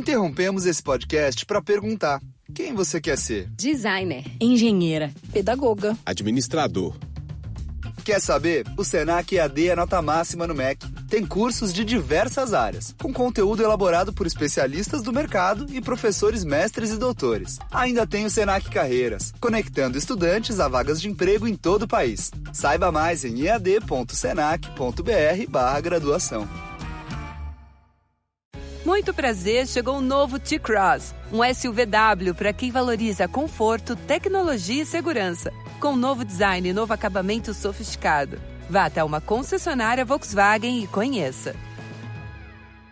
Interrompemos esse podcast para perguntar: quem você quer ser? Designer, engenheira, pedagoga, administrador. Quer saber? O Senac EAD é nota máxima no MEC. Tem cursos de diversas áreas, com conteúdo elaborado por especialistas do mercado e professores mestres e doutores. Ainda tem o Senac Carreiras, conectando estudantes a vagas de emprego em todo o país. Saiba mais em ead.senac.br/graduação. Muito prazer, chegou um novo T-Cross, um SUVW para quem valoriza conforto, tecnologia e segurança, com novo design e novo acabamento sofisticado. Vá até uma concessionária Volkswagen e conheça.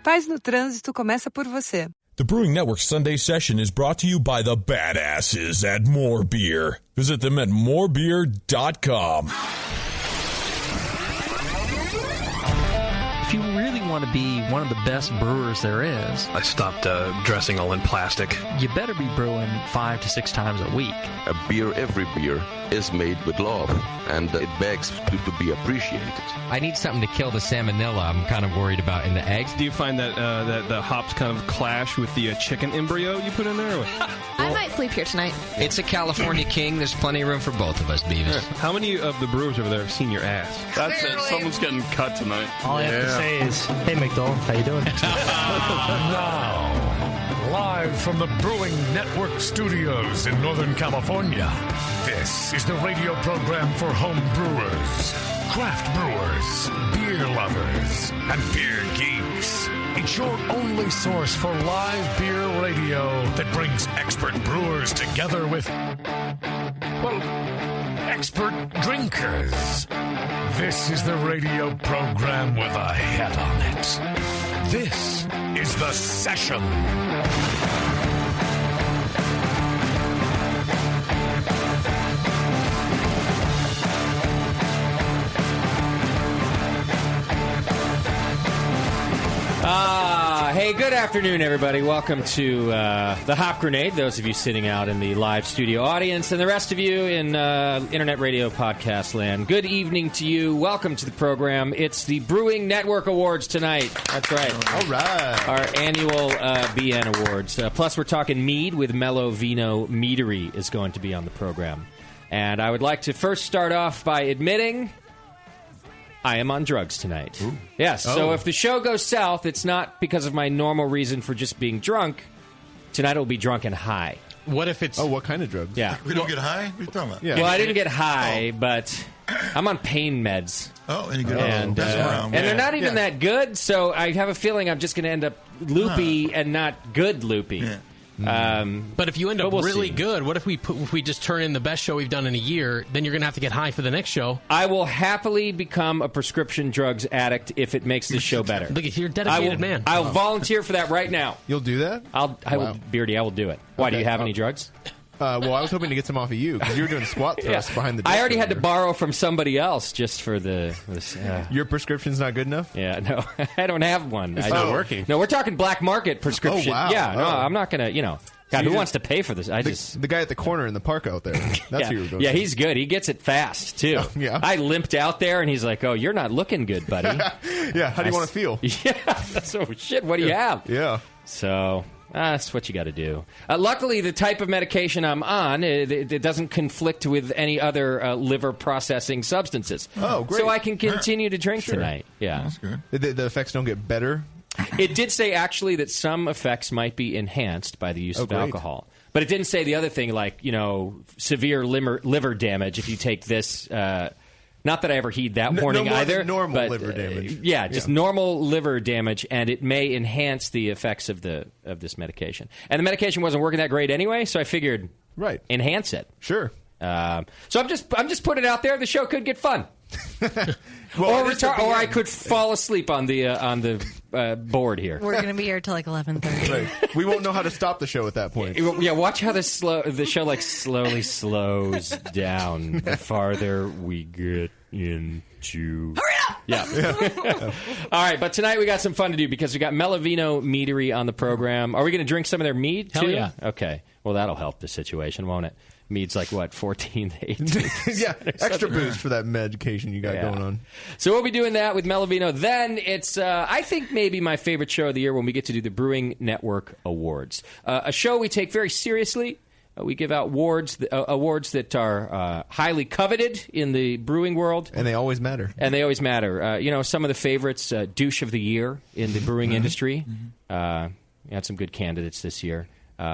Paz no Trânsito começa por você. The Brewing Network Sunday Session is brought to you by the BNAs at More Beer. Visit them at morebeer.com. If you really want to be one of the best brewers there is, I stopped dressing all in plastic. You better be brewing 5 to 6 times a week. Every beer is made with love, and it begs to be appreciated. I need something to kill the salmonella I'm kind of worried about in the eggs. Do you find that that the hops kind of clash with the chicken embryo you put in there? I might sleep here tonight. It's a California King. There's plenty of room for both of us, Beavis. How many of the brewers over there have seen your ass? That's it. Someone's getting cut tonight. All I have to say is, hey, McDowell, how you doing? Now, live from the Brewing Network studios in Northern California, this is the radio program for home brewers, craft brewers, beer lovers, and beer geeks. It's your only source for live beer radio that brings expert brewers together with, well, expert drinkers. This is the radio program with a head on it. This is The Session. Hey, good afternoon, everybody. Welcome to the Hop Grenade, those of you sitting out in the live studio audience, and the rest of you in Internet Radio podcast land. Good evening to you. Welcome to the program. It's the Brewing Network Awards tonight. That's right. All right. Our annual BN Awards. Plus, we're talking mead with Melovino. Meadery is going to be on the program. And I would like to first start off by admitting I am on drugs tonight. Ooh. Yes, so if the show goes south, it's not because of my normal reason for just being drunk. Tonight it'll be drunk and high. What if it's... Oh, what kind of drugs? Yeah. We don't get high? What are you talking about? Yeah. Well, I didn't get high, but I'm on pain meds. Oh, and you get and they're not even that good, so I have a feeling I'm just going to end up loopy and not good loopy. Yeah. But if you end up really good, what if we just turn in the best show we've done in a year? Then you're going to have to get high for the next show. I will happily become a prescription drugs addict if it makes this show better. Look, you're a dedicated man. I'll volunteer for that right now. You'll do that? I will, Beardy. I will do it. Why? Do you have any drugs? Well, I was hoping to get some off of you because you were doing squat thrusts behind the desk. I already had to borrow from somebody else just for Your prescription's not good enough? Yeah, no, I don't have one. It's not working. No, we're talking black market prescription. Oh, wow. Yeah, no, I'm not going to, God, who wants to pay for this? The guy at the corner in the park out there. That's who you're going to. Yeah, he's good. He gets it fast, too. Yeah. I limped out there, and he's like, oh, you're not looking good, buddy. Yeah, how do you want to feel? Yeah, so shit, what do you have? Yeah. So... that's what you got to do. Luckily, the type of medication I'm on, it doesn't conflict with any other liver processing substances. Oh, great. So I can continue to drink tonight. Yeah. That's good. The effects don't get better? It did say, actually, that some effects might be enhanced by the use of great. alcohol. But it didn't say the other thing, like, severe liver damage if you take this... not that I ever heed that warning either. Normal liver damage. Just normal liver damage, and it may enhance the effects of this medication. And the medication wasn't working that great anyway, so I figured, enhance it. Sure. So I'm just putting it out there. The show could get fun, or I could fall asleep on the board here. We're going to be here till like 11:30. Right. We won't know how to stop the show at that point. Yeah, watch how the show slowly slows down the farther we get into. Hurry up! Yeah. All right, but tonight we got some fun to do because we got Melovino Meadery on the program. Are we going to drink some of their mead too? Hell yeah. Okay. Well, that'll help the situation, won't it? Mead's like, what, 14th, 18th? Yeah, extra boost for that medication you got going on. So we'll be doing that with Melovino. Then it's, I think, maybe my favorite show of the year when we get to do the Brewing Network Awards. A show we take very seriously. We give out awards that are highly coveted in the brewing world. And they always matter. Some of the favorites, douche of the year in the brewing industry. We had some good candidates this year.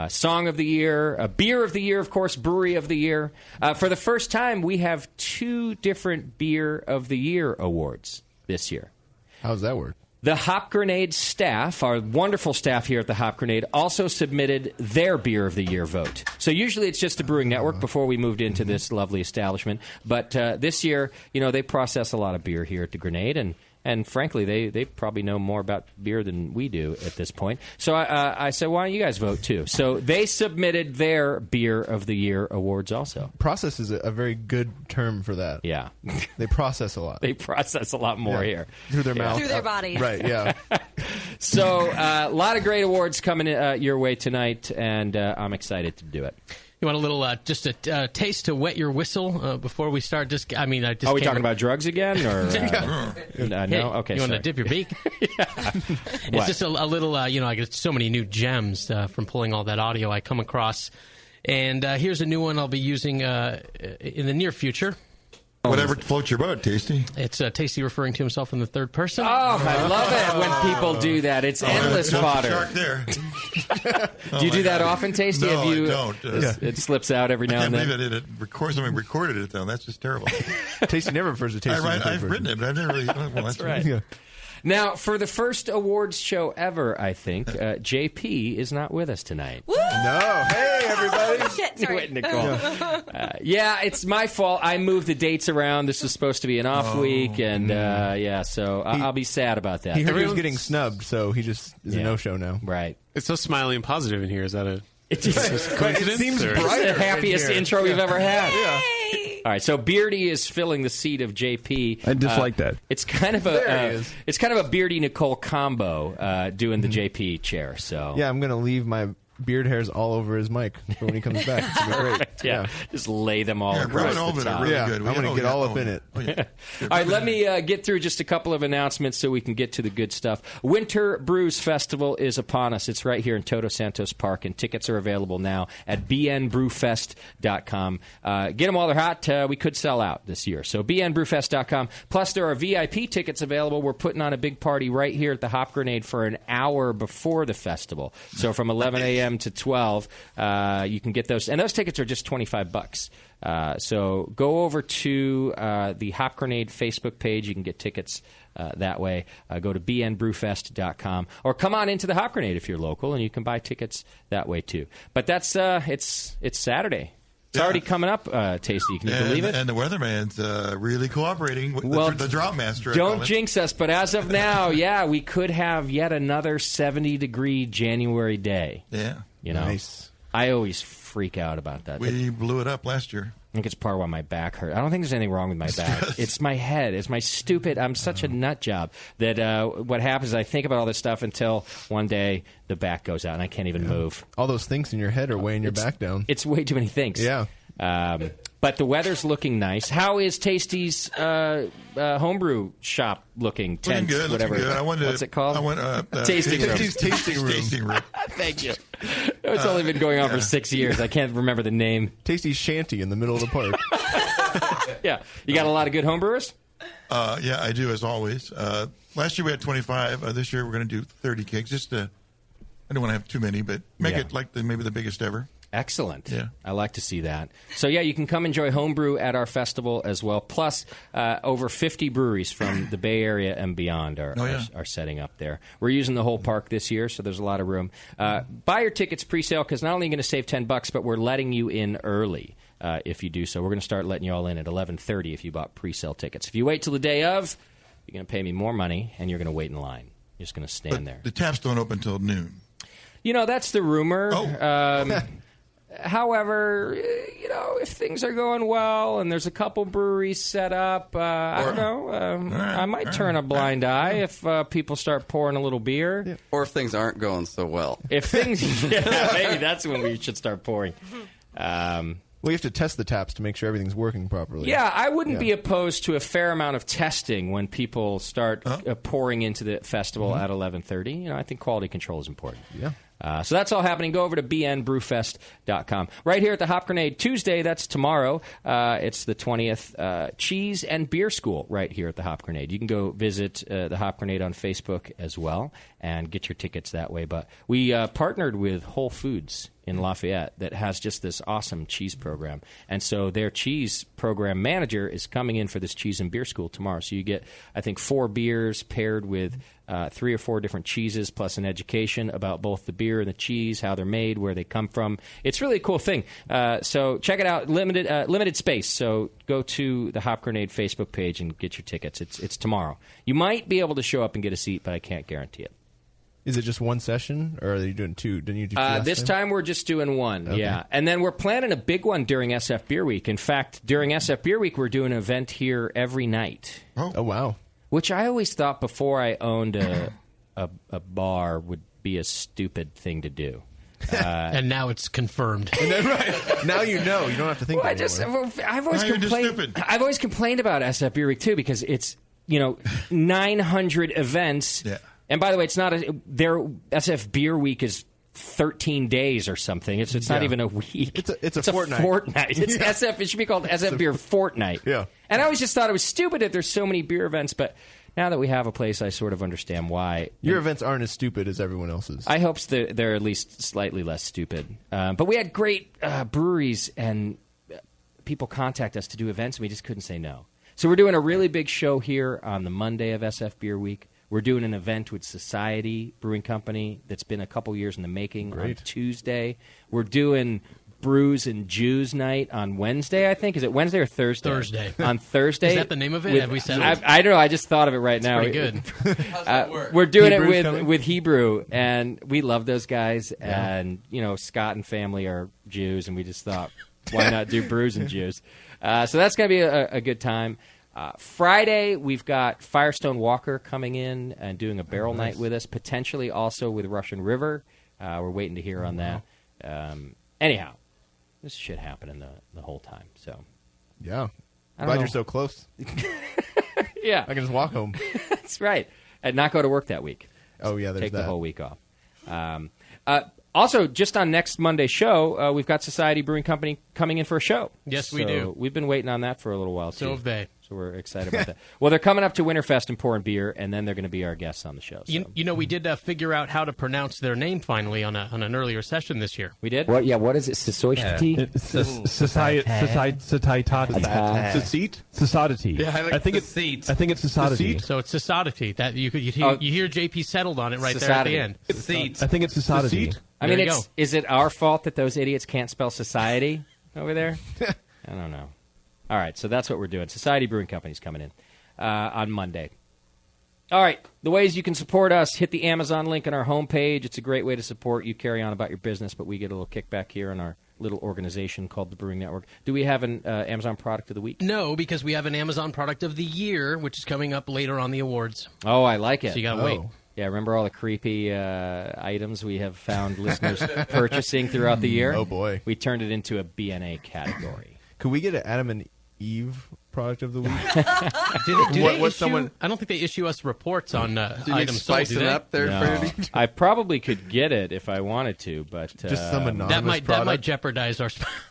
Song of the year, beer of the year, of course, brewery of the year. For the first time, we have 2 different beer of the year awards this year. How does that work? The Hop Grenade staff, our wonderful staff here at the Hop Grenade, also submitted their beer of the year vote. So usually it's just the Brewing Network before we moved into this lovely establishment. But this year, they process a lot of beer here at the Grenade, and frankly, they probably know more about beer than we do at this point. So I said, why don't you guys vote too? So they submitted their Beer of the Year awards also. Process is a very good term for that. Yeah. They process a lot. They process a lot more here. Through their mouth. Through their bodies. Right, yeah. So a lot of great awards coming your way tonight, and I'm excited to do it. You want a little, just a taste to wet your whistle before we start? Are we talking about drugs again? Or no? Okay, you want to dip your beak? It's just a little, I get so many new gems from pulling all that audio I come across. And here's a new one I'll be using in the near future. Whatever floats your boat, Tasty. It's Tasty referring to himself in the third person. Oh, I love it when people do that. It's endless fodder. Shark there. Do you do that often, Tasty? No, I don't. It slips out every now and then. I can't believe it records. Somebody recorded it, though. That's just terrible. Tasty never refers to Tasty. I've written it, but I've never really... Well, that's right. Yeah. Now, for the first awards show ever, I think, JP is not with us tonight. Woo! No. Hey, everybody. Shit, sorry. Nicole. It's my fault. I moved the dates around. This was supposed to be an off week, and so I'll be sad about that. He heard he was getting snubbed, so he just is a no-show now. Right. It's so smiley and positive in here. Is that a coincidence? It seems brighter. It's the happiest intro we've ever had. Yeah. All right, so Beardy is filling the seat of JP. I dislike that. It's kind of a Beardy Nicole combo doing the JP chair. So yeah, I'm going to leave my beard hairs all over his mic for when he comes back. It's going to be great. Yeah, just lay them all across the top. Really good. I'm going to get all up in it. All right, let me get through just a couple of announcements so we can get to the good stuff. Winter Brews Festival is upon us. It's right here in Todos Santos Park, and tickets are available now at bnbrewfest.com. Get them while they're hot. We could sell out this year, so bnbrewfest.com. Plus, there are VIP tickets available. We're putting on a big party right here at the Hop Grenade for an hour before the festival. So from 11 a.m. to 12, you can get those. And those tickets are just $25. So go over to the Hop Grenade Facebook page. You can get tickets that way. Go to bnbrewfest.com. Or come on into the Hop Grenade if you're local, and you can buy tickets that way too. But that's it's Saturday. It's already coming up, Tasty. Can you believe it? And the weatherman's really cooperating with the drought master. Don't jinx us, but as of now, we could have yet another 70-degree January day. Yeah. Nice. I always freak out about that. We blew it up last year. I think it's part of why my back hurt. I don't think there's anything wrong with my back. It's my head. It's my stupid... I'm such a nut job that what happens is I think about all this stuff until one day the back goes out and I can't even move. All those things in your head are weighing your back down. It's way too many things. Yeah. But the weather's looking nice. How is Tasty's homebrew shop looking? Tent, good. Whatever. Good. What's it called? Tasting room. Tasting room. Thank you. It's only been going on for 6 years. I can't remember the name. Tasty's Shanty in the middle of the park. Yeah. You got a lot of good homebrewers? Yeah, I do, as always. Last year we had 25. This year we're going to do 30 kegs. I don't want to have too many, but make it like maybe the biggest ever. Excellent. Yeah. I like to see that. So, you can come enjoy homebrew at our festival as well. Plus, over 50 breweries from the Bay Area and beyond are setting up there. We're using the whole park this year, so there's a lot of room. Buy your tickets pre-sale because not only are you going to save $10, but we're letting you in early if you do so. We're going to start letting you all in at 11:30 if you bought pre-sale tickets. If you wait till the day of, you're going to pay me more money, and you're going to wait in line. You're just going to stand there. The taps don't open until noon. That's the rumor. Oh. However, if things are going well and there's a couple breweries set up, I don't know. I might turn a blind eye if people start pouring a little beer. Yeah. Or if things aren't going so well. If things, maybe that's when we should start pouring. Well, you have to test the taps to make sure everything's working properly. Yeah, I wouldn't be opposed to a fair amount of testing when people start pouring into the festival at 11:30. I think quality control is important. Yeah. So that's all happening. Go over to bnbrewfest.com. Right here at the Hop Grenade Tuesday, that's tomorrow. It's the 20th Cheese and Beer School right here at the Hop Grenade. You can go visit the Hop Grenade on Facebook as well and get your tickets that way. But we partnered with Whole Foods in Lafayette that has just this awesome cheese program. And so their cheese program manager is coming in for this Cheese and Beer School tomorrow. So you get, I think, 4 beers paired with 3 or 4 different cheeses plus an education about both the beer and the cheese, how they're made, where they come from. It's really a cool thing. So check it out. Limited space. So go to the Hop Grenade Facebook page and get your tickets. It's tomorrow. You might be able to show up and get a seat, but I can't guarantee it. Is it just one session, or are you doing 2? Didn't you do 2 this time we're just doing 1, Okay. yeah. And then we're planning a big one during SF Beer Week. In fact, during SF Beer Week, we're doing an event here every night. Oh wow. Which I always thought before I owned a bar would be a stupid thing to do. And now it's confirmed. Right. Now you know. You don't have to think about it. I've always complained about SF Beer Week, too, because it's, 900 events. Yeah. And by the way, it's not their SF Beer Week is 13 days or something. It's not even a week. It's a fortnight. It's SF. It should be called SF Beer Fortnight. Yeah. And I always just thought it was stupid that there's so many beer events, but now that we have a place, I sort of understand why. Your events aren't as stupid as everyone else's. I hope they're at least slightly less stupid. But we had great breweries and people contact us to do events, and we just couldn't say no. So we're doing a really big show here on the Monday of SF Beer Week. We're doing an event with Society Brewing Company that's been a couple years in the making on Tuesday. We're doing Brews and Jews Night on Wednesday, I think. Is it Wednesday or Thursday? Thursday. On Thursday. Is that the name of it? Have we said it? I don't know. I just thought of it right now. Pretty good. How's that work? We're doing Hebrew's it with Hebrew, and we love those guys. Yeah. And, Scott and family are Jews, and we just thought, why not do Brews and Jews? So that's going to be a good time. Friday, we've got Firestone Walker coming in and doing a barrel night with us, potentially also with Russian River. We're waiting to hear on that. Anyhow, this shit happening the whole time. So, yeah. I don't Glad know. you're so close. Yeah. I can just walk home. That's right. And not go to work that week. Oh, yeah, there's Take that. the whole week off. Also, just on next Monday's show, we've got Society Brewing Company coming in for a show. Yes, we do. We've been waiting on that for a little while, too. So have they. So we're excited about that. Well, they're coming up to Winterfest and pouring beer, and then they're going to be our guests on the show. So. We did figure out how to pronounce their name finally on an earlier session this year. We did? What? Yeah, what is it? Society? Society. Society. Yeah, I think it's society. So it's society. That you hear JP settled on it right there at the end. I think it's society. I mean, is it our fault that those idiots can't spell society over there? I don't know. All right, so that's what we're doing. Society Brewing Company's coming in on Monday. All right, the ways you can support us, hit the Amazon link on our homepage. It's a great way to support you, carry on about your business, but we get a little kickback here in our little organization called the Brewing Network. Do we have an Amazon product of the week? No, because we have an Amazon product of the year, which is coming up later on the awards. Oh, I like it. So you got to wait. Yeah, remember all the creepy items we have found listeners purchasing throughout the year? Oh, boy. We turned it into a BNA category. Could we get an Adam and Eve product of the week? I don't think they issue us reports on items sold. Spice it up there, No. I probably could get it if I wanted to, but just some anonymous that might jeopardize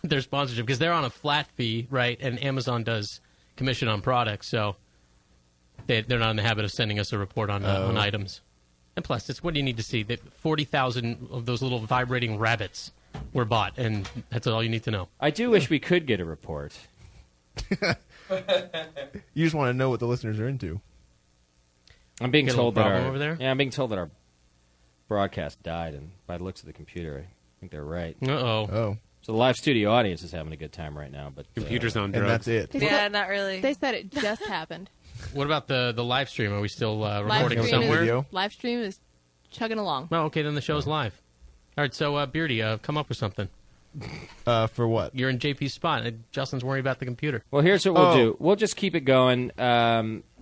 their sponsorship because they're on a flat fee, right? And Amazon does commission on products, so they're not in the habit of sending us a report on items. And plus, it's what do you need to see? That 40,000 of those little vibrating rabbits were bought, and that's all you need to know. I do wish we could get a report. You just want to know what the listeners are into. I'm being told that over there? I'm being told that our broadcast died, and by the looks of the computer, I think they're right. Oh. So the live studio audience is having a good time right now, but Computer's on And drugs. that's it. Yeah, not really. They said it just happened. What about the live stream? Are we still Live recording stream somewhere? is- Live stream is chugging along. Oh, okay, then the show's live. All right, so Beardy, come up with something. For what? You're in JP's spot. Justin's worried about the computer. Well, here's what we'll do. We'll just keep it going.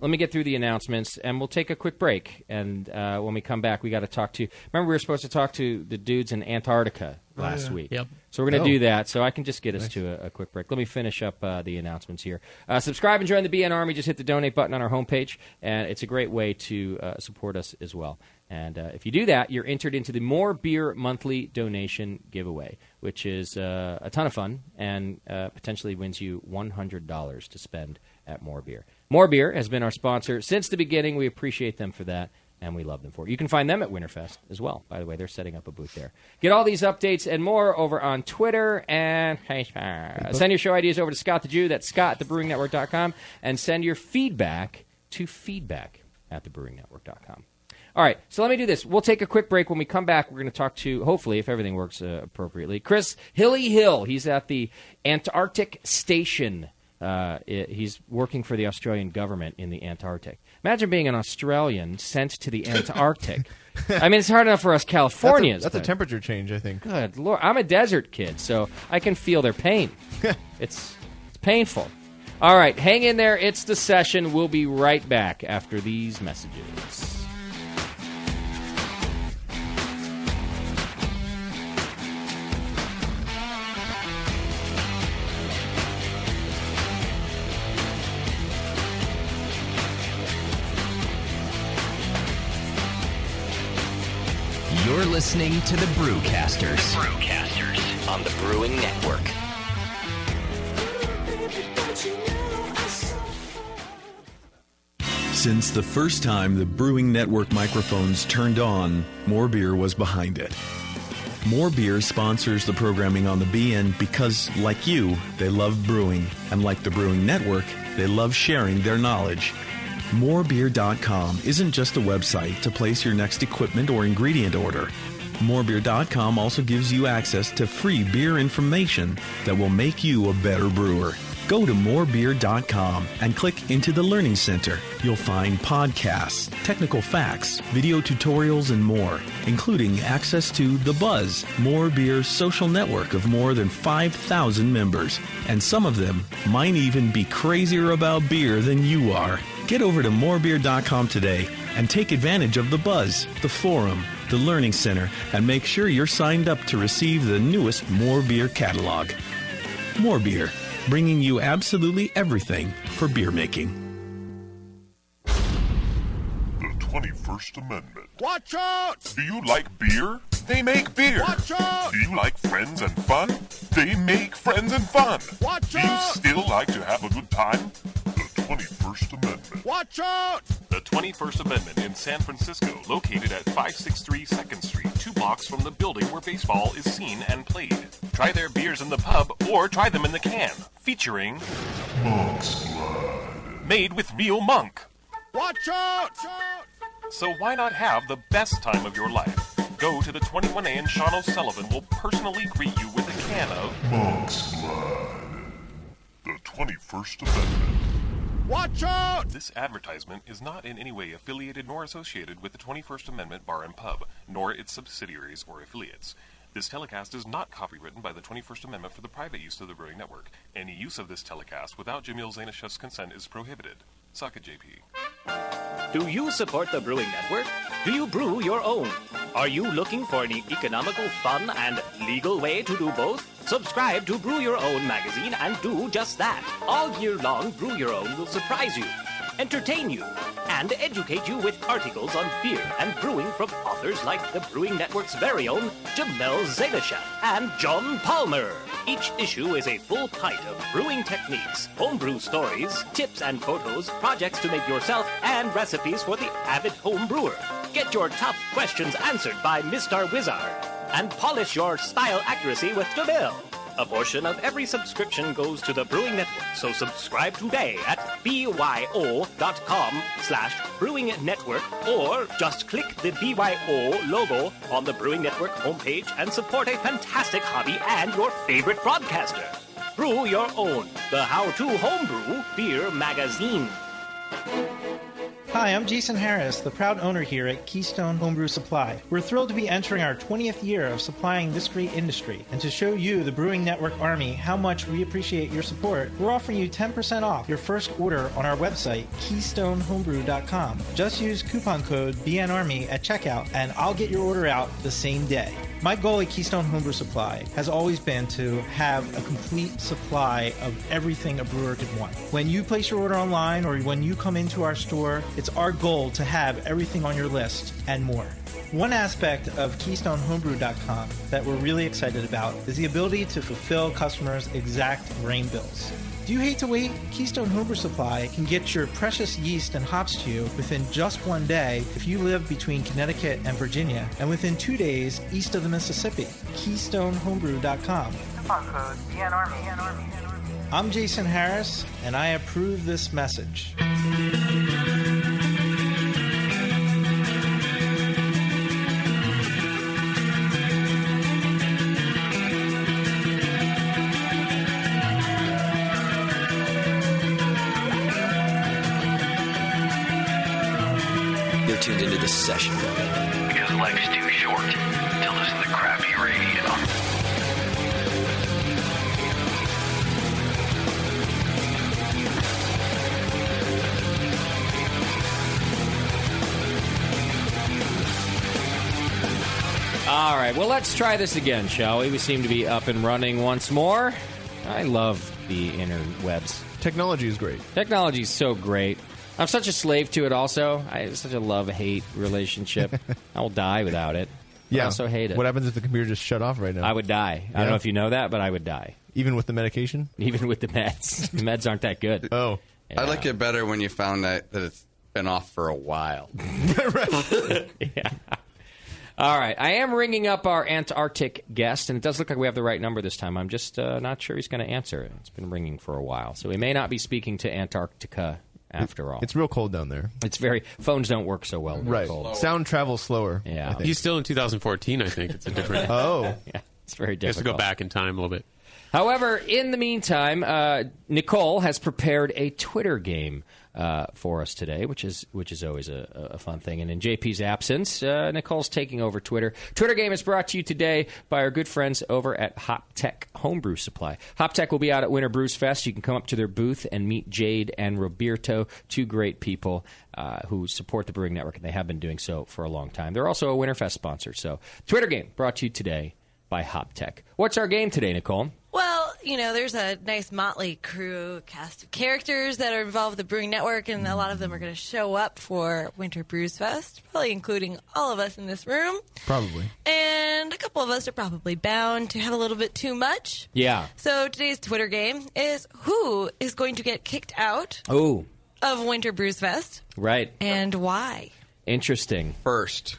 let me get through the announcements, and we'll take a quick break. And when we come back, we got to talk to... Remember, we were supposed to talk to the dudes in Antarctica last week. Yep. So we're going to do that, so I can just get us to a quick break. Let me finish up the announcements here. Subscribe and join the BN Army. Just hit the donate button on our homepage, and it's a great way to support us as well. And if you do that, you're entered into the More Beer monthly donation giveaway, which is a ton of fun and potentially wins you $100 to spend at More Beer. More Beer has been our sponsor since the beginning. We appreciate them for that, and we love them for it. You can find them at Winterfest as well. By the way, they're setting up a booth there. Get all these updates and more over on Twitter and Facebook. Send your show ideas over to Scott the Jew. That's scott@thebrewingnetwork.com. And send your feedback to feedback@thebrewingnetwork.com. All right, so let me do this. We'll take a quick break. When we come back, we're going to talk to, hopefully, if everything works appropriately, Chris Hilly Hill. He's at the Antarctic Station. He's working for the Australian government in the Antarctic. Imagine being an Australian sent to the Antarctic. I mean, it's hard enough for us Californians. That's a temperature change, I think. Good Lord. I'm a desert kid, so I can feel their pain. It's painful. All right, hang in there. It's The Session. We'll be right back after these messages. You're listening to the Brewcasters. On the Brewing Network. Since the first time the Brewing Network microphones turned on, More Beer was behind it. More Beer sponsors the programming on the BN because, like you, they love brewing. And like the Brewing Network, they love sharing their knowledge. Morebeer.com isn't just a website to place your next equipment or ingredient order. Morebeer.com also gives you access to free beer information that will make you a better brewer. Go to morebeer.com and click into the Learning Center. You'll find podcasts, technical facts, video tutorials, and more, including access to The Buzz, More Beer's social network of more than 5,000 members. And some of them might even be crazier about beer than you are. Get over to morebeer.com today and take advantage of The Buzz, the forum, the Learning Center, and make sure you're signed up to receive the newest More Beer catalog. More Beer, bringing you absolutely everything for beer making. The 21st Amendment. Watch out! Do you like beer? They make beer. Watch out! Do you like friends and fun? They make friends and fun. Watch Do out! you still like to have a good time? The 21st Amendment. Watch out! The 21st Amendment in San Francisco, located at 563 2nd Street, 2 blocks from the building where baseball is seen and played. Try their beers in the pub or try them in the can, featuring Monk's Blood. Made with real monk. Watch out! So why not have the best time of your life? Go to the 21A and Sean O'Sullivan will personally greet you with a can of Monk's Blood. The 21st Amendment. Watch out! This advertisement is not in any way affiliated nor associated with the 21st Amendment Bar and Pub, nor its subsidiaries or affiliates. This telecast is not copywritten by the 21st Amendment for the private use of the Brewing Network. Any use of this telecast without Jamil Zainashev's consent is prohibited. Suck it, JP. Do you support the Brewing Network? Do you brew your own? Are you looking for an economical, fun, and legal way to do both? Subscribe to Brew Your Own magazine and do just that. All year long, Brew Your Own will surprise you, entertain you, and educate you with articles on beer and brewing from authors like the Brewing Network's very own Jamel Zainashev and John Palmer. Each issue is a full pint of brewing techniques, homebrew stories, tips and photos, projects to make yourself, and recipes for the avid home brewer. Get your tough questions answered by Mr. Wizard, and polish your style accuracy with Jamil. A portion of every subscription goes to the Brewing Network, so subscribe today at byo.com/Brewing Network, or just click the BYO logo on the Brewing Network homepage and support a fantastic hobby and your favorite broadcaster. Brew Your Own, the how-to homebrew beer magazine. Hi, I'm Jason Harris, the proud owner here at Keystone Homebrew Supply. We're thrilled to be entering our 20th year of supplying this great industry. And to show you, the Brewing Network Army, how much we appreciate your support, we're offering you 10% off your first order on our website, KeystoneHomebrew.com. Just use coupon code BNARMY at checkout, and I'll get your order out the same day. My goal at Keystone Homebrew Supply has always been to have a complete supply of everything a brewer could want. When you place your order online or when you come into our store, it's our goal to have everything on your list and more. One aspect of KeystoneHomebrew.com that we're really excited about is the ability to fulfill customers' exact grain bills. Do you hate to wait? Keystone Homebrew Supply can get your precious yeast and hops to you within just one day if you live between Connecticut and Virginia, and within 2 days east of the Mississippi. KeystoneHomebrew.com. Coupon code BNARMY. I'm Jason Harris, and I approve this message. Tuned into this session because life's too short to listen to crappy radio. All right, well, let's try this again, shall we? We seem to be up and running once more. I love the interwebs. Technology is great. Technology is so great. I'm such a slave to it also. It's such a love-hate relationship. I will die without it. I also hate it. What happens if the computer just shut off right now? I would die. I don't know if you know that, but I would die. Even with the medication? Even with the meds. The meds aren't that good. Oh. I like it better when you found that it's been off for a while. Yeah. All right. I am ringing up our Antarctic guest, and it does look like we have the right number this time. I'm just not sure he's going to answer it. It's been ringing for a while. So we may not be speaking to Antarctica after all. It's real cold down there. It's phones don't work so well. Right. Cold. Sound travels slower. Yeah. He's still in 2014, I think. It's a different... Oh. Yeah, it's very difficult. He has to go back in time a little bit. However, in the meantime, Nicole has prepared a Twitter game for us today, which is always a fun thing. And in JP's absence, Nicole's taking over Twitter. Twitter game is brought to you today by our good friends over at HopTech Homebrew Supply. HopTech will be out at Winter Brews Fest. You can come up to their booth and meet Jade and Roberto, two great people who support the Brewing Network, and they have been doing so for a long time. They're also a Winterfest sponsor. So Twitter game brought to you today by HopTech. What's our game today, Nicole? Well, there's a nice motley crew cast of characters that are involved with the Brewing Network, and a lot of them are going to show up for Winter Brews Fest, probably including all of us in this room. Probably. And a couple of us are probably bound to have a little bit too much. Yeah. So today's Twitter game is who is going to get kicked out of Winter Brews Fest. Right. And why? Interesting. First.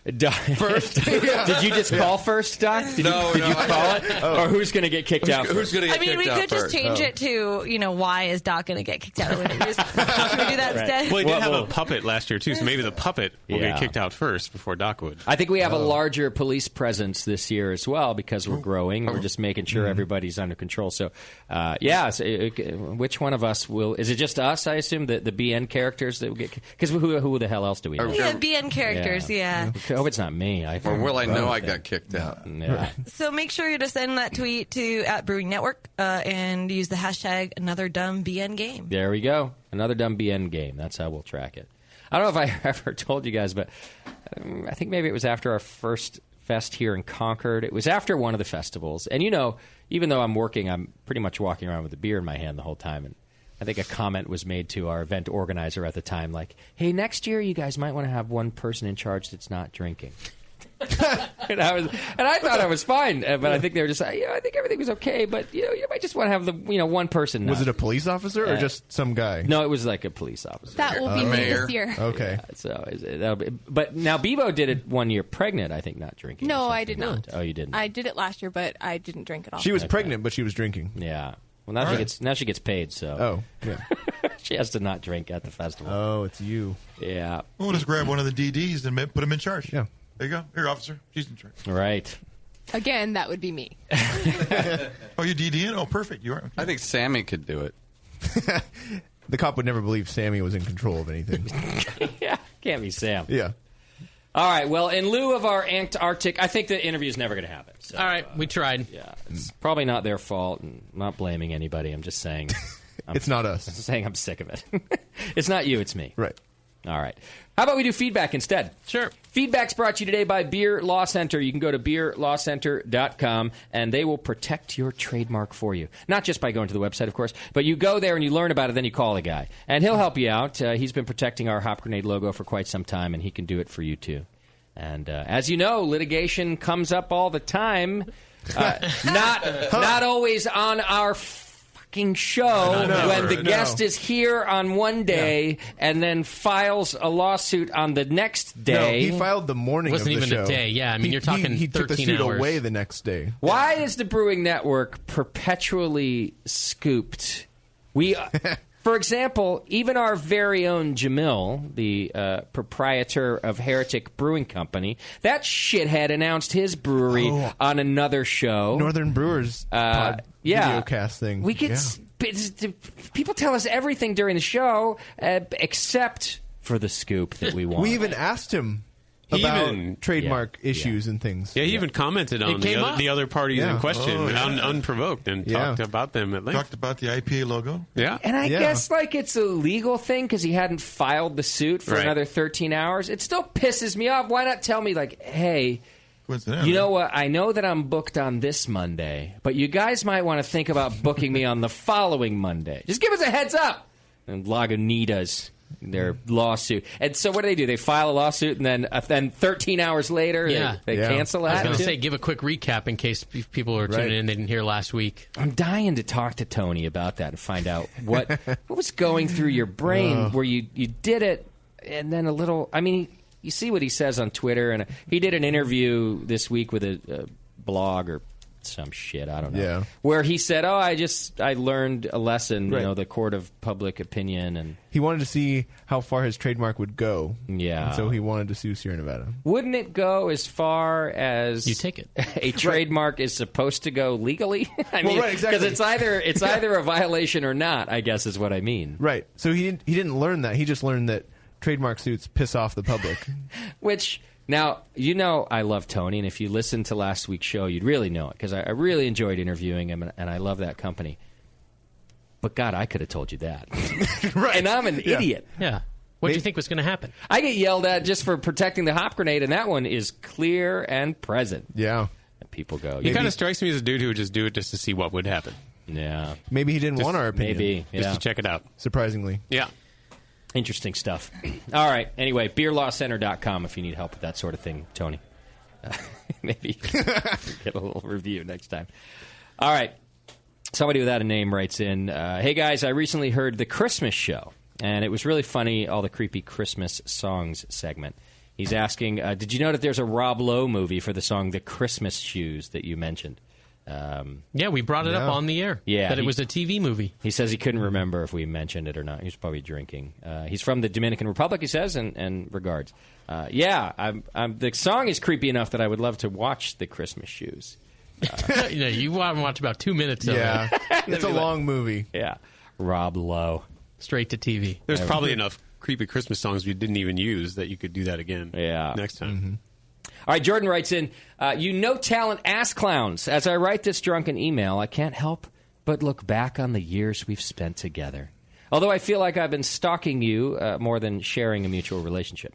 First? Did you just call first, Doc? Did you call it? Or who's going to get kicked out first? Who's going to get kicked out we could just change it to, why is Doc going to get kicked out of Winter Brews? Should we do that instead? Well, he did have a puppet last year, too, so maybe the puppet will get kicked out first before Doc would. I think we have a larger police presence this year as well because we're growing. We're just making sure everybody's under control. So, which one of us will... Is it just us, I assume, the BN characters that will get... Because who the hell else do we know? Yeah, BN characters, yeah. I hope it's not me. I got kicked out. Yeah. So make sure to send that tweet to @Brewing Network and use the hashtag #AnotherDumbBN Game. There we go. Another dumb BN game. That's how we'll track it. I don't know if I ever told you guys, but I think maybe it was after our first fest here in Concord. It was after one of the festivals. And, even though I'm working, I'm pretty much walking around with a beer in my hand the whole time. And I think a comment was made to our event organizer at the time, like, hey, next year you guys might want to have one person in charge that's not drinking. and I thought I was fine, but I think they were just like, I think everything was okay, but you might just want to have the one person. Was it a police officer or just some guy? No, it was like a police officer. That will be me this year. Okay. But now Bevo did it 1 year pregnant, I think, not drinking. No, I did not. Oh, you didn't? I did it last year, but I didn't drink at all. She was pregnant, but she was drinking. Yeah. Well, now she gets paid, so. Oh, yeah. She has to not drink at the festival. Oh, it's you. Yeah. We'll just grab one of the DDs and put him in charge. Yeah. There you go. Here, officer. She's in charge. Right. Again, that would be me. Oh, you DDing? Oh, perfect. You are. Okay. I think Sammy could do it. The cop would never believe Sammy was in control of anything. Yeah. Can't be Sam. Yeah. All right. Well, in lieu of our Antarctic, I think the interview is never going to happen. So, all right. We tried. Yeah. It's probably not their fault. And I'm not blaming anybody. I'm just saying. It's not us. I'm saying I'm sick of it. It's not you. It's me. Right. All right. How about we do feedback instead? Sure. Feedback's brought to you today by Beer Law Center. You can go to beerlawcenter.com, and they will protect your trademark for you. Not just by going to the website, of course, but you go there and you learn about it, then you call the guy. And he'll help you out. He's been protecting our Hop Grenade logo for quite some time, and he can do it for you, too. And as you know, litigation comes up all the time. Not always on our fucking show when the guest is here on one day and then files a lawsuit on the next day. No, he filed the morning of the show. Wasn't even a day. Yeah, I mean, you're talking he 13 took the suit hours. away the next day. Why is the Brewing Network perpetually scooped? For example, even our very own Jamil, the proprietor of Heretic Brewing Company, that shithead announced his brewery on another show. Northern Brewers videocast thing. We get people tell us everything during the show except for the scoop that we want. We even asked him about trademark issues and things. Yeah, he even commented on the other parties in question unprovoked and talked about them at length. Talked about the IPA logo. Yeah. And I guess it's a legal thing because he hadn't filed the suit for another 13 hours. It still pisses me off. Why not tell me, hey, you know what? I know that I'm booked on this Monday, but you guys might want to think about booking me on the following Monday. Just give us a heads up. And Lagunitas, their lawsuit. And so what do? They file a lawsuit, and then 13 hours later, they cancel that? I was going to say, give a quick recap in case people were tuning in they didn't hear last week. I'm dying to talk to Tony about that and find out what was going through your brain where you did it, and then a little... I mean, you see what he says on Twitter, and he did an interview this week with a blog or some shit, I don't know. Yeah. Where he said, I learned a lesson, the court of public opinion. And he wanted to see how far his trademark would go. Yeah. And so he wanted to sue Sierra Nevada. Wouldn't it go as far as you take it? A trademark is supposed to go legally? I mean, exactly. Because it's either a violation or not, I guess is what I mean. Right. So he didn't learn that. He just learned that trademark suits piss off the public. Which, now, I love Tony, and if you listened to last week's show, you'd really know it, because I really enjoyed interviewing him, and I love that company. But, God, I could have told you that. Right. And I'm an idiot. Yeah. What do you think was going to happen? I get yelled at just for protecting the Hop Grenade, and that one is clear and present. Yeah. And people go... He kind of strikes me as a dude who would just do it just to see what would happen. Yeah. Maybe he didn't want our opinion. Maybe, Just to check it out. Surprisingly. Yeah. Interesting stuff. All right. Anyway, beerlawcenter.com if you need help with that sort of thing, Tony. Maybe get a little review next time. All right. Somebody without a name writes in, hey, guys, I recently heard the Christmas show, and it was really funny, all the creepy Christmas songs segment. He's asking, did you know that there's a Rob Lowe movie for the song The Christmas Shoes that you mentioned? Yeah, we brought it up on the air. Yeah, that it was a TV movie. He says he couldn't remember if we mentioned it or not. He was probably drinking. He's from the Dominican Republic, he says, and regards. The song is creepy enough that I would love to watch The Christmas Shoes. You want to watch about 2 minutes of it. It's a long movie. Yeah. Rob Lowe. Straight to TV. There's probably enough creepy Christmas songs we didn't even use that you could do that again next time. Mm-hmm. All right, Jordan writes in, you no-talent ass clowns. As I write this drunken email, I can't help but look back on the years we've spent together. Although I feel like I've been stalking you more than sharing a mutual relationship.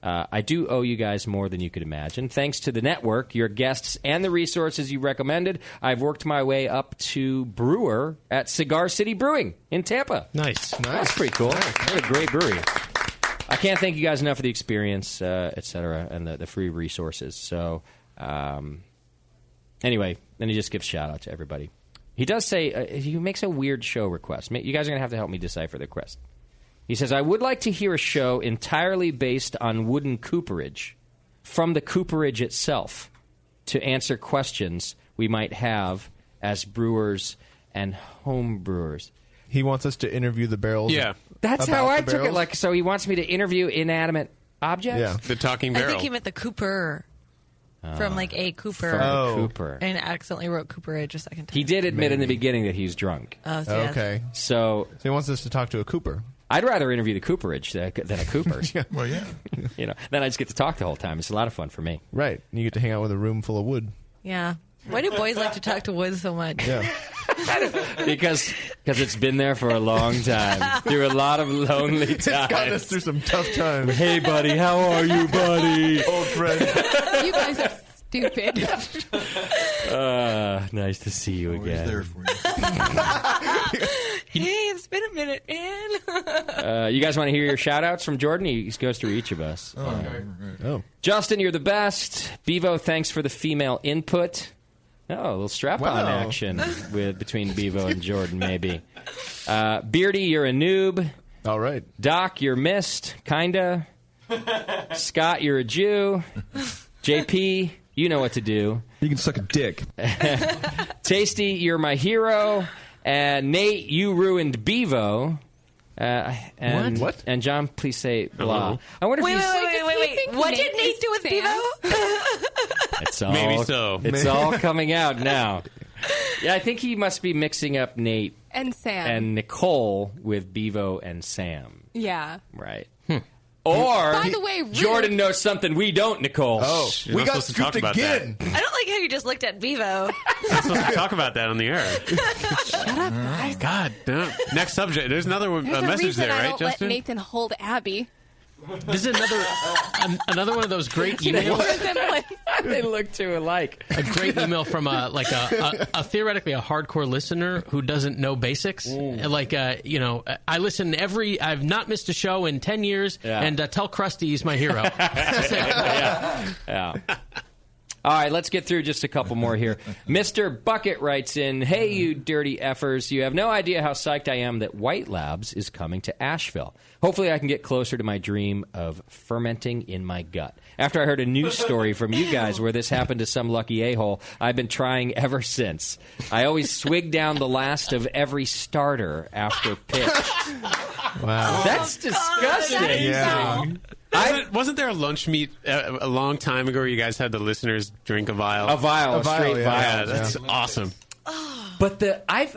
I do owe you guys more than you could imagine. Thanks to the network, your guests, and the resources you recommended, I've worked my way up to brewer at Cigar City Brewing in Tampa. Nice. That's pretty cool. What a great brewery. I can't thank you guys enough for the experience, et cetera, and the free resources. So, anyway, then he just gives shout-out to everybody. He does say, he makes a weird show request. You guys are going to have to help me decipher the request. He says, I would like to hear a show entirely based on wooden cooperage, from the cooperage itself, to answer questions we might have as brewers and home brewers. He wants us to interview the barrels. Yeah. That's how I took it. So he wants me to interview inanimate objects? Yeah. The talking barrel. I think he meant the Cooper. From a Cooper. From Cooper. And accidentally wrote Cooperage a second time. He did admit in the beginning that he's drunk. Oh, so yes. Okay. So he wants us to talk to a Cooper. I'd rather interview the Cooperage than a Cooper. Well, yeah. Then I just get to talk the whole time. It's a lot of fun for me. Right. You get to hang out with a room full of wood. Yeah. Why do boys like to talk to wood so much? Yeah. Because it's been there for a long time. Through a lot of lonely times. It's gotten us through some tough times. Hey, buddy. How are you, buddy? Old friend. You guys are stupid. Nice to see you again. Always there for you. Hey, it's been a minute, man. You guys want to hear your shout-outs from Jordan? He goes through each of us. Oh. Justin, you're the best. Bevo, thanks for the female input. Oh, a little strap-on action between Bevo and Jordan, maybe. Beardy, you're a noob. All right. Doc, you're missed, kinda. Scott, you're a Jew. JP, you know what to do. You can suck a dick. Tasty, you're my hero. And Nate, you ruined Bevo. And What? And John, please say blah. Uh-huh. I wonder if Wait. think What Nate did Nate is do with Sam? Bevo? It's all, Maybe so. It's all coming out now. Yeah, I think he must be mixing up Nate And Sam. and Nicole with Bevo and Sam. Yeah. Right. Or By the way, Ruth- Jordan knows something we don't, Nicole. Oh, You're we not got supposed to talk scooped about again. I don't like how you just looked at Bevo. We're supposed to talk about that on the air. Shut up, guys. God, no. Next subject. There's another There's a message reason there, I right, don't Justin? let Nathan hold Abby. This is another one of those great emails. They look too alike. A great email from a theoretically a hardcore listener who doesn't know basics. Like I listen I've not missed a show in 10 years, and tell Krusty he's my hero. Yeah. All right, let's get through just a couple more here. Mr. Bucket writes in, "Hey, you dirty effers. You have no idea how psyched I am that White Labs is coming to Asheville. Hopefully I can get closer to my dream of fermenting in my gut. After I heard a news story from you guys where this happened to some lucky a-hole, I've been trying ever since. I always swig down the last of every starter after pitch." Wow. That's disgusting. Yeah. Wasn't there a lunch meet a long time ago where you guys had the listeners drink a vial? A vial, straight yeah. vial. Yeah, that's awesome. But I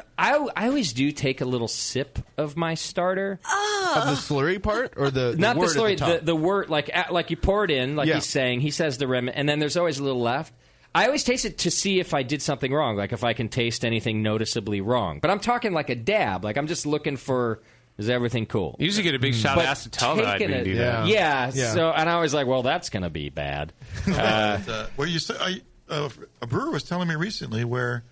always do take a little sip of my starter. Of the slurry part or the Not the word slurry, at the top? the word like you pour it in, like Yeah. he's saying. He says the remnant, and then there's always a little left. I always taste it to see if I did something wrong, like if I can taste anything noticeably wrong. But I'm talking like a dab. Like I'm just looking for, is everything cool? You usually get a big shot of acetaldehyde when you do that. Yeah. So, and I was like, well, that's going to be bad. Well, you say a brewer was telling me recently where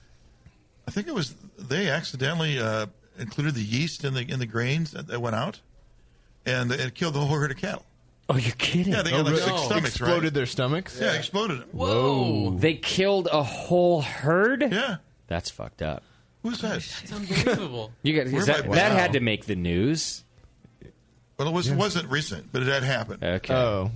I think it was they accidentally included the yeast in the grains that went out, and it killed the whole herd of cattle. Oh, you're kidding? Yeah, they got like 6 stomachs, Exploded right? their stomachs? Yeah, exploded them. Whoa! They killed a whole herd? Yeah. That's fucked up. Who's that? It's unbelievable. You got, that had to make the news. Well, it wasn't recent, but it had happened. Okay. Oh.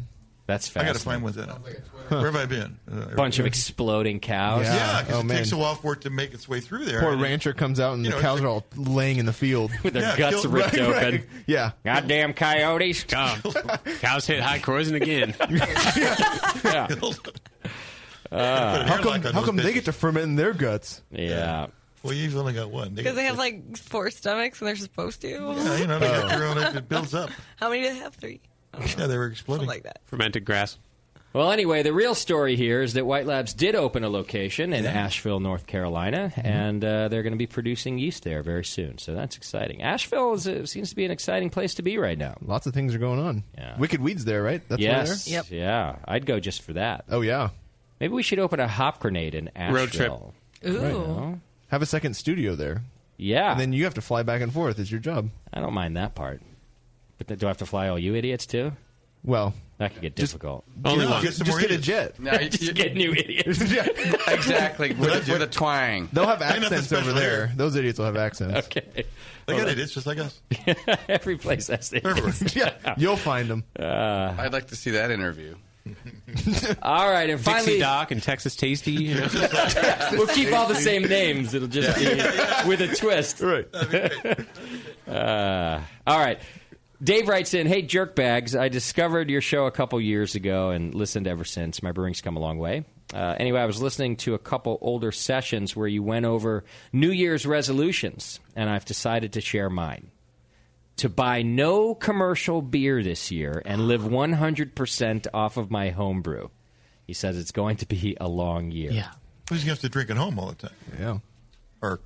That's I got to fascinating. find what's that. Where have I been? Bunch of exploding cows. Yeah, because Oh, it man. takes a while for it to make its way through there. Poor And rancher comes out and the cows are all laying in the field. With their guts ripped open. Right. Yeah. Goddamn coyotes. Cows hit high corrosion again. Yeah. How come they get to ferment in their guts? Yeah. Well, you've only got one. Because they have like 4 stomachs and they're supposed to. Yeah, they got their own. It builds up. How many do they have? 3. Yeah, they were exploding. Something like that. Fermented grass. Well, anyway, the real story here is that White Labs did open a location in Asheville, North Carolina, and they're going to be producing yeast there very soon. So that's exciting. Asheville seems to be an exciting place to be right now. Lots of things are going on. Yeah. Wicked Weed's there, right? That's yes. where they're? Yep. Yeah. I'd go just for that. Oh, yeah. Maybe we should open a hop grenade in Asheville. Road trip. Ooh. You know? Have a second studio there. Yeah. And then you have to fly back and forth. It's your job. I don't mind that part. But then do I have to fly all you idiots too? Well, that could get difficult. Only one. Just get a jet. No, Just get new idiots. Exactly, with a twang. They'll have Ain't nothing accents over special there. here. Those idiots will have accents. Okay. They got idiots just like us. Every place has idiots. Yeah, you'll find them. I'd like to see that interview. All right, and finally, Dixie Doc and Texas Tasty. You know? we'll keep all the same names. It'll just be with a twist. Right. All right. Dave writes in, "Hey, jerkbags, I discovered your show a couple years ago and listened ever since. My brewing's come a long way. Anyway, I was listening to a couple older sessions where you went over New Year's resolutions, and I've decided to share mine. to buy no commercial beer this year and live 100% off of my homebrew. He says it's going to be a long year. Yeah. Who's going to have to drink at home all the time? Yeah. Or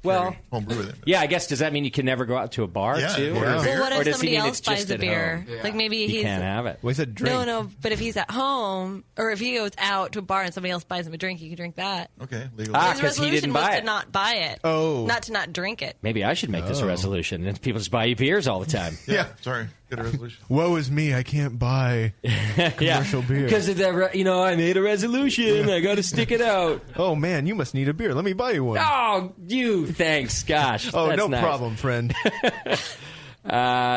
homebrew with him. Yeah, I guess, does that mean you can never go out to a bar, too? Yeah. Well, what Or if does he somebody mean else it's just buys the at beer? home? Like maybe He he's can't have it. Well, he said drink. No, but if he's at home or if he goes out to a bar and somebody else buys him a drink, he can drink that. Okay, legal. Ah, His 'cause he resolution didn't was buy to it. not buy it. Oh. Not to not drink it. Maybe I should make this a resolution, and people just buy you beers all the time. Yeah, sorry. Good resolution. Woe is me, I can't buy commercial beer. Because of that, I made a resolution. I got to stick it out. Oh, man, you must need a beer. Let me buy you one. Oh, thanks. Gosh. Oh, that's no nice. problem, friend.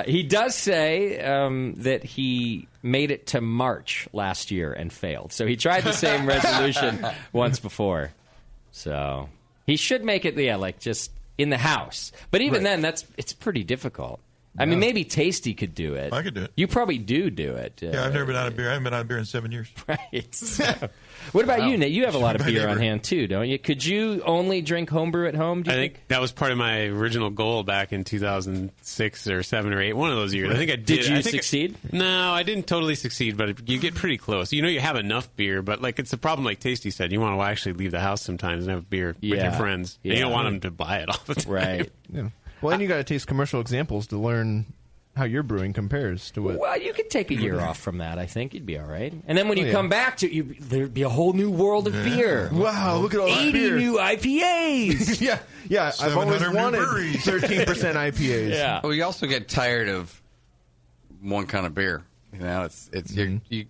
He does say that he made it to March last year and failed. So he tried the same resolution once before. So he should make it, just in the house. But even then, it's pretty difficult. I mean, maybe Tasty could do it. I could do it. You probably do it. Yeah, I've never been out of beer. I haven't been out of beer in 7 years. Right. So, what about you, Nate? You have a lot of beer on hand, too, don't you? Could you only drink homebrew at home, do you I think that was part of my original goal back in 2006 or 7 or 8, one of those years. I think I did. Did you succeed? No, I didn't totally succeed, but you get pretty close. You have enough beer, but it's a problem like Tasty said. You want to actually leave the house sometimes and have beer with your friends. Yeah. And you don't want them to buy it all the time. Right. Yeah. Well, and you got to taste commercial examples to learn how your brewing compares to what. Well, you could take a year off from that. I think you'd be all right. And then when you come back to there'd be a whole new world of beer. Wow, look at all that 80 beer. new IPAs. yeah. I've always 700 new wanted breweries. 13% IPAs. Yeah. Well, you also get tired of one kind of beer. It's you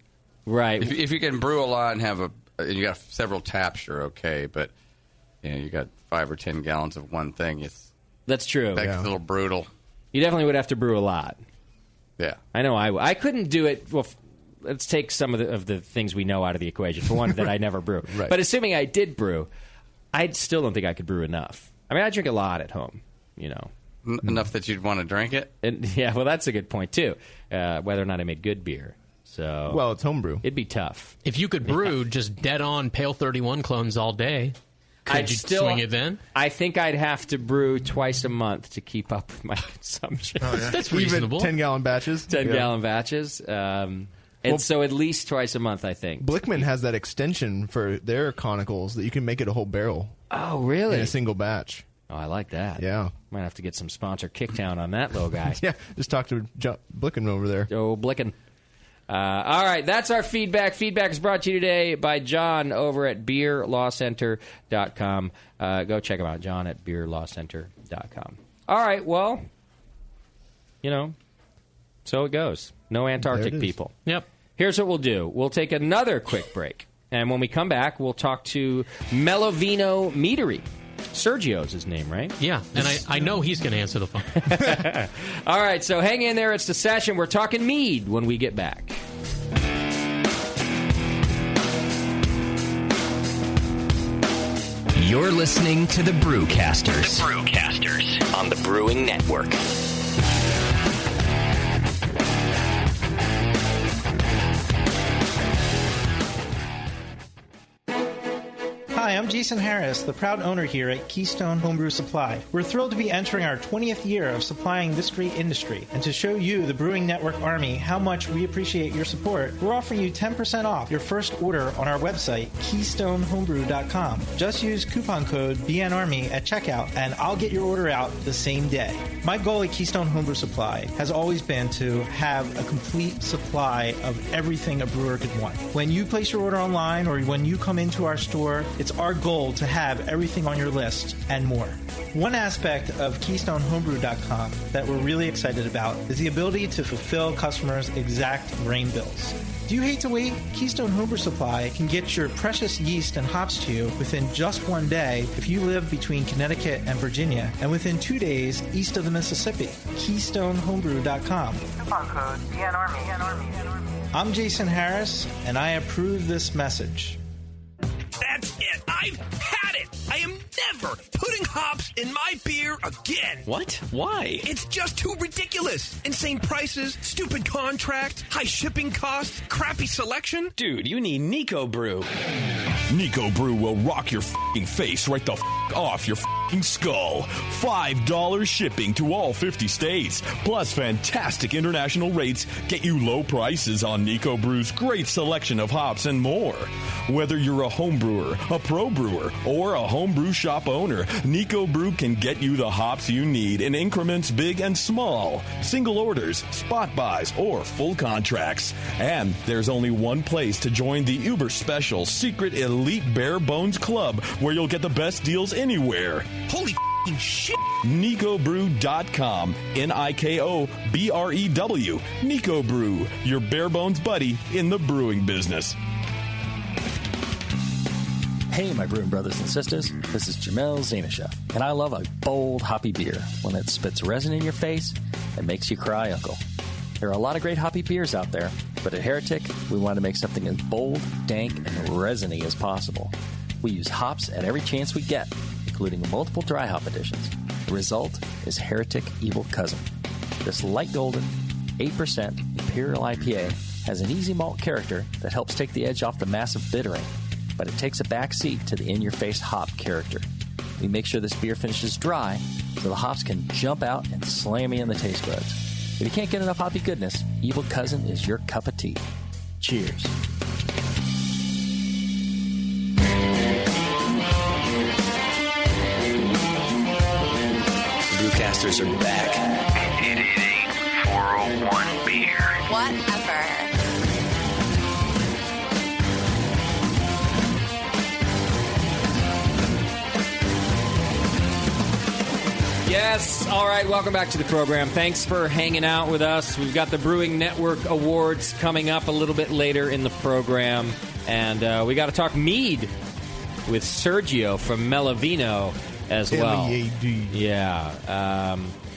right. If you can brew a lot and have you got several taps, you're okay. But you got 5 or 10 gallons of one thing. That's true. That's a little brutal. You definitely would have to brew a lot. Yeah. I know I couldn't do it. Well, let's take some of the things we know out of the equation. For one, that I never brew. Right. But assuming I did brew, I still don't think I could brew enough. I mean, I drink a lot at home, Enough that you'd want to drink it? And, yeah, well, that's a good point, too. Whether or not I made good beer. So, well, it's homebrew. It'd be tough. If you could brew just dead-on Pale 31 clones all day, could you swing it then? I think I'd have to brew twice a month to keep up with my consumption. Oh, yeah. That's reasonable. Even 10-gallon batches? 10-gallon batches. So at least twice a month, I think. Blickman has that extension for their conicals that you can make it a whole barrel. Oh, really? In a single batch. Oh, I like that. Yeah. Might have to get some sponsor kickdown on that little guy. Yeah, just talk to Blicken over there. Oh, Blicken. All right, that's our feedback. Feedback is brought to you today by John over at beerlawcenter.com. Go check him out, John at beerlawcenter.com. All right, well, so it goes. No Antarctic people. Yep. Here's what we'll do. We'll take another quick break. And when we come back, we'll talk to Melovino Meadery. Sergio's his name, right? Yeah, and I know he's going to answer the phone. All right, so hang in there. It's the session. We're talking mead when we get back. You're listening to the Brewcasters. The Brewcasters on the Brewing Network. Hi, I'm Jason Harris, the proud owner here at Keystone Homebrew Supply. We're thrilled to be entering our 20th year of supplying this great industry. And to show you, the Brewing Network Army, how much we appreciate your support, we're offering you 10% off your first order on our website, KeystoneHomebrew.com. Just use coupon code BNARMY at checkout, and I'll get your order out the same day. My goal at Keystone Homebrew Supply has always been to have a complete supply of everything a brewer could want. When you place your order online or when you come into our store, it's our goal to have everything on your list and more. One aspect of KeystoneHomebrew.com that we're really excited about is the ability to fulfill customers' exact grain bills. Do you hate to wait? Keystone Homebrew Supply can get your precious yeast and hops to you within just one day if you live between Connecticut and Virginia, and within 2 days east of the Mississippi. KeystoneHomebrew.com. Coupon code BNARMY. I'm Jason Harris, and I approve this message. That's it. I've had it. I am never putting hops in my beer again. What? Why? It's just too ridiculous. Insane prices, stupid contracts, high shipping costs, crappy selection. Dude, you need Nico Brew. Nico Brew will rock your f***ing face right the f*** off your f***ing skull. $5 shipping to all 50 states. Plus fantastic international rates get you low prices on Nico Brew's great selection of hops and more. Whether you're a home brewer, a pro brewer, or a homebrew shop owner, Nico Brew can get you the hops you need in increments big and small. Single orders, spot buys, or full contracts. And there's only one place to join the uber special secret elite bare bones club where you'll get the best deals anywhere. Holy shit. NicoBrew.com. NIKOBREW. Nico Brew, your bare bones buddy in the brewing business. Hey, my brewing brothers and sisters. This is Jamel Zanishev, and I love a bold, hoppy beer. When it spits resin in your face, it makes you cry, Uncle. There are a lot of great hoppy beers out there, but at Heretic, we want to make something as bold, dank, and resiny as possible. We use hops at every chance we get, including multiple dry hop additions. The result is Heretic Evil Cousin. This light golden, 8% Imperial IPA has an easy malt character that helps take the edge off the massive bittering, but it takes a back seat to the in-your-face hop character. We make sure this beer finishes dry so the hops can jump out and slam you in the taste buds. If you can't get enough hoppy goodness, Evil Cousin is your cup of tea. Cheers. Brewcasters are back. 888-401 beer. Whatever. Yes. All right. Welcome back to the program. Thanks for hanging out with us. We've got the Brewing Network Awards coming up a little bit later in the program. And we got to talk mead with Sergio from Melovino as well. L-E-A-D. Yeah.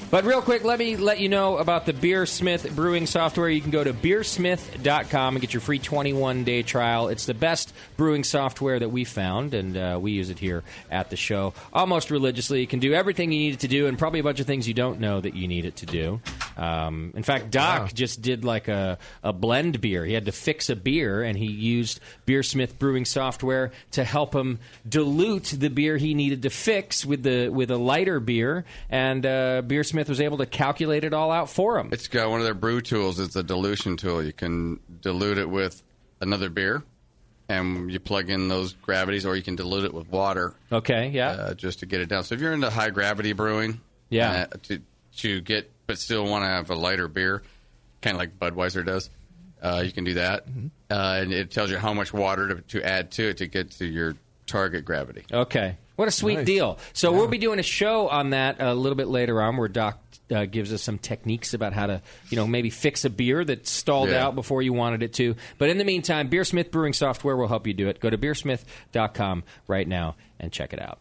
But real quick, let me let you know about the Beersmith brewing software. You can go to beersmith.com and get your free 21-day trial. It's the best brewing software that we found, and we use it here at the show almost religiously. You can do everything you need it to do, and probably a bunch of things you don't know that you need it to do. In fact, Doc just did like a blend beer. He had to fix a beer, and he used Beersmith brewing software to help him dilute the beer he needed to fix with a lighter beer, and Beersmith was able to calculate it all out for him. It's got one of their brew tools. It's a dilution tool. You can dilute it with another beer, and you plug in those gravities, or you can dilute it with water. Okay, yeah. Just to get it down. So if you're into high gravity brewing, to get, but still want to have a lighter beer, kind of like Budweiser does, you can do that. Mm-hmm. And it tells you how much water to add to it to get to your target gravity. Okay. What a sweet deal. So we'll be doing a show on that a little bit later on where Doc gives us some techniques about how to, maybe fix a beer that stalled out before you wanted it to. But in the meantime, Beersmith Brewing Software will help you do it. Go to beersmith.com right now and check it out.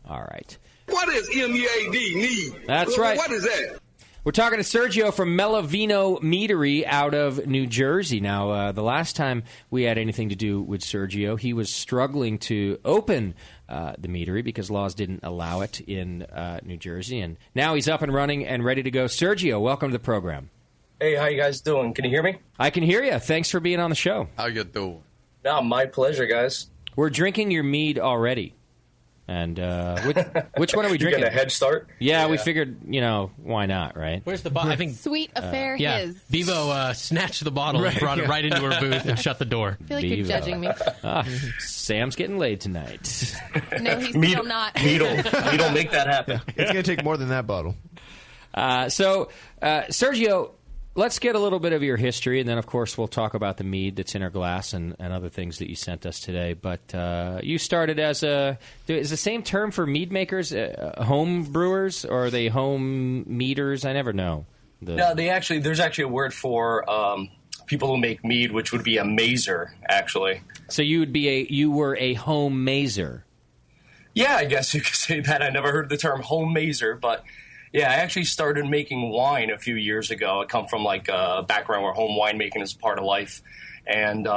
All right. What is M-E-A-D, need? That's right. What is that? We're talking to Sergio from Melovino Meadery out of New Jersey. Now, the last time we had anything to do with Sergio, he was struggling to open the meadery because laws didn't allow it in New Jersey. And now he's up and running and ready to go. Sergio, welcome to the program. Hey, how you guys doing? Can you hear me? I can hear you. Thanks for being on the show. How you doing? No, my pleasure, guys. We're drinking your mead already. And which one are we drinking? You got a head start? Yeah, we figured, why not, right? Where's the bottle? I think Sweet affair his. Bevo snatched the bottle and brought it right into her booth and shut the door. I feel like you're judging me. Sam's getting laid tonight. No, he's still not. Mead'll make that happen. It's going to take more than that bottle. So, Sergio, let's get a little bit of your history, and then, of course, we'll talk about the mead that's in our glass and other things that you sent us today. But you started as is the same term for mead makers, home brewers, or are they home meaders? I never know. No, there's actually a word for people who make mead, which would be a mazer, actually. So you were a home mazer. Yeah, I guess you could say that. I never heard the term home mazer, but yeah, I actually started making wine a few years ago. I come from like a background where home winemaking is a part of life, and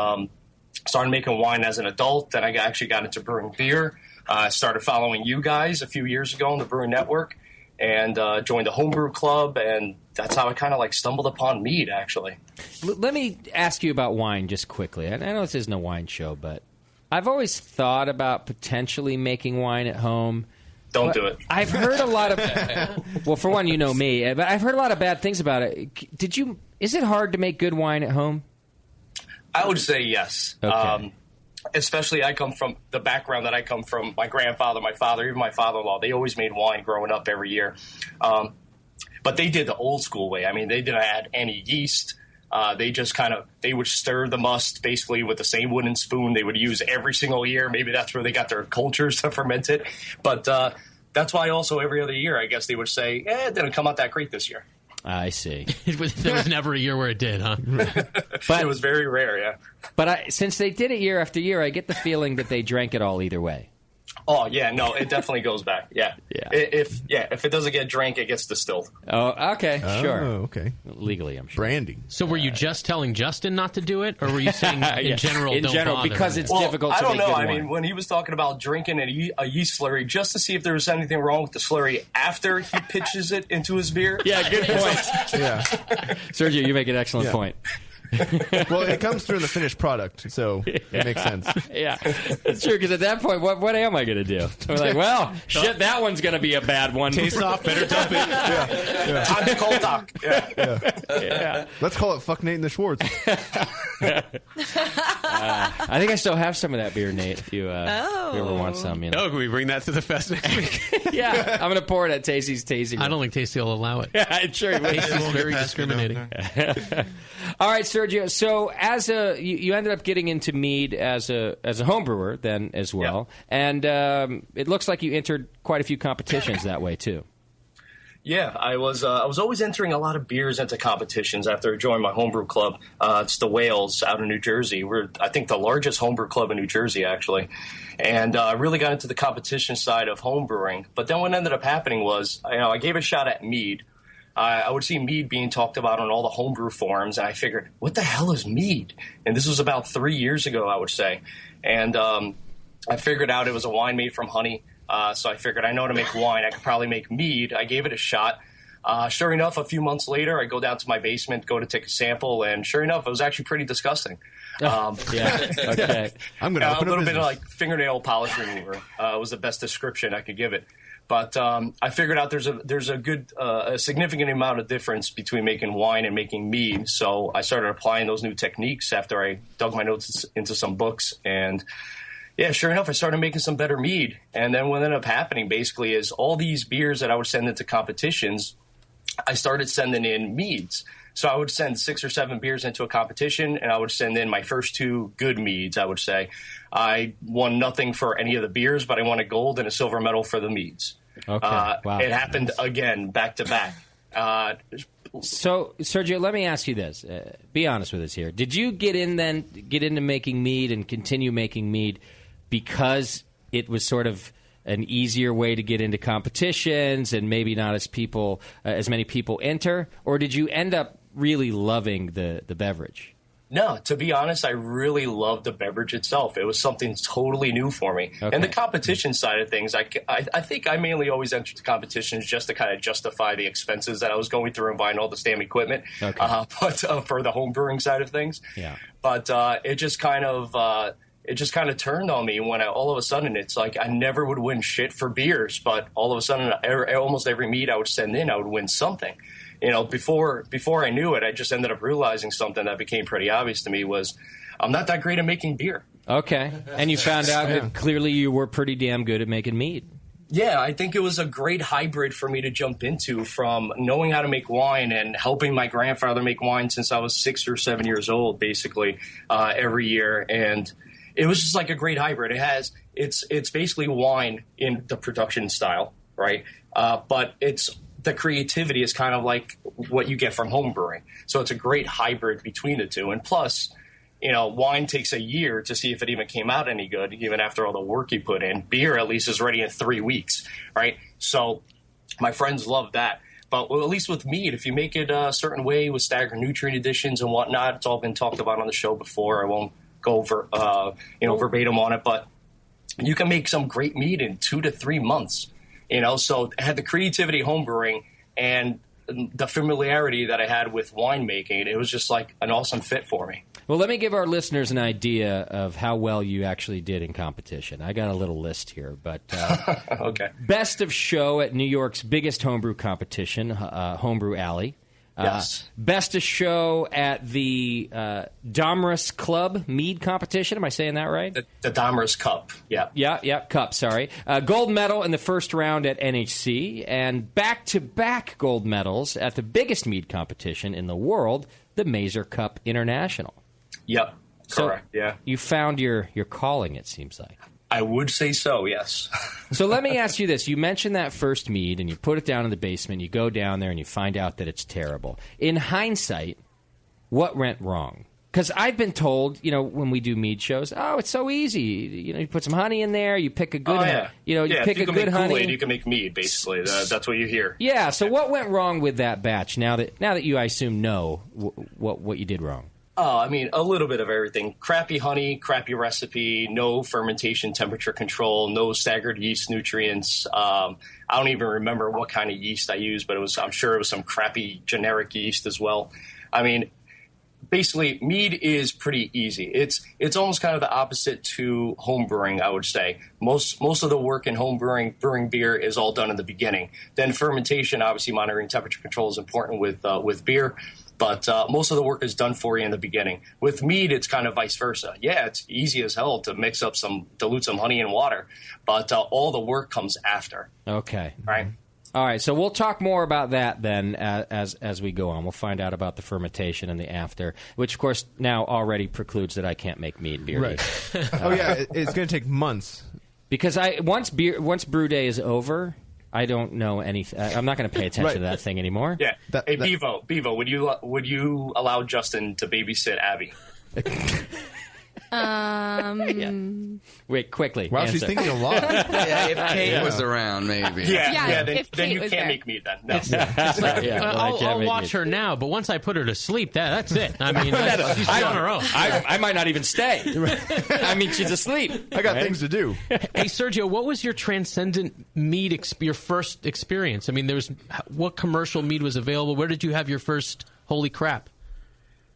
started making wine as an adult. Then I actually got into brewing beer. I started following you guys a few years ago on the Brewing Network and joined the homebrew club, and that's how I kind of like stumbled upon mead, actually. Let me ask you about wine just quickly. I know this isn't a wine show, but I've always thought about potentially making wine at home. Don't do it. I've heard a lot of... Well, for one, you know me, but I've heard a lot of bad things about it. Is it hard to make good wine at home? I would say yes. Okay. Especially I come from the background that I come from. My grandfather, my father, even my father-in-law, they always made wine growing up every year. But they did the old school way. I mean, they didn't add any yeast. They would stir the must basically with the same wooden spoon they would use every single year. Maybe that's where they got their cultures to ferment it. But that's why also every other year, I guess they would say, it didn't come out that great this year. I see. There was never a year where it did, huh? But it was very rare, yeah. But since they did it year after year, I get the feeling that they drank it all either way. Oh, yeah, no, it definitely goes back, yeah. If it doesn't get drank, it gets distilled. Oh, okay, sure. Oh, okay. Legally, I'm sure. Branding. So were you just telling Justin not to do it, or were you saying in general, in don't general, bother? because it's difficult to I don't make know. good I wine. mean, when he was talking about drinking a yeast slurry, just to see if there was anything wrong with the slurry after he pitches it into his beer. Yeah, good point. Yeah. Sergio, you make an excellent point. Well, it comes through in the finished product, so it makes sense. Yeah, it's true, because at that point, what am I going to do? We're like, well, shit, that one's going to be a bad one. Taste off, better dump it. Yeah. Time to cold talk. Yeah. Let's call it Fuck Nate and the Schwartz. I think I still have some of that beer, Nate, if you ever want some. You know. Oh, can we bring that to the fest next week? Yeah, I'm going to pour it at Tasty's tasting room. I don't think Tasty will allow it. Yeah, I'm sure he will. Tasty's very discriminating. All right, Sergio. So, you ended up getting into mead as a home brewer then as well, and it looks like you entered quite a few competitions that way too. Yeah, I was always entering a lot of beers into competitions after I joined my homebrew club. It's the Whales out of New Jersey. We're, I think, the largest homebrew club in New Jersey, actually. And I really got into the competition side of homebrewing. But then what ended up happening was, I gave a shot at mead. I would see mead being talked about on all the homebrew forums, and I figured, what the hell is mead? And this was about 3 years ago, I would say. And I figured out it was a wine made from honey. So I figured I know how to make wine. I could probably make mead. I gave it a shot. Sure enough, a few months later, I go down to my basement, go to take a sample, and sure enough, it was actually pretty disgusting. Yeah, okay. I'm going to open a little bit of business. like fingernail polish remover was the best description I could give it. But I figured out there's a good, a significant amount of difference between making wine and making mead. So I started applying those new techniques after I dug my notes into some books. And yeah, sure enough, I started making some better mead. And then what ended up happening basically is all these beers that I would send into competitions, I started sending in meads. So I would send 6 or 7 beers into a competition, and I would send in my first 2 good meads, I would say. I won nothing for any of the beers, but I won a gold and a silver medal for the meads. Okay. Wow. It happened again, back to back. So, Sergio, let me ask you this. Be honest with us here. Did you get into making mead and continue making mead because it was sort of an easier way to get into competitions and maybe not as many people enter? Or did you end up really loving the beverage? No, to be honest, I really loved the beverage itself. It was something totally new for me. Okay. And the competition side of things, I think I mainly always entered the competitions just to kind of justify the expenses that I was going through and buying all the damn equipment. Okay. But for the home brewing side of things. Yeah. But it just kind of turned on me when all of a sudden it's like I never would win shit for beers, but all of a sudden almost every mead I would send in, I would win something. Before I knew it, I just ended up realizing something that became pretty obvious to me was I'm not that great at making beer. Okay. And you found out that clearly you were pretty damn good at making mead. Yeah, I think it was a great hybrid for me to jump into from knowing how to make wine and helping my grandfather make wine since I was 6 or 7 years old, basically, every year. And it was just like a great hybrid. It's basically wine in the production style, right? But the creativity is kind of like what you get from home brewing. So it's a great hybrid between the two. And plus, wine takes a year to see if it even came out any good, even after all the work you put in. Beer, at least, is ready in 3 weeks, right? So my friends love that. But at least with mead, if you make it a certain way with staggered nutrient additions and whatnot, it's all been talked about on the show before. I won't go over, verbatim on it, but you can make some great mead in 2 to 3 months. So I had the creativity homebrewing and the familiarity that I had with winemaking. It was just like an awesome fit for me. Well, let me give our listeners an idea of how well you actually did in competition. I got a little list here, but okay. Best of show at New York's biggest homebrew competition, Homebrew Alley. Yes. Best of show at the Domrus Club mead competition. Am I saying that right? The Domrus Cup. Yeah. Yeah, Cup, sorry. Gold medal in the first round at NHC, and back-to-back gold medals at the biggest mead competition in the world, the Mazer Cup International. Yep. Correct. Yeah. You found your calling, it seems like. I would say so, yes. So let me ask you this. You mentioned that first mead, and you put it down in the basement. You go down there, and you find out that it's terrible. In hindsight, what went wrong? Because I've been told, when we do mead shows, it's so easy. You put some honey in there, you pick a good, you pick a good honey. Kool-Aid, you can make mead, basically. That's what you hear. Yeah. So what went wrong with that batch? Now that you, I assume, know what you did wrong. Oh, I mean, a little bit of everything. Crappy honey, crappy recipe, no fermentation temperature control, no staggered yeast nutrients. I don't even remember what kind of yeast I used, but I'm sure it was some crappy generic yeast as well. I mean, basically, mead is pretty easy. It's almost kind of the opposite to home brewing, I would say. Most of the work in home brewing beer is all done in the beginning. Then fermentation, obviously monitoring temperature control is important with beer. But most of the work is done for you in the beginning. With mead, it's kind of vice versa. Yeah, it's easy as hell to dilute some honey and water, but all the work comes after. Okay. Right. All right, so we'll talk more about that then as we go on. We'll find out about the fermentation and the after, which, of course, now already precludes that I can't make mead beer. Right. It's going to take months. Because once brew day is over, I don't know anything. I'm not going to pay attention to that thing anymore. Yeah. Hey, Bevo, would you allow Justin to babysit Abby? Wait, quickly. Wow, answer. she's thinking a lot. Yeah, if Kate was around, maybe. Yeah, then you can't make mead then. No. It's like, I'll watch her now, but once I put her to sleep, that's it. I mean, she's on her own. I might not even stay. I mean, she's asleep. I got things to do. Hey, Sergio, what was your transcendent mead, your first experience? I mean, what commercial mead was available? Where did you have your first holy crap?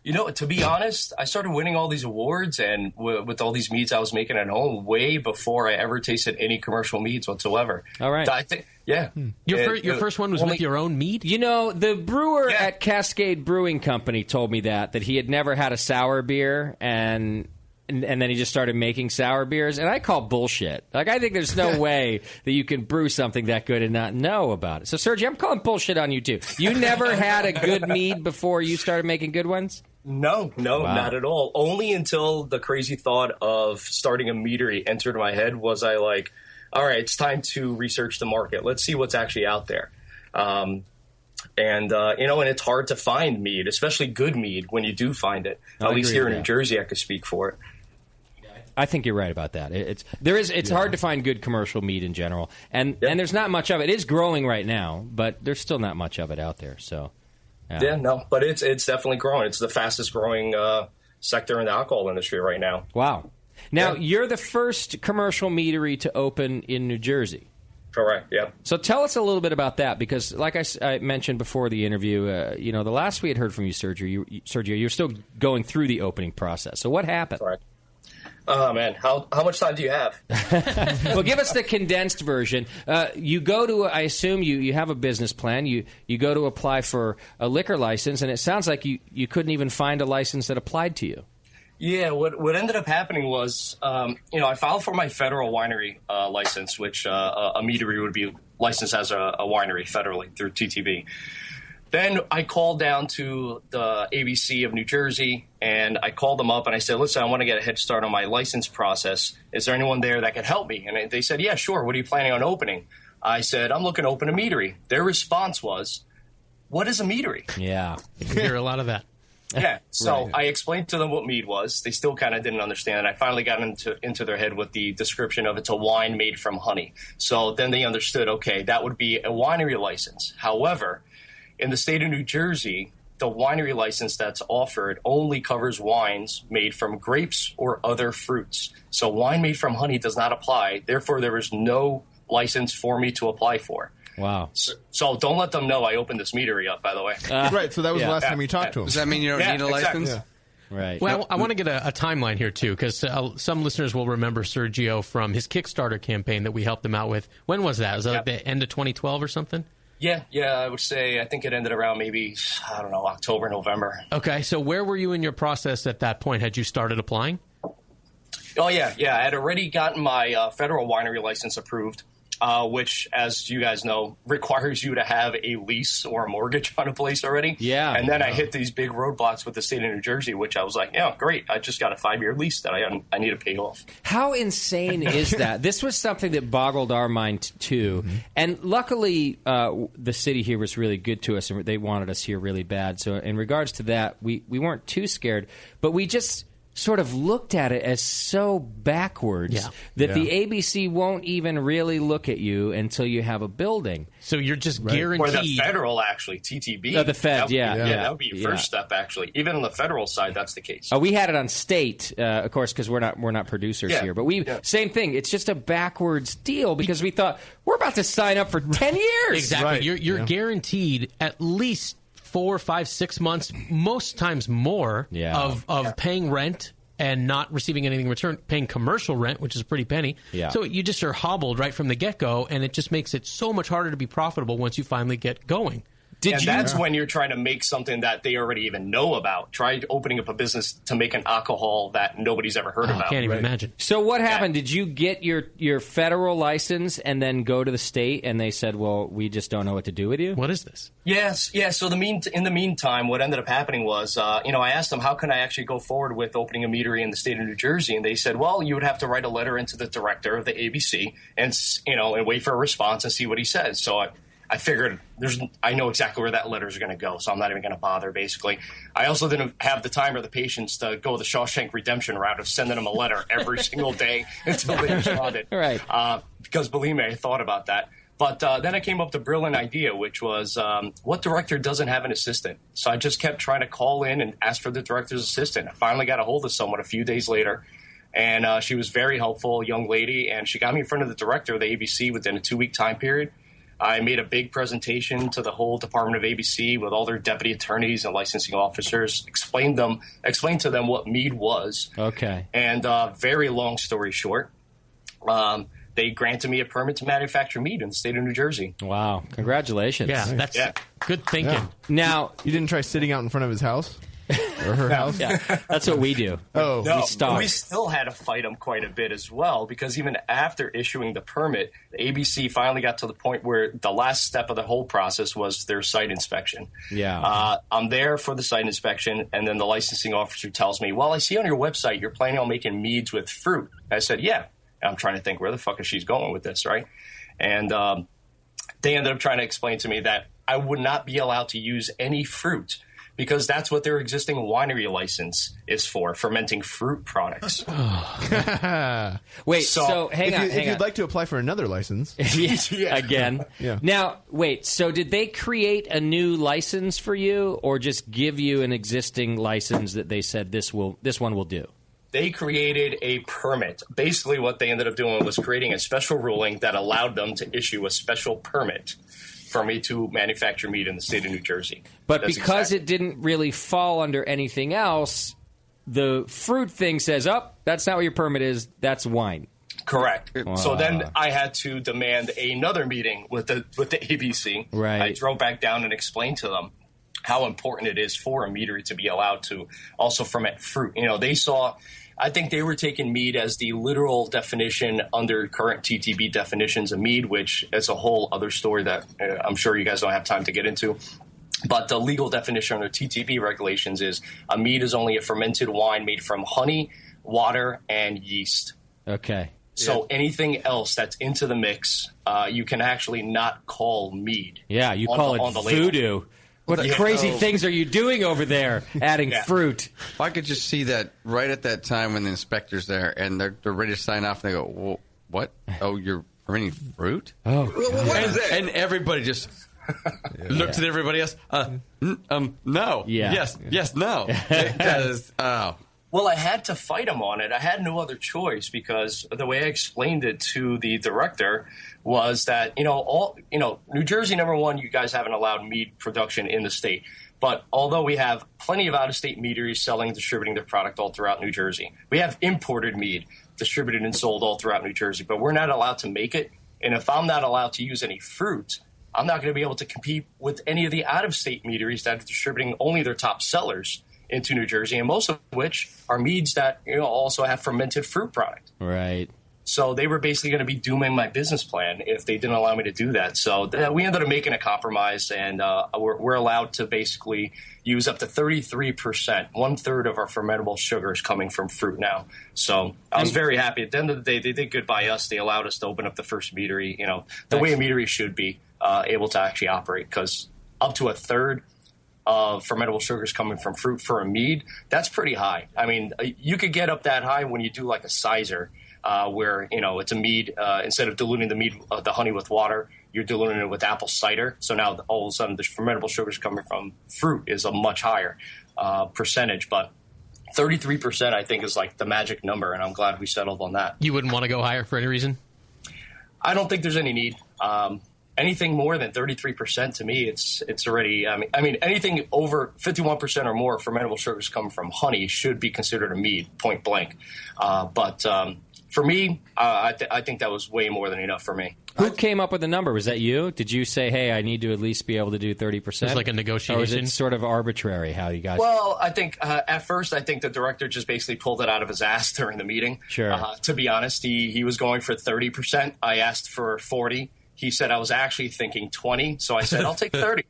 To be honest, I started winning all these awards and with all these meads I was making at home way before I ever tasted any commercial meads whatsoever. All right. I think, yeah. Your first one was with your own mead? The brewer at Cascade Brewing Company told me that he had never had a sour beer and then he just started making sour beers, and I call bullshit. Like, I think there's no way that you can brew something that good and not know about it. So, Sergio, I'm calling bullshit on you, too. You never had a good mead before you started making good ones? No, wow. Not at all. Only until the crazy thought of starting a meadery entered my head was I like, all right, it's time to research the market. Let's see what's actually out there. And it's hard to find mead, especially good mead, when you do find it. At least here in New Jersey, I could speak for it. I think you're right about that. It's hard to find good commercial mead in general, and there's not much of it. It is growing right now, but there's still not much of it out there. So, but it's definitely growing. It's the fastest growing sector in the alcohol industry right now. Wow. Now you're the first commercial meadery to open in New Jersey. Correct. Yeah. So tell us a little bit about that, because, like I mentioned before the interview, the last we had heard from you, Sergio, you're still going through the opening process. So what happened? Correct. Oh, man. How much time do you have? Well, give us the condensed version. You go to, I assume you have a business plan. You go to apply for a liquor license, and it sounds like you couldn't even find a license that applied to you. Yeah, what ended up happening was, I filed for my federal winery license, which a meadery would be licensed as a winery federally through TTB. Then I called down to the ABC of New Jersey, and I called them up, and I said, listen, I want to get a head start on my license process. Is there anyone there that could help me? And they said, yeah, sure. What are you planning on opening? I said, I'm looking to open a meadery. Their response was, what is a meadery? Yeah. You hear a lot of that. Yeah, so I explained to them what mead was. They still kind of didn't understand. I finally got into their head with the description of it's a wine made from honey. So then they understood, okay, that would be a winery license. However, in the state of New Jersey, the winery license that's offered only covers wines made from grapes or other fruits. So wine made from honey does not apply. Therefore, there is no license for me to apply for. Wow. So don't let them know I opened this meadery up, by the way. Right, so that was the last time you talked to him. Does that mean you don't need a license? Exactly. Right. Well, I want to get a timeline here, too, because some listeners will remember Sergio from his Kickstarter campaign that we helped him out with. When was that? Was that like the end of 2012 or something? Yeah, I would say I think it ended around maybe, I don't know, October, November. Okay, so where were you in your process at that point? Had you started applying? Oh, yeah. I had already gotten my federal winery license approved, which, as you guys know, requires you to have a lease or a mortgage on a place already. Yeah. And then I hit these big roadblocks with the state of New Jersey, which I was like, yeah, great. I just got a 5-year lease that I need to pay off. How insane is that? This was something that boggled our mind, too. Mm-hmm. And luckily, the city here was really good to us, and they wanted us here really bad. So in regards to that, we weren't too scared, but we just sort of looked at it as so backwards that the ABC won't even really look at you until you have a building. So you're just guaranteed. Or the federal, actually, TTB. No, the Fed, that would be your first step, actually. Even on the federal side, that's the case. Oh, we had it on state, of course, because we're not producers here. But same thing. It's just a backwards deal because we thought we're about to sign up for 10 years. Exactly. Right. You're guaranteed at least 4, 5, 6 months, most times more, of paying rent and not receiving anything in return, paying commercial rent, which is a pretty penny. Yeah. So you just are hobbled right from the get-go, and it just makes it so much harder to be profitable once you finally get going. That's when you're trying to make something that they already even know about. Try opening up a business to make an alcohol that nobody's ever heard about. I can't even imagine. So what happened? Did you get your federal license and then go to the state and they said, well, we just don't know what to do with you? What is this? Yes. So in the meantime, what ended up happening was, I asked them, how can I actually go forward with opening a meadery in the state of New Jersey? And they said, well, you would have to write a letter into the director of the ABC and wait for a response and see what he says. So I figured I know exactly where that letter is going to go, so I'm not even going to bother, basically. I also didn't have the time or the patience to go the Shawshank Redemption route of sending them a letter every single day until they responded. Right. Because, believe me, I thought about that. But then I came up with a brilliant idea, which was what director doesn't have an assistant? So I just kept trying to call in and ask for the director's assistant. I finally got a hold of someone a few days later, and she was very helpful, a young lady, and she got me in front of the director of the ABC within a 2-week time period. I made a big presentation to the whole department of ABC with all their deputy attorneys and licensing officers, explained to them what mead was. Okay. And very long story short, they granted me a permit to manufacture mead in the state of New Jersey. Wow. Congratulations. Yeah, that's good thinking. Yeah. Now, you didn't try sitting out in front of his house? Or her house? Yeah, that's what we do. Oh, no, we stop. We still had to fight them quite a bit as well, because even after issuing the permit, the ABC finally got to the point where the last step of the whole process was their site inspection. Yeah. I'm there for the site inspection, and then the licensing officer tells me, well, I see on your website you're planning on making meads with fruit. I said, yeah. And I'm trying to think, where the fuck is she going with this, right? And they ended up trying to explain to me that I would not be allowed to use any fruit, because that's what their existing winery license is for, fermenting fruit products. Wait, so hang on. If you'd like to apply for another license. Again. Yeah. Now, wait, so did they create a new license for you, or just give you an existing license that they said this one will do? They created a permit. Basically, what they ended up doing was creating a special ruling that allowed them to issue a special permit for me to manufacture meat in the state of New Jersey. But because it didn't really fall under anything else, the fruit thing says, that's not what your permit is, that's wine. Correct. Wow. So then I had to demand another meeting with the ABC. Right. I drove back down and explained to them how important it is for a meadery to be allowed to also ferment fruit. I think they were taking mead as the literal definition under current TTB definitions of mead, which is a whole other story that I'm sure you guys don't have time to get into. But the legal definition under TTB regulations is a mead is only a fermented wine made from honey, water, and yeast. Okay. So anything else that's into the mix, you can actually not call mead. Yeah, you call it voodoo. What crazy things are you doing over there, adding fruit? If I could just see that right at that time when the inspector's there and they're ready to sign off, and they go, well, what? Oh, you're fermenting fruit? Oh, what is that? And everybody just, Looked at everybody else. No. Yeah. Yes, no. Because, Well, I had to fight him on it. I had no other choice because the way I explained it to the director was that, New Jersey, number one, you guys haven't allowed mead production in the state. But although we have plenty of out-of-state meaderies selling and distributing their product all throughout New Jersey, we have imported mead distributed and sold all throughout New Jersey, but we're not allowed to make it. And if I'm not allowed to use any fruit, I'm not going to be able to compete with any of the out-of-state meaderies that are distributing only their top sellers into New Jersey, and most of which are meads that also have fermented fruit product. Right. So they were basically going to be dooming my business plan if they didn't allow me to do that. So we ended up making a compromise, and we're allowed to basically use up to 33%, 1/3 of our fermentable sugars coming from fruit now. So I was very happy. At the end of the day, they did good by us. They allowed us to open up the first meadery, the way a meadery should be able to actually operate, because up to 1/3 of fermentable sugars coming from fruit for a mead, that's pretty high. I mean, you could get up that high when you do like a sizer, where, it's a mead, instead of diluting the honey with water, you're diluting it with apple cider. So now all of a sudden the fermentable sugars coming from fruit is a much higher percentage. But 33%, I think, is like the magic number, and I'm glad we settled on that. You wouldn't want to go higher for any reason? I don't think there's any need. Anything more than 33% to me, it's already. I mean, anything over 51% or more fermentable sugars come from honey should be considered a mead, point blank. But for me, I think that was way more than enough for me. Who came up with the number? Was that you? Did you say, "Hey, I need to at least be able to do 30%"? It was like a negotiation. Or was it sort of arbitrary how you guys? Well, I think at first, I think the director just basically pulled it out of his ass during the meeting. Sure. To be honest, he was going for 30%. I asked for 40%. He said I was actually thinking 20%, so I said I'll take 30%.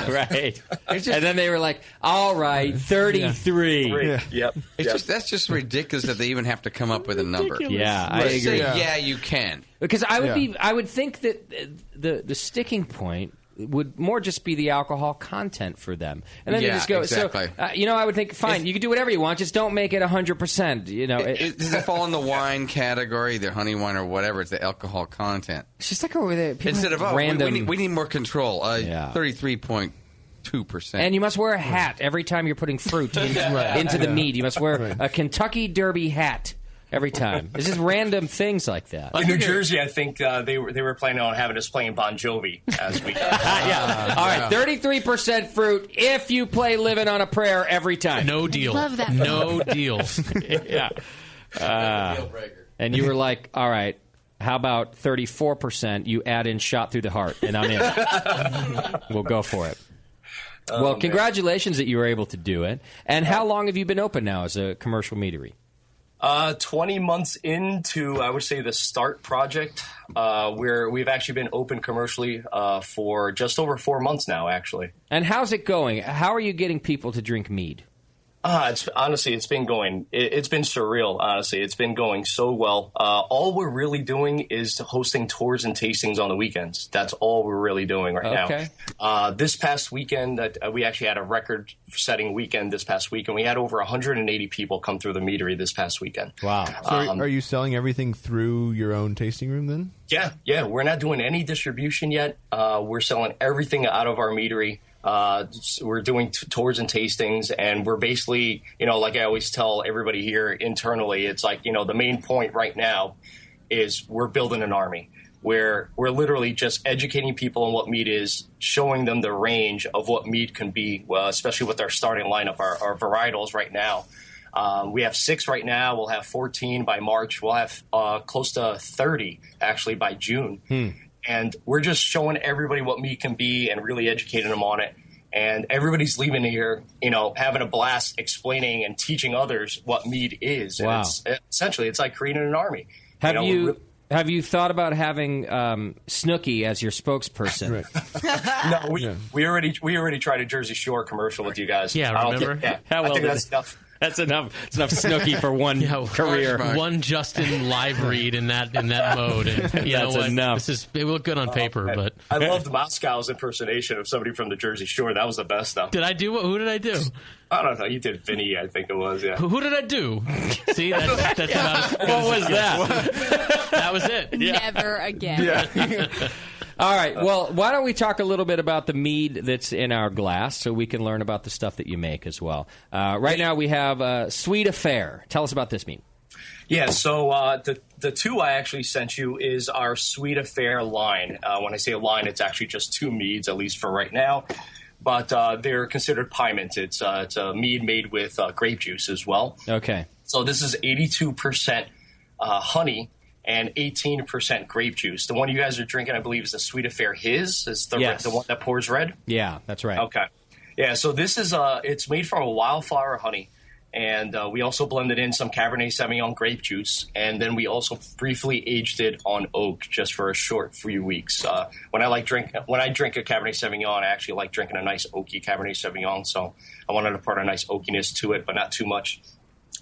Right. And then they were like, all right, 33. Yep. That's just ridiculous that they even have to come up with a number. Yeah, I agree. Say, yeah, you can. Because I would think that the sticking point would more just be the alcohol content for them. And then they just go, exactly. So, I would think, fine, you can do whatever you want, just don't make it 100%. Does it fall in the wine category, the honey wine or whatever? It's the alcohol content. It's just like over there. Instead of, random. We need more control. 33.2%. And you must wear a hat every time you're putting fruit into the mead. You must wear a Kentucky Derby hat. Every time. It's just random things like that. In New Jersey, I think they were planning on having us playing Bon Jovi as we... Yeah. All right, 33% fruit if you play Living on a Prayer every time. No deal. Love that. No deal. Yeah. And you were like, all right, how about 34% you add in Shot Through the Heart, and I'm in. We'll go for it. Well, congratulations that you were able to do it. And how long have you been open now as a commercial meadery? 20 months into, I would say, the START project, where we've actually been open commercially for just over 4 months now, actually. And how's it going? How are you getting people to drink mead? It's been going. It's been surreal. Honestly, it's been going so well. All we're really doing is hosting tours and tastings on the weekends. That's all we're really doing right now. This past weekend, we actually had a record-setting weekend. This past weekend, we had over 180 people come through the meadery this past weekend. Wow! So are you selling everything through your own tasting room then? Yeah. We're not doing any distribution yet. We're selling everything out of our meadery. We're doing tours and tastings, and we're basically, like I always tell everybody here internally, it's like, the main point right now is we're building an army where we're literally just educating people on what mead is, showing them the range of what mead can be, especially with our starting lineup, our varietals right now. We have 6 right now. We'll have 14 by March. We'll have close to 30 actually by June. And we're just showing everybody what mead can be and really educating them on it. And everybody's leaving here, having a blast explaining and teaching others what mead is. Wow. And essentially, it's like creating an army. Have you thought about having Snooki as your spokesperson? No, we already tried a Jersey Shore commercial with you guys. Yeah, remember? How well I think that's enough. That's enough. It's enough Snooki for one career. One Justin live read in that mode. And you know what? Enough. It looked good on paper, but I loved Moscow's impersonation of somebody from the Jersey Shore. That was the best stuff. Did I do what? Who did I do? I don't know. You did Vinny, I think it was. Yeah. Who did I do? See, that's about as good What was that? That was it. Never again. Yeah. All right. Well, why don't we talk a little bit about the mead that's in our glass so we can learn about the stuff that you make as well. Right now we have Sweet Affair. Tell us about this mead. Yeah, so the two I actually sent you is our Sweet Affair line. When I say line, it's actually just two meads, at least for right now. But they're considered piment. It's a mead made with grape juice as well. Okay. So this is 82% honey and 18% grape juice. The one you guys are drinking, I believe, is the Sweet Affair His. It's the one that pours red? Yeah, that's right. Okay. Yeah, so this is it's made from a wildflower honey. And we also blended in some Cabernet Sauvignon grape juice, and then we also briefly aged it on oak just for a short few weeks. When I drink a Cabernet Sauvignon, I actually like drinking a nice oaky Cabernet Sauvignon, so I wanted to put a nice oakiness to it, but not too much.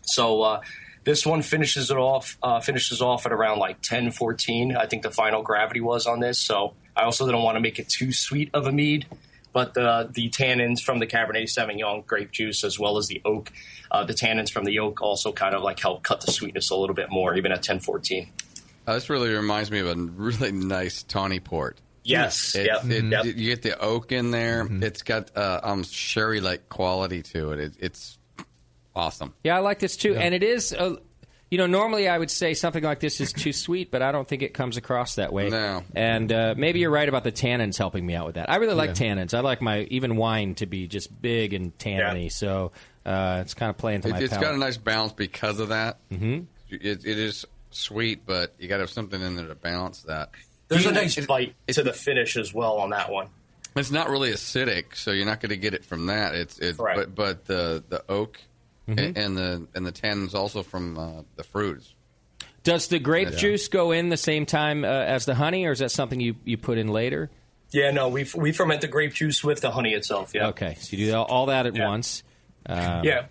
So this one finishes off at around like 10-14. I think the final gravity was on this, so I also didn't want to make it too sweet of a mead. But the tannins from the Cabernet Sauvignon grape juice, as well as the oak, the tannins from the oak also kind of like help cut the sweetness a little bit more, even at 10-14. This really reminds me of a really nice tawny port. Yes. You get the oak in there. Mm-hmm. It's got sherry-like quality to it. It's awesome. Yeah, I like this too. Yeah. And it is... normally I would say something like this is too sweet, but I don't think it comes across that way. No. And maybe you're right about the tannins helping me out with that. I really like tannins. I like my even wine to be just big and tanniny, so it's kind of playing to my palate. It's got a nice balance because of that. Mm-hmm. It is sweet, but you got to have something in there to balance that. There's a nice bite to the finish as well on that one. It's not really acidic, so you're not going to get it from that. But the oak... Mm-hmm. And the tannins also from the fruits. Does the grape juice go in the same time as the honey, or is that something you put in later? Yeah, no, we ferment the grape juice with the honey itself. Yeah. Okay, so you do all that at once. Yeah.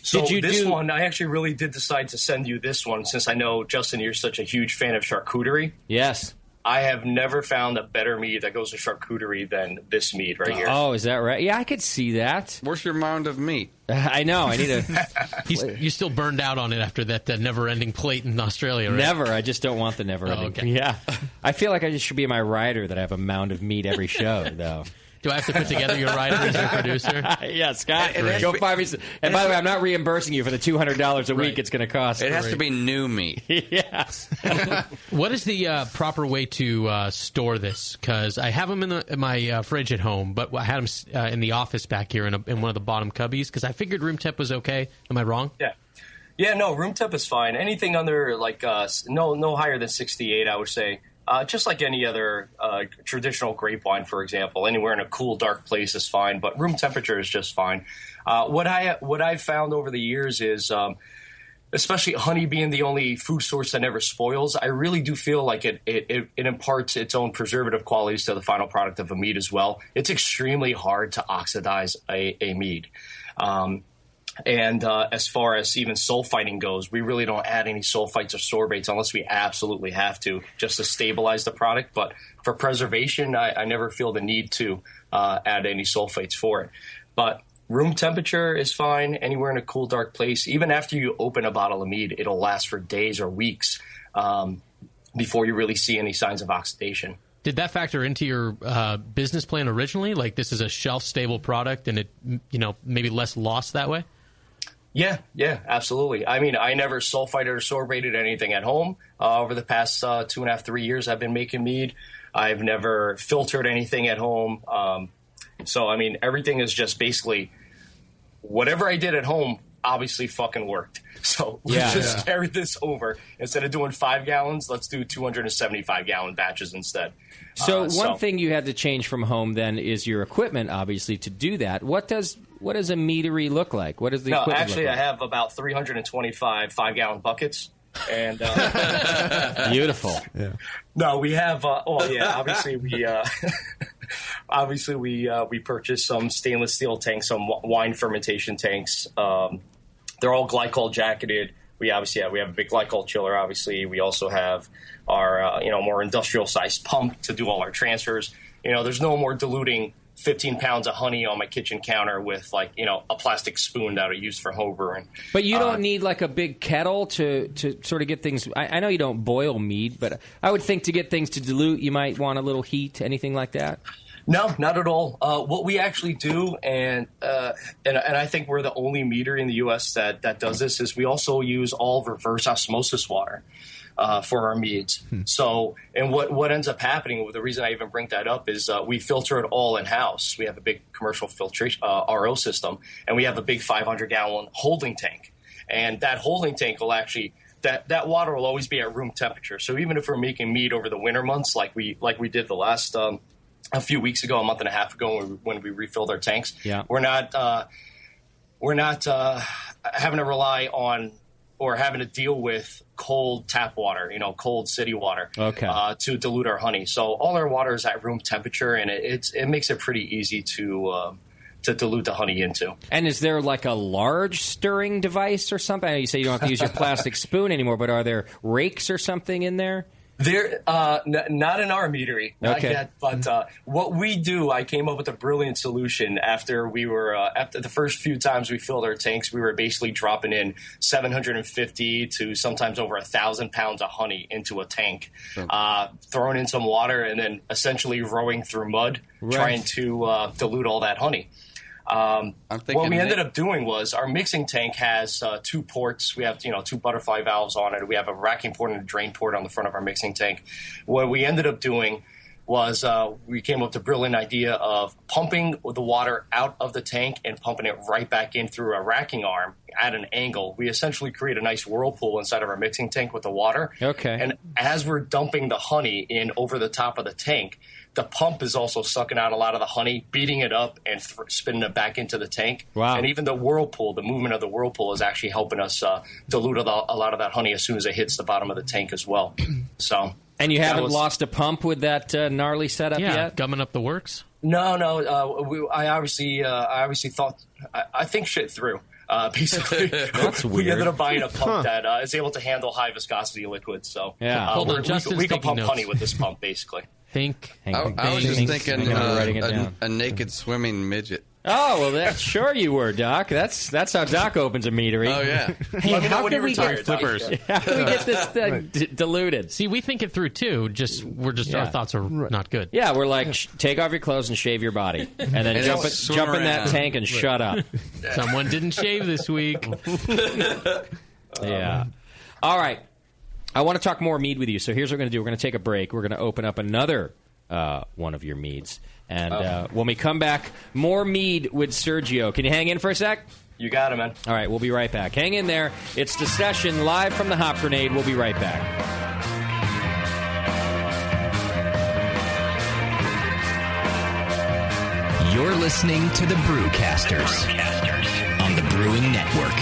So one, I actually really did decide to send you this one, since I know, Justin, you're such a huge fan of charcuterie. Yes. I have never found a better mead that goes to charcuterie than this mead right here. Oh, is that right? Yeah, I could see that. Where's your mound of meat? I know. I need a... You still burned out on it after that never-ending plate in Australia, right? Never. I just don't want the never-ending. Okay. Yeah. I feel like I just should be my rider that I have a mound of meat every show, though. Do I have to put together your rider as your producer? Yeah, Scott. Go find me. And by the way, I'm not reimbursing you for the $200 a week it's going to cost. It has to be new meat. Yes. What is the proper way to store this? Because I have them in my fridge at home, but I had them in the office back here in one of the bottom cubbies because I figured room temp was okay. Am I wrong? Yeah. Yeah, no, room temp is fine. Anything under no higher than 68, I would say. Just like any other traditional grape wine, for example, anywhere in a cool, dark place is fine, but room temperature is just fine. What I've found over the years is, especially honey being the only food source that never spoils, I really do feel like it imparts its own preservative qualities to the final product of a mead as well. It's extremely hard to oxidize a mead. And as far as even sulfiting goes, we really don't add any sulfites or sorbates unless we absolutely have to, just to stabilize the product. But for preservation, I never feel the need to add any sulfates for it. But room temperature is fine, anywhere in a cool, dark place. Even after you open a bottle of mead, it'll last for days or weeks before you really see any signs of oxidation. Did that factor into your business plan originally? Like, this is a shelf-stable product and it, maybe less loss that way? Yeah, absolutely. I mean, I never sulfited or sorbated anything at home. Over the past 2.5, 3 years, I've been making mead. I've never filtered anything at home. So, I mean, everything is just basically whatever I did at home obviously fucking worked. So let's just carry this over. Instead of doing 5 gallons, let's do 275-gallon batches instead. So one thing you had to change from home then is your equipment, obviously, to do that. What does a meadery look like? What does the equipment actually, look like? I have about 325 5-gallon buckets. And beautiful. Yeah. No, we have. Obviously we purchased some stainless steel tanks, some wine fermentation tanks. They're all glycol jacketed. We have a big glycol chiller. Obviously, we also have our more industrial sized pump to do all our transfers. There's no more diluting 15 pounds of honey on my kitchen counter with a plastic spoon that I use for home brewing. But you don't need like a big kettle to sort of get things. I know you don't boil mead, but I would think to get things to dilute, you might want a little heat, anything like that. No, not at all. What we actually do, and I think we're the only meadery in the U.S. that does this, is we also use all reverse osmosis water for our meads. So, and what ends up happening, the reason I even bring that up is we filter it all in-house. We have a big commercial filtration RO system, and we have a big 500-gallon holding tank. And that holding tank will actually... That water will always be at room temperature. So even if we're making mead over the winter months, like we did the last... a few weeks ago, a month and a half ago, when we refilled our tanks, we're not having to rely on or having to deal with cold tap water, cold city water, to dilute our honey. So all our water is at room temperature, and it makes it pretty easy to dilute the honey into. And is there like a large stirring device or something? I know you say you don't have to use your plastic spoon anymore, but are there rakes or something in there? There, not in our meadery, not yet. But what we do, I came up with a brilliant solution after after the first few times we filled our tanks, we were basically dropping in 750 to sometimes over 1,000 pounds of honey into a tank, throwing in some water, and then essentially rowing through mud, trying to dilute all that honey. What we ended up doing was our mixing tank has 2 ports. We have 2 butterfly valves on it. We have a racking port and a drain port on the front of our mixing tank. What we ended up doing was we came up with the brilliant idea of pumping the water out of the tank and pumping it right back in through a racking arm at an angle. We essentially create a nice whirlpool inside of our mixing tank with the water. And as we're dumping the honey in over the top of the tank, the pump is also sucking out a lot of the honey, beating it up, and spinning it back into the tank. Wow. And even the whirlpool, the movement of the whirlpool is actually helping us dilute a lot of that honey as soon as it hits the bottom of the tank as well. And you haven't lost a pump with that gnarly setup yet? Gumming up the works? No. I obviously thought I think shit through. Basically, That's weird. We ended up buying a pump that is able to handle high viscosity liquids. So Hold on, we can pump notes. honey with this pump, basically. I was just thinking a naked swimming midget. Oh, well, sure you were, Doc. That's how Doc opens a meadery. Oh, yeah. Hey, how can we get this diluted? See, we think it through, too. Our thoughts are not good. Yeah, we're like, take off your clothes and shave your body. And then jump in that tank and shut up. Someone didn't shave this week. Yeah. All right. I want to talk more mead with you, so here's what we're going to do. We're going to take a break. We're going to open up another one of your meads. And when we come back, more mead with Sergio. Can you hang in for a sec? You got it, man. All right, we'll be right back. Hang in there. It's The Session, live from the Hop Grenade. We'll be right back. You're listening to the Brewcasters on the Brewing Network.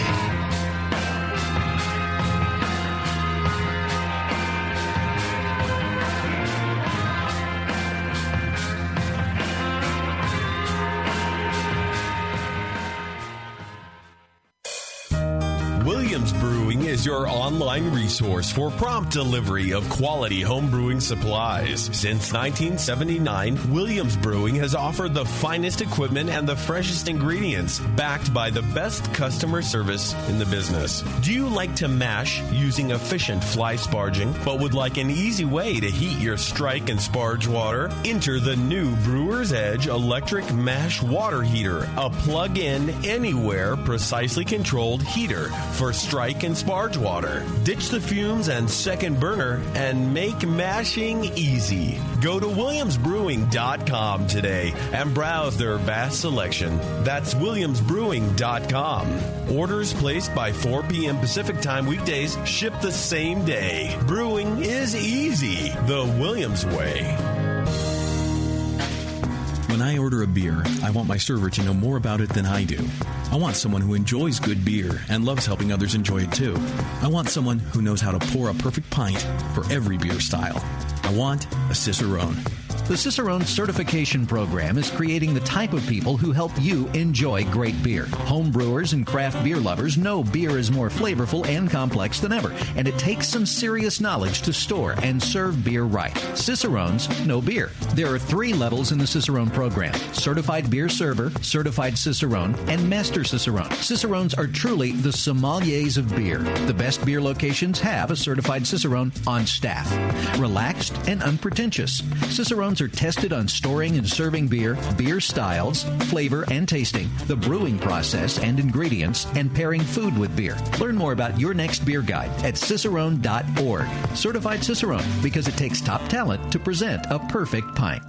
Williams Brewing is your online resource for prompt delivery of quality home brewing supplies. Since 1979, Williams Brewing has offered the finest equipment and the freshest ingredients, backed by the best customer service in the business. Do you like to mash using efficient fly sparging, but would like an easy way to heat your strike and sparge water? Enter the new Brewer's Edge electric mash water heater, a plug-in, anywhere, precisely controlled heater for strike and sparge water. Ditch the fumes and second burner and make mashing easy. Go to williamsbrewing.com today and browse their vast selection. That's williamsbrewing.com. Orders placed by 4 p.m. Pacific Time weekdays ship the same day. Brewing is easy the Williams way. When I order a beer, I want my server to know more about it than I do. I want someone who enjoys good beer and loves helping others enjoy it too. I want someone who knows how to pour a perfect pint for every beer style. I want a Cicerone. The Cicerone Certification Program is creating the type of people who help you enjoy great beer. Home brewers and craft beer lovers know beer is more flavorful and complex than ever, and it takes some serious knowledge to store and serve beer right. Cicerones know beer. There are 3 levels in the Cicerone program: Certified Beer Server, Certified Cicerone, and Master Cicerone. Cicerones are truly the sommeliers of beer. The best beer locations have a certified Cicerone on staff. Relaxed and unpretentious. Cicerones are tested on storing and serving beer, beer styles, flavor and tasting, the brewing process and ingredients, and pairing food with beer. Learn more about your next beer guide at cicerone.org. Certified Cicerone, because it takes top talent to present a perfect pint.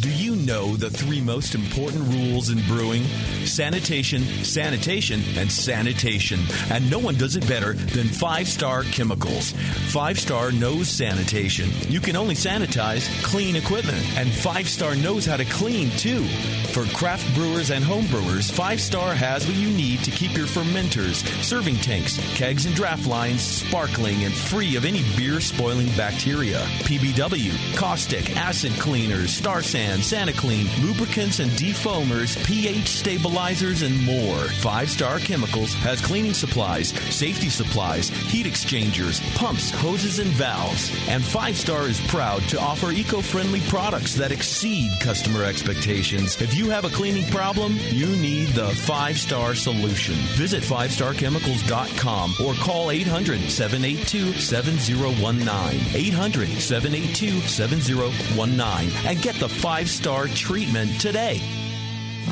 Do you know the 3 most important rules in brewing? Sanitation, sanitation, and sanitation. And no one does it better than 5-Star Chemicals. 5-Star knows sanitation. You can only sanitize clean equipment. And 5-Star knows how to clean, too. For craft brewers and home brewers, 5-Star has what you need to keep your fermenters, serving tanks, kegs, and draft lines sparkling and free of any beer-spoiling bacteria. PBW, caustic, acid cleaners, Star Sand, SaniClean, lubricants and defoamers, pH stabilizers, and more. 5-Star Chemicals has cleaning supplies, safety supplies, heat exchangers, pumps, hoses, and valves. And 5-Star is proud to offer eco-friendly products that exceed customer expectations. If you have a cleaning problem, you need the 5-Star solution. Visit 5starchemicals.com or call 800-782-7019. 800-782-7019 and get the 5-Star treatment today.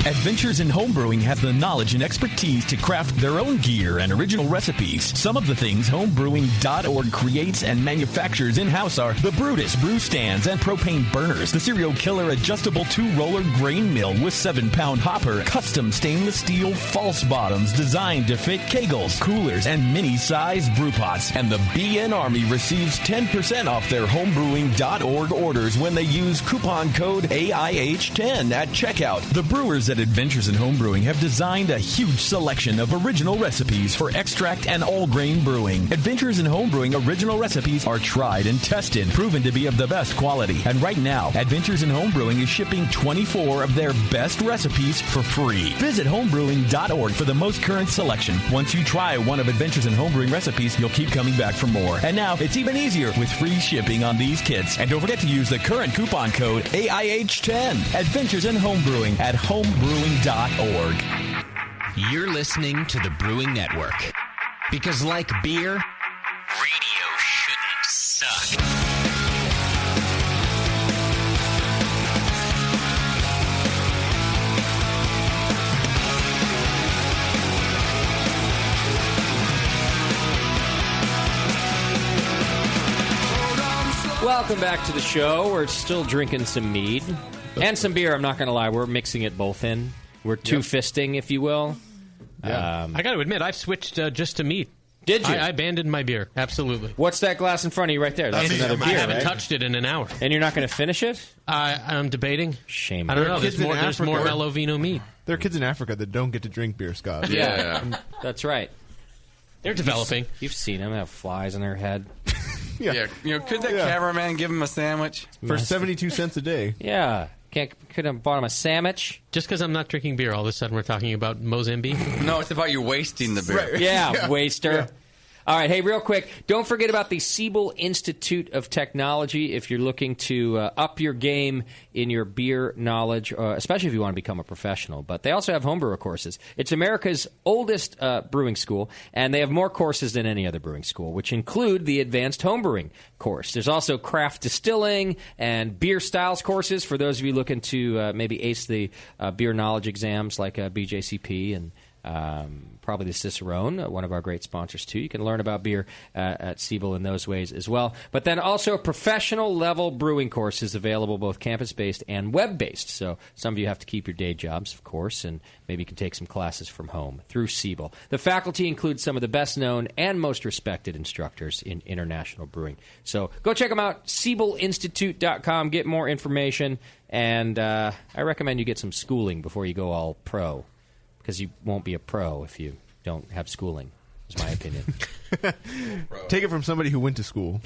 Adventures in Homebrewing has the knowledge and expertise to craft their own gear and original recipes. Some of the things homebrewing.org creates and manufactures in-house are the Brutus brew stands and propane burners, the Serial Killer adjustable 2-roller grain mill with 7-pound hopper, custom stainless steel false bottoms designed to fit kegels, coolers, and mini-sized brew pots. And the BN Army receives 10% off their homebrewing.org orders when they use coupon code AIH10 at checkout. The brewers at Adventures in Homebrewing have designed a huge selection of original recipes for extract and all-grain brewing. Adventures in Homebrewing original recipes are tried and tested, proven to be of the best quality. And right now, Adventures in Homebrewing is shipping 24 of their best recipes for free. Visit homebrewing.org for the most current selection. Once you try one of Adventures in Homebrewing recipes, you'll keep coming back for more. And now, it's even easier with free shipping on these kits. And don't forget to use the current coupon code AIH10. Adventures in Homebrewing at homebrewing.org. You're listening to the Brewing Network. Because like beer, radio shouldn't suck. Welcome back to the show. We're still drinking some mead and some beer. I'm not going to lie. We're mixing it both in. We're two-fisting, if you will. Yeah. I got to admit, I've switched just to mead. Did you? I abandoned my beer. Absolutely. What's that glass in front of you right there? That's another beer, I haven't right? touched it in an hour. And you're not going to finish it? I'm debating. Shame. I don't know. There's more Melovino mead. There are kids in Africa that don't get to drink beer, Scott. Yeah. That's right. They're developing. You've seen them have flies in their head. Yeah. Could that cameraman give him a sandwich? For 72 cents a day. Yeah. Could have bought him a sandwich. Just because I'm not drinking beer, all of a sudden we're talking about Mozambique? No, it's about you wasting the beer. Right. Yeah, waster. Yeah. All right, hey, real quick, don't forget about the Siebel Institute of Technology if you're looking to up your game in your beer knowledge, especially if you want to become a professional. But they also have homebrewer courses. It's America's oldest brewing school, and they have more courses than any other brewing school, which include the Advanced Homebrewing course. There's also craft distilling and beer styles courses for those of you looking to maybe ace the beer knowledge exams like BJCP and probably the Cicerone, one of our great sponsors, too. You can learn about beer at Siebel in those ways as well. But then also professional-level brewing courses available both campus-based and web-based. So some of you have to keep your day jobs, of course, and maybe you can take some classes from home through Siebel. The faculty includes some of the best-known and most respected instructors in international brewing. So go check them out, SiebelInstitute.com. Get more information, and I recommend you get some schooling before you go all pro. Because you won't be a pro if you don't have schooling, is my opinion. Take it from somebody who went to school.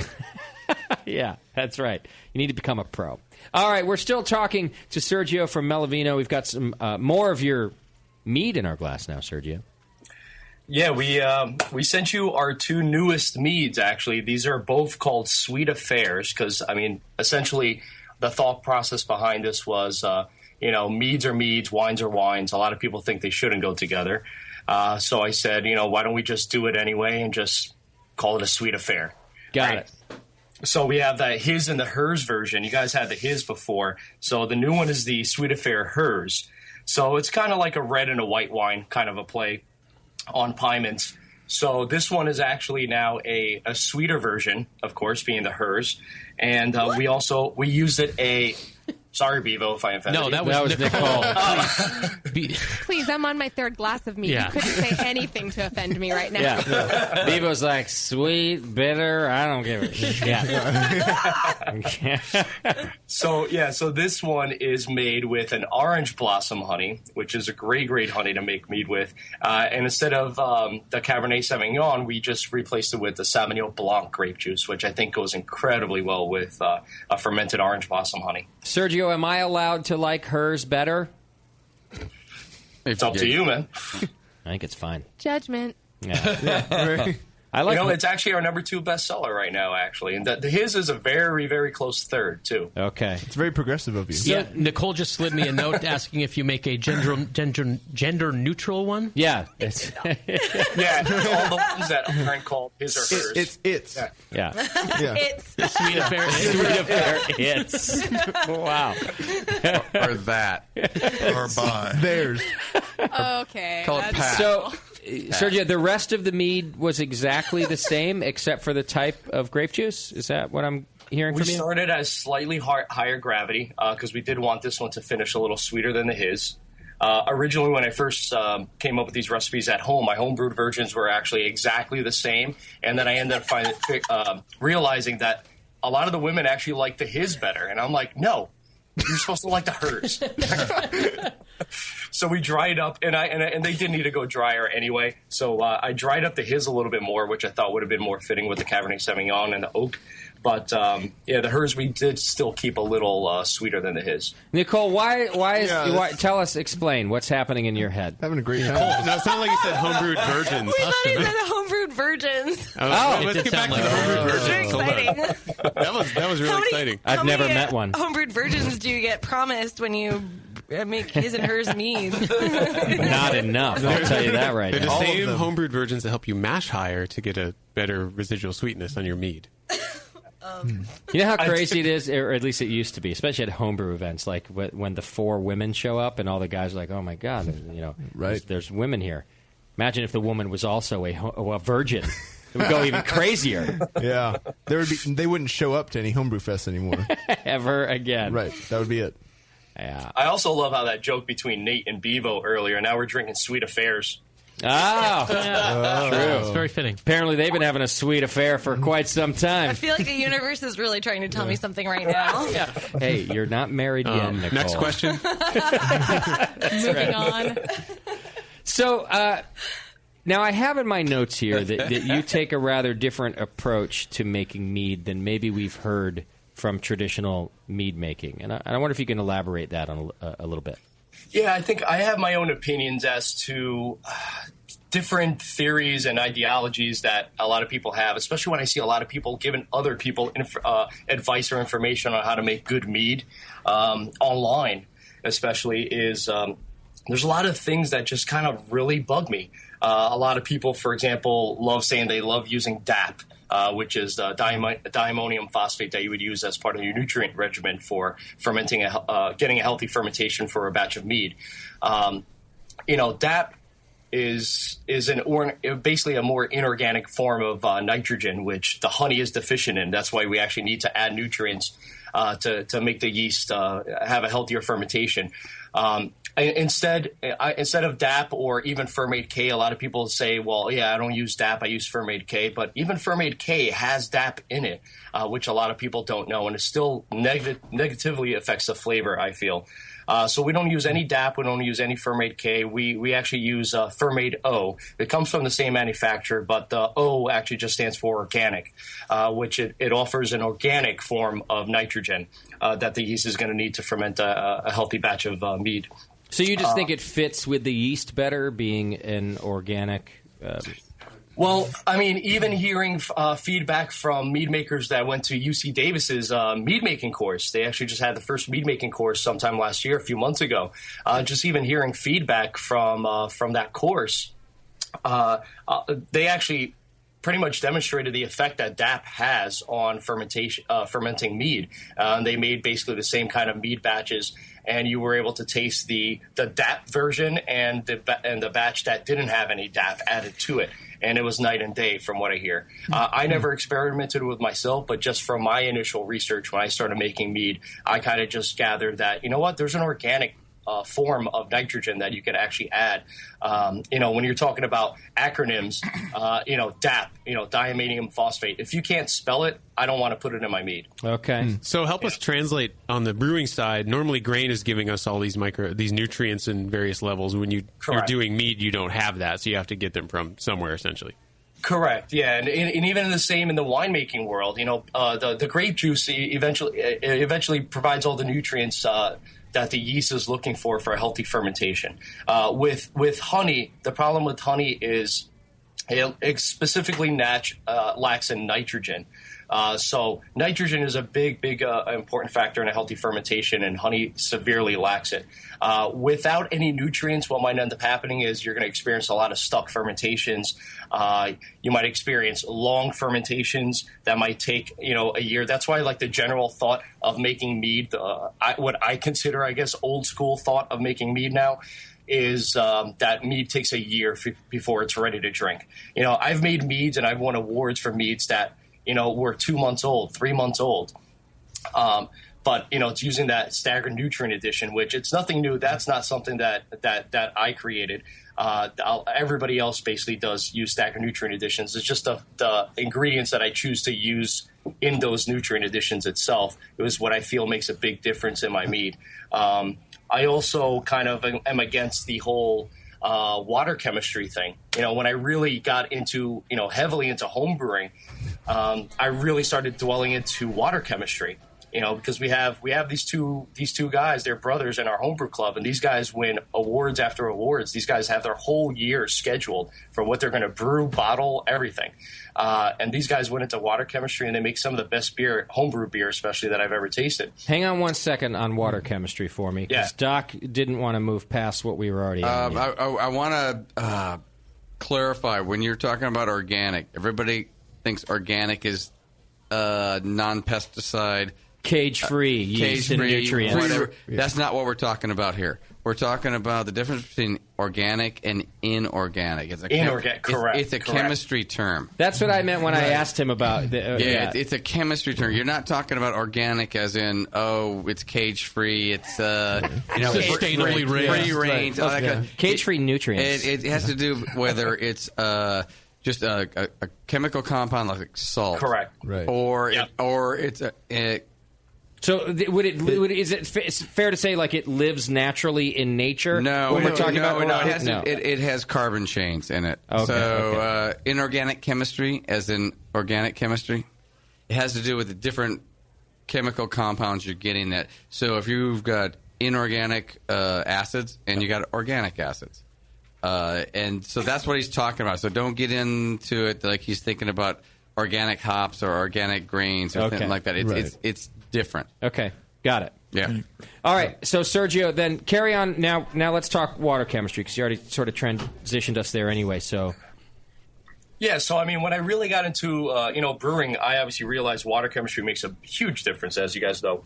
Yeah, that's right. You need to become a pro. All right, we're still talking to Sergio from Melovino. We've got some more of your mead in our glass now, Sergio. Yeah, we sent you our two newest meads, actually. These are both called Sweet Affairs because, I mean, essentially the thought process behind this was, meads are meads, wines are wines. A lot of people think they shouldn't go together. So I said, why don't we just do it anyway and just call it a Sweet Affair? Got it. So we have the his and the hers version. You guys had the his before. So the new one is the Sweet Affair hers. So it's kind of like a red and a white wine kind of a play on piments. So this one is actually now a sweeter version, of course, being the hers. And we used it sorry, Bevo, if I offended you. No, that was Nicole. Please, I'm on my third glass of mead. Yeah. You couldn't say anything to offend me right now. Yeah. Bevo's like, sweet, bitter, I don't give a shit. So this one is made with an orange blossom honey, which is a great honey to make mead with. And instead of the Cabernet Sauvignon, we just replaced it with the Sauvignon Blanc grape juice, which I think goes incredibly well with a fermented orange blossom honey. Sergio, am I allowed to like hers better? It's up to you, man. I think it's fine. Judgment. Yeah. I like. It's actually our number 2 bestseller right now, actually, and his is a very, very close third too. Okay, it's very progressive of you. Yeah, Nicole just slid me a note asking if you make a gender neutral one. Yeah, yeah, all the ones that aren't called his or hers. It's yeah. It's Sweet Affair. Sweet Affair. It's wow. Or that. Or by. Theirs. Okay. Call it Pat. So, Sergio, the rest of the mead was exactly the same except for the type of grape juice? Is that what I'm hearing We from you? started at slightly higher gravity because we did want this one to finish a little sweeter than the his. Originally, when I first came up with these recipes at home, my homebrewed versions were actually exactly the same. And then I ended up realizing that a lot of the women actually like the his better. And I'm like, no, you're supposed to like the hers. So we dried up, and they did need to go drier anyway. So I dried up the his a little bit more, which I thought would have been more fitting with the Cabernet Sauvignon and the oak. But the hers we did still keep a little sweeter than the his. Nicole, tell us, explain what's happening in your head. Having a great time. No, it's not like you said homebrewed virgins. We thought he said homebrewed virgins. Let's get back to the homebrewed virgins. Very exciting. That was really exciting. I've never met one. Homebrewed virgins do you get promised when you make his and hers mead? Not enough. I'll tell you that right They're now. the same homebrewed virgins that help you mash higher to get a better residual sweetness on your mead. You know how crazy it is, or at least it used to be, especially at homebrew events, like when the 4 women show up and all the guys are like, oh my God, there's women here. Imagine if the woman was also a virgin. It would go even crazier. Yeah. They wouldn't show up to any homebrew fest anymore. Ever again. Right. That would be it. Yeah. I also love how that joke between Nate and Bevo earlier. Now we're drinking Sweet Affairs. Oh, true. It's very fitting. Apparently, they've been having a sweet affair for quite some time. I feel like the universe is really trying to tell me something right now. Hey, you're not married yet, Nicole. Next question. Moving on. So, now I have in my notes here that you take a rather different approach to making mead than maybe we've heard from traditional mead making. And I wonder if you can elaborate that on a little bit. Yeah, I think I have my own opinions as to different theories and ideologies that a lot of people have, especially when I see a lot of people giving other people advice or information on how to make good mead online, especially is there's a lot of things that just kind of really bug me. A lot of people, for example, love saying they love using DAP, which is diammonium phosphate that you would use as part of your nutrient regimen for fermenting, getting a healthy fermentation for a batch of mead. DAP is basically a more inorganic form of nitrogen, which the honey is deficient in. That's why we actually need to add nutrients to make the yeast have a healthier fermentation. Instead of DAP or even Fermade K, a lot of people say, well, yeah, I don't use DAP, I use Fermade K. But even Fermade K has DAP in it, which a lot of people don't know, and it still negatively affects the flavor, I feel. So we don't use any DAP. We don't use any Fermate K. We actually use Fermate O. It comes from the same manufacturer, but the O actually just stands for organic, which it offers an organic form of nitrogen that the yeast is going to need to ferment a healthy batch of mead. So you just think it fits with the yeast better, being an organic? Well, I mean, even hearing feedback from mead makers that went to UC Davis's mead making course, they actually just had the first mead making course sometime last year, a few months ago. Just even hearing feedback from that course, they actually pretty much demonstrated the effect that DAP has on fermenting mead. They made basically the same kind of mead batches, and you were able to taste the DAP version and the batch that didn't have any DAP added to it. And it was night and day from what I hear. I never experimented with myself, but just from my initial research when I started making mead, I kind of just gathered that, you know what, there's an organic form of nitrogen that you can actually add. When you're talking about acronyms, DAP, diammonium phosphate. If you can't spell it, I don't want to put it in my mead. Okay. So help us translate on the brewing side. Normally, grain is giving us all these nutrients in various levels. When you're doing mead, you don't have that, so you have to get them from somewhere, essentially. Correct. Yeah, and even the same in the winemaking world. The grape juice eventually provides all the nutrients that the yeast is looking for a healthy fermentation. With honey, the problem with honey is it specifically lacks in nitrogen. So nitrogen is a big important factor in a healthy fermentation, and honey severely lacks it. Without any nutrients, what might end up happening is you're going to experience a lot of stuck fermentations. You might experience long fermentations that might take a year. That's why the general thought of making mead, what I consider, I guess, old school thought of making mead now, is that mead takes a year before it's ready to drink. I've made meads and I've won awards for meads that were 2 months old, 3 months old. But it's using that staggered nutrient addition, which it's nothing new. That's not something that I created. Everybody else basically does use staggered nutrient additions. It's just the ingredients that I choose to use in those nutrient additions itself. It was what I feel makes a big difference in my mead. I also kind of am against the whole water chemistry thing. When I really got into, heavily into home brewing, I really started dwelling into water chemistry. Because we have these two guys, they're brothers in our homebrew club, and these guys win awards after awards. These guys have their whole year scheduled for what they're going to brew, bottle, everything. And these guys went into water chemistry, and they make some of the best beer, homebrew beer especially, that I've ever tasted. Hang on 1 second on water chemistry for me, because Doc didn't want to move past what we were already on. I want to clarify, when you're talking about organic, everybody thinks organic is non-pesticide, cage-free, yeast and nutrients. Whatever. Yeah. That's not what we're talking about here. We're talking about the difference between organic and inorganic. It's correct. It's a chemistry term. That's what I meant when I asked him about it's a chemistry term. You're not talking about organic as in, it's cage-free, it's sustainably free range. Cage-free nutrients. It has to do whether it's just a chemical compound like salt. Correct. Right. Or it's So is it fair to say it lives naturally in nature? No, when we're talking about it has carbon chains in it. Okay, so inorganic chemistry, as in organic chemistry, it has to do with the different chemical compounds you're getting at. So if you've got inorganic acids and you got organic acids. And so that's what he's talking about. So don't get into it like he's thinking about organic hops or organic grains or something like that. It's different. Okay, got it. Yeah. All right, so Sergio, then carry on. Now let's talk water chemistry, because you already sort of transitioned us there anyway. So. Yeah, so I mean, when I really got into brewing, I obviously realized water chemistry makes a huge difference, as you guys know.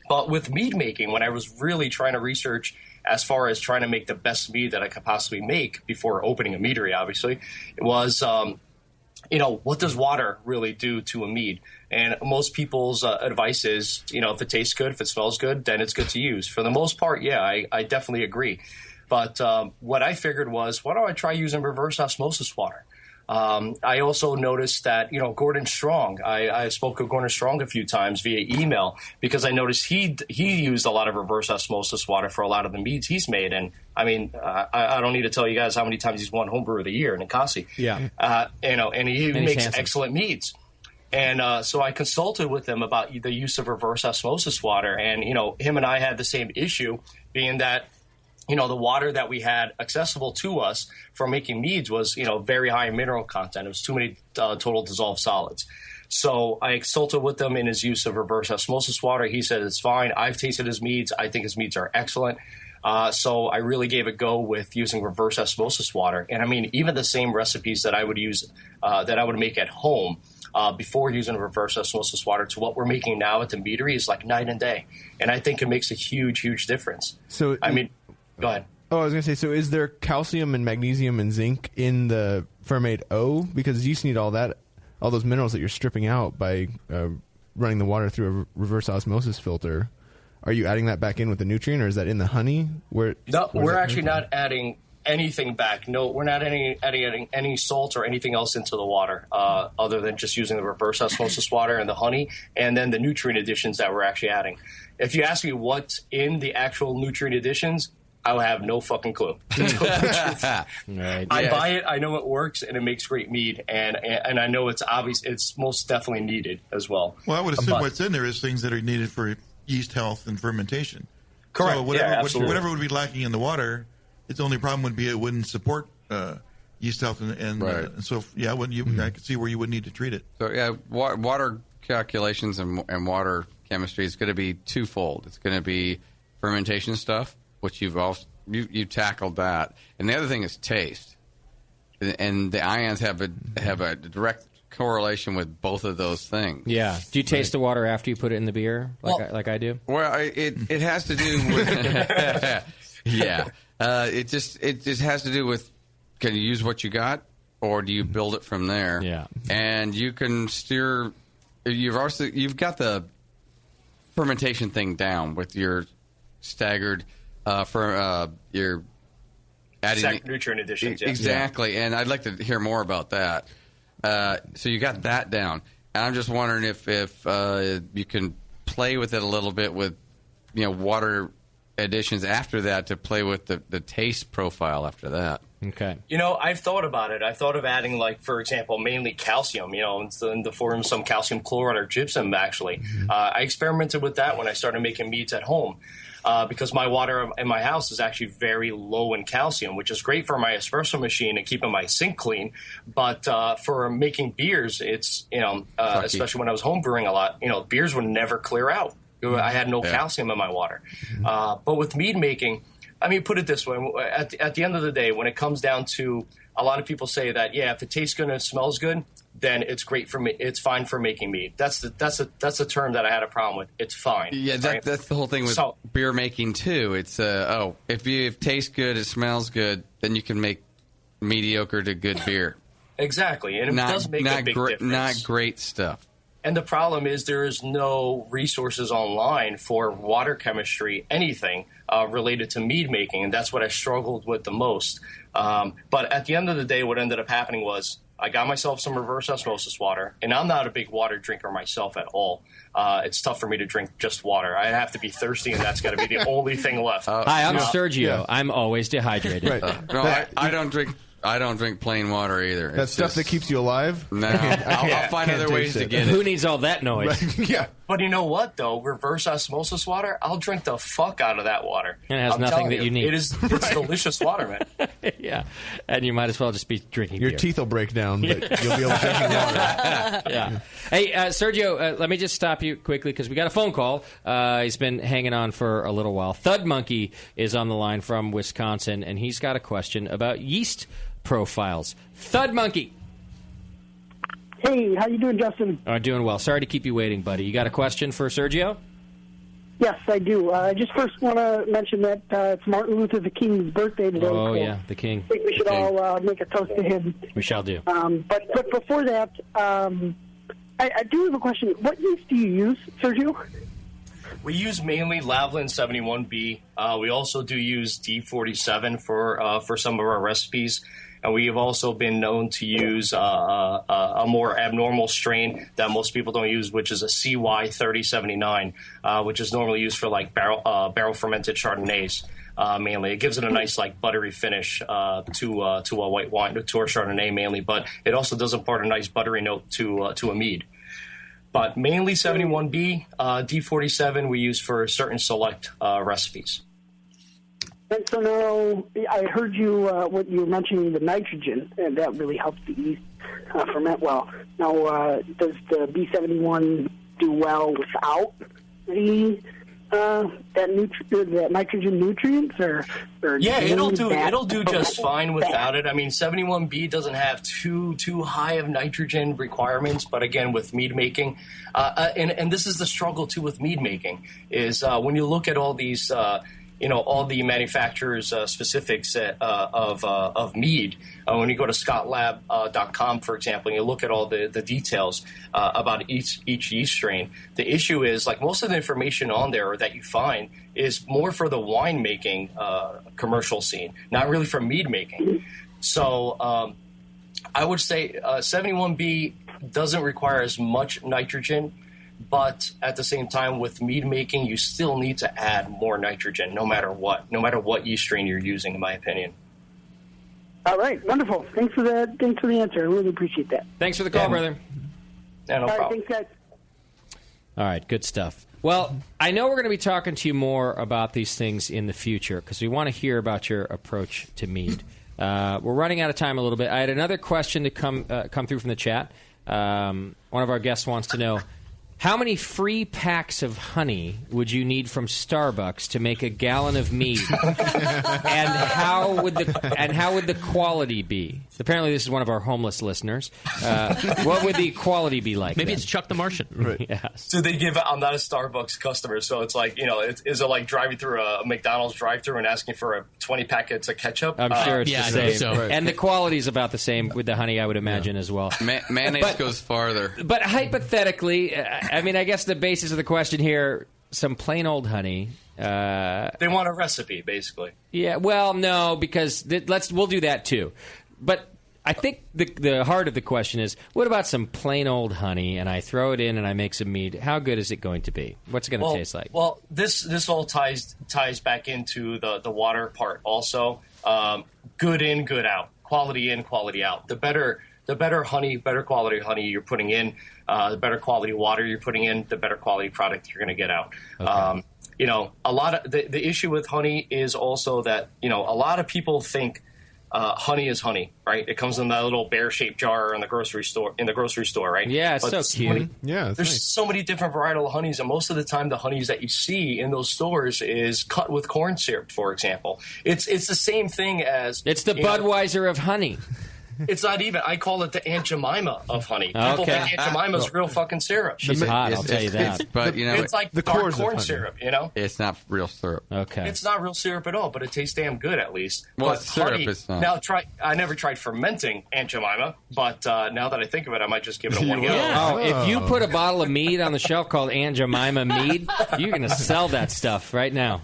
But with mead making, when I was really trying to research as far as trying to make the best mead that I could possibly make before opening a meadery, obviously, it was, what does water really do to a mead? And most people's advice is, if it tastes good, if it smells good, then it's good to use. For the most part, I definitely agree. But what I figured was, why don't I try using reverse osmosis water? I also noticed that, Gordon Strong, I spoke with Gordon Strong a few times via email because I noticed he used a lot of reverse osmosis water for a lot of the meads he's made. And I mean, I don't need to tell you guys how many times he's won Homebrew of the Year in Nikasi. Yeah. And he makes excellent meads. And so I consulted with him about the use of reverse osmosis water. And, him and I had the same issue, being that, the water that we had accessible to us for making meads was, very high in mineral content. It was too many total dissolved solids. So I consulted with him in his use of reverse osmosis water. He said it's fine. I've tasted his meads. I think his meads are excellent. So I really gave a go with using reverse osmosis water. And I mean, even the same recipes that I would use, that I would make at home, before using reverse osmosis water to what we're making now at the Meadery is like night and day. And I think it makes a huge, huge difference. So, I mean, go ahead. Oh, I was going to say, so is there calcium and magnesium and zinc in the Fermate O? Because yeast need all those minerals that you're stripping out by running the water through a reverse osmosis filter. Are you adding that back in with the nutrient, or is that in the honey? No, we're actually not adding anything back. No, we're not adding any salt or anything else into the water other than just using the reverse osmosis water and the honey, and then the nutrient additions that we're actually adding. If you ask me what's in the actual nutrient additions, I will have no fucking clue. Right. I buy it, I know it works, and it makes great mead, and I know it's obvious, it's most definitely needed as well. Well, I would assume what's in there is things that are needed for yeast health and fermentation. Correct. So whatever absolutely. would be lacking in the water, its only problem would be it wouldn't support yeast health, and so I could see where you would need to treat it. So water calculations and water chemistry is going to be twofold. It's going to be fermentation stuff, which you tackled that, and the other thing is taste, and the ions have a direct correlation with both of those things. Yeah. Do you taste the water after you put it in the beer, like I do? Well, it has to do with yeah. It just has to do with, can you use what you got, or do you build it from there? Yeah. And you can steer. You've got the fermentation thing down with your staggered your adding nutrient additions. Yeah. Exactly, and I'd like to hear more about that. So you got that down, and I'm just wondering if you can play with it a little bit with water additions after that to play with the taste profile after that. Okay. I've thought about it. I thought of adding, like, for example, mainly calcium, in the form of some calcium chloride or gypsum, actually. I experimented with that when I started making meads at home. Because my water in my house is actually very low in calcium, which is great for my espresso machine and keeping my sink clean. But for making beers, it's, especially when I was home brewing a lot, beers would never clear out. I had no calcium in my water. But with mead making, I mean, put it this way, at the end of the day, when it comes down to, a lot of people say that, if it tastes good and it smells good, then it's great for me. It's fine for making mead. That's the term that I had a problem with. It's fine. Yeah, that's the whole thing with beer making too. It's if it tastes good, it smells good, then you can make mediocre to good beer. Exactly, and it does make a big difference. Not great stuff. And the problem is there is no resources online for water chemistry, anything related to mead making, and that's what I struggled with the most. But at the end of the day, what ended up happening was I got myself some reverse osmosis water, and I'm not a big water drinker myself at all. It's tough for me to drink just water. I have to be thirsty, and that's got to be the only thing left. Hi, I'm Sergio. Yeah. I'm always dehydrated. Right. No, I don't drink. I don't drink plain water either. That stuff that keeps you alive? No, I'll find other ways to get it. Who needs all that noise? Right. Yeah. But you know what, though? Reverse osmosis water, I'll drink the fuck out of that water. And it has nothing that you need. It's delicious water, man. Yeah. And you might as well just be drinking Your beer. teeth will break down, but you'll be able to drink water. Yeah. Hey, Sergio, let me just stop you quickly because we got a phone call. He's been hanging on for a little while. Thud Monkey is on the line from Wisconsin, and he's got a question about yeast profiles. Thud Monkey. Hey, how you doing, Justin? Doing well. Sorry to keep you waiting, buddy. You got a question for Sergio? Yes, I do. I just first want to mention that it's Martin Luther the King's birthday today. Oh, yeah, the King. I think we should all make a toast to him. We shall do. But before that, I do have a question. What yeast do you use, Sergio? We use mainly Lavlin 71B. We also do use D47 for some of our recipes. And we have also been known to use a more abnormal strain that most people don't use, which is a CY 3079, which is normally used for like barrel fermented Chardonnays. Mainly, it gives it a nice like buttery finish to a white wine, to our Chardonnay mainly, but it also does impart a nice buttery note to a mead. But mainly 71B, D47 we use for certain select recipes. And so now I heard you what you were mentioning the nitrogen, and that really helps the yeast ferment well. Now, does the B71 do well without the that nitrogen nutrients, or yeah, it'll do just fine without it. I mean, 71B doesn't have too high of nitrogen requirements, but again, with mead making, and this is the struggle too with mead making, is when you look at all these. All the manufacturers' specifics of mead. When you go to scottlab.com, for example, and you look at all the details about each yeast strain, the issue is, like, most of the information on there that you find is more for the winemaking commercial scene, not really for mead making. So I would say 71B doesn't require as much nitrogen. But at the same time, with mead making, you still need to add more nitrogen, no matter what yeast strain you're using, in my opinion. All right, wonderful. Thanks for that. Thanks for the answer. I really appreciate that. Thanks for the call, brother. Yeah, no problem. Thanks, guys. All right, good stuff. Well, I know we're going to be talking to you more about these things in the future because we want to hear about your approach to mead. We're running out of time a little bit. I had another question to come through from the chat. One of our guests wants to know, how many free packs of honey would you need from Starbucks to make a gallon of mead? And how would the quality be? Apparently, this is one of our homeless listeners. What would the quality be like? Maybe it's Chuck the Martian. Right. Yes. So they give. I'm not a Starbucks customer, so it's like, is it like driving through a McDonald's drive-through and asking for 20 packets of ketchup? I'm sure it's the same. So. Right. And the quality is about the same with the honey, I would imagine, as well. Mayonnaise goes farther. But hypothetically, I mean, I guess the basis of the question here, some plain old honey. They want a recipe, basically. Yeah, well, no, because we'll do that too. But I think the heart of the question is, what about some plain old honey, and I throw it in and I make some mead? How good is it going to be? What's it going to taste like? Well, this all ties back into the water part also. Good in, good out. Quality in, quality out. The better honey, better quality honey you're putting in, the better quality water you're putting in, the better quality product you're going to get out. Okay. A lot of the issue with honey is also that, a lot of people think honey is honey, right? It comes in that little bear-shaped jar in the grocery store, right? Yeah, it's so cute. There's so many different varietal honeys, and most of the time the honeys that you see in those stores is cut with corn syrup, for example. It's the same thing as... It's the Budweiser of honey. It's not even. I call it the Aunt Jemima of honey. People think Aunt Jemima's real fucking syrup. She's hot, I'll tell you that. But it's like the dark corn syrup. It's not real syrup. Okay, it's not real syrup at all, but it tastes damn good at least. Well, but syrup honey, is not. I never tried fermenting Aunt Jemima, but now that I think of it, I might just give it a one go. Oh, if you put a bottle of mead on the shelf called Aunt Jemima mead, you're going to sell that stuff right now.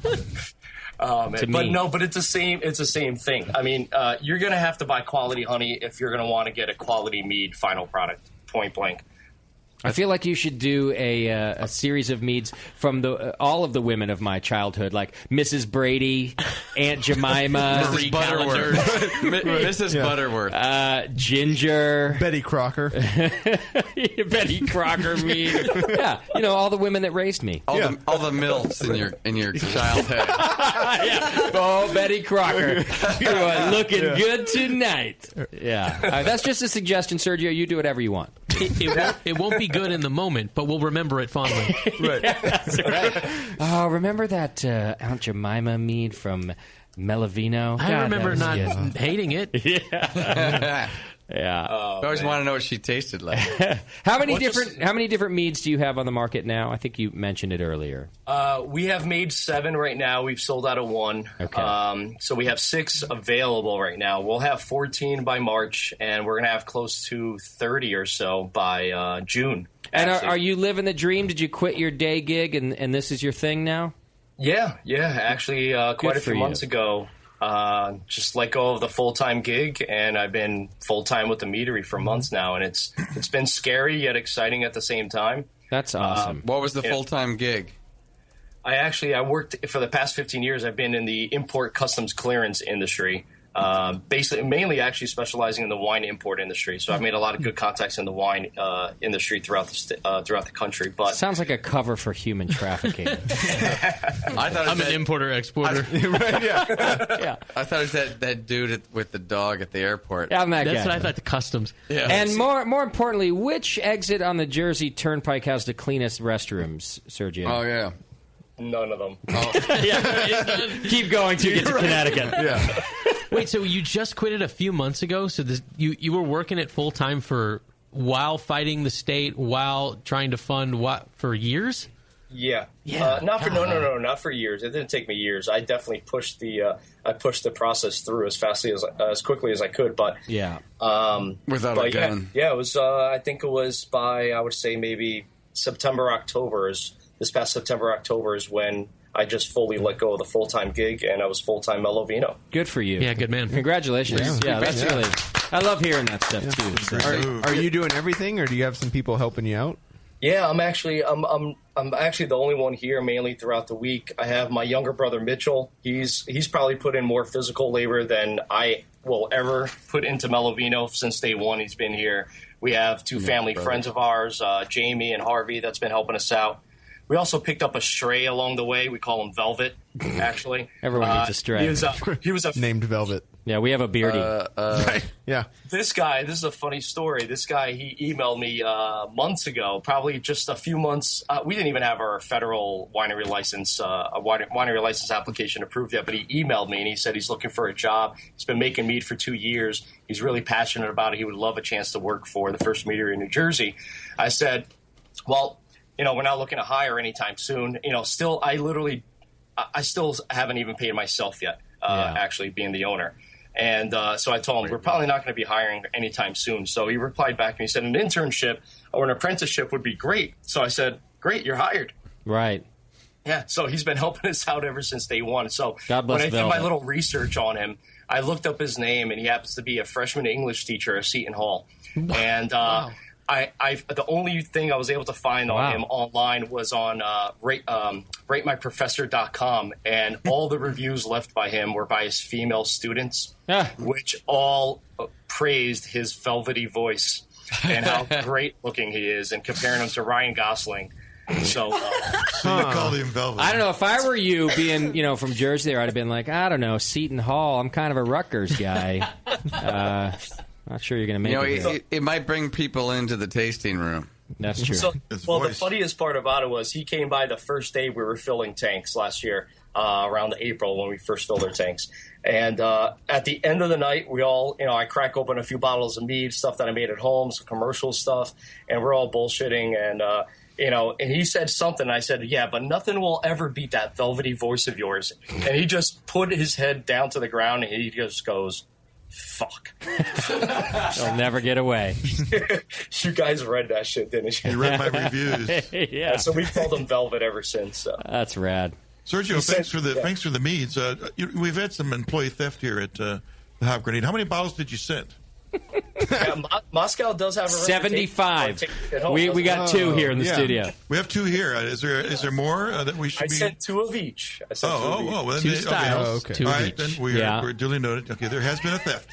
But it's the same. It's the same thing. I mean, you're going to have to buy quality honey if you're going to want to get a quality mead final product. Point blank. I feel like you should do a series of meads from all of the women of my childhood, like Mrs. Brady, Aunt Jemima, Mrs. Butterworth, Mrs. Butterworth, Ginger, Betty Crocker, Betty Crocker mead. Yeah, all the women that raised me. All the MILFs in your childhood. Yeah. Oh, Betty Crocker, you are looking good tonight. Yeah, that's just a suggestion, Sergio. You do whatever you want. It won't be good in the moment, but we'll remember it fondly. Right. That's right. Oh, remember that Aunt Jemima mead from Melovino? I remember not hating it. Yeah. Yeah. I always want to know what she tasted like. How many different meads do you have on the market now? I think you mentioned it earlier. We have made 7 right now. We've sold out of 1. Okay. So we have 6 available right now. We'll have 14 by March, and we're going to have close to 30 or so by June. And are you living the dream? Did you quit your day gig and this is your thing now? Yeah. Actually, quite a few months ago, just let go of the full-time gig, and I've been full-time with the Meadery for months now, and it's been scary yet exciting at the same time. That's awesome. What was the full-time gig? I worked for the past 15 years. I've been in the import customs clearance industry, basically mainly actually specializing in the wine import industry. So I've made a lot of good contacts in the wine industry throughout the country. But sounds like a cover for human trafficking. I'm an importer exporter. Yeah. I thought it was that dude with the dog at the airport. Yeah, I'm that That's guy. what I thought. The customs. Yeah. And more importantly, which exit on the Jersey Turnpike has the cleanest restrooms, Sergio? Oh yeah. None of them. Keep going till you get to Connecticut. Yeah. Wait, so you just quit it a few months ago? So you were working it full time while fighting the state, while trying to fund what for years? Yeah. Not for years. It didn't take me years. I definitely pushed the process through as quickly as I could. But without a gun. Yeah, it was. I think it was by, I would say, maybe September, October. This past September, October is when I just fully let go of the full-time gig, and I was full-time Melovino. Good for you. Yeah, good man. Congratulations. Yeah, that's really... I love hearing that stuff, too. So. Are you doing everything, or do you have some people helping you out? Yeah, I'm actually the only one here, mainly throughout the week. I have my younger brother, Mitchell. He's probably put in more physical labor than I will ever put into Melovino since day one he's been here. We have two family friends of ours, Jamie and Harvey, that's been helping us out. We also picked up a stray along the way. We call him Velvet, actually. Everyone needs a stray. He was a named Velvet. Yeah, we have a beardy. Right. Yeah. This guy, this is a funny story. This guy, he emailed me months ago, probably just a few months. We didn't even have our federal winery license application approved yet, but he emailed me and he said he's looking for a job. He's been making mead for 2 years. He's really passionate about it. He would love a chance to work for the first meadery in New Jersey. I said, well, we're not looking to hire anytime soon. I still haven't even paid myself yet, actually being the owner. And so I told him, we're probably not going to be hiring anytime soon. So he replied back and he said, an internship or an apprenticeship would be great. So I said, great, you're hired. Right. Yeah, so he's been helping us out ever since day one. So God bless when I did Velvet. my little research on him, I looked up his name, and he happens to be a freshman English teacher at Seton Hall. And the only thing I was able to find on him online was on ratemyprofessor.com, and all the reviews left by him were by his female students, which all praised his velvety voice and how great looking he is, and comparing him to Ryan Gosling. So you called him Velvet. I don't know. If I were you, being from Jersey, there, I'd have been like, I don't know, Seton Hall. I'm kind of a Rutgers guy. Not sure you're going to make it. It might bring people into the tasting room. That's true. So, the funniest part about it was he came by the first day we were filling tanks last year, around April when we first filled our tanks. And at the end of the night, we all, I crack open a few bottles of mead, stuff that I made at home, some commercial stuff, and we're all bullshitting. And, and he said something. I said, yeah, but nothing will ever beat that velvety voice of yours. And he just put his head down to the ground, and he just goes, fuck. They'll never get away. You guys read that shit, didn't you? You read my reviews. Yeah. So we called him Velvet ever since. So. That's rad. Sergio, thanks for the meads. We've had some employee theft here at the Hop Grenade. How many bottles did you send? Yeah, Moscow does have a 75. We got two here in the studio. We have two here. Is there more that we should I sent two of each. Well, two styles. Okay. Two All of right, each. then we're duly noted. Okay, there has been a theft.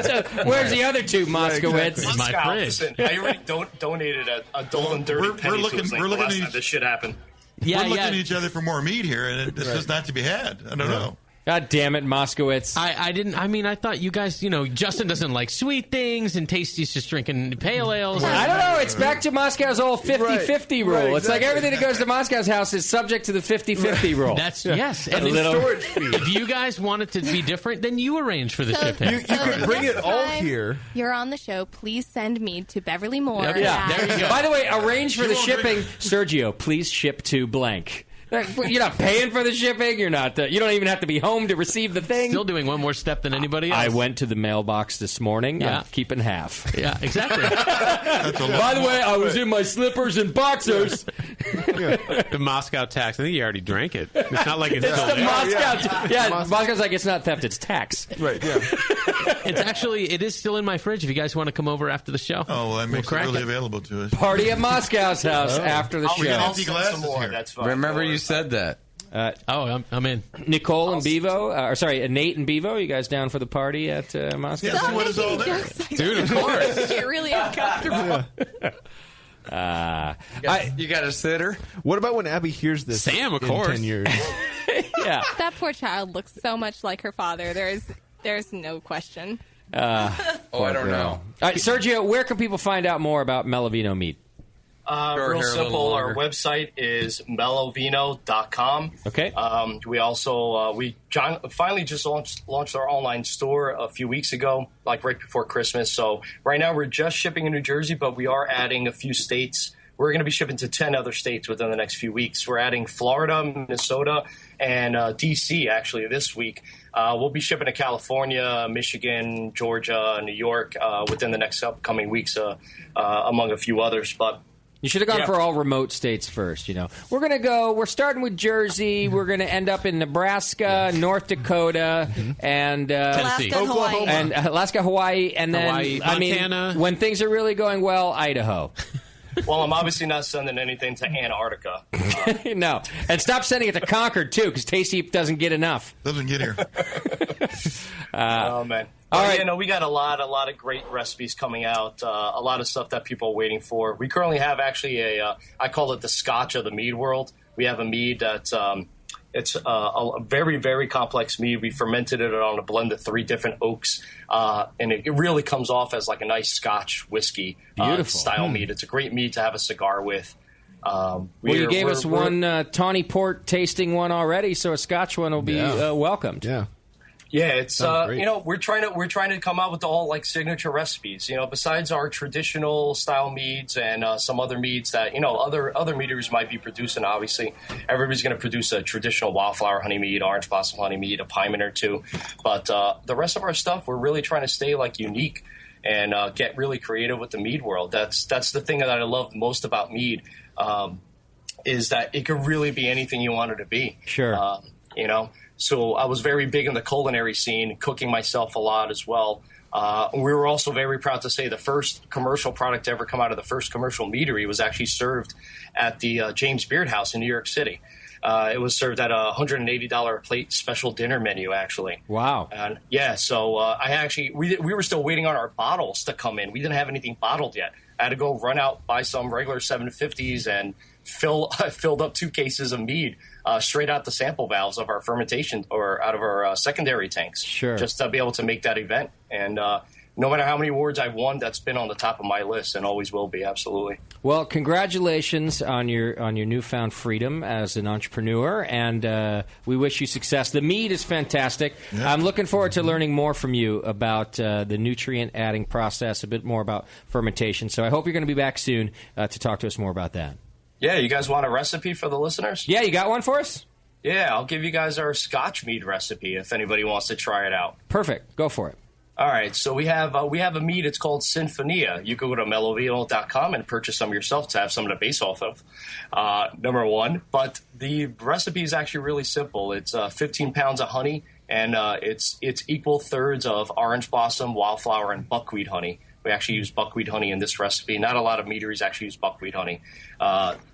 So, where's the other two, Moskowitz? Moscow, listen, I already donated a dull and dirty penny to us, last time this shit happened. We're looking at each other for more meat here, and this is not to be had. I don't know. God damn it, Moskowitz. I thought you guys, Justin doesn't like sweet things, and Tasty's just drinking pale ales. I don't know. It's back to Moscow's old 50-50 rule. Right, it's like everything that goes to Moscow's house is subject to the 50-50 rule. Yes. And storage fee. If you guys want it to be different, then you arrange for the shipping. You could bring it all here. You're on the show. Please send me to Beverly Moore. Yep. Yeah, there you go. By the way, arrange for the shipping. Sergio, please ship to blank. You're not paying for the shipping. You're not. You don't even have to be home to receive the thing. Still doing one more step than anybody else. I went to the mailbox this morning. Yeah. I'm keeping half. Yeah, exactly. By the way, I was in my slippers and boxers. The Moscow tax. I think you already drank it. It's not like it's It's still the there. Moscow. Moscow's like, it's not theft, it's tax. Right, yeah. It is still in my fridge if you guys want to come over after the show. Oh, well, that makes it really available to us. Party at Moscow's house after the We show. got empty glasses here. That's fine. Remember you said that. I'm in. Nicole and Bevo, Nate and Bevo, you guys down for the party at Moscow? Yeah, see what is all there. Dude, of course. You're really uncomfortable. You got a sitter? What about when Abby hears this Sam, of in course. 10 years? Yeah. That poor child looks so much like her father. There's no question. I don't know. All right, Sergio, where can people find out more about Melovino meat? Real simple. Our website is melovino.com. Okay. We also finally just launched our online store a few weeks ago, like right before Christmas. So right now we're just shipping in New Jersey, but we are adding a few states. We're going to be shipping to 10 other states within the next few weeks. We're adding Florida, Minnesota, and D.C. actually this week. We'll be shipping to California, Michigan, Georgia, New York within the next upcoming weeks, among a few others. But you should have gone for all remote states first, We're starting with Jersey. We're going to end up in Nebraska, North Dakota, and Alaska, Hawaii. And Alaska, Hawaii, and then, Hawaii, Montana. when things are really going well, Idaho. well, I'm obviously not sending anything to Antarctica. No. And stop sending it to Concord, too, because Tasty doesn't get enough. Doesn't get here. Oh, man. All right. We got a lot of great recipes coming out, a lot of stuff that people are waiting for. We currently have actually I call it the Scotch of the mead world. We have a mead that's it's a very, very complex mead. We fermented it on a blend of 3 different oaks, and it really comes off as like a nice Scotch whiskey style mead. It's a great mead to have a cigar with. You gave us one tawny port tasting one already, so a Scotch one will be welcomed. Yeah. Yeah, it's we're trying to come out with all like signature recipes. Besides our traditional style meads and some other meads that other meaderies might be producing. Obviously, everybody's going to produce a traditional wildflower honey mead, orange blossom honey mead, a piment or two. But the rest of our stuff, we're really trying to stay like unique and get really creative with the mead world. That's the thing that I love most about mead, is that it could really be anything you want it to be. Sure. So I was very big in the culinary scene, cooking myself a lot as well. We were also very proud to say the first commercial product to ever come out of the first commercial meadery was actually served at the James Beard House in New York City. It was served at a $180 a plate special dinner menu, actually. Wow. And so we were still waiting on our bottles to come in. We didn't have anything bottled yet. I had to go run out, buy some regular 750s and filled up 2 cases of mead straight out the sample valves of our fermentation or out of our secondary tanks. Sure. Just to be able to make that event. And no matter how many awards I've won, that's been on the top of my list and always will be. Absolutely. Well, congratulations on your newfound freedom as an entrepreneur, and we wish you success. The mead is fantastic. Yep. I'm looking forward to learning more from you about the nutrient adding process, a bit more about fermentation. So I hope you're going to be back soon to talk to us more about that. Yeah, you guys want a recipe for the listeners? Yeah, you got one for us? Yeah, I'll give you guys our Scotch mead recipe if anybody wants to try it out. Perfect. Go for it. All right, so we have a mead. It's called Sinfonia. You can go to melovino.com and purchase some yourself to have something to base off of, number one. But the recipe is actually really simple. It's 15 pounds of honey, and it's equal thirds of orange blossom, wildflower, and buckwheat honey. We actually use buckwheat honey in this recipe. Not a lot of meaderies actually use buckwheat honey.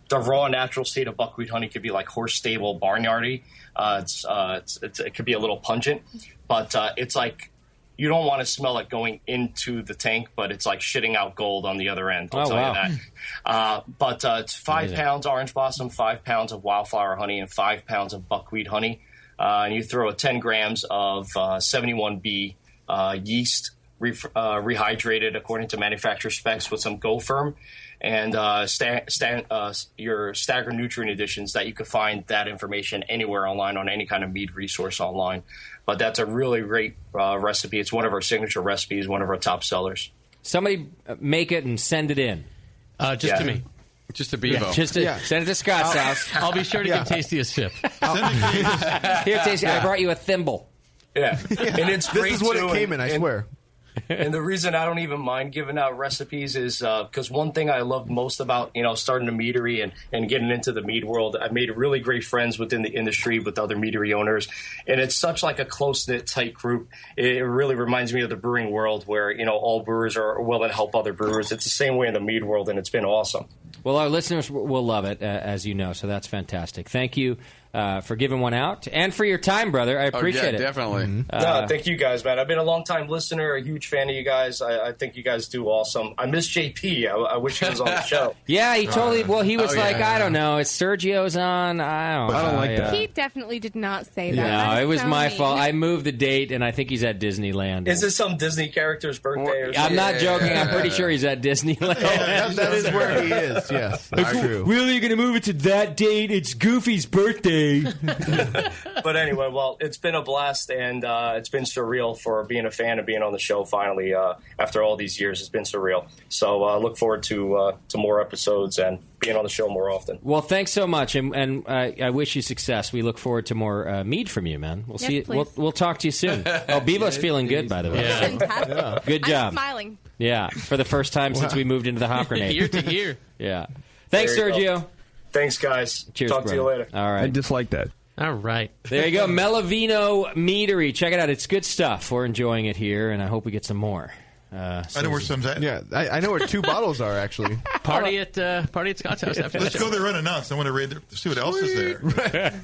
The raw natural state of buckwheat honey could be like horse stable barnyardy. It could be a little pungent, but it's like you don't want to smell it going into the tank, but it's like shitting out gold on the other end. I'll tell you that. But it's 5 pounds orange blossom, 5 pounds of wildflower honey, and 5 pounds of buckwheat honey. And you throw 10 grams of 71B yeast, rehydrated according to manufacturer specs with some Go Firm, and your staggered nutrient additions that you could find that information anywhere online on any kind of mead resource online. But that's a really great recipe. It's one of our signature recipes, one of our top sellers. Somebody make it and send it in. To me. Just a Bevo. Send it to Scott's house. I'll be sure to get Tastiest sip. Here, Tasty, I brought you a thimble. Yeah. And it's great, This is what too, it came in, I swear. And the reason I don't even mind giving out recipes is because one thing I love most about, starting a meadery and getting into the mead world, I've made really great friends within the industry with other meadery owners. And it's such like a close-knit, tight group. It really reminds me of the brewing world where, all brewers are willing to help other brewers. It's the same way in the mead world, and it's been awesome. Well, our listeners will love it, as you know, so that's fantastic. Thank you for giving one out and for your time, brother. I appreciate it. Definitely. Thank you guys, man. I've been a long-time listener, a huge fan of you guys. I think you guys do awesome. I miss JP. I wish he was on the show. Yeah, he totally. Well, he was I don't know. It's Sergio's on. I don't like that. He definitely did not say that. No, That it is was so my mean. fault. I moved the date, and I think he's at Disneyland. Is this some Disney character's birthday or something? I'm not joking. I'm pretty sure he's at Disneyland. That is where he is, yes. That's true. Really, you're going to move it to that date? It's Goofy's birthday. But anyway, well, it's been a blast, and it's been surreal for being a fan and being on the show finally. After all these years, it's been surreal. So I look forward to more episodes and being on the show more often. Well, thanks so much, and I wish you success. We look forward to more mead from you, man. We'll see. We'll talk to you soon. Oh, Bevo's feeling good, by the way. Fantastic. Good job. I'm smiling. Yeah, for the first time since we moved into the Hop Grenade. Year to year. Yeah. Thanks, There you Sergio. go. Thanks, guys. Cheers, Talk to you brother. later. All right. I dislike that. All right. There you go. Melovino Meadery. Check it out. It's good stuff. We're enjoying it here, and I hope we get some more. I know where some's at. Yeah, I know where 2 bottles are, actually. Party at Scott's house after the Let's show. go there unannounced. I want to see what else is there.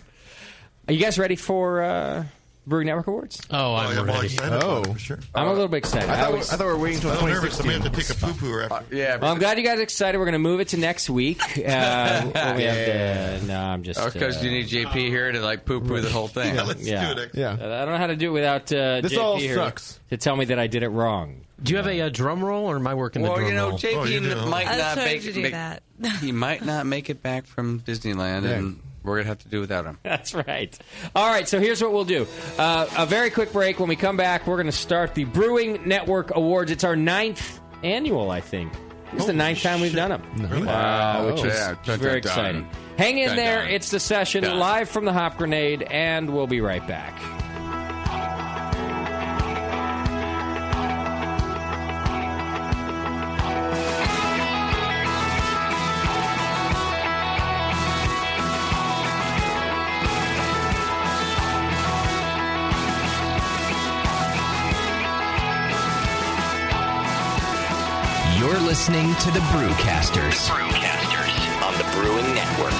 Are you guys ready for Brewing Network Awards? Oh, I'm ready. For sure. I'm a little bit excited. I thought we were waiting until I'm nervous. I 2016. may have to take a poo-poo after. Well, I'm glad you guys are excited. We're going to move it to next week. No, I'm just... Because you need JP here to poo-poo the whole thing. Yeah, let's do it. Yeah. I don't know how to do it without This JP all here sucks. to tell me that I did it wrong. Do you have a drum roll, or am I working the drum roll? JP might I was not trying to do that. he might not make it back from Disneyland, and we're going to have to do without him. That's right. All right, so here's what we'll do. A very quick break. When we come back, we're going to start the Brewing Network Awards. It's our 9th annual, I think. This is the 9th time we've done them. Really? Which is very exciting. Hang in there. It's the session live from the Hop Grenade, and we'll be right back. You're listening to the Brewcasters. Brewcasters on the Brewing Network.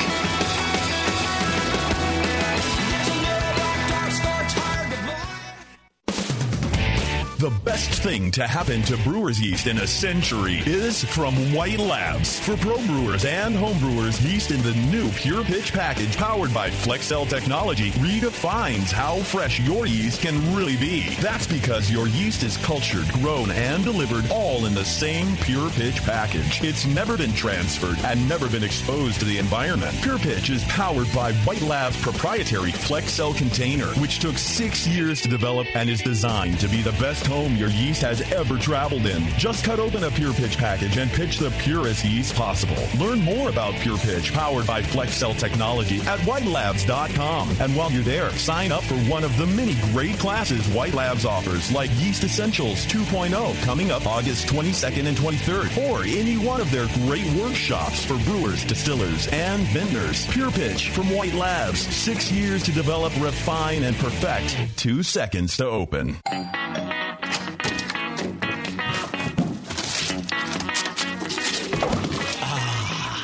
The best thing to happen to brewer's yeast in a century is from White Labs. For pro brewers and home brewers, yeast in the new Pure Pitch package powered by FlexCell technology redefines how fresh your yeast can really be. That's because your yeast is cultured, grown, and delivered all in the same Pure Pitch package. It's never been transferred and never been exposed to the environment. Pure Pitch is powered by White Labs' proprietary FlexCell container, which took 6 years to develop and is designed to be the best home your yeast has ever traveled in. Just cut open a Pure Pitch package and pitch the purest yeast possible. Learn more about Pure Pitch powered by FlexCell technology at whitelabs.com. And while you're there, sign up for one of the many great classes White Labs offers, like Yeast Essentials 2.0 coming up August 22nd and 23rd, or any one of their great workshops for brewers, distillers, and vintners. Pure Pitch from White Labs. 6 years to develop, refine, and perfect. 2 seconds to open.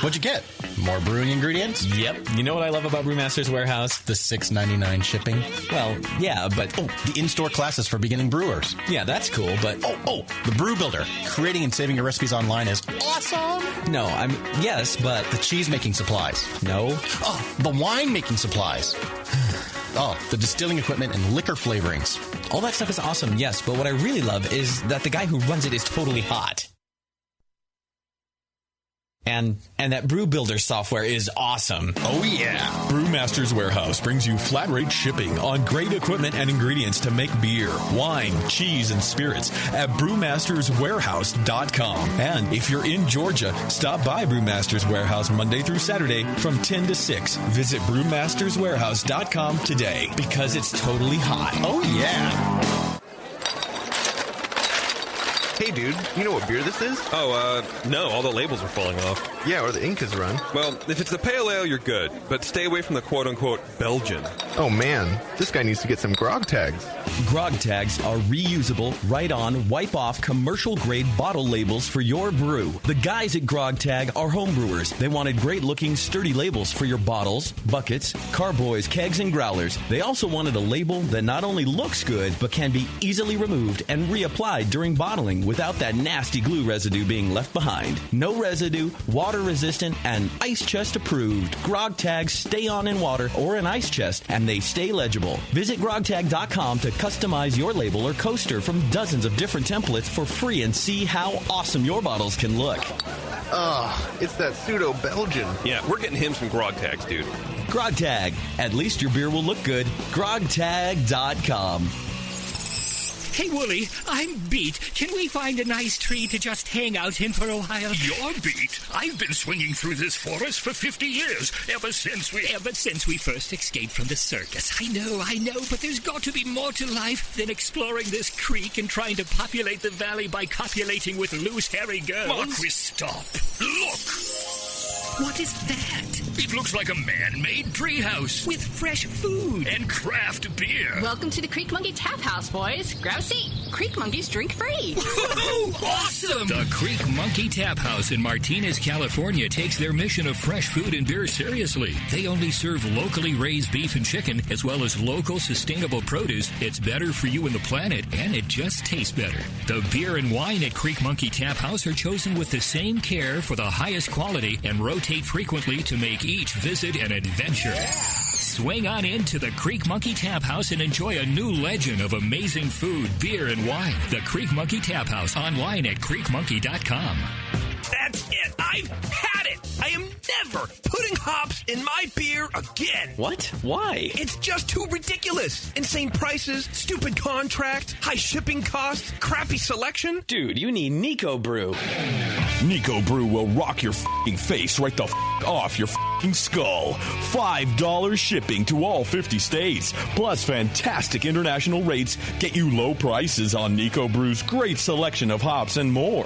What'd you get? More brewing ingredients? Yep. You know what I love about Brewmaster's Warehouse? The $6.99 shipping. Well, yeah, but the in-store classes for beginning brewers. Yeah, that's cool, but the Brew Builder. Creating and saving your recipes online is awesome. No, yes, but the cheese making supplies. No. Oh, the wine making supplies. The distilling equipment and liquor flavorings. All that stuff is awesome, yes, but what I really love is that the guy who runs it is totally hot. And that Brew Builder software is awesome. Oh, yeah. Brewmaster's Warehouse brings you flat rate shipping on great equipment and ingredients to make beer, wine, cheese, and spirits at brewmasterswarehouse.com. And if you're in Georgia, stop by Brewmaster's Warehouse Monday through Saturday from 10 to 6. Visit brewmasterswarehouse.com today. Because it's totally hot. Oh, yeah. Hey, dude, you know what beer this is? Oh, no, all the labels are falling off. Yeah, or the ink is run. Well, if it's the pale ale, you're good, but stay away from the quote-unquote Belgian. Oh, man, this guy needs to get some grog tags. Grog tags are reusable, write-on, wipe-off, commercial-grade bottle labels for your brew. The guys at Grog Tag are homebrewers. They wanted great-looking, sturdy labels for your bottles, buckets, carboys, kegs, and growlers. They also wanted a label that not only looks good, but can be easily removed and reapplied during bottling without that nasty glue residue being left behind. No residue, water-resistant, and ice chest approved. Grog tags stay on in water or an ice chest, and they stay legible. Visit grogtag.com to customize your label or coaster from dozens of different templates for free and see how awesome your bottles can look. It's that pseudo-Belgian. Yeah, we're getting him some grog tags, dude. Grog Tag. At least your beer will look good. grogtag.com. Hey, Wooly, I'm beat. Can we find a nice tree to just hang out in for a while? You're beat. I've been swinging through this forest for 50 years, ever since we first escaped from the circus. I know, but there's got to be more to life than exploring this creek and trying to populate the valley by copulating with loose, hairy girls. Marquis, stop. Look! What is that? It looks like a man-made treehouse. With fresh food. And craft beer. Welcome to the Creek Monkey Tap House, boys. Grab a seat. Creek Monkeys drink free. Awesome! The Creek Monkey Tap House in Martinez, California takes their mission of fresh food and beer seriously. They only serve locally raised beef and chicken, as well as local sustainable produce. It's better for you and the planet, and it just tastes better. The beer and wine at Creek Monkey Tap House are chosen with the same care for the highest quality and rotate frequently to make each visit an adventure. Swing on into the Creek Monkey Tap House and enjoy a new legend of amazing food, beer, and wine. The Creek Monkey Tap House, online at creekmonkey.com. That's it. I've had it. I am never putting hops in my beer again. What? Why? It's just too ridiculous. Insane prices, stupid contracts, high shipping costs, crappy selection. Dude, you need Nico Brew. Nico Brew will rock your face right the off your skull. $5 shipping to all 50 states, plus fantastic international rates get you low prices on Nico Brew's great selection of hops and more.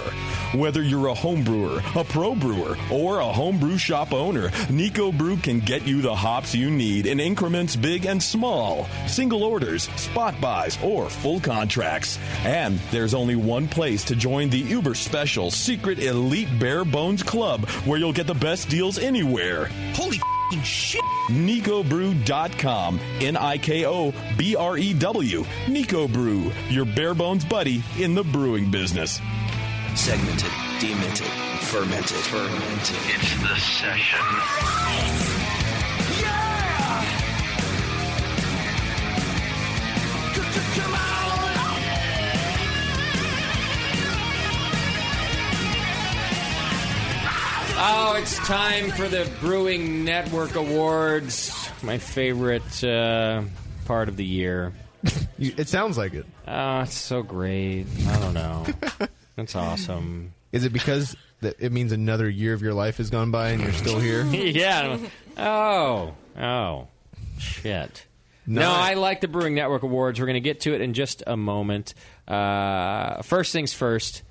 Whether you're a home brewer, a pro brewer, or a homebrew shop owner, Nico Brew can get you the hops you need in increments big and small, single orders, spot buys, or full contracts. And there's only one place to join the uber special secret elite bare bones club where you'll get the best deals anywhere. Holy shit. NicoBrew.com. NIKOBREW. Nico Brew, your bare bones buddy in the brewing business. Segmented, demented, fermented. It's the session. Oh, it's time for the Brewing Network Awards. My favorite part of the year. It sounds like it. Oh, it's so great. I don't know. That's awesome. Is it because that it means another year of your life has gone by and you're still here? Yeah. Oh, shit. No, I like the Brewing Network Awards. We're going to get to it in just a moment. First things first,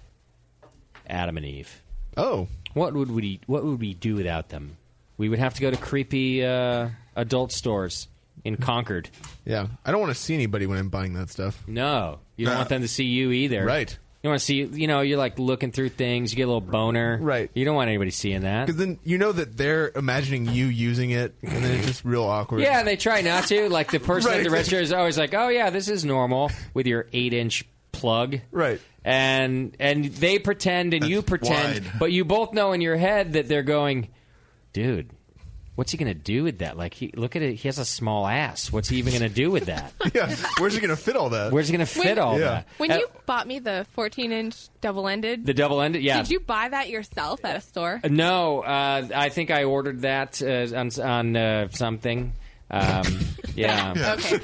Adam and Eve. Oh. What would we do without them? We would have to go to creepy adult stores in Concord. Yeah. I don't want to see anybody when I'm buying that stuff. No. You don't want them to see you either. Right. You want to see, you're like looking through things. You get a little boner. Right. You don't want anybody seeing that. Because then you know that they're imagining you using it, and then it's just real awkward. Yeah, and they try not to. Like the person at the register is always like, oh, yeah, this is normal with your 8-inch plug. Right. And they pretend and you pretend, wide. but you both know in your head that they're going, dude, What's he going to do with that? Like, look at it. He has a small ass. What's he even going to do with that? Yeah, where's he going to fit all that? Where's he going to fit all that? When you bought me the 14-inch double-ended... The double-ended, yeah. Did you buy that yourself at a store? No, I think I ordered that on something. Yeah. Okay.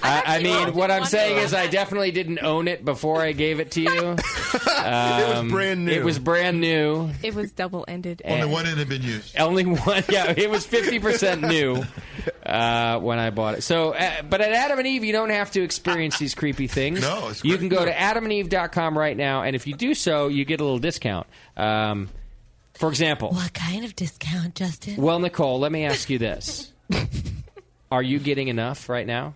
I mean, what I'm saying is I definitely didn't own it before I gave it to you. It was brand new. It was brand new. It was double-ended. Only one end had been used. Only one. Yeah, it was 50% new when I bought it. So, but at Adam and Eve, you don't have to experience these creepy things. No, it's you can go to adamandeve.com right now, and if you do so, you get a little discount. For example. What kind of discount, Justin? Well, Nicole, let me ask you this. Are you getting enough right now?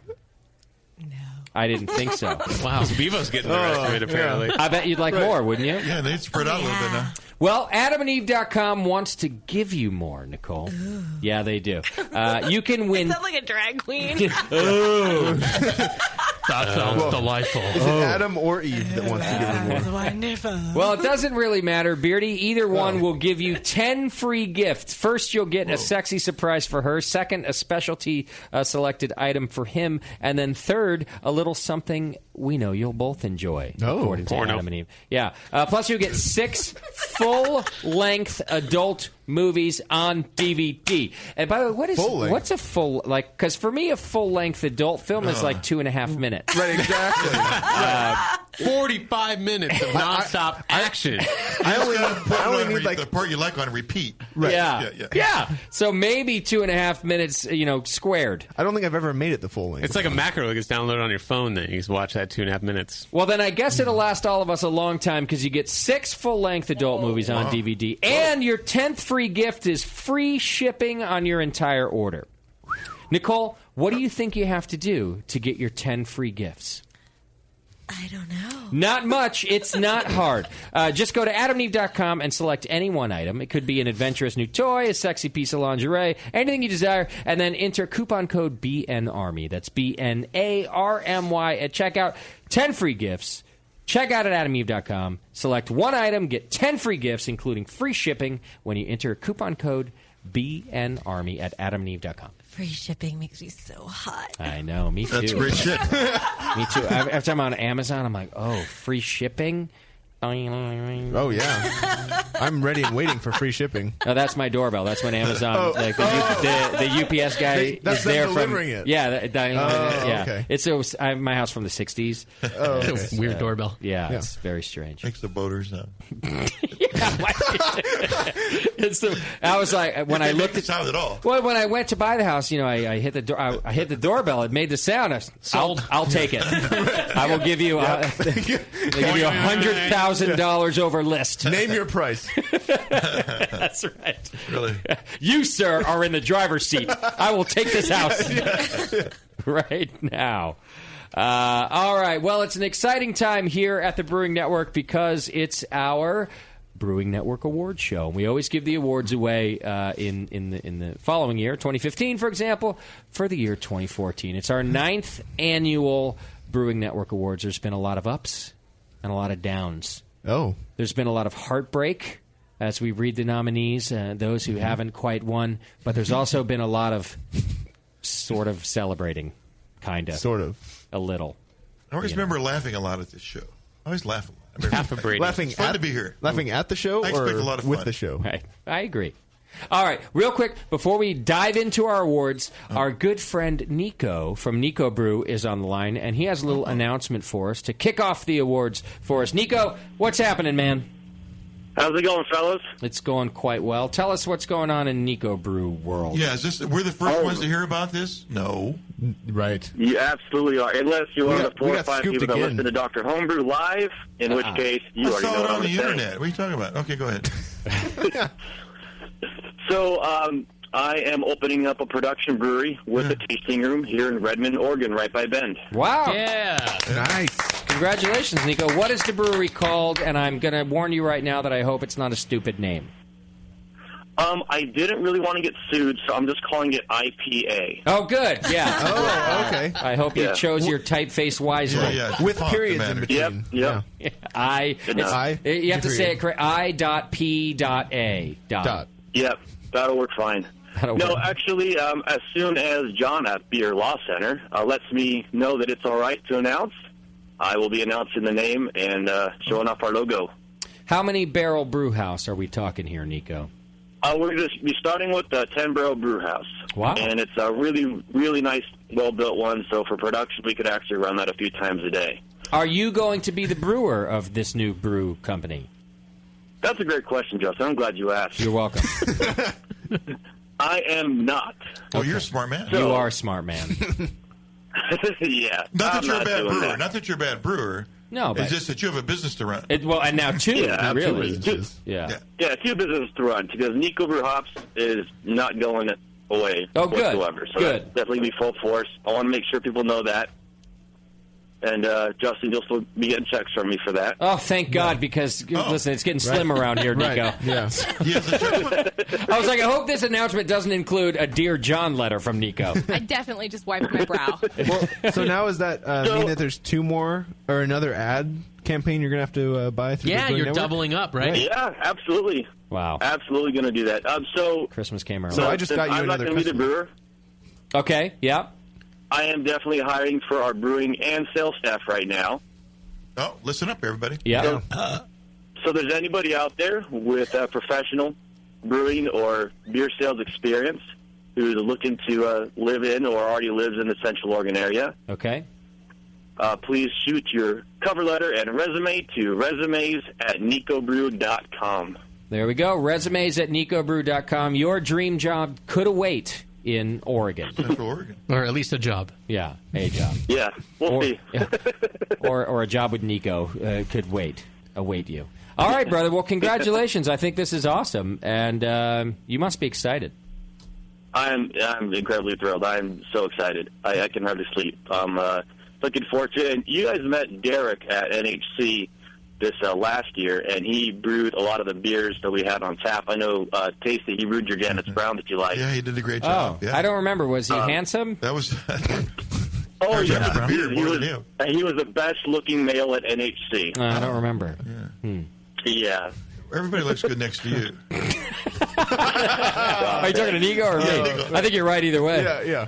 No. I didn't think so. Wow, Bevo's getting the rest of it, apparently. I bet you'd like more, wouldn't you? Yeah, they spread out a little bit now. Well, adamandeve.com wants to give you more, Nicole. Ooh. Yeah, they do. You can win. I sound like a drag queen. That sounds delightful. Is it Adam or Eve that wants to give you more? Wonderful. Well, it doesn't really matter, Beardy. Either one will give you 10 free gifts. First, you'll get a sexy surprise for her. Second, a specialty selected item for him. And then third, a little something we know you'll both enjoy, according to Adam and Eve. Yeah. Plus, you'll get 6 full-length adult movies on DVD. And by the way, what's a full, like, because for me, a full-length adult film is like 2.5 minutes. Right, exactly. 45 minutes of nonstop action. I only need like the part you like on repeat. Right. Yeah. So maybe 2.5 minutes, squared. I don't think I've ever made it the full length. It's like a macro that gets downloaded on your phone. Then you just watch that 2.5 minutes. Well, then I guess it'll last all of us a long time because you get 6 full-length adult movies on DVD, and your 10th free gift is free shipping on your entire order. Nicole, what do you think you have to do to get your 10 free gifts? I don't know. Not much. It's not hard. Just go to adamandeve.com and select any one item. It could be an adventurous new toy, a sexy piece of lingerie, anything you desire, and then enter coupon code BNARMY. That's BNARMY at checkout. 10 free gifts. Check out at adamandeve.com. Select one item, get 10 free gifts, including free shipping, when you enter coupon code BNARMY at adamandeve.com. Free shipping makes me so hot. I know, me too. That's great shit. Me too. Every time I'm on Amazon, I'm like, oh, free shipping? Oh, yeah. I'm ready and waiting for free shipping. No, that's my doorbell. That's when Amazon, the UPS guy that's is there delivering from... it. Yeah, yeah. Okay. It's my house from the 60s. Oh, okay. It's a weird doorbell. Yeah, it's very strange. Makes the boaters up. I was like, when I looked at sound at all. Well, when I went to buy the house, I hit the door. I hit the doorbell. It made the sound. I'll take it. I will give you. They give you $100,000 over list. Name your price. That's right. Really? You, sir, are in the driver's seat. I will take this house right now. All right. Well, it's an exciting time here at the Brewing Network because it's our Brewing Network Awards show. We always give the awards away in the following year, 2015, for example, for the year 2014. It's our 9th annual Brewing Network Awards. There's been a lot of ups and a lot of downs. Oh. There's been a lot of heartbreak as we read the nominees, those who haven't quite won. But there's also been a lot of sort of celebrating, kind of. Sort of. A little. I always remember laughing a lot at this show. I always laugh a lot. Half a Brady. Laughing it's fun to be here. Laughing at the show I or expect a lot of fun. with the show? Right. I agree. All right, real quick, before we dive into our awards, our good friend Nico from Nico Brew is on the line, and he has a little announcement for us to kick off the awards for us. Nico, what's happening, man? How's it going, fellas? It's going quite well. Tell us what's going on in Nico Brew world. Yeah, we're the first ones to hear about this? No. Right. You absolutely are. Unless you're one of the 4 or 5 people that listen to Dr. Homebrew live, in which case you already know what I'm saying. I saw it on the internet. What are you talking about? Okay, go ahead. So, I am opening up a production brewery with a tasting room here in Redmond, Oregon, right by Bend. Wow. Yeah. Nice. Congratulations, Nico. What is the brewery called? And I'm going to warn you right now that I hope it's not a stupid name. I didn't really want to get sued, so I'm just calling it IPA. Oh, good. Yeah. Oh, okay. I hope you chose your typeface wisely. Yeah, with periods in between. Yep. Yeah. You have to say it correct. I.P.A. Yep. That'll work fine. No, actually, as soon as John at Beer Law Center lets me know that it's all right to announce, I will be announcing the name and showing off our logo. How many barrel brew house are we talking here, Nico? We're going to be starting with the 10-barrel brew house. Wow. And it's a really, really nice, well-built one, so for production, we could actually run that a few times a day. Are you going to be the brewer of this new brew company? That's a great question, Justin. I'm glad you asked. You're welcome. I am not. Oh, you're a smart man. You are a smart man. Yeah. Not that you're a bad brewer. That. Not that you're a bad brewer. No, but it's just that you have a business to run. And now two, Yeah, really. absolutely. Yeah. Yeah, two businesses to run because Nico Brew Hops is not going away whatsoever. So Good. that's definitely be full force. I want to make sure people know that. And Justin, you'll still be getting checks from me for that. Oh, thank God, because, listen, it's getting slim around here, Nico. Right. Yeah. I was like, I hope this announcement doesn't include a Dear John letter from Nico. I definitely just wiped my brow. So now is that mean that there's two more or another ad campaign you're going to have to buy through the Brewing Network? up, right? Yeah, absolutely. Wow. Absolutely going to do that. So Christmas came early. So I just got you I'm not another going to be the brewer. Okay, yeah. I am definitely hiring for our brewing and sales staff right now. Oh, listen up, everybody. Yeah. So there's anybody out there with a professional brewing or beer sales experience who's looking to live in or already lives in the Central Oregon area, Okay. please shoot your cover letter and resume to resumes@nicobrew.com. There we go. Resumes at nicobrew.com. Your dream job could await in Oregon. Central Oregon. Or at least a job. Yeah, a job. Yeah, we'll see. or a job with Nico could await you. All right, brother. Well, congratulations. I think this is awesome, and you must be excited. I'm incredibly thrilled. I'm so excited. I can hardly sleep. I'm looking forward to it. And you guys met Derek at NHC this last year, and he brewed a lot of the beers that we had on tap. I know, Tasty, he brewed your Janet's Brown that you like. Yeah, he did a great Oh, job. Yeah. I don't remember. Was he handsome? That was. Oh, yeah. The beer more than him. He was the best-looking male at NHC. I don't remember. Yeah. Everybody looks good next to you. Are you talking to Nico or me? I think you're right either way. Yeah.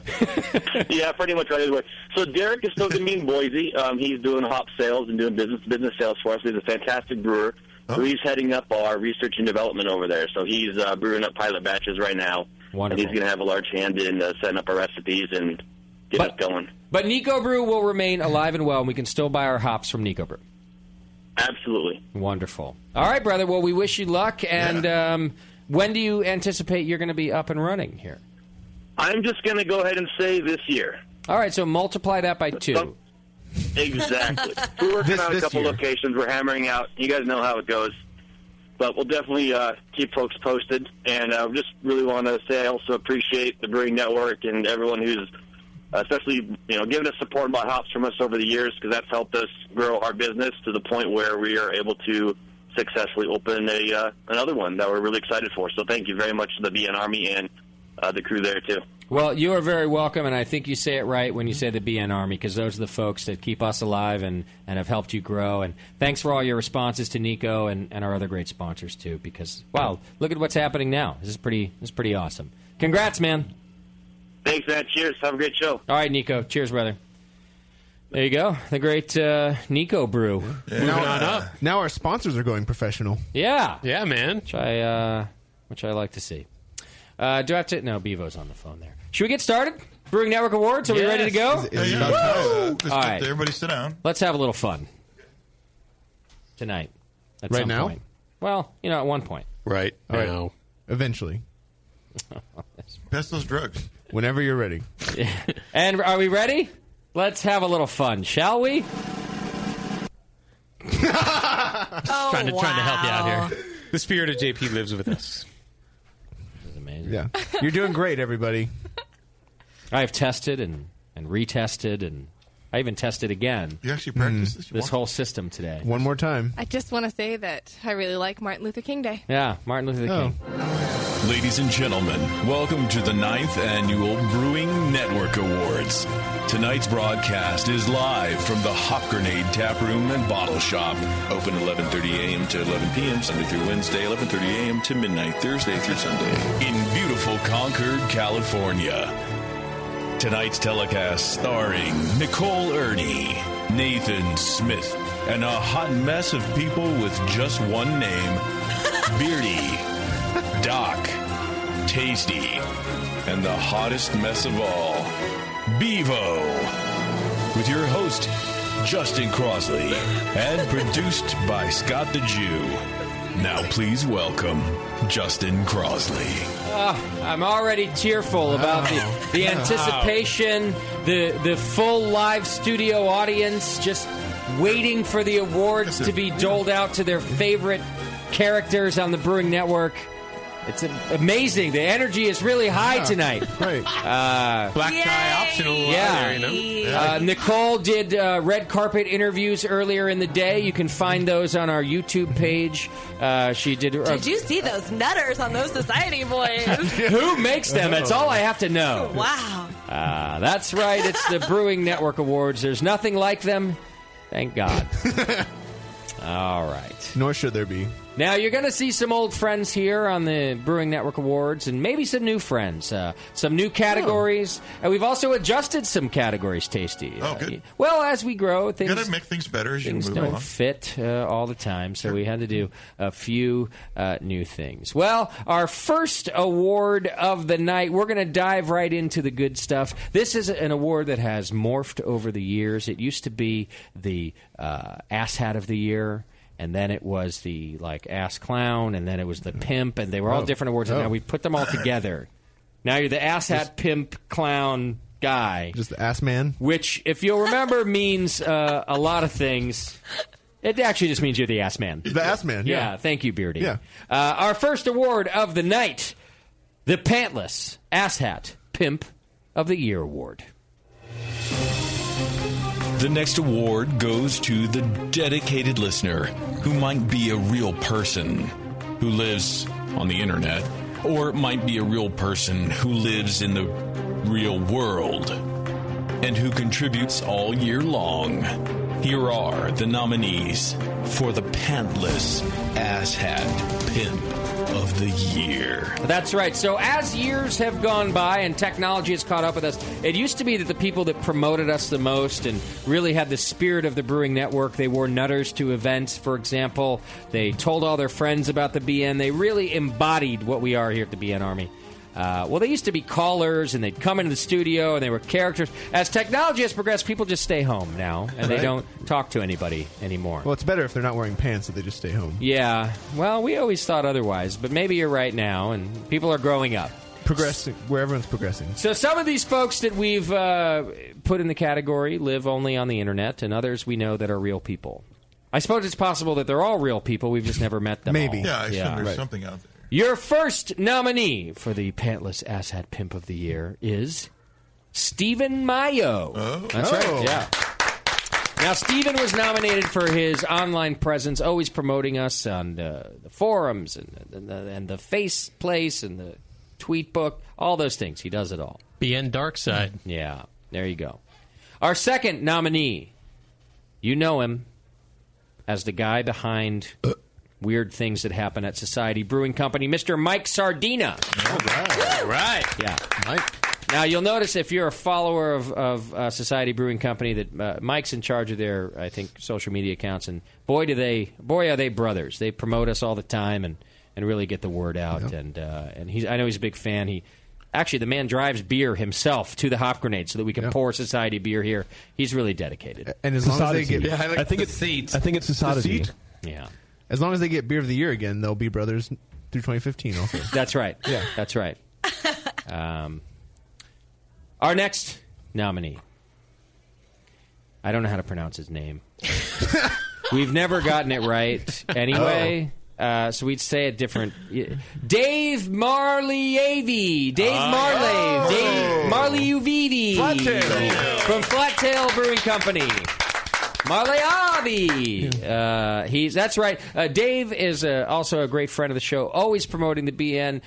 Yeah, pretty much right away. So Derek is still going to be in Boise. He's doing hop sales and doing business sales for us. He's a fantastic brewer. So he's heading up our research and development over there. So he's brewing up pilot batches right now. Wonderful. And he's going to have a large hand in setting up our recipes and get us going. But Nico Brew will remain alive and well, and we can still buy our hops from Nico Brew. Absolutely. Wonderful. All right, brother. Well, we wish you luck. And when do you anticipate you're going to be up and running here? I'm just going to go ahead and say this year. All right, so multiply that by 2. Exactly. We're working on a couple locations. We're hammering out. You guys know how it goes. But we'll definitely keep folks posted. And I just really want to say I also appreciate the Brewing Network and everyone who's especially giving us support about hops from us over the years, because that's helped us grow our business to the point where we are able to successfully open another one that we're really excited for. So thank you very much to the BN Army and the crew there, too. Well, you are very welcome, and I think you say it right when you say the BN Army, because those are the folks that keep us alive and have helped you grow. And thanks for all your responses to Nico and our other great sponsors, too, because, wow, look at what's happening now. This is pretty awesome. Congrats, man. Thanks, man. Cheers. Have a great show. All right, Nico. Cheers, brother. There you go. The great Nico Brew. Yeah. Moving on up. Now our sponsors are going professional. Yeah. Yeah, man. Which I like to see. Do I have to? No, Bevo's on the phone there. Should we get started? Brewing Network Awards. Are we ready to go? It's about time. Just All right. Everybody sit down. Let's have a little fun tonight. At Right some now? point. Well, at one point. Right now. Eventually. Pass those drugs. Whenever you're ready. And are we ready? Let's have a little fun, shall we? Trying to help you out here. The spirit of JP lives with us. This is amazing. Yeah. You're doing great, everybody. I've tested and retested, and I even tested again. You actually practiced this whole system today. One more time. I just want to say that I really like Martin Luther King Day. Yeah, Martin Luther King. Ladies and gentlemen, welcome to the 9th Annual Brewing Network Awards. Tonight's broadcast is live from the Hop Grenade Tap Room and Bottle Shop. Open 11:30 a.m. to 11 p.m. Sunday through Wednesday, 11:30 a.m. to midnight, Thursday through Sunday. In beautiful Concord, California. Tonight's telecast starring Nicole Ernie, Nathan Smith, and a hot mess of people with just one name, Beardy, Doc, Tasty, and the hottest mess of all, Bevo, with your host, Justin Crosley, and produced by Scott the Jew. Now please welcome Justin Crosley. I'm already tearful about the anticipation, the full live studio audience just waiting for the awards to be doled out to their favorite characters on the Brewing Network. It's amazing. The energy is really high tonight. Right. Black tie optional. Yeah. Nicole did red carpet interviews earlier in the day. You can find those on our YouTube page. She did. Did you see those nutters on those Society boys? Who makes them? That's all I have to know. Wow. That's right. It's the Brewing Network Awards. There's nothing like them. Thank God. All right. Nor should there be. Now, you're going to see some old friends here on the Brewing Network Awards and maybe some new friends, some new categories. And we've also adjusted some categories, Tasty. Oh, good. Well, as we grow, things... You got to make things better as you move don't along. fit all the time, so we had to do a few new things. Well, our first award of the night, we're going to dive right into the good stuff. This is an award that has morphed over the years. It used to be the Ass Hat of the Year. And then it was the, ass clown, and then it was the pimp, and they were all different awards, and now we put them all together. Now you're the ass hat, pimp, clown guy. Just the ass man? Which, if you'll remember, means a lot of things. It actually just means you're the ass man. The ass man, yeah. Thank you, Beardy. Yeah. Our first award of the night, the Pantless Ass Hat Pimp of the Year Award. The next award goes to the dedicated listener who might be a real person who lives on the internet, or might be a real person who lives in the real world and who contributes all year long. Here are the nominees for the Pantless Ass Hat Pimp of the Year. That's right. So as years have gone by and technology has caught up with us, it used to be that the people that promoted us the most and really had the spirit of the Brewing Network, they wore nutters to events, for example. They told all their friends about the BN. They really embodied what we are here at the BN Army. Well, they used to be callers, and they'd come into the studio, and they were characters. As technology has progressed, people just stay home now, and they don't talk to anybody anymore. Well, it's better if they're not wearing pants, so they just stay home. Yeah. Well, we always thought otherwise, but maybe you're right now, and people are growing up. Progressing, where everyone's progressing. So some of these folks that we've put in the category live only on the internet, and others we know that are real people. I suppose it's possible that they're all real people, we've just never met them Maybe. all. Yeah, I assume there's something out there. Your first nominee for the Pantless Ass Hat Pimp of the Year is Stephen Mayo. Oh. That's right, yeah. Now, Stephen was nominated for his online presence, always promoting us on the forums and the Face Place and the Tweet Book, all those things. He does it all. BN Dark Side. Yeah, there you go. Our second nominee, you know him as the guy behind weird things that happen at Society Brewing Company, Mr. Mike Sardina. All right. Yeah. Mike. Now, you'll notice if you're a follower of Society Brewing Company that Mike's in charge of their, I think, social media accounts, and boy are they brothers. They promote us all the time and really get the word out. Yep. And I know he's a big fan. Actually, the man drives beer himself to the Hop Grenade so that we can pour Society beer here. He's really dedicated. And as long as they get... Yeah, I think it's Society. Yeah. As long as they get Beer of the Year again, they'll be brothers through 2015 also. That's right. Yeah. That's right. Our next nominee. I don't know how to pronounce his name. We've never gotten it right anyway. So we'd say it different. Dave Marleyevi. Dave Marley. Dave Marleyevi. From Flattail Brewing Company. Marleyevi. That's right. Dave is also a great friend of the show, always promoting the BN.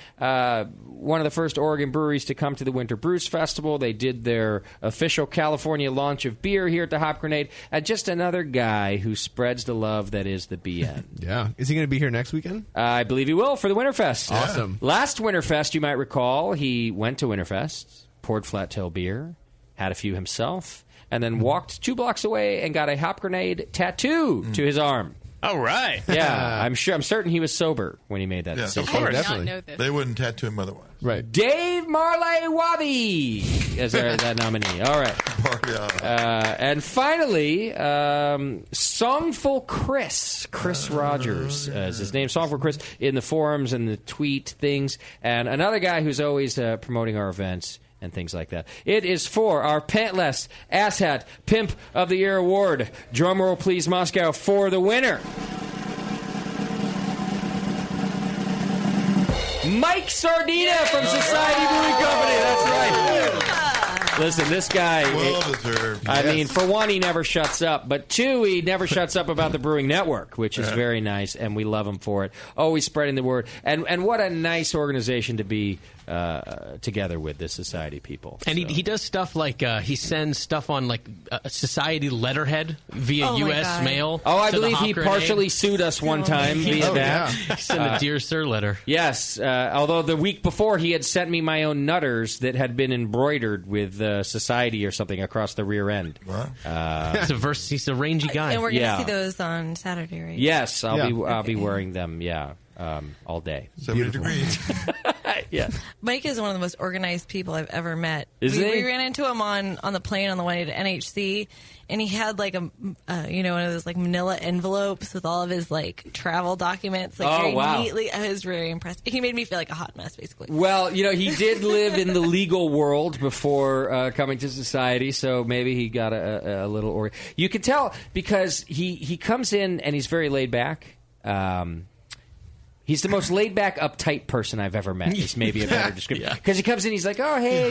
one of the first Oregon breweries to come to the Winter Brews Festival. They did their official California launch of beer here at the Hop Grenade. Just another guy who spreads the love that is the BN. Yeah. Is he going to be here next weekend? I believe he will for the Winterfest. Awesome. Last Winterfest, you might recall, he went to Winterfest, poured Flat Tail beer, had a few himself, and then walked 2 blocks away and got a Hop Grenade tattoo to his arm. All right. Yeah, I'm certain he was sober when he made that decision. Of course. Definitely. They wouldn't tattoo him otherwise. Right. Dave Marley Wabi is that nominee. All right. And finally, Songful Chris Rogers is his name. Songful Chris in the forums and the tweet things. And another guy who's always promoting our events and things like that. It is for our Pantless Asshat Pimp of the Year Award. Drumroll, please, Moscow, for the winner. Mike Sardina from Society Brewing Company. That's right. Listen, this guy, I mean, for one, he never shuts up. But two, he never shuts up about the Brewing Network, which is very nice, and we love him for it. Always spreading the word. And what a nice organization to be together with, the Society people. And he does stuff like he sends stuff on like a Society letterhead via U.S. mail. Oh, I believe he partially sued us one time via that. He sent a Dear Sir letter. Yes, although the week before he had sent me my own nutters that had been embroidered with Society or something across the rear end. He's a rangy guy. And we're going to see those on Saturday, right? Yes, I'll be wearing them. Yeah. All day. 70 degrees. Yeah. Mike is one of the most organized people I've ever met. Is he? We ran into him on the plane on the way to NHC, and he had like one of those like manila envelopes with all of his like travel documents very neatly. I was very impressed. He made me feel like a hot mess, basically. Well, he did live in the legal world before coming to Society, so maybe he got a little. You can tell because he comes in and he's very laid back. He's the most laid-back, uptight person I've ever met. Is maybe a better description. Because he comes in, he's like, "Oh, hey,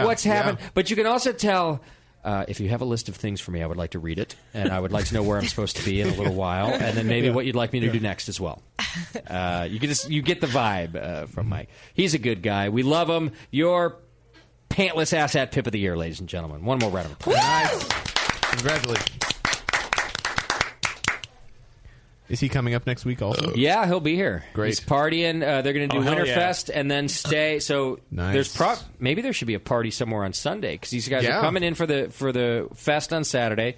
what's happened?" But you can also tell if you have a list of things for me, I would like to read it, and I would like to know where I'm supposed to be in a little while, and then maybe what you'd like me to do next as well. You get the vibe from Mike. He's a good guy. We love him. Your Pantless Asshat Pip of the Year, ladies and gentlemen. One more round of applause. Nice. Congratulations. Is he coming up next week also? Yeah, he'll be here. Great. He's partying. They're going to do Winterfest and then stay. So nice. Maybe there should be a party somewhere on Sunday because these guys are coming in for the fest on Saturday.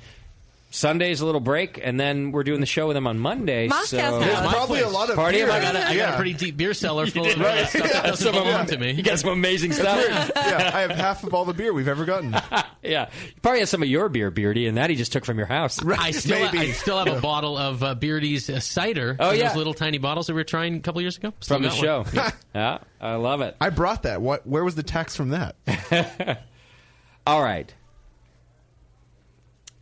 Sunday's a little break, and then we're doing the show with them on Monday. There's probably a lot of party. beer. I got a pretty deep beer cellar full of stuff that doesn't belong to me. You got some amazing stuff. I have half of all the beer we've ever gotten. Yeah, you probably have some of your beer, Beardy, and that he just took from your house. I still have a bottle of Beardy's cider. Oh, yeah. Those little tiny bottles that we were trying a couple years ago. From the show. Yeah, I love it. I brought that. Where was the tax from that? All right.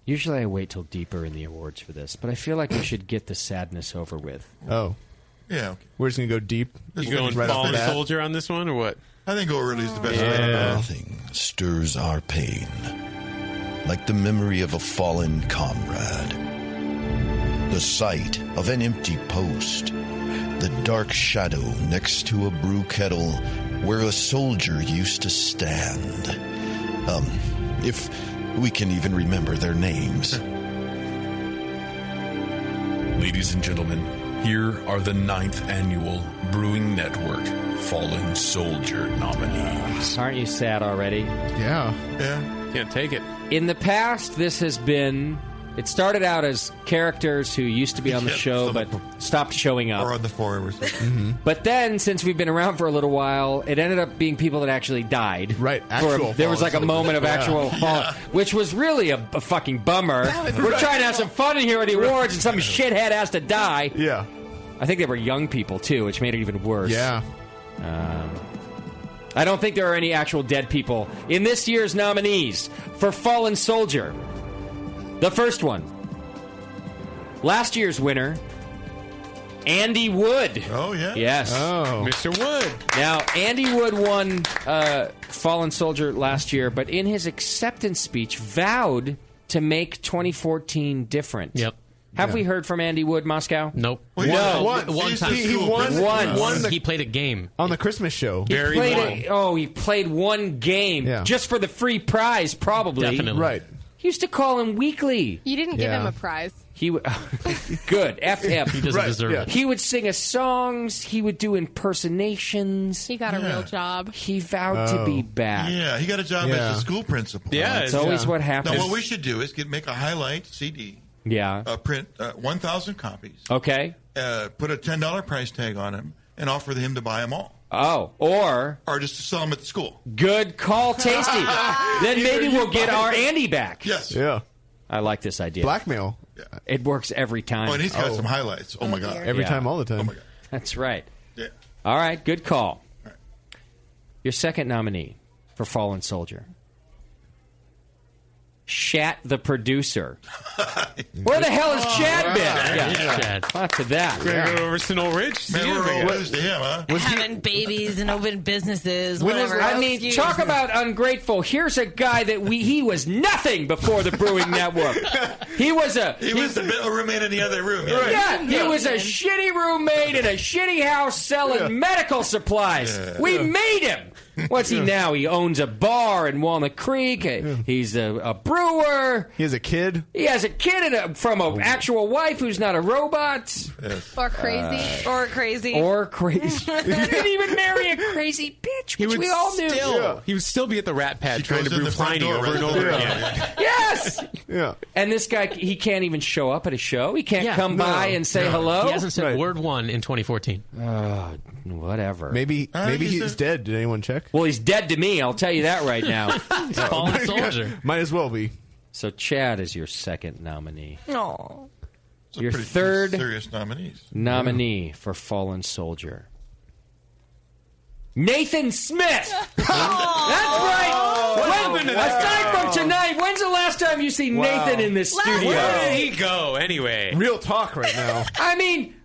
Usually I wait till deeper in the awards for this, but I feel like we should get the sadness over with. Oh. Yeah. Okay. We're just going to go deep. You going Fallen Soldier on this one, or what? I think overly is the best way to go. Nothing stirs our pain like the memory of a fallen comrade. The sight of an empty post. The dark shadow next to a brew kettle where a soldier used to stand. If we can even remember their names. Ladies and gentlemen, here are the 9th annual Brewing Network Fallen Soldier nominees. Aren't you sad already? Yeah. Can't take it. In the past, this has been... It started out as characters who used to be on the show but stopped showing up. Or on the forums. But then, since we've been around for a little while, it ended up being people that actually died. Right, there was like a moment of actual fall, which was really a fucking bummer. We're trying to have some fun in here with the awards, and some shithead has to die. Yeah. I think they were young people, too, which made it even worse. Yeah. I don't think there are any actual dead people in this year's nominees for Fallen Soldier. The first one. Last year's winner, Andy Wood. Oh, yeah? Yes. Oh. Mr. Wood. Now, Andy Wood won Fallen Soldier last year, but in his acceptance speech vowed to make 2014 different. Yep. Have we heard from Andy Wood, Moscow? Nope. No. One time. He won. He played a game on the Christmas show. He played one game just for the free prize, probably. Definitely. Right. He used to call him weekly. You didn't give him a prize. He good. F him. He doesn't deserve it. He would sing us songs. He would do impersonations. He got a real job. He vowed to be back. Yeah, he got a job as a school principal. Yeah, it's always what happens. Now, what we should do is make a highlight CD. Yeah. Print 1,000 copies. Okay. Put a $10 price tag on him and offer him to buy them all. Oh, or just to sell them at the school. Good call, Tasty. Then maybe we'll get our Andy back. Yes. Yeah. I like this idea. Blackmail. It works every time. Oh, and he's got some highlights. Oh, my God. Every time, all the time. Oh, my God. That's right. Yeah. All right, good call. All right. Your second nominee for Fallen Soldier. Shat the producer. Where the hell has Chad been? Chad. Lots of that. We're going to go over Snow Ridge. Man, we're all lose to him, huh? Having babies and open businesses, When whatever. I mean, talk about ungrateful. Here's a guy that he was nothing before the Brewing Network. He was a roommate in the other room. Yeah, he was a shitty roommate in a shitty house selling medical supplies. Yeah. We made him. What's he now? He owns a bar in Walnut Creek. He's a brewer. He has a kid. He has a kid from an actual wife who's not a robot. Or crazy. Or crazy. Or crazy. He didn't even marry a crazy bitch, which we all knew. He would still be at the Rat Pad trying to goes in brew the front Pliny door, over right? and over Yeah. again. Yes! Yeah. And this guy, he can't even show up at a show. He can't come by and say hello. He hasn't said word one in 2014. Whatever. Maybe he's dead. Did anyone check? Well, he's dead to me. I'll tell you that right now. Fallen soldier. Might as well be. So Chad is your second nominee. No. Your third serious nominees. nominee for Fallen Soldier. Nathan Smith. That's right. Aside from tonight, when's the last time you see Nathan in this studio? Where did he go anyway? Real talk right now. I mean,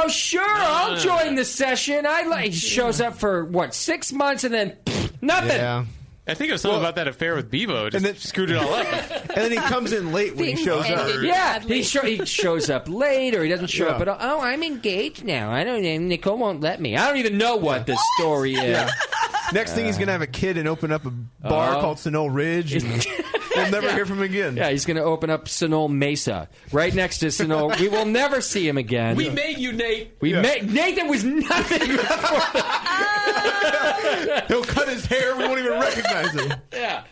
sure, I'll join the session. He shows up for 6 months and then nothing. Yeah. I think it was something about that affair with Bevo. Just screwed it all up. And then he comes in late when he shows up. Yeah, he shows up late or he doesn't show up at all. Oh, I'm engaged now. Nicole won't let me. I don't even know what the story is. Yeah. Next thing, he's going to have a kid and open up a bar called Sonol Ridge. And we'll never hear from him again. Yeah, he's going to open up Sonol Mesa right next to Sonol. We will never see him again. We made you, Nate. Nathan was nothing before He'll cut his hair. We won't even recognize him. Yeah.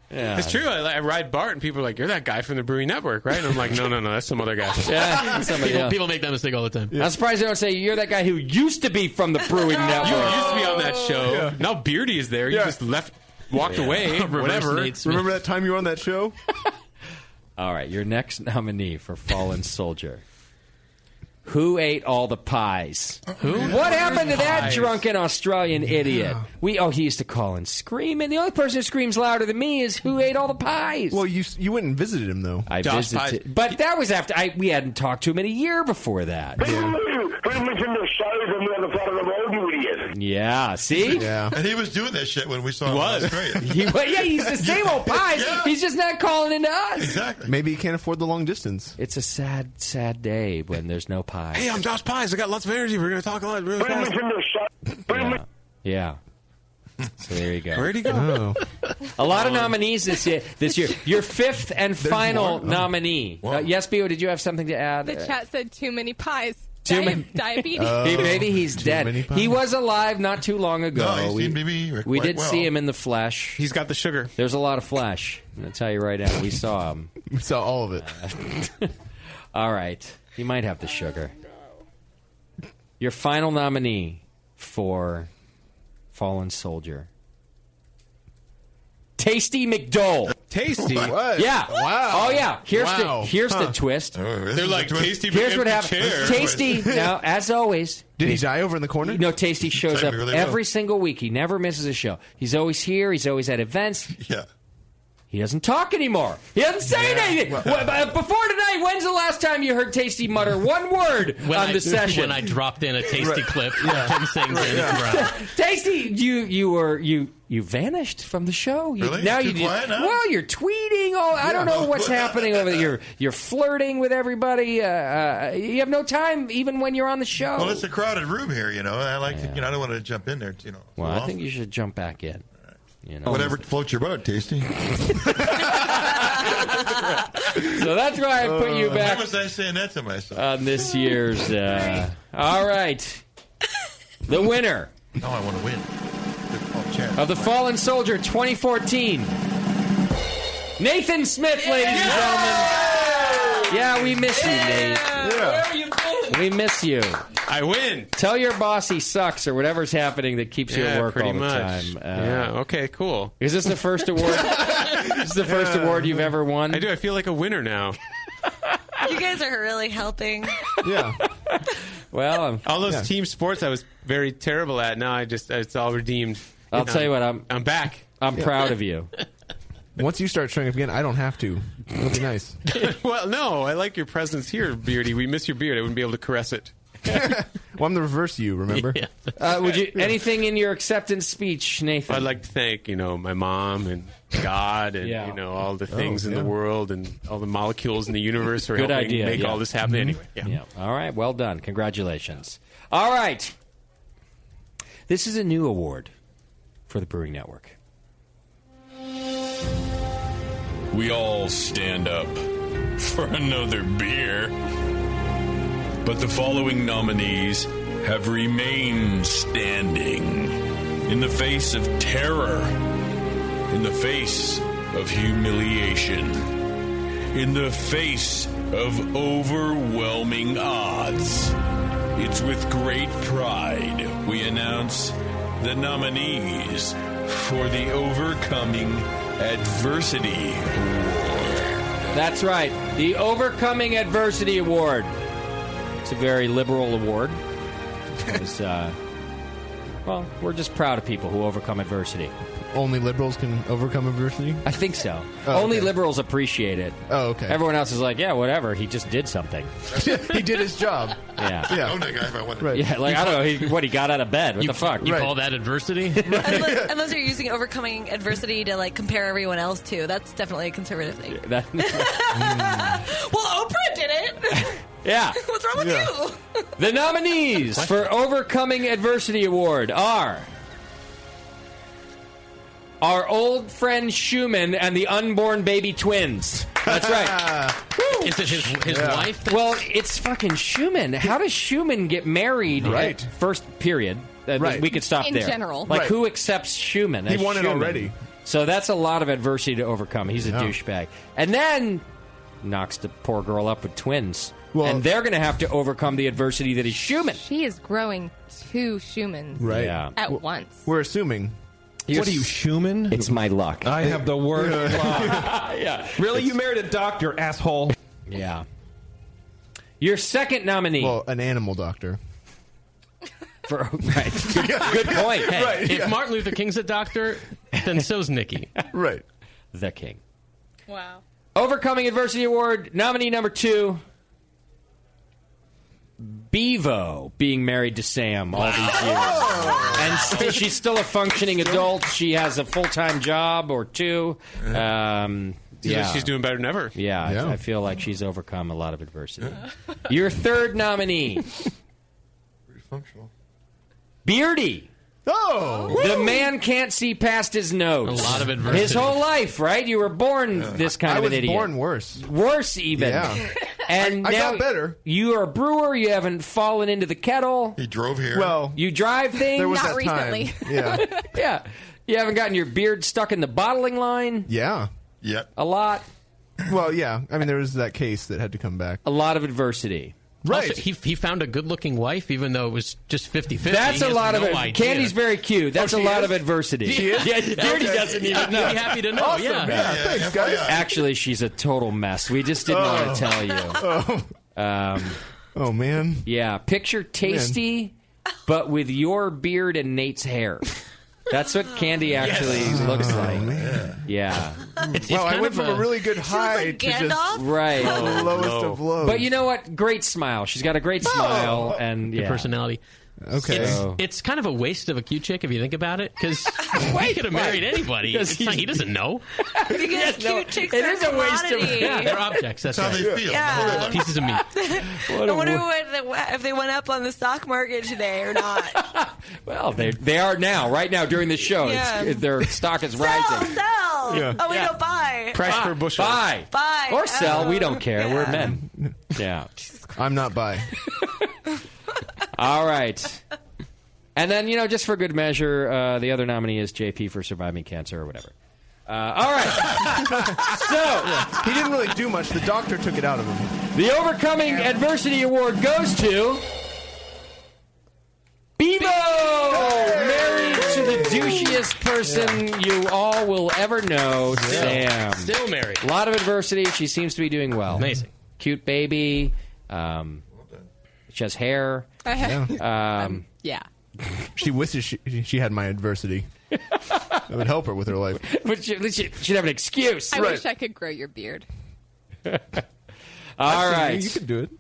It's true. I ride Bart, and people are like, "You're that guy from the Brewing Network, right?" And I'm like, "No, that's some other guy." Yeah, somebody else. People make that mistake all the time. I'm surprised they don't say you're that guy who used to be from the Brewing Network. You used to be on that show. Yeah. Now Beardy is there. You just walked away. Whatever. Remember that time you were on that show? All right, your next nominee for Fallen Soldier. Who ate all the pies? Who? What happened to that drunken Australian idiot? He used to call and scream, and the only person who screams louder than me is who ate all the pies. Well, you went and visited him, though. I visited, but that was after we hadn't talked to him in a year before that. Yeah, see? Yeah. And he was doing that shit when we saw him in Australia. He's the same old pies. Yeah. He's just not calling into us. Exactly. Maybe he can't afford the long distance. It's a sad, sad day when there's no pies. Hey, I'm Josh Pies. I got lots of energy. We're going to talk a lot really fast. Yeah. So there you go. Where'd he go? A lot of nominees this year. Your fifth and final nominee. Yes, Bio, did you have something to add? The chat said too many pies. Too many. Diabetes. Maybe he's dead. He was alive not too long ago. No, he seemed to be we quite did well. see him in the flesh. He's got the sugar. There's a lot of flesh. I'm going to tell you right now. We saw him. We saw all of it. All right. He might have the sugar. Your final nominee for Fallen Soldier. Tasty McDole. Tasty? What? Yeah. Wow. Oh, yeah. Here's the Huh. twist. They're like Tasty. Here's what happens. Chair. Tasty, now, as always. Did he die over in the corner? No, Tasty shows up Really every single week. He never misses a show. He's always here. He's always at events. Yeah. He doesn't talk anymore. He doesn't say anything. Before tonight, when's the last time you heard Tasty mutter one word on the session? When I dropped in a Tasty clip, Tim sings in. Tasty, you vanished from the show. Really? Now Too quiet now? Well, you're tweeting. I don't know what's happening over there. You're flirting with everybody. You have no time, even when you're on the show. Well, it's a crowded room here, I like to, I don't want to jump in there, Well, I think you should jump back in. Whatever floats your boat, Tasty. So that's why I put you back. Why was I saying that to myself? On this year's. All right. The winner. No, I want to win. Of the Fallen Soldier 2014. Nathan Smith, ladies and gentlemen. Yeah, we miss you, Nate. Where have you been? We miss you. I win. Tell your boss he sucks or whatever's happening that keeps you at work pretty all the much. time. Okay, cool. Is this the first award? This is the first award you've ever won? I do. I feel like a winner now. You guys are really helping. Yeah. Well, all those team sports I was very terrible at. Now it's all redeemed. I'll tell you what. I'm back. I'm proud of you. Once you start showing up again, I don't have to. It'll be nice. Well, no, I like your presence here, Beardy. We miss your beard. I wouldn't be able to caress it. Well, I'm the reverse you, remember? Would you anything in your acceptance speech, Nathan? I'd like to thank, my mom and God and, all the things in the world and all the molecules in the universe for Good helping idea, make all this happen anyway. Yeah. All right, well done. Congratulations. All right. This is a new award for the Brewing Network. We all stand up for another beer. But the following nominees have remained standing in the face of terror, in the face of humiliation, in the face of overwhelming odds. It's with great pride we announce the nominees for the Overcoming Adversity Award. That's right, the Overcoming Adversity Award. It's a very liberal award. Because, we're just proud of people who overcome adversity. Only liberals can overcome adversity? I think so. Oh, Only okay. liberals appreciate it. Oh, okay. Everyone else is like, yeah, whatever. He just did something. He did his job. Yeah. Yeah. Own that guy if I wanted. Right. Yeah, like, I don't know. He got out of bed. What the fuck? You call that adversity? Unless you're using overcoming adversity to compare everyone else to. That's definitely a conservative thing. Well, Oprah did it. Yeah. What's wrong with you? The nominees for Overcoming Adversity Award are our old friend Schumann and the unborn baby twins. That's right. Is it his wife? Well, it's fucking Schumann. How does Schumann get married? Right. First period. Right. We could stop In there. general. Like, Right. who accepts Schumann? He as won it Schumann? already. So that's a lot of adversity to overcome. He's a douchebag. And then knocks the poor girl up with twins. Well, and they're going to have to overcome the adversity that is Schumann. She is growing 2 Schumanns Right. Yeah. at once. We're assuming. What are you, Schumann? It's my luck. I have the word luck. Yeah. Really? You married a doctor, asshole. Yeah. Your second nominee. Well, an animal doctor. Right. Good point. Hey, Right. If Martin Luther King's a doctor, then so's Nikki. Right. the king. Wow. Overcoming Adversity Award, nominee number 2. Bevo being married to Sam all these years. And she's still a functioning adult. She has a full-time job or 2. She's doing better than ever. Yeah. I feel like she's overcome a lot of adversity. Your third nominee. Pretty functional. Beardy. Oh! The man can't see past his nose. A lot of adversity. His whole life, right? You were born this kind of an idiot. I was born worse. Worse, even. Yeah. And I now got better. You are a brewer. You haven't fallen into the kettle. He drove here. Well, you drive things. there was Not that recently. time. Yeah. Yeah. You haven't gotten your beard stuck in the bottling line. Yeah. Yep. A lot. Well, yeah. I mean, there was that case that had to come back. A lot of adversity. Right. Also, he found a good-looking wife, even though it was just 50-50. That's a lot of it. Idea. Candy's very cute. That's a lot of adversity. She is? Yeah, Beardy doesn't even know. I'd be happy to know. Awesome. Yeah. Thanks, guys. Actually, she's a total mess. We just didn't want to tell you. Oh, man. Yeah, picture Tasty, but with your beard and Nate's hair. That's what candy actually looks like. Yeah. I went from a really good high to just the lowest of lows. But you know what? Great smile. She's got a great smile and Good personality. Okay. It's kind of a waste of a cute chick if you think about it, because he could have married anybody. He doesn't know. Because cute chicks it are is a waste of commodity. Yeah, they're objects. That's how right. they feel. Yeah. Pieces of meat. I wonder if they went up on the stock market today or not. Well, they are now. Right now, during the show, Yeah. their stock is rising. Sell! Yeah. Oh, we don't buy. Price per bushel. Buy. Buy. Or sell. We don't care. Yeah. We're men. Yeah. I'm not by. All right. And then, just for good measure, the other nominee is JP for surviving cancer or whatever. All right. So, he didn't really do much. The doctor took it out of him. The Overcoming Adversity Award goes to Bebo! Married to the douchiest person you all will ever know, Sam. Still married. A lot of adversity. She seems to be doing well. Amazing. Cute baby. She has hair. Yeah. She wishes she had my adversity. It would help her with her life. But she'd have an excuse. I wish I could grow your beard. All right. You could do it.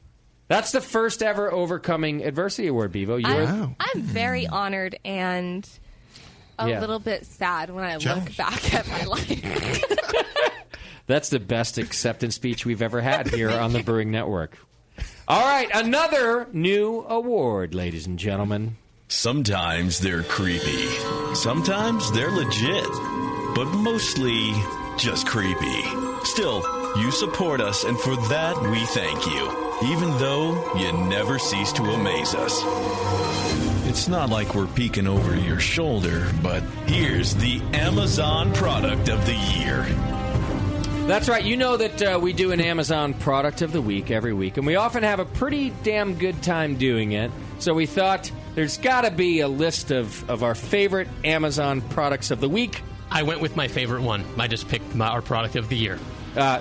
That's the first ever Overcoming Adversity Award, Bevo. I'm very honored and a little bit sad when I look back at my life. That's the best acceptance speech we've ever had here on the Brewing Network. All right, another new award, ladies and gentlemen. Sometimes they're creepy. Sometimes they're legit. But mostly just creepy. Still, you support us, and for that, we thank you. Even though you never cease to amaze us. It's not like we're peeking over your shoulder, but here's the Amazon Product of the Year. That's right. You know that we do an Amazon Product of the Week every week, and we often have a pretty damn good time doing it. So we thought there's got to be a list of our favorite Amazon Products of the Week. I went with my favorite one. I just picked our Product of the Year.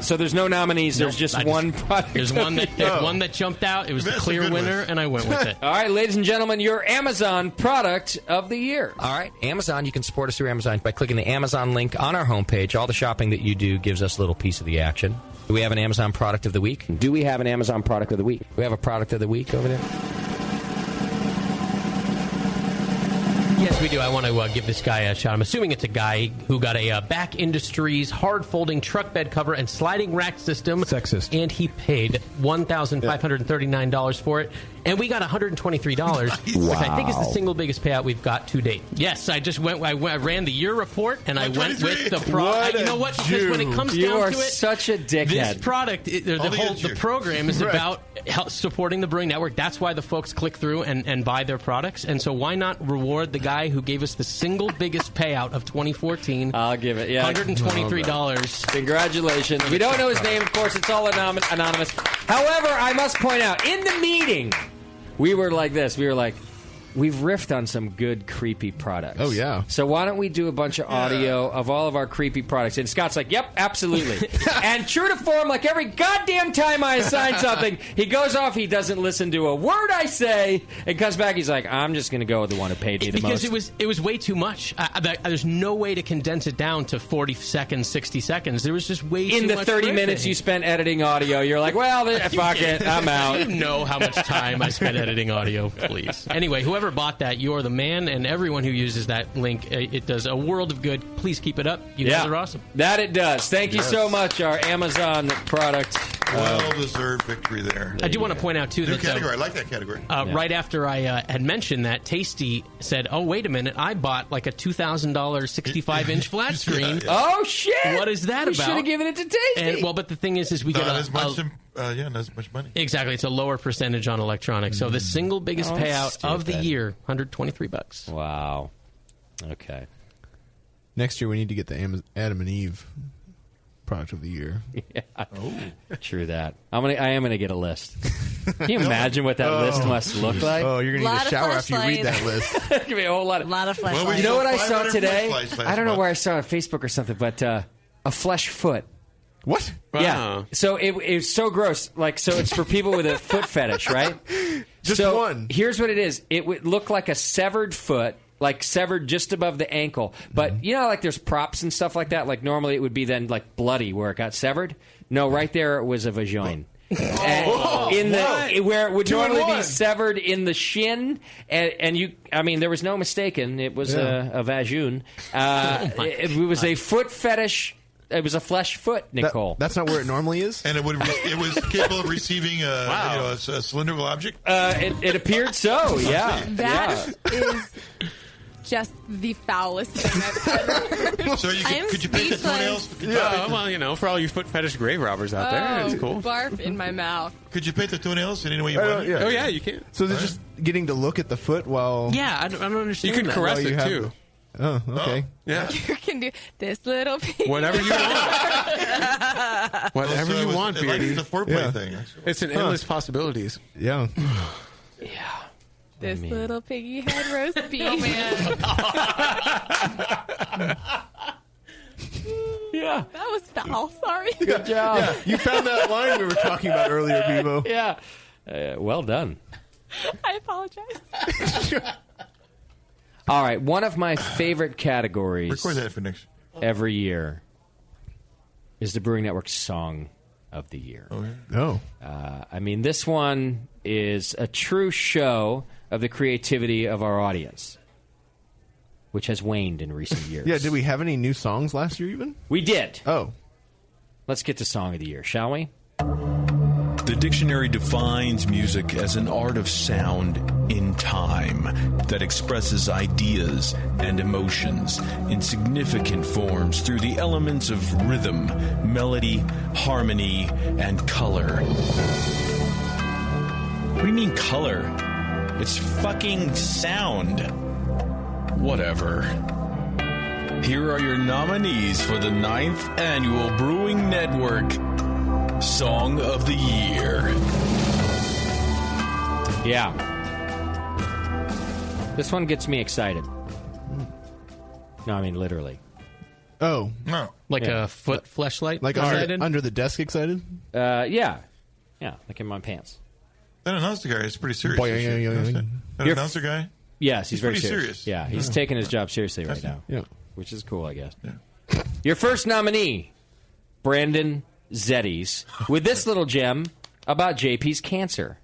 So there's no nominees. There's just one product. There's one that jumped out. It was the clear winner, and I went with it. All right, ladies and gentlemen, your Amazon Product of the Year. All right, Amazon. You can support us through Amazon by clicking the Amazon link on our homepage. All the shopping that you do gives us a little piece of the action. Do we have an Amazon Product of the Week? Do we have an Amazon Product of the Week? We have a Product of the Week over there? Yes, we do. I want to give this guy a shout. I'm assuming it's a guy who got a Back Industries hard-folding truck bed cover and sliding rack system. Sexist. And he paid $1,539 for it. And we got $123, which I think is the single biggest payout we've got to date. Yes, I just went. I ran the year report, and I went with the product. You know what? Because when it comes down to it, you are such a dickhead. This product, the program is about supporting the Brewing Network. That's why the folks click through and buy their products. And so why not reward the guy who gave us the single biggest payout of 2014? I'll give it. Yeah, $123. Congratulations. We don't know his name, of course. It's all anonymous. However, I must point out, in the meeting, we were like this. We were like, we've riffed on some good creepy products. Oh, yeah. So why don't we do a bunch of audio of all of our creepy products? And Scott's like, yep, absolutely. And true to form, like every goddamn time I assign something, he goes off, he doesn't listen to a word I say, and comes back, he's like, I'm just going to go with the one who paid me the most. Because it was way too much. There's no way to condense it down to 40 seconds, 60 seconds. There was just way too much. In the 30 minutes you spent editing audio, you're like, well, fuck it, I'm out. You know how much time I spent editing audio, please. Anyway, whoever bought that, you're the man, and everyone who uses that link, it does a world of good. Please keep it up. You guys are awesome. That it does. Thank you so much, our Amazon product. Well-deserved victory there. I do want to point out, too, New that category. I like that category. Right after I had mentioned that, Tasty said, oh, wait a minute, I bought like a $2,000 65-inch flat screen. Oh, shit! What is that we about? should have given it to Tasty. But the thing is we not get as much not as much money. Exactly. It's a lower percentage on electronics. So the single biggest payout of the year, $123. Wow. Okay. Next year we need to get the Adam and Eve product of the year. Yeah. Oh, true that. I am gonna get a list. Can you imagine what that list must look like? Oh, you're gonna need a shower after you read that list. There's gonna be a whole lot of fleshlights. You know what I saw today? I don't know where I saw it on Facebook or something, but a flesh foot. What? Yeah. So it's so gross. Like, so it's for people with a foot fetish, right? Just so one. Here's what it is. It would look like a severed foot, like severed just above the ankle. But you know, like there's props and stuff like that. Like normally it would be then like bloody where it got severed. No, right there it was a vagina. Where it would normally be severed in the shin, and you, I mean, there was no mistaking. It was a vagine. It was a foot fetish. It was a flesh foot, Nicole. That's not where it normally is. And it was capable of receiving a cylindrical object. It appeared so. Yeah, that is just the foulest thing I've ever heard. So could you paint the toenails? Well, you know, for all you foot fetish grave robbers out there, it's cool. Barf in my mouth. Could you paint the toenails in any way you want? Oh yeah, you can. So they're just getting to look at the foot while. Yeah, I don't understand. You can caress it too. Oh, okay. Yeah. You can do this little piece. Whatever you want. Whatever you want, Beardy. It's a foreplay thing. It's an endless possibilities. Yeah. This little piggy head roast beef. Yeah. That was foul. Sorry. Good job. Yeah, you found that line we were talking about earlier, Bevo. Yeah. Well done. I apologize. All right, one of my favorite categories Record that for next every year is the Brewing Network Song of the Year. Oh, yeah. Oh. I mean, this one is a true show of the creativity of our audience, which has waned in recent years. Yeah, did we have any new songs last year even? We did. Oh. Let's get to Song of the Year, shall we? The dictionary defines music as an art of sound in time that expresses ideas and emotions in significant forms through the elements of rhythm, melody, harmony, and color. What do you mean color? It's fucking sound. Whatever. Here are your nominees for the 9th Annual Brewing Network Song of the Year. Yeah. This one gets me excited. No, I mean literally. Oh. No. Like a foot fleshlight? Like under the desk excited? Yeah. Yeah, like in my pants. That announcer guy is pretty serious. That Your announcer guy? Yes, he's very pretty serious. Yeah, he's taking his job seriously right now. Yeah. Which is cool, I guess. Yeah. Your first nominee, Brandon Zeddies, with this little gem about JP's cancer.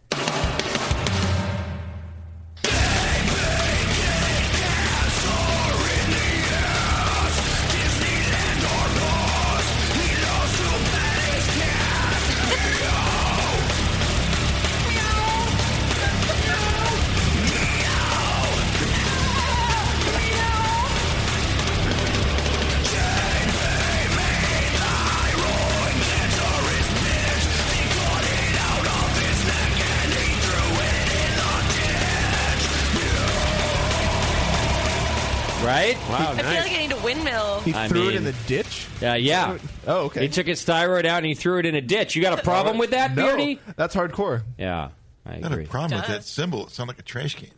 Right? I Wow, feel like I need a windmill. He threw it in the ditch? Yeah. Oh, okay. He took his thyroid out and he threw it in a ditch. You got a problem with that, No, Beardy? that's hardcore. Yeah, I Not agree. a problem with that symbol. It sounded like a trash can.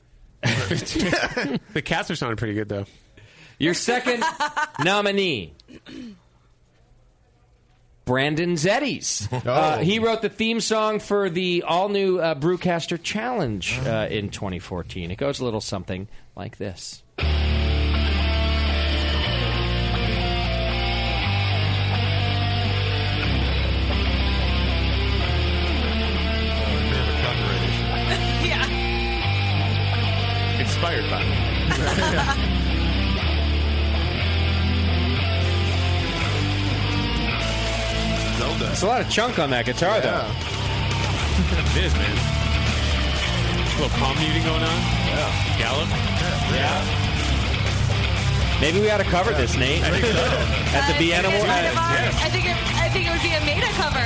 The cats are sounding pretty good, though. Your second nominee, Brandon Zeddies. He wrote the theme song for the all-new Brewcaster Challenge in 2014. It goes a little something like this. Yeah. Inspired by. Zelda. There's a lot of chunk on that guitar, though. It is, man. A little palm muting going on. Yeah. Gallop. Yeah. Maybe we ought to cover this, Nate. At the Vienna War. I think it would be a Meta cover.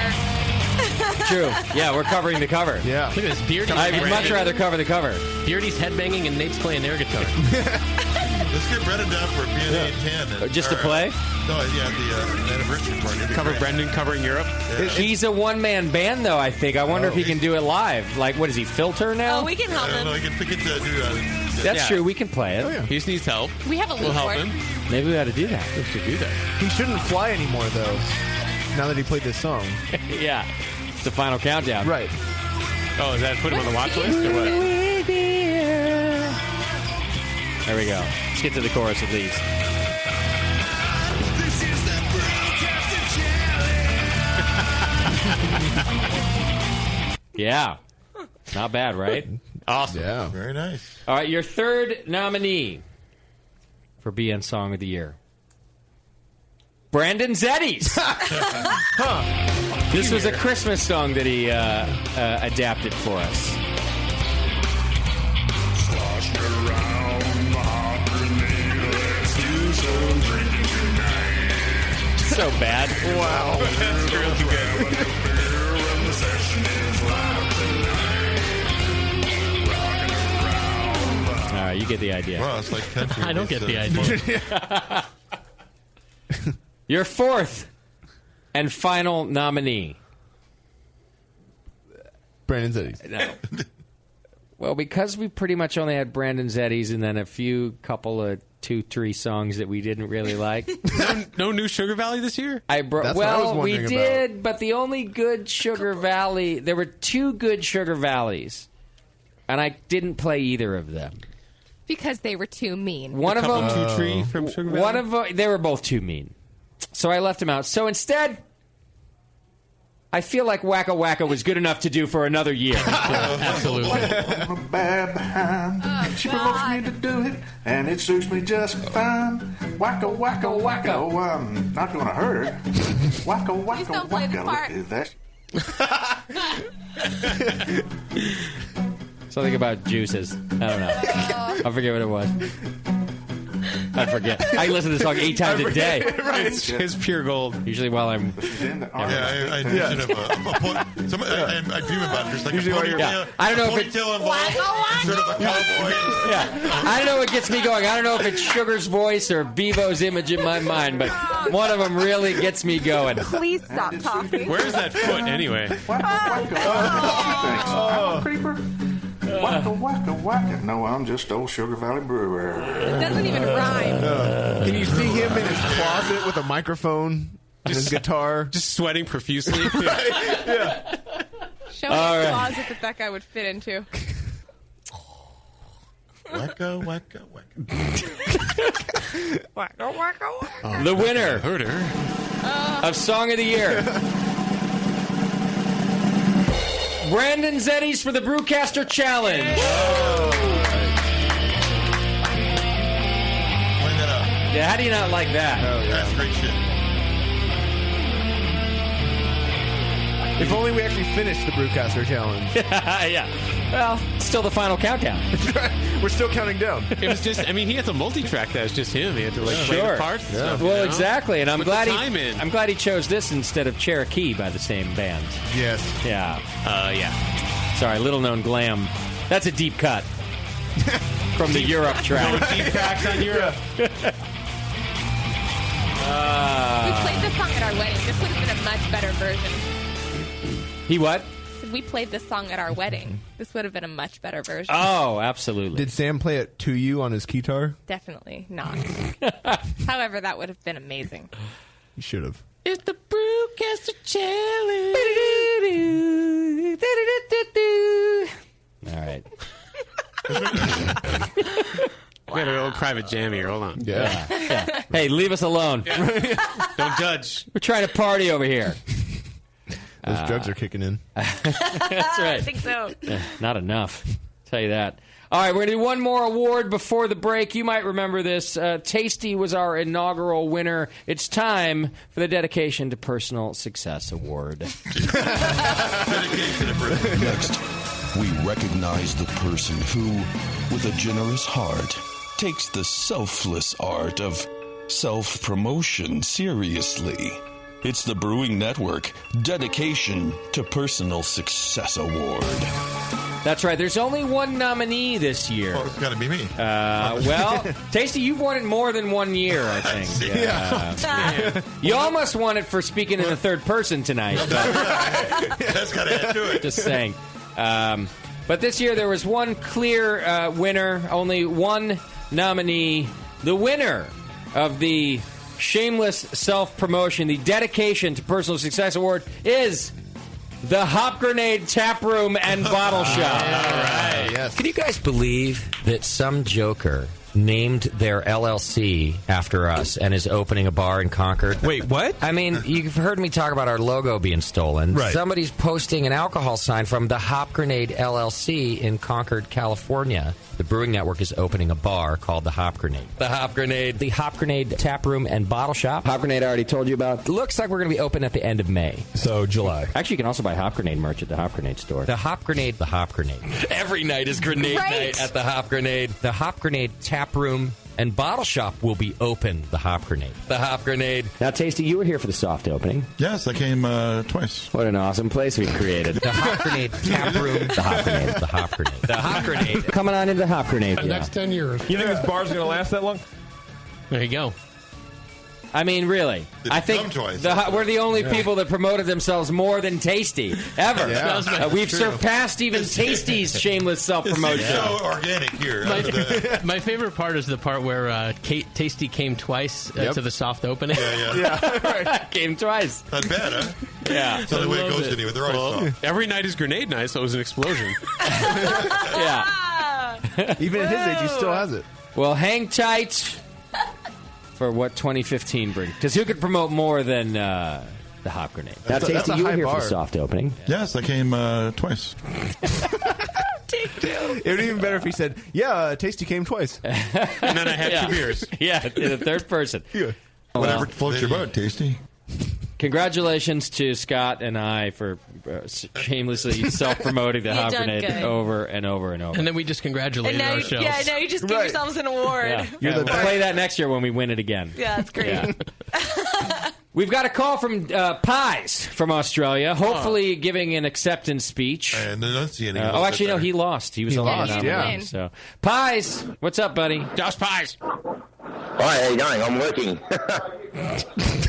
True. Yeah, we're covering the cover. Yeah. Look at this. Beardy's I'd much rather cover the cover. Beardy's headbanging and Nate's playing air guitar. Let's get Brendan down for a BNA 10. Just to play? No, yeah, the anniversary party. Cover Brendan covering Europe. He's a one-man band, though, I think. I wonder if he can do it live. Like, what is he, filter now? Oh, we can help him. No, we can do That's true. We can play it. Oh, yeah. He just needs help. We have a loop We'll help board. him. Maybe we ought to do that. We should do that. He shouldn't fly anymore, though, now that he played this song. Yeah. It's the final countdown. Right. Oh, is that put him on the watch list or what? There we go. Let's get to the chorus at least. This is the Brewcaster Challenge. Yeah. Not bad, right? Awesome. Yeah. Very nice. All right, your third nominee for BN Song of the Year. Brandon Zeddy's. This was a Christmas song that he adapted for us. Slosh around the hot grenade. Let's do some drinking tonight. So bad. Wow. That's really good. And the session is live tonight. Rocking around. All right, you get the idea. Well, it's like country. I don't get the idea. Your fourth and final nominee. Brandon Zeddy's. No. Well, because we pretty much only had Brandon Zeddy's and then a couple of 2-3 songs that we didn't really like. No new Sugar Valley this year? That's what I was we wondering did, about. but the only good Sugar Valley, there were 2 good Sugar Valleys, and I didn't play either of them. Because they were too mean. One of them, Two-Tree from Sugar Valley? they were both too mean. So I left them out. So instead, I feel like Wacka Wacka was good enough to do for another year. Absolutely. I'm a bad behind. She provokes me to do it, and it suits me just fine. Wacka, wacka, wacka. Oh, I'm not going to hurt her. Wacka, wacka, Please don't play this part. Something about juices. I don't know. I forget what it was. I forget. I listen to the song 8 times a day. It's pure gold. Usually while I'm... I dream about it. There's like a ponytail, I don't know if ponytail involved, sort of a cowboy. Yeah. I don't know what gets me going. I don't know if it's Sugar's voice or Bevo's image in my mind, but one of them really gets me going. Please stop talking. Where's that foot anyway? Oh, creeper. Wacka, wacka, wacka. No, I'm just old Sugar Valley Brewer. It doesn't even rhyme. Can you see him in his closet with a microphone and his guitar? Just sweating profusely. Yeah. Show me a closet that guy would fit into. Wacka, wacka, wacka. Wacka, wacka, wacka. The winner of Song of the Year. Brandon Zeddy's for the Brewcaster Challenge. Yeah, how do you not like that? That's great shit. If only we actually finished the Brewcaster Challenge. Yeah. Well, still the final countdown. We're still counting down. It was just, he had the multi-track that was just him. He had to play the parts and stuff. Well, exactly. And I'm glad I'm glad he chose this instead of Cherokee by the same band. Yes. Yeah. Yeah. Sorry, little known glam. That's a deep cut from the Europe track. No deep tracks on Europe. We played this song at our wedding. This would have been a much better version. He what? We played this song at our wedding. This would have been a much better version. Oh, absolutely. Did Sam play it to you on his guitar? Definitely not. However, that would have been amazing. He should have. It's the Brewcaster Challenge. All right. We had a little private jam here. Hold on. Yeah. Hey, leave us alone. Don't judge. We're trying to party over here. Those drugs are kicking in. That's right. I think so. Not enough. Tell you that. All right, we're going to do one more award before the break. You might remember this. Tasty was our inaugural winner. It's time for the Dedication to Personal Success Award. Next, we recognize the person who, with a generous heart, takes the selfless art of self-promotion seriously. It's the Brewing Network Dedication to Personal Success Award. That's right. There's only one nominee this year. Oh, it's got to be me. Well, Tasty, you've won it more than 1 year, I think. Yeah. You almost won it for speaking in the third person tonight. That's got to add to it. Just saying. But this year there was one clear winner, only one nominee. The winner of the Shameless Self-Promotion, the Dedication to Personal Success Award is the Hop Grenade Tap Room and Bottle Shop. All right. Yes. Can you guys believe that some joker named their LLC after us and is opening a bar in Concord. Wait, what? I mean, you've heard me talk about our logo being stolen. Right. Somebody's posting an alcohol sign from the Hop Grenade LLC in Concord, California. The Brewing Network is opening a bar called the Hop Grenade. The Hop Grenade. The Hop Grenade Tap Room and Bottle Shop. Hop Grenade I already told you about. Looks like we're going to be open at the end of May. So July. Actually, you can also buy Hop Grenade merch at the Hop Grenade store. The Hop Grenade. The Hop Grenade. Every night is grenade night at the Hop Grenade. The Hop Grenade Tap Room and Bottle Shop will be open. The Hop Grenade. The Hop Grenade. Now, Tasty, you were here for the soft opening. Yes, I came twice. What an awesome place we've created. The Hop Grenade Tap Room. The Hop Grenade. The Hop Grenade. The Hop Grenade. Coming on into the Hop Grenade. The next 10 years. You think this bar's going to last that long? There you go. I mean, really. I think we're the only people that promoted themselves more than Tasty ever. Yeah. We've surpassed even Tasty's shameless self-promotion. It's so organic here. My favorite part is the part where Tasty came twice to the soft opening. Right. Came twice. Not bad, huh? Yeah. That's the way it goes anyway. They're always soft. Every night is grenade night, so it was an explosion. Yeah. Even at his age, he still has it. Well, hang tight for what 2015 brings. Because who could promote more than the Hop Grenade? Now, Tasty, you were here for the soft opening. Yes, I came twice. It would be even better if he said, Tasty came twice. And then I had 2 beers. Yeah, in the third person. Whatever floats your boat, Tasty. Congratulations to Scott and I for shamelessly self-promoting the Hop Grenade over and over and over. And then we just congratulated ourselves. Yeah, now you just give yourselves an award. Yeah. We'll play that next year when we win it again. Yeah, that's great. Yeah. We've got a call from Pies from Australia, hopefully giving an acceptance speech. And enunciating. Actually, no, he lost. He was on. Yeah. So, Pies, what's up, buddy? Josh Pies. Hi, how you going? I'm working.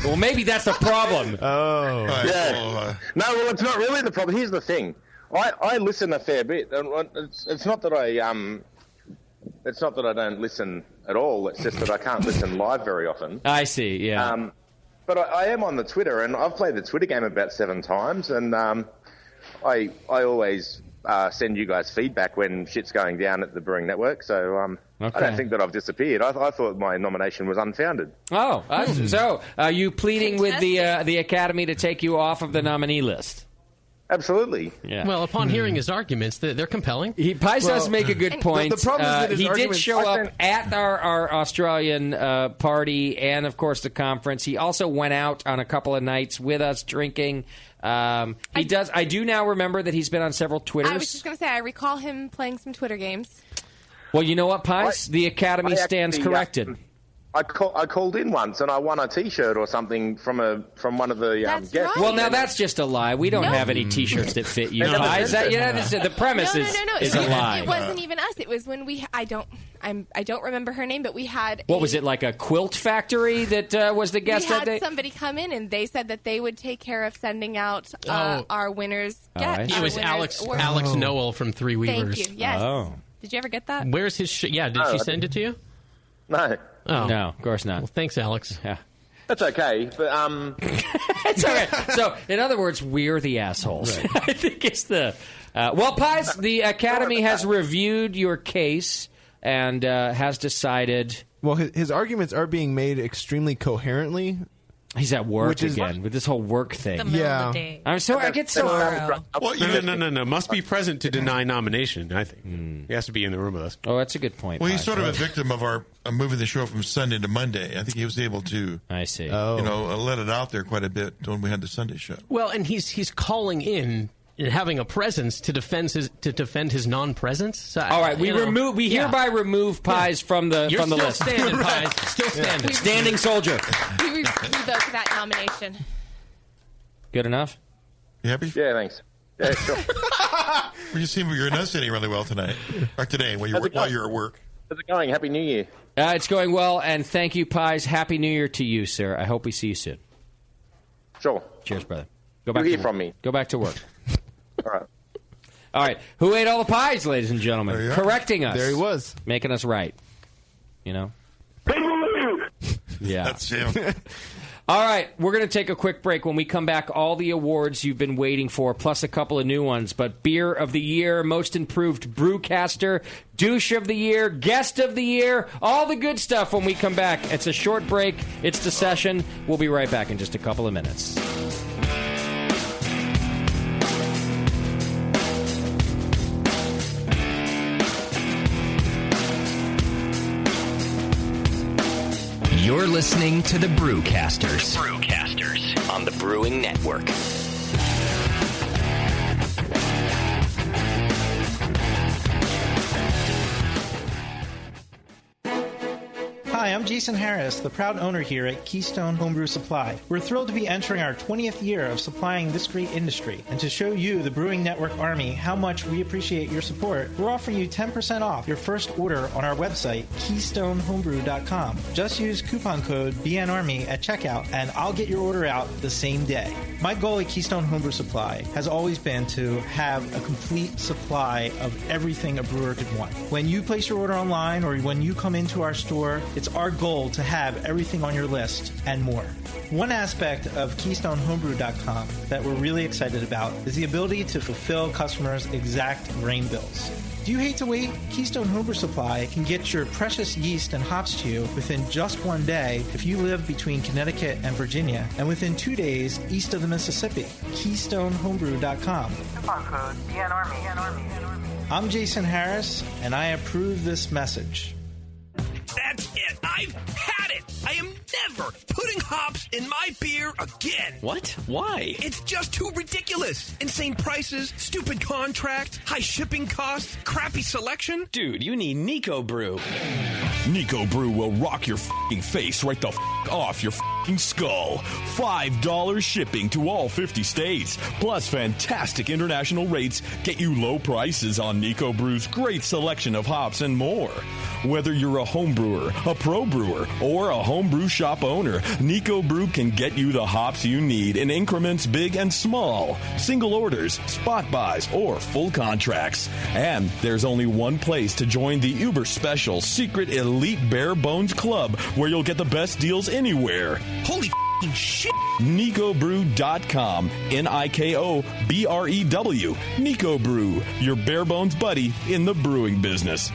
Well, maybe that's a problem. No, well, it's not really the problem. Here's the thing. I listen a fair bit. It's not that I don't listen at all. It's just that I can't listen live very often. I see. Yeah. But I am on the Twitter, and I've played the Twitter game about 7 times, and I always send you guys feedback when shit's going down at the Brewing Network. So I don't think that I've disappeared. I thought my nomination was unfounded. Oh, so are you pleading with the Academy to take you off of the nominee list? Absolutely. Yeah. Well, upon hearing his arguments, they're compelling. Pies does make a good point. The problem is that his he did arguments- show up at our Australian party and, of course, the conference. He also went out on a couple of nights with us drinking. I do now remember that he's been on several Twitters. I was just going to say, I recall him playing some Twitter games. Well, you know what, Pies? The Academy stands corrected. I called in once and I won a T-shirt or something from one of the guests. Right. Well, now that's just a lie. We don't have any T-shirts that fit you, Pies. The premise is a lie. It wasn't even us. It was when I don't remember her name, but we had. What was it, like a quilt factory that was the guest that day? We had somebody come in and they said that they would take care of sending out our winners. It was Alex Noel from Three Weavers. Thank you. Yes. Oh. Did you ever get that? Where's his? Did she send it to you? No. Oh. No, of course not. Well, thanks, Alex. Yeah. That's okay, but it's okay. So, in other words, we're the assholes. Right. I think it's the. Well, Pies, the Academy has reviewed your case and has decided. Well, his arguments are being made extremely coherently. He's at work again with this whole work thing. The middle of the day. I get so. Well, no. Must be present to deny nomination, I think. He has to be in the room with us. Oh, that's a good point. Well, he's sort of a victim of our moving the show from Sunday to Monday. I think he was able to. I see. Let it out there quite a bit when we had the Sunday show. Well, and he's calling in and having a presence to defend his non-presence. So, all right, we hereby remove Pies from the You're from the still list. Standing, Pies. Still standing. Standing soldier. We revoked that nomination. Good enough? You happy? Yeah, thanks. Yeah, sure. Well, you seem you're enunciating really well tonight, or today while you're at work. How's it going? Happy New Year. It's going well, and thank you, Pies. Happy New Year to you, sir. I hope we see you soon. Sure. Cheers, brother. Go back. Hear from me. Go back to work. All right. All right. Who ate all the pies, ladies and gentlemen? Correcting us. There he was. Making us right. You know? Yeah. That's him. All right, we're going to take a quick break. When we come back, all the awards you've been waiting for, plus a couple of new ones. But Beer of the Year, Most Improved Brewcaster, Douche of the Year, Guest of the Year, all the good stuff when we come back. It's a short break. It's the session. We'll be right back in just a couple of minutes. You're listening to the Brewcasters. The Brewcasters on the Brewing Network. Hi, I'm Jason Harris, the proud owner here at Keystone Homebrew Supply. We're thrilled to be entering our 20th year of supplying this great industry. And to show you, the Brewing Network Army, how much we appreciate your support, we're offering you 10% off your first order on our website, KeystoneHomebrew.com. Just use coupon code BNARMY at checkout, and I'll get your order out the same day. My goal at Keystone Homebrew Supply has always been to have a complete supply of everything a brewer could want. When you place your order online or when you come into our store, it's our goal to have everything on your list and more. One aspect of KeystoneHomebrew.com that we're really excited about is the ability to fulfill customers' exact grain bills. Do you hate to wait? Keystone Homebrew Supply can get your precious yeast and hops to you within just one day if you live between Connecticut and Virginia, and within 2 days east of the Mississippi. KeystoneHomebrew.com. Coupon code BNARMY. I'm Jason Harris, and I approve this message. That's it. I've had it. I am never putting hops in my beer again. What? Why? It's just too ridiculous. Insane prices, stupid contracts, high shipping costs, crappy selection. Dude, you need Nico Brew. Nico Brew will rock your f***ing face right the f*** off your f***ing skull. $5 shipping to all 50 states. Plus fantastic international rates get you low prices on Nico Brew's great selection of hops and more. Whether you're a home brewer, a pro brewer, or a homebrew shop owner, Nico Brew can get you the hops you need in increments big and small, single orders, spot buys, or full contracts. And there's only one place to join the uber special secret elite bare bones club where you'll get the best deals anywhere. Holy shit! NicoBrew.com. NIKOBREW. Nico Brew, your bare bones buddy in the brewing business.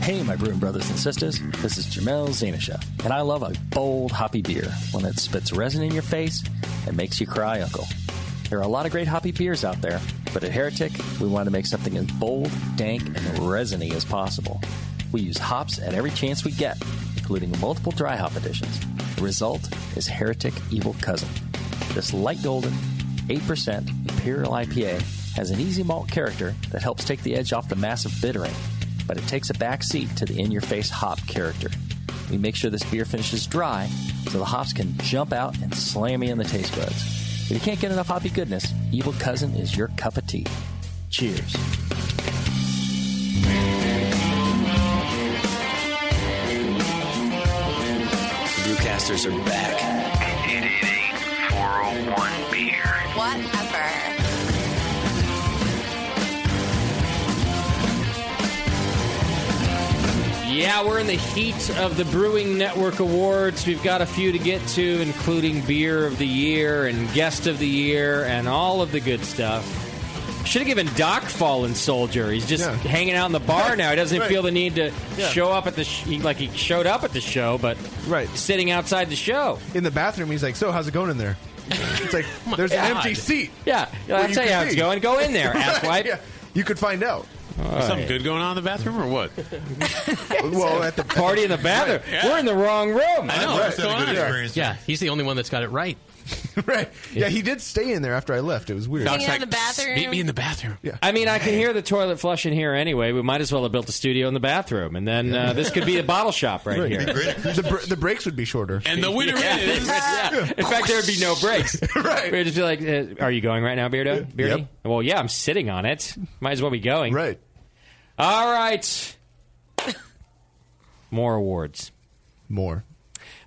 Hey, my brewing brothers and sisters, this is Jamel Zanisha, and I love a bold, hoppy beer, one that spits resin in your face and makes you cry uncle. There are a lot of great hoppy beers out there, but at Heretic, we want to make something as bold, dank, and resiny as possible. We use hops at every chance we get, including multiple dry hop additions. The result is Heretic Evil Cousin. This light golden, 8% Imperial IPA has an easy malt character that helps take the edge off the massive bittering, but it takes a back seat to the in-your-face hop character. We make sure this beer finishes dry so the hops can jump out and slam you in the taste buds. If you can't get enough hoppy goodness, Evil Cousin is your cup of tea. Cheers. The Brewcasters are back. 888-401 beer. Whatever. Yeah, we're in the heat of the Brewing Network Awards. We've got a few to get to, including Beer of the Year and Guest of the Year and all of the good stuff. Should have given Doc Fallen Soldier. He's just hanging out in the bar now. He doesn't feel the need to show up at the like he showed up at the show, but sitting outside the show. In the bathroom, he's like, so how's it going in there? It's like, there's an empty seat. Yeah, I'll tell you how it's going. Go in there, asswipe. You could find out. Something good going on in the bathroom, or what? Well, at the party in the bathroom. Yeah. We're in the wrong room. I know. What's going on? Yeah, he's the only one that's got it right. Right. Yeah, he did stay in there after I left. It was weird. Hanging out in the bathroom. Meet me in the bathroom. Yeah. I mean, I can hear the toilet flush in here anyway. We might as well have built a studio in the bathroom, and then this could be a bottle shop right here. The breaks would be shorter. And the winner is... In fact, there would be no breaks. Right. We'd just be like, are you going right now, Beardo? Beardy? Yep. Well, yeah, I'm sitting on it. Might as well be going. Right. All right. More awards. More.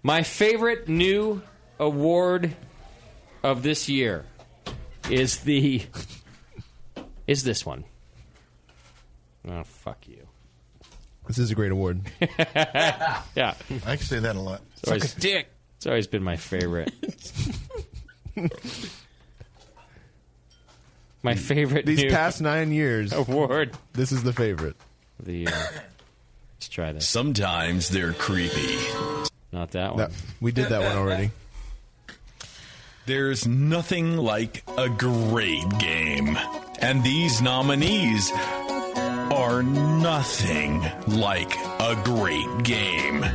My favorite new award of this year is this one. Oh, fuck you. This is a great award. Yeah. I can say that a lot. Suck a dick. It's always been my favorite. My favorite These new past 9 years award. This is the favorite. Let's try this. Sometimes they're creepy. Not that one. No, we did that one already. There's nothing like a great game. And these nominees are nothing like a great game.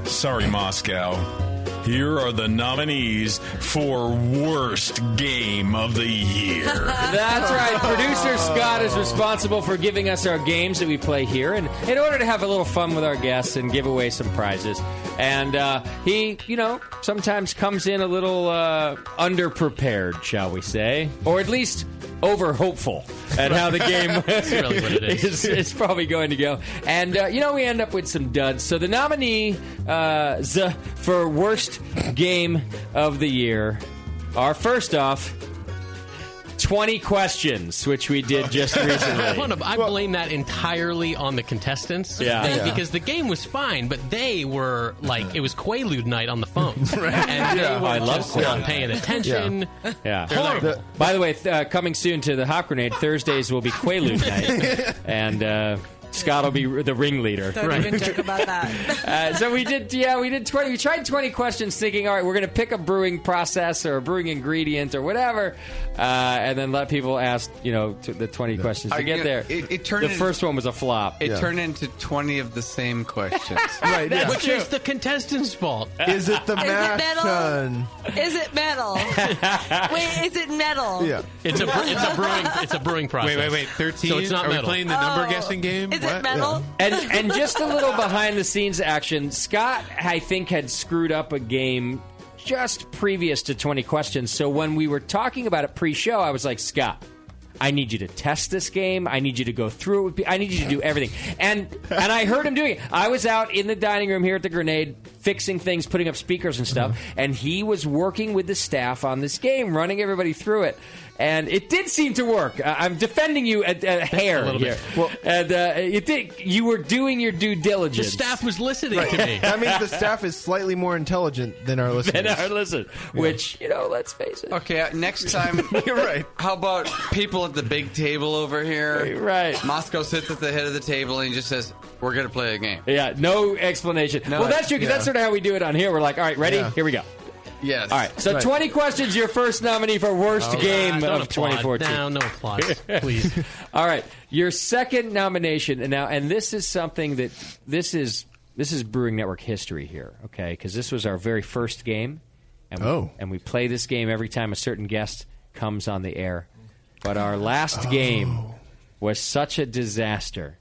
Sorry, Moscow. Here are the nominees for Worst Game of the Year. That's right. Producer Scott is responsible for giving us our games that we play here, and in order to have a little fun with our guests and give away some prizes. And he, sometimes comes in a little underprepared, shall we say, or at least over-hopeful at how the game That's really what it is. is probably going to go. And, we end up with some duds. So the nominee for Worst Game of the Year are, first off, 20 questions, which we did just recently. I blame that entirely on the contestants. Because the game was fine, but they were like, it was Quaalude night on the phone. And they were just not paying attention. Yeah. Horrible. By the way, coming soon to the Hop Grenade, Thursdays will be Quaalude night. And Scott will be the ringleader. Don't even joke about that. So we did 20. We tried 20 questions thinking, all right, we're going to pick a brewing process or a brewing ingredient or whatever, and then let people ask, the 20 questions to get there. It turned the first one was a flop. It turned into 20 of the same questions. Right, yeah. Which is the contestant's fault. Is it the mash tun? Is it metal? Wait, is it metal? Yeah. It's a brewing process. Wait. 13? So it's not Are metal. we playing the number guessing game? Is it metal? And just a little behind the scenes action. Scott, I think, had screwed up a game just previous to 20 questions. So when we were talking about it pre-show, I was like, Scott, I need you to test this game. I need you to go through it with me. I need you to do everything. And I heard him doing it. I was out in the dining room here at the Grenade fixing things, putting up speakers and stuff, and he was working with the staff on this game, running everybody through it. And it did seem to work. I'm defending you at hair here. Well, and you were doing your due diligence. The staff was listening to me. That means the staff is slightly more intelligent than our listeners. Which, let's face it. Okay, next time, you're right. How about people at the big table over here? Right. Moscow sits at the head of the table and he just says, we're going to play a game. Yeah, no explanation. Well, that's true, because that's sort of how we do it on here. We're like, all right, ready? Here we go. Yes. All right. So 20 questions, your first nominee for worst game of 2014. No applause, please. All right. Your second nomination, and this is something that this is Brewing Network history here, okay? Because this was our very first game, and we play this game every time a certain guest comes on the air. But our last game was such a disaster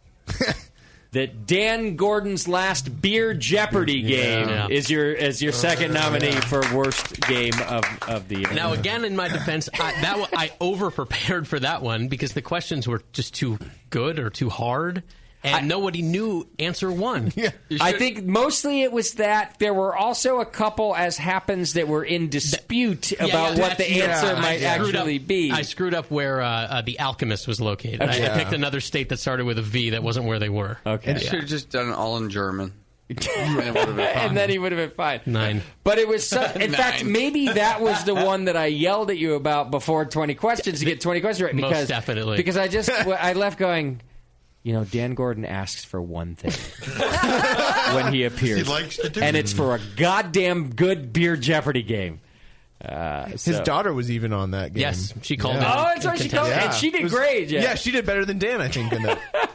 that Dan Gordon's last Beer Jeopardy game is your second nominee for worst game of the year. Now, again, in my defense, I over-prepared for that one because the questions were just too good or too hard. And nobody knew answer one. Yeah. I think mostly it was that. There were also a couple, as happens, that were in dispute about what the answer might actually be. I screwed up where the Alchemist was located. I picked another state that started with a V that wasn't where they were. Okay. And should have just done it all in German. And then he would have been fine. 9. But it was in fact, maybe that was the one that I yelled at you about before 20 questions to get 20 questions right. Because, most definitely. Because I left going... Dan Gordon asks for one thing when he appears. He likes to do and it's for a goddamn good Beer Jeopardy game. His daughter was even on that game. Yes, she called in. Oh, that's right, she called in. And she did great. Yeah, she did better than Dan, I think, in that.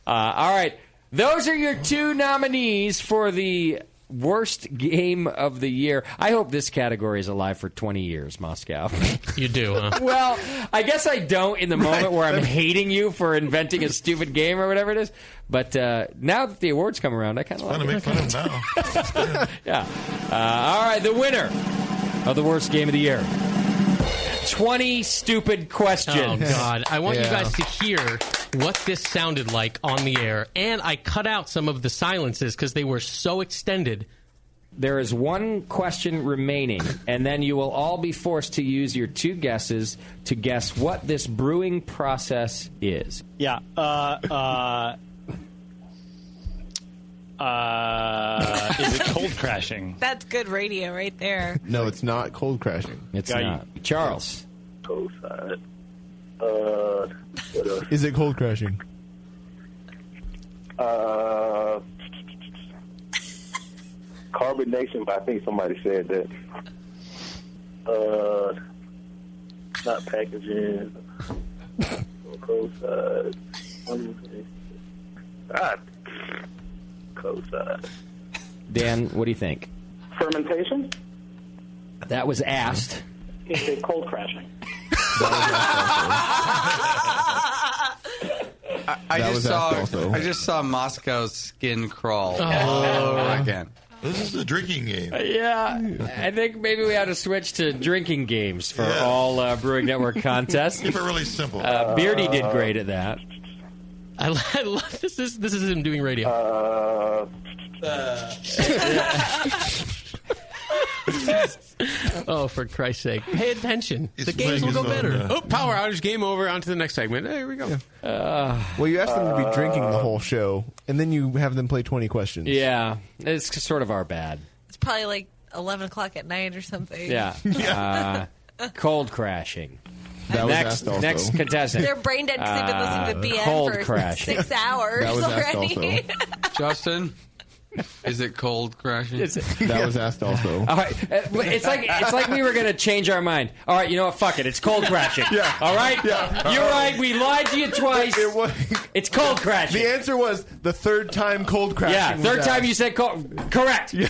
All right. Those are your two nominees for the worst game of the year. I hope this category is alive for 20 years, Moscow. You do, huh? Well, I guess I don't in the moment where I'm hating you for inventing a stupid game or whatever it is. But now that the awards come around, I kind of like it. It's fun to make fun of now. Yeah. All right, the winner of the worst game of the year. 20 stupid questions. Oh, God. I want you guys to hear what this sounded like on the air. And I cut out some of the silences because they were so extended. There is one question remaining, and then you will all be forced to use your two guesses to guess what this brewing process is. Yeah. Is it cold crashing? That's good radio right there. No, it's not cold crashing. It's not. Charles. Cold side. What else? Is it cold crashing? Carbonation, but I think somebody said that. Not packaging. Cold side. Cold side. Dan, what do you think? Fermentation? That was asked. Is it cold crashing? I just saw Moscow's skin crawl again. This is a drinking game. Yeah, I think maybe we ought to switch to drinking games for all Brewing Network contests. Keep it really simple. Beardy did great at that. I love this. This is him doing radio. Oh, for Christ's sake. Pay attention. The games will go better. Oh, power outage, game over, on to the next segment. There we go. Well, you ask them to be drinking the whole show, and then you have them play 20 questions. Yeah, it's sort of our bad. It's probably like 11 o'clock at night or something. Yeah. Cold crashing. That was asked also. Next contestant. They're brain dead because they've been listening to BN cold for crashing. 6 hours That was asked already. Justin, is it cold crashing? That was asked also. All right. It's like we were going to change our mind. All right, you know what? Fuck it. It's cold crashing. Yeah. All right? Yeah. You're right. We lied to you twice. It's cold crashing. The answer was the third time cold crashing. Yeah, third time you said cold. Correct. You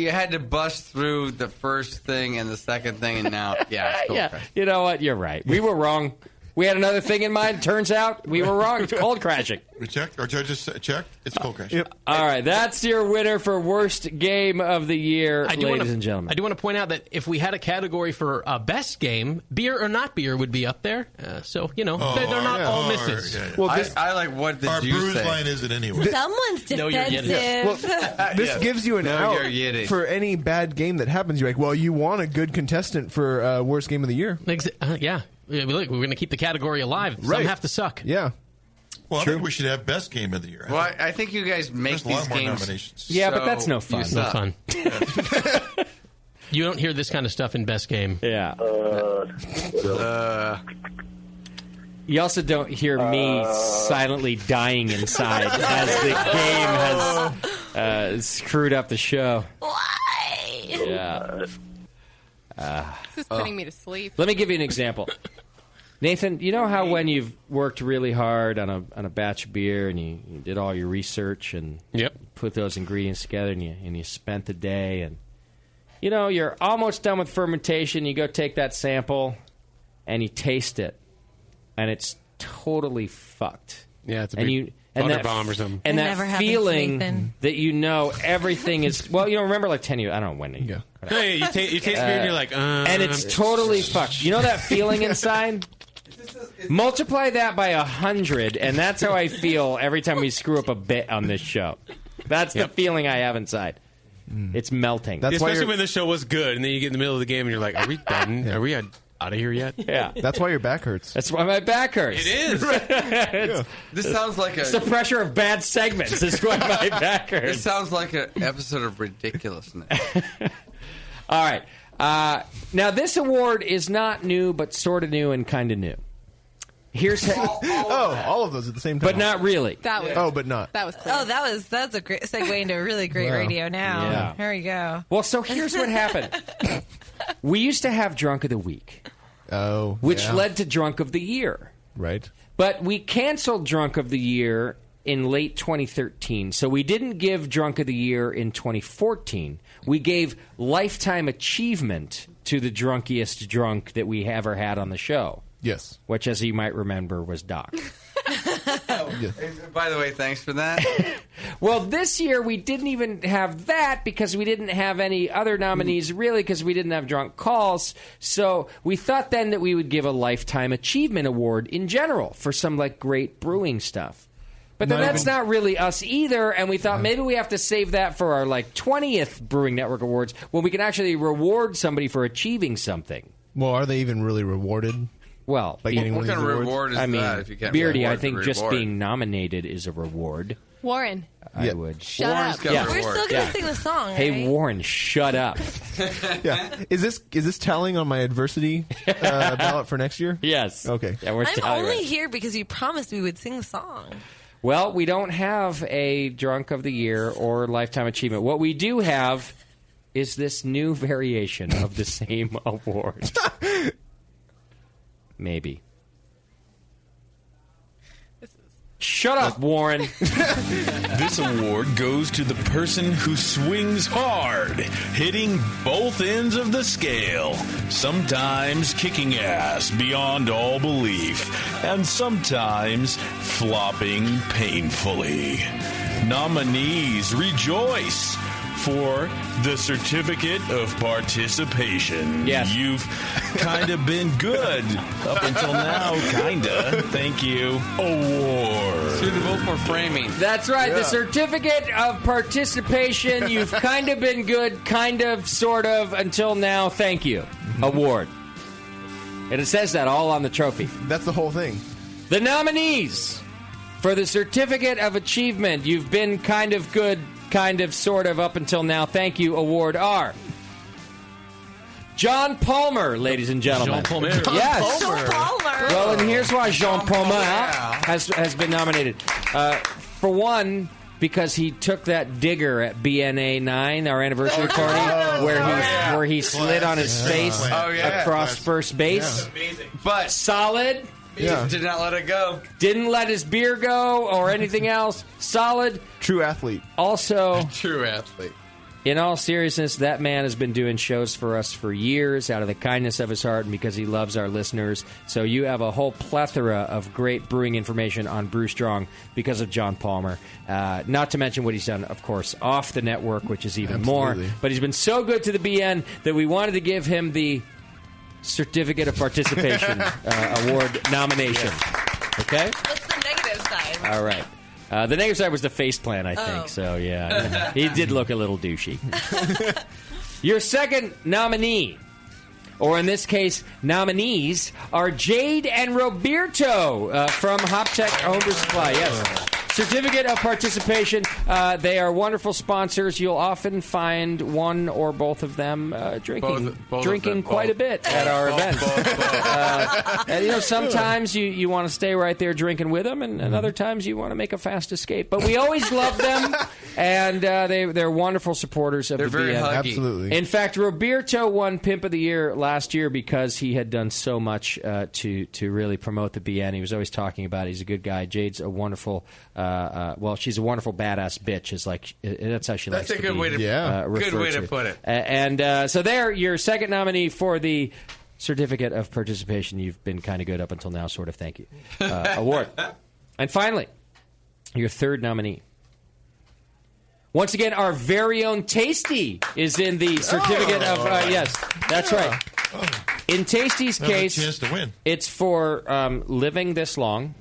had to bust through the first thing and the second thing, and now, it's cold crashing. You know what? You're right. We were wrong. We had another thing in mind. Turns out we were wrong. It's cold crashing. We checked. Our judges checked. It's cold crashing. Yep. All right. That's your winner for worst game of the year, ladies and gentlemen. I do want to point out that if we had a category for best game, beer or not beer would be up there. So, they're not all misses. Yeah. Well, I like what did our you bruise say? line isn't anyway. Someone's defensive. This gives you an out you're for any bad game that happens. You're like, well, you want a good contestant for worst game of the year. Yeah. Look, we're going to keep the category alive. Some Right. have to suck. Yeah. Well, I think we should have best game of the year. Well, I think you guys make There's a these lot more games. nominations. Yeah, but that's no fun. No fun. You don't hear this kind of stuff in best game. Yeah. You also don't hear me silently dying inside as the game has screwed up the show. Why? Yeah. This is putting me to sleep. Let me give you an example. Nathan, you know how when you've worked really hard on a batch of beer and you did all your research and put those ingredients together and you spent the day and you're almost done with fermentation, you go take that sample and you taste it and it's totally fucked. Yeah, it's a and big butter bomb or something. And It that never happens, feeling Nathan. that everything is remember like 10 years, I don't know when you go. Hey, you taste beer and you're like, and it's totally fucked. You know that feeling inside? Multiply that by 100, and that's how I feel every time we screw up a bit on this show. That's the feeling I have inside. It's melting. Especially when the show was good, and then you get in the middle of the game and you're like, are we done? Are we out of here yet? Yeah. That's why your back hurts. That's why my back hurts. It is. This sounds like It's the pressure of bad segments. That's why my back hurts. This sounds like an episode of Ridiculousness. All right. Now, this award is not new, but sort of new and kind of new. Here's all of those at the same time, but not really. That was but not. That was clear. Oh, that's a great segue into a really great radio now. Yeah. Here we go. Well, so here's what happened. We used to have Drunk of the Week. Which led to Drunk of the Year. Right. But we canceled Drunk of the Year in late 2013. So we didn't give Drunk of the Year in 2014. We gave Lifetime Achievement to the drunkiest drunk that we ever had on the show. Yes. Which, as you might remember, was Doc. By the way, thanks for that. Well, this year we didn't even have that because we didn't have any other nominees, really, because we didn't have drunk calls. So we thought then that we would give a Lifetime Achievement Award in general for some great brewing stuff. But then that's not really us either, and we thought maybe we have to save that for our 20th Brewing Network Awards when we can actually reward somebody for achieving something. Well, are they even really rewarded? Well, by getting what one of kind these of awards? reward is I mean, that? If you can't Beardy, I reward think the just reward? being nominated is a reward. Warren. I would. Shut Warren's up. got Yeah. a We're reward. still going to Yeah. sing the song, Hey, right? Warren, shut up. Yeah. Is this telling on my adversity ballot for next year? Yes. Okay. Yeah, we're I'm telling only right. here because you promised we would sing the song. Well, we don't have a Drunk of the Year or Lifetime Achievement. What we do have is this new variation of the same award. Maybe. Shut up, Warren. This award goes to the person who swings hard, hitting both ends of the scale, sometimes kicking ass beyond all belief, and sometimes flopping painfully. Nominees rejoice for the Certificate of Participation. Yes. You've kind of been good up until now, kinda. Thank you. Award. Suitable for framing. That's right. The Certificate of Participation. You've kind of been good, kind of, sort of, until now. Thank you. Award. And it says that all on the trophy. That's the whole thing. The nominees for the Certificate of Achievement, you've been kind of good, kind of, sort of, up until now. Thank you. Award are John Palmer, ladies and gentlemen. Jean Palmer. Yes. Jean Palmer. Well, and here's why Jean Palmer has been nominated. For one, because he took that digger at BNA 9, our anniversary party, where he slid on his face across first base. But solid. Yeah. Did not let it go. Didn't let his beer go or anything else. Solid. True athlete. Also, True athlete. in all seriousness, that man has been doing shows for us for years out of the kindness of his heart and because he loves our listeners. So you have a whole plethora of great brewing information on Brew Strong because of John Palmer. Not to mention what he's done, of course, off the network, which is even more. But he's been so good to the BN that we wanted to give him the Certificate of Participation Award nomination. Okay? What's the negative side? All right. The negative side was the faceplant, I think. So, yeah. He did look a little douchey. Your second nominee, or in this case, nominees, are Jade and Roberto from HopTech Homebrew Supply. Yes. Certificate of Participation. They are wonderful sponsors. You'll often find one or both of them drinking quite a bit at our events. And sometimes you want to stay right there drinking with them, and other times you want to make a fast escape. But we always love them, and they're wonderful supporters of the very BN. huggy. Absolutely. In fact, Roberto won Pimp of the Year last year because he had done so much to really promote the BN. He was always talking about it. He's a good guy. Jade's a wonderful. She's a wonderful badass bitch. That's how she likes to be. That's a good way to good way to put it. So there, your second nominee for the Certificate of Participation. You've been kind of good up until now, sort of. Thank you. Award. And finally, your third nominee. Once again, our very own Tasty is in the Certificate of... yes, that's right. In Tasty's case, a chance to win. it's for living this long.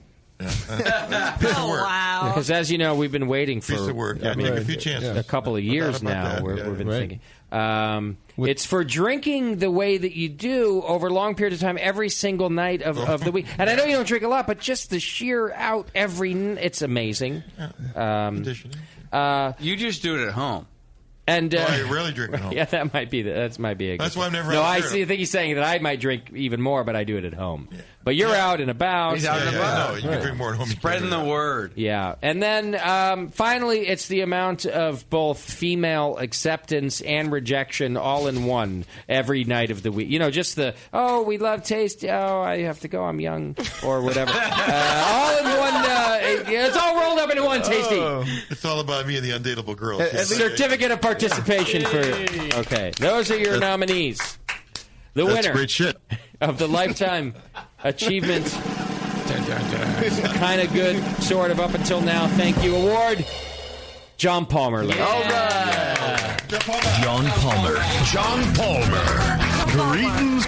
Wow. Because as you know, we've been waiting for Piece of work. Yeah, take a few chances. a couple of years now. We've been thinking. It's for drinking the way that you do over a long period of time, every single night of the week. And I know you don't drink a lot, but just the sheer out it's amazing. You just do it at home. And I rarely drink at home. Yeah, that might be a good That's why I'm never No, out I there. see. I think he's saying that I might drink even more, but I do it at home. Yeah. But you're out and about. He's out and about. No, you can drink more at home. Spreading the word. Yeah. And then finally, it's the amount of both female acceptance and rejection all in one every night of the week. Just we love taste. Oh, I have to go. I'm young or whatever. All in one. It's all rolled up into one, Tasty. It's all about me and the undateable girl. Certificate of participation for... Okay. Those are your nominees. The That's winner great shit. of the Lifetime Achievement kind of good, sort of up until now, thank you award, John Palmer. All right. John Palmer. Greetings.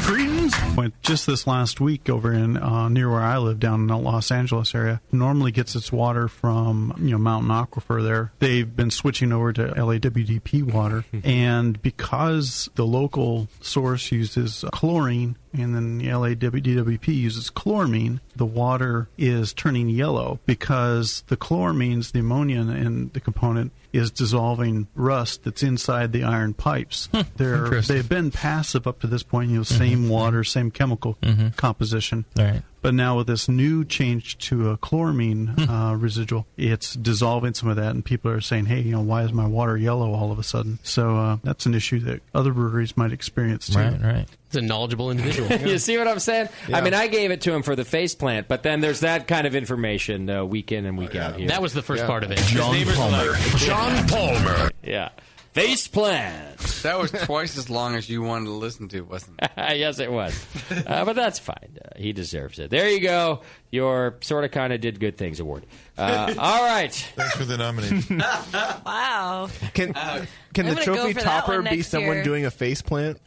Went just this last week over in near where I live down in the Los Angeles area. Normally gets its water from Mountain Aquifer there. They've been switching over to LAWDP water, and because the local source uses chlorine, and then the LADWP uses chloramine, the water is turning yellow because the chloramines, the ammonia in the component, is dissolving rust that's inside the iron pipes. They've been passive up to this point, same water, same chemical composition. Right. But now with this new change to a chloramine residual, it's dissolving some of that, and people are saying, hey, why is my water yellow all of a sudden? So that's an issue that other breweries might experience too. Right. It's a knowledgeable individual. You see what I'm saying? Yeah. I mean, I gave it to him for the faceplant, but then there's that kind of information week in and week out here. That was the first part of it. John Palmer. John Palmer. Yeah. Faceplant. That was twice as long as you wanted to listen to, wasn't it? Yes, it was. But that's fine. He deserves it. There you go. Your sort of kind of did good things award. All right. Thanks for the nomination. Wow. Can I'm the gonna go trophy for that topper one be next someone year. doing a face plant?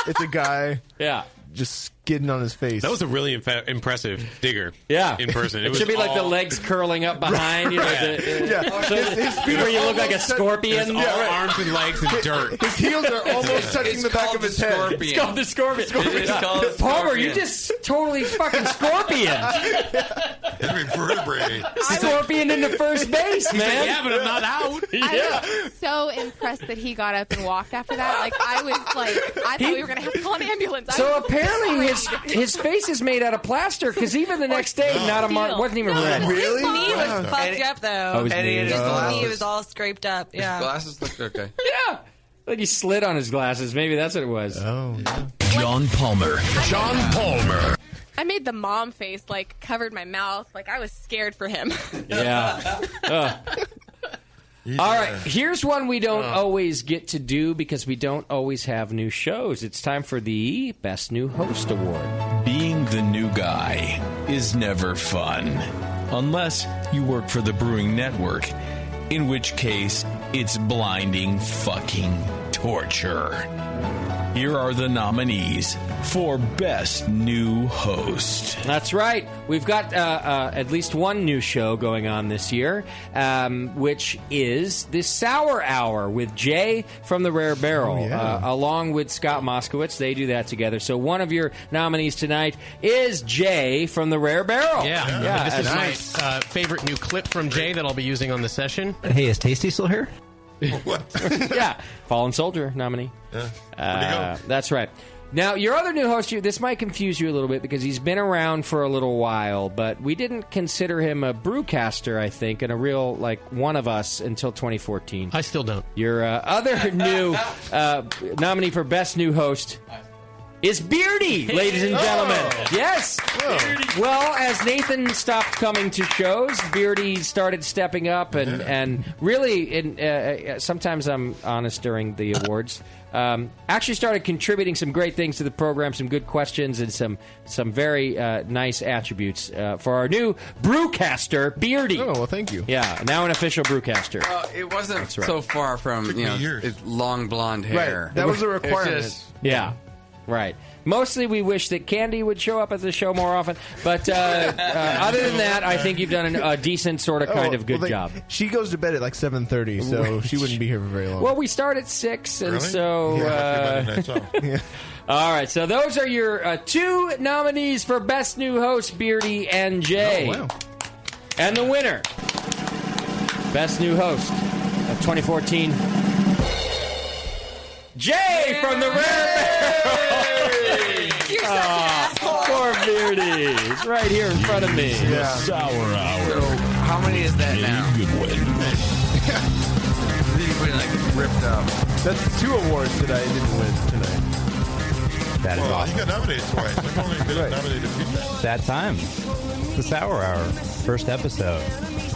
It's a guy. Yeah. Just skidding on his face. That was a really impressive digger. Yeah. In person. It should be like the legs curling up behind. Yeah. His feet where you look like a scorpion. Arms and legs and dirt. His heels are almost touching the back of his head. It's called the scorpion. Palmer, you just totally fucking scorpion. Every vertebrae. Scorpion into first base, man. Yeah, but I'm not out. I was so impressed that he got up and walked after that. Like, I thought we were going to have to call an ambulance. So apparently his face is made out of plaster because even the next day, not a mark wasn't even red. His knee was fucked up, though. Oh, his knee. His knee was all scraped up. Yeah. His glasses looked okay. Yeah. Like he slid on his glasses. Maybe that's what it was. Oh, yeah. John Palmer. John Palmer. I made the mom face, like, covered my mouth. Like, I was scared for him. Yeah. All right, here's one we don't always get to do because we don't always have new shows. It's time for the Best New Host Award. Being the new guy is never fun. Unless you work for the Brewing Network, in which case it's blinding fucking torture. Here are the nominees for Best New Host. That's right. We've got at least one new show going on this year, which is the Sour Hour with Jay from the Rare Barrel, along with Scott Moskowitz. They do that together. So one of your nominees tonight is Jay from the Rare Barrel. Yeah. This is my favorite new clip from Jay that I'll be using on the session. Hey, is Tasty still here? What? Yeah. Fallen Soldier nominee. Yeah. That's right. Now, your other new host, this might confuse you a little bit because he's been around for a little while, but we didn't consider him a brewcaster, I think, and a real, one of us until 2014. I still don't. Your other new nominee for Best New Host is Beardy, ladies and gentlemen. Yes. Well, as Nathan stopped coming to shows, Beardy started stepping up and really, sometimes I'm honest during the awards, actually started contributing some great things to the program, some good questions and some very nice attributes for our new brewcaster, Beardy. Oh, well, thank you. Yeah, now an official brewcaster. It wasn't so far from his long blonde hair. Right. That was a requirement. Yeah. Right. Mostly we wish that Candy would show up at the show more often. But other than that, I think you've done a decent sort of kind of good job. She goes to bed at 7:30, so she wouldn't be here for very long. Well, we start at 6, and Really? so... All right, so those are your two nominees for Best New Host, Beardy and Jay. Oh, wow. And the winner, Best New Host of 2014... Jay from the Rare Barrel. You're such an asshole. Poor Beardy. He's right here in front of me. Yeah. Sour Hour. So, how many is that now? Goodwin. Really, ripped up. That's 2 awards that I didn't win tonight. That is Well, awesome. you got nominated twice. I've only been nominated a few times. That time. The Sour Hour. First episode.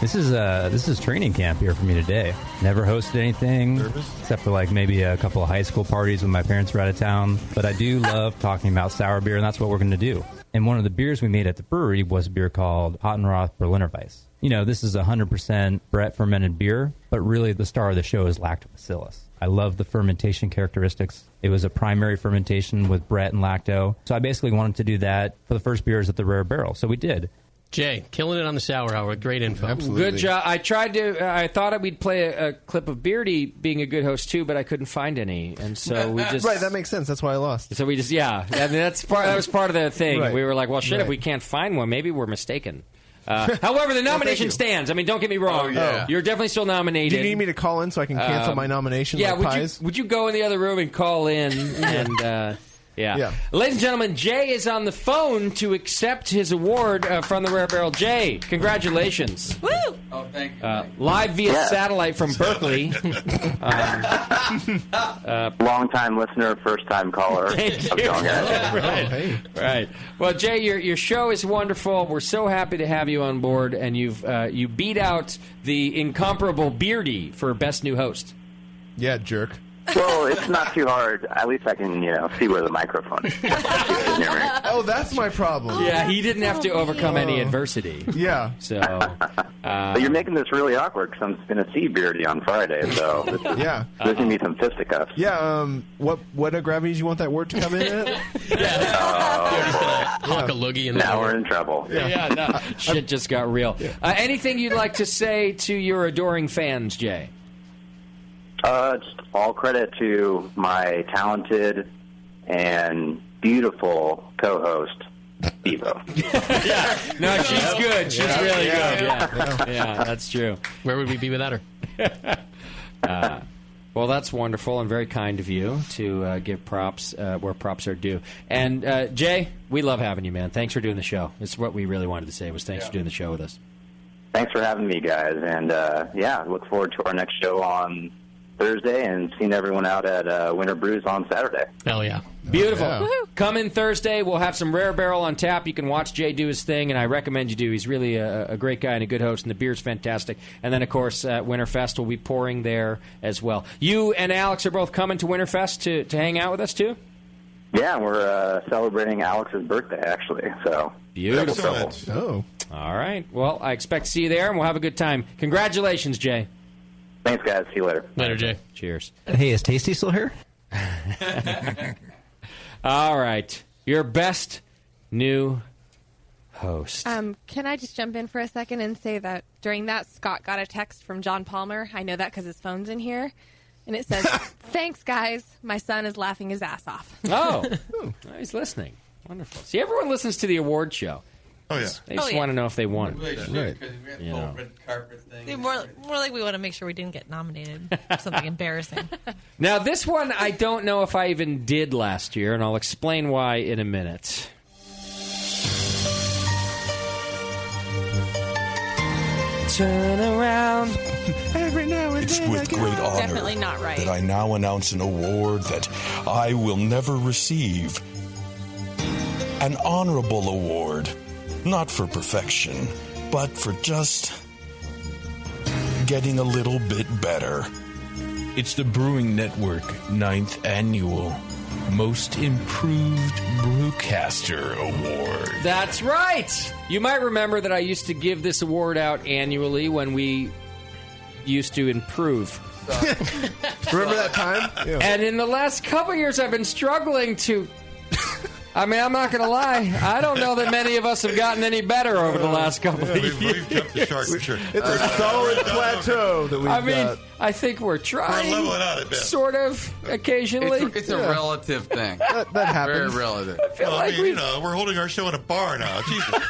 This is training camp here for me today. Never hosted anything except for maybe a couple of high school parties when my parents were out of town. But I do love talking about sour beer, and that's what we're going to do. And one of the beers we made at the brewery was a beer called Hottenroth Berliner Weiss. This is 100% Brett fermented beer, but really the star of the show is lactobacillus. I love the fermentation characteristics. It was a primary fermentation with Brett and lacto. So I basically wanted to do that for the first beers at the Rare Barrel. So we did. Jay, killing it on the Sour Hour. Great info. Good job. I thought we'd play a clip of Beardy being a good host too, but I couldn't find any, and so we just Right, that makes sense. That's why I lost. So we just I mean that was part of the thing. Right. We were like, well, shit, if Right. we can't find one, maybe we're mistaken. However, the nomination stands. I mean, don't get me wrong. You're definitely still nominated. Do you need me to call in so I can cancel my nomination? Yeah, like would you go in the other room and call in and yeah. Ladies and gentlemen, Jay is on the phone to accept his award from the Rare Barrel. Jay, congratulations. Woo! Oh, thank you. Live via satellite from Berkeley. Long-time listener, first-time caller. Thank How's it going, guys? Right. Well, Jay, your show is wonderful. We're so happy to have you on board, and you beat out the incomparable Beardy for Best New Host. Yeah, jerk. Well, it's not too hard. At least I can, see where the microphone is. Oh, that's my problem. Yeah, he didn't have to overcome any adversity. Yeah. So, but you're making this really awkward because I'm going to see Beardy on Friday, so there's going to be some fisticuffs. Yeah. What gravity do you want that word to come in at? Hawk a loogie in now we're in trouble. No, shit just got real. Anything you'd like to say to your adoring fans, Jay? Just all credit to my talented and beautiful co-host, Evo. No, she's good. She's really good. Yeah, that's true. Where would we be without her? Well, that's wonderful and very kind of you to give props where props are due. And Jay, we love having you, man. Thanks for doing the show. It's what we really wanted to say was thanks for doing the show with us. Thanks for having me, guys. And, look forward to our next show on Thursday and seeing everyone out at Winter Brews on Saturday. Hell yeah. Beautiful. Yeah. Come in Thursday. We'll have some Rare Barrel on tap. You can watch Jay do his thing, and I recommend you do. He's really a great guy and a good host, and the beer's fantastic. And then, of course, Winterfest will be pouring there as well. You and Alex are both coming to Winterfest to hang out with us, too? Yeah, we're celebrating Alex's birthday, actually. So Beautiful. Oh. All right. Well, I expect to see you there, and we'll have a good time. Congratulations, Jay. Thanks, guys. See you later. Later, Jay. Cheers. Hey, is Tasty still here? All right. Your best new host. Can I just jump in for a second and say that during that, Scott got a text from John Palmer. I know that because his phone's in here. And it says, "Thanks, guys. My son is laughing his ass off." Oh, he's listening. Wonderful. See, everyone listens to the award show. Oh, yeah. They just want to know if they won. Really should, Right. because we had the You whole know. red carpet thing. Yeah, more like we want to make sure we didn't get nominated for something embarrassing. Now, this one I don't know if I even did last year, and I'll explain why in a minute. Turn around. Every now and It's then with great honor Definitely not right. that I now announce an award that I will never receive. An honorable award, not for perfection, but for just getting a little bit better. It's the Brewing Network 9th Annual Most Improved Brewcaster Award. That's right. You might remember that I used to give this award out annually when we used to improve. Remember that time? Yeah. And in the last couple years, I've been struggling to... I mean, I'm not going to lie. I don't know that many of us have gotten any better over the last couple of years. We've jumped the shark for sure. It's a solid plateau that we've got. I think we're trying. We're leveling out a bit. Sort of, occasionally. It's a relative thing. That happens. Very relative. I feel like we're holding our show in a bar now. Jesus.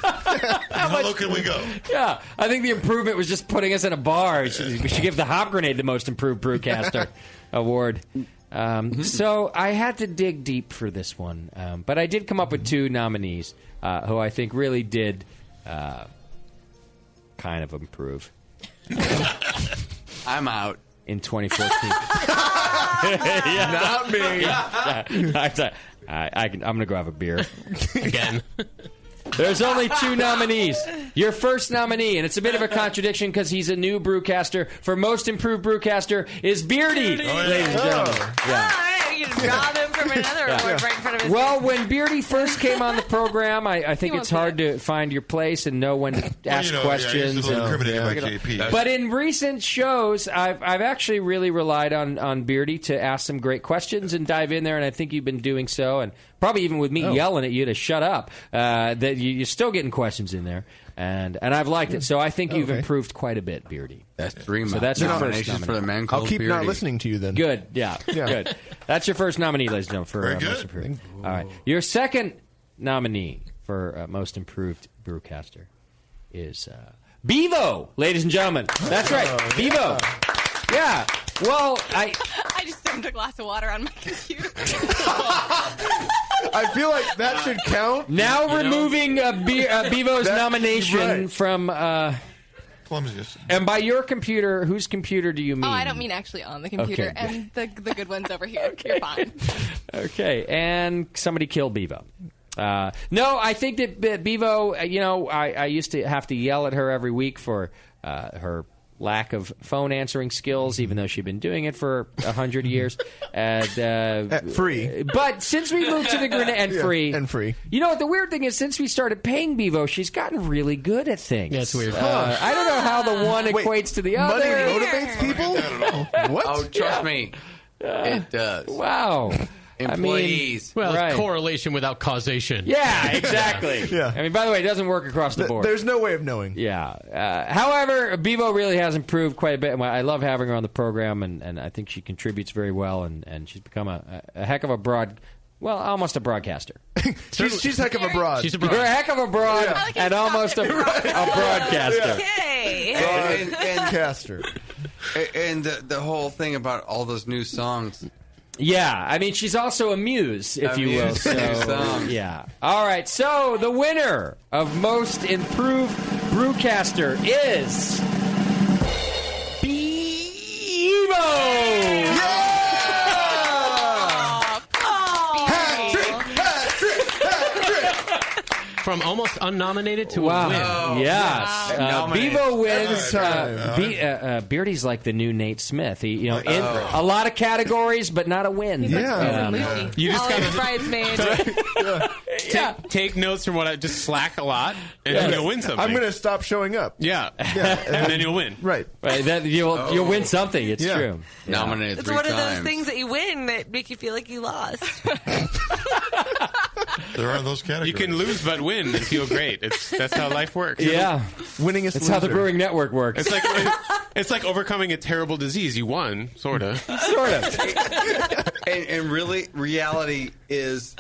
How low can we go? Yeah, I think the improvement was just putting us in a bar. We should give the Hop Grenade the Most Improved Brewcaster Award. So I had to dig deep for this one, but I did come up with two nominees who I think really did kind of improve. I'm out. In 2014. Not me. I'm going to go have a beer. Again. There's only two nominees. Your first nominee, and it's a bit of a contradiction because he's a new brewcaster, for Most Improved Brewcaster is Beardy, ladies and gentlemen. Yeah. You can rob him from another award right in front of his Well, when Beardy first came on the program, I think it's hard to find your place and know when to ask questions. he's a little incriminated by JP. But in recent shows, I've actually really relied on Beardy to ask some great questions and dive in there, and I think you've been doing so. And probably even with me yelling at you to shut up, that you're still getting questions in there. And I've liked it. So I think you've improved quite a bit, Beardy. That's 3 So that's your first nominations for the man I'll called keep Beardy. not listening to you then. Good, yeah. Good. That's your first nominee, ladies and gentlemen, for Very Most good. Improved. All right. Your second nominee for Most Improved Brewcaster is Bevo, ladies and gentlemen. That's right, Bevo. Yeah. Well, I just dumped a glass of water on my computer. I feel like that should count. Now removing Bevo's nomination from... Clumsiest. And by your computer, whose computer do you mean? Oh, I don't mean actually on the computer. Okay. And the good one's over here. You're fine. Okay, and somebody kill Bevo. No, I think that Bevo, I used to have to yell at her every week for her lack of phone answering skills, even though she'd been doing it for 100 years. And, free. But since we moved to the Grenade, and free. You know what, the weird thing is, since we started paying Bevo, she's gotten really good at things. Yeah, it's weird. I don't know how the one equates to the other. Money motivates people? What? Oh, trust me. It does. Wow. Employees. Well, correlation without causation. Yeah, exactly. Yeah. I mean, by the way, it doesn't work across the board. There's no way of knowing. Yeah. However, Bevo really has improved quite a bit. I love having her on the program, and I think she contributes very well, and she's become a heck of a almost a broadcaster. she's heck of a broad. She's a broad. You're a heck of a broad and almost a broadcaster. Okay. Broadcaster. And the whole thing about all those new songs. Yeah, I mean, she's also a muse, if you will. So, yeah. All right, so the winner of Most Improved Brewcaster is... Bevo! From almost unnominated to wow. a win. Oh, yes. Bevo wins. Beardy's like the new Nate Smith. He, in a lot of categories, but not a win. Yeah. You just got to take notes from what I just slack a lot, and then you'll win something. I'm going to stop showing up. Yeah. And then you'll win. Right. Then you'll win something. It's true. Nominated It's 3 one times. of those things that you win that make you feel like you lost. There are those categories. You can lose but win and feel great. That's how life works. Yeah. Winning is That's how the Brewing Network works. It's like overcoming a terrible disease. You won, sort of. And really, reality is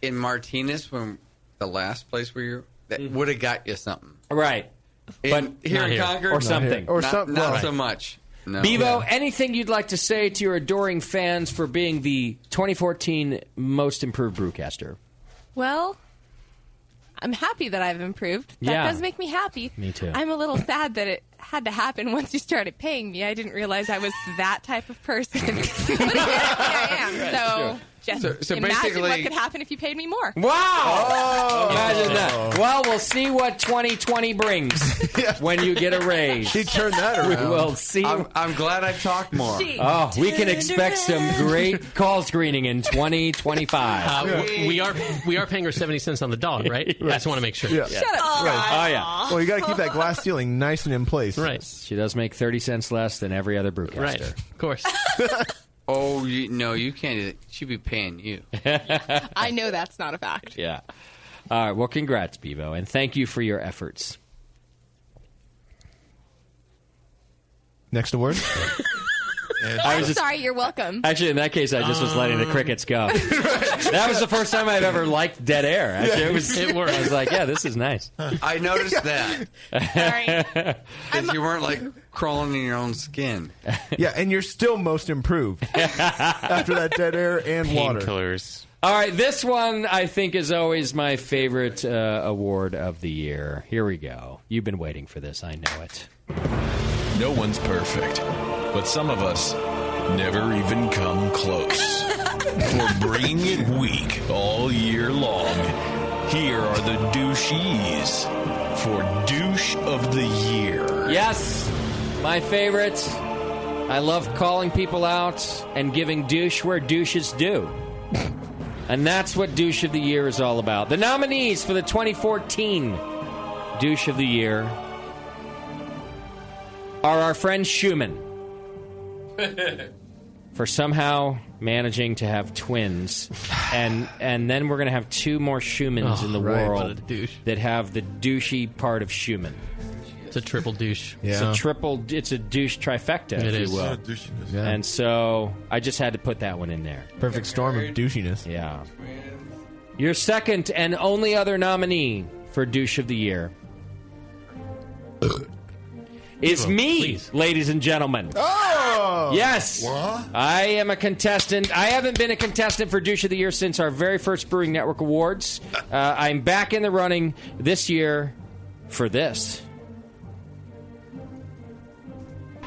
in Martinez, when the last place where you that would have got you something. Right. But here in Concord, or something. Not so much. No. Bevo, anything you'd like to say to your adoring fans for being the 2014 Most Improved Brewcaster? Well, I'm happy that I've improved. That does make me happy. Me too. I'm a little sad that it had to happen once you started paying me. I didn't realize I was that type of person. But I am. So just imagine basically, what could happen if you paid me more. Wow! Imagine that. Well, we'll see what 2020 brings when you get a raise. She turned that around. We will see. I'm glad I talked more. We can expect some great call screening in 2025. We are paying her 70 cents on the dog, right? I just want to make sure. Yeah. Shut up. Oh, yeah. Well, you got to keep that glass ceiling nice and in place. Right. She does make 30 cents less than every other brewcaster. Right. Of course. Oh, no, you can't do that. She'd be paying you. I know that's not a fact. Yeah. All right. Well, congrats, Bevo, and thank you for your efforts. Next award. I'm sorry, you're welcome. Actually, in that case, I just was letting the crickets go. That was the first time I've ever liked dead air. Actually, it worked. I was like, yeah, this is nice. I noticed that. Sorry. Because you weren't like crawling in your own skin. Yeah, and you're still most improved after that dead air and water. Painkillers. All right, this one I think is always my favorite award of the year. Here we go. You've been waiting for this. I know it. No one's perfect, but some of us never even come close. For bringing it weak all year long, here are the douchies for Douche of the Year. Yes, my favorite. I love calling people out and giving douche where douche is due. And that's what Douche of the Year is all about. The nominees for the 2014 Douche of the Year are our friend Schumann for somehow managing to have twins, and then we're going to have 2 more Schumans in the world that have the douchey part of Schumann. It's a triple douche. Yeah. It's a douche trifecta, It if is. you will. Yeah. And so I just had to put that one in there. Perfect storm of douchiness. Yeah. Your second and only other nominee for Douche of the Year is me, ladies and gentlemen. Oh! Yes. What? I am a contestant. I haven't been a contestant for Douche of the Year since our very first Brewing Network Awards. I'm back in the running this year for this.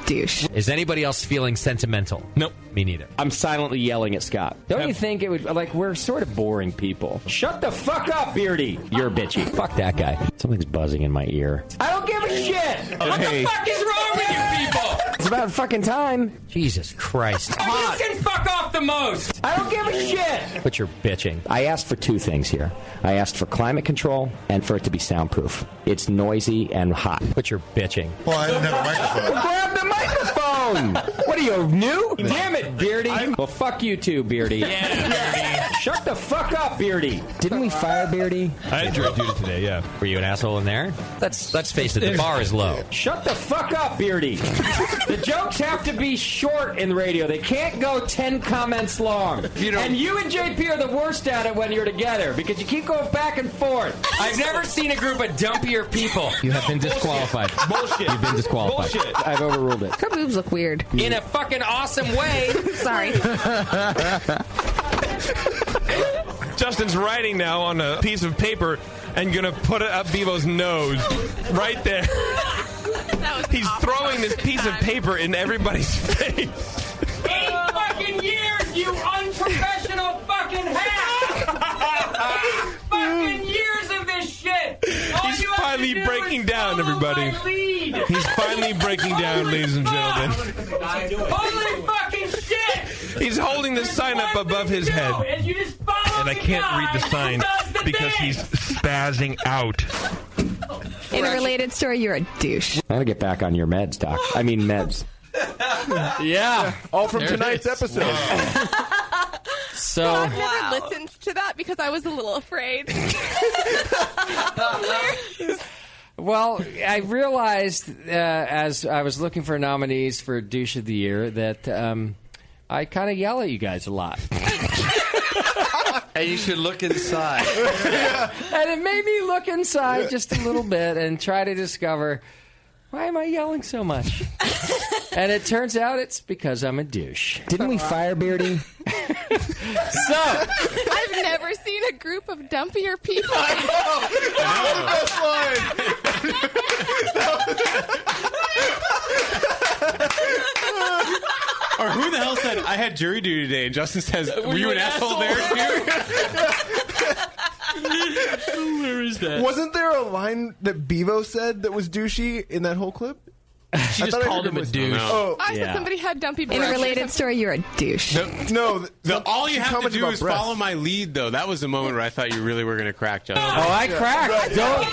Douche. Is anybody else feeling sentimental? Nope. Me neither. I'm silently yelling at Scott. Don't you think it would, like, we're sort of boring people. Shut the fuck up, Beardy. You're bitchy. Fuck that guy. Something's buzzing in my ear. I don't give a shit. What the fuck is wrong with you people? It's about fucking time. Jesus Christ. You can fuck off the most. I don't give a shit. But you're bitching. I asked for 2 things here. I asked for climate control and for it to be soundproof. It's noisy and hot. But you're bitching. Well, I didn't have a microphone. Grab the microphone! What are you, new? Damn it, Beardy. Well, fuck you too, Beardy. Yeah. Shut the fuck up, Beardy. Didn't we fire Beardy? I enjoyed duty today, yeah. Were you an asshole in there? Let's face it, the bar is low. Shut the fuck up, Beardy. The jokes have to be short in the radio. They can't go 10 comments long. And you and JP are the worst at it when you're together because you keep going back and forth. I've never seen a group of dumpier people. You have been disqualified. Bullshit. You've been disqualified. Bullshit. I've overruled it. Her boobs look weird. In a fucking awesome way. Sorry. Justin's writing now on a piece of paper and going to put it up Bevo's nose. Right there. He's throwing this piece of paper in everybody's face. 8 fucking years, you unprofessional fucking hack! 8 fucking years of this shit! He's finally breaking down, everybody. He's finally breaking down, ladies and gentlemen. Holy fucking shit! He's holding the sign up above his head. And I can't read the sign because he's spazzing out. In a related story, you're a douche. I gotta get back on your meds, Doc. I mean, meds. Yeah. All from tonight's episode. So I've never listened to that because I was a little afraid. Well, I realized as I was looking for nominees for Douche of the Year that I kind of yell at you guys a lot. And you should look inside. And it made me look inside just a little bit and try to discover, why am I yelling so much? And it turns out it's because I'm a douche. Didn't we fire Beardy? So, I've never seen a group of dumpier people. Or who the hell said, I had jury duty today, and Justin says, were you an asshole there, too? Where is that? Wasn't there a line that Bevo said that was douchey in that whole clip? She just called him a douche. Oh, I said somebody had dumpy In a related story, you're a douche. no. All you have to do is breasts. follow my lead, though. That was the moment where I thought you really were going to crack, Justin. oh, I cracked. Don't.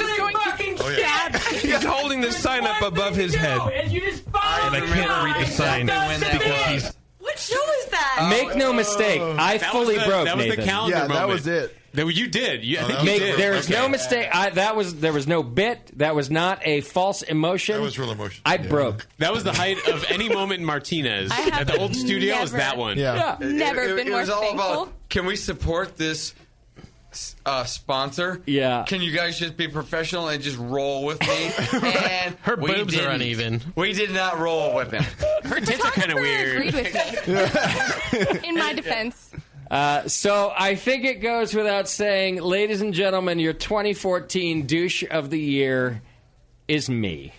He's holding the sign up above his head. And I can't read the sign because he's... What show is that? Make no mistake, I fully broke. That was Nathan. the calendar moment. that was it. You did. I think you did. There is no mistake. There was no bit. That was not a false emotion. That was real emotion. I broke. That was the height of any moment in Martinez. At the old studio was that one. Yeah. Never been it more was all thankful. about, can we support this sponsor? Yeah. Can you guys just be professional and just roll with me? And Her we boobs are didn't. uneven. We did not roll with him. Her tits are kind of Agreed weird. with me. In my defense. So I think it goes without saying, ladies and gentlemen, your 2014 Douche of the Year is me.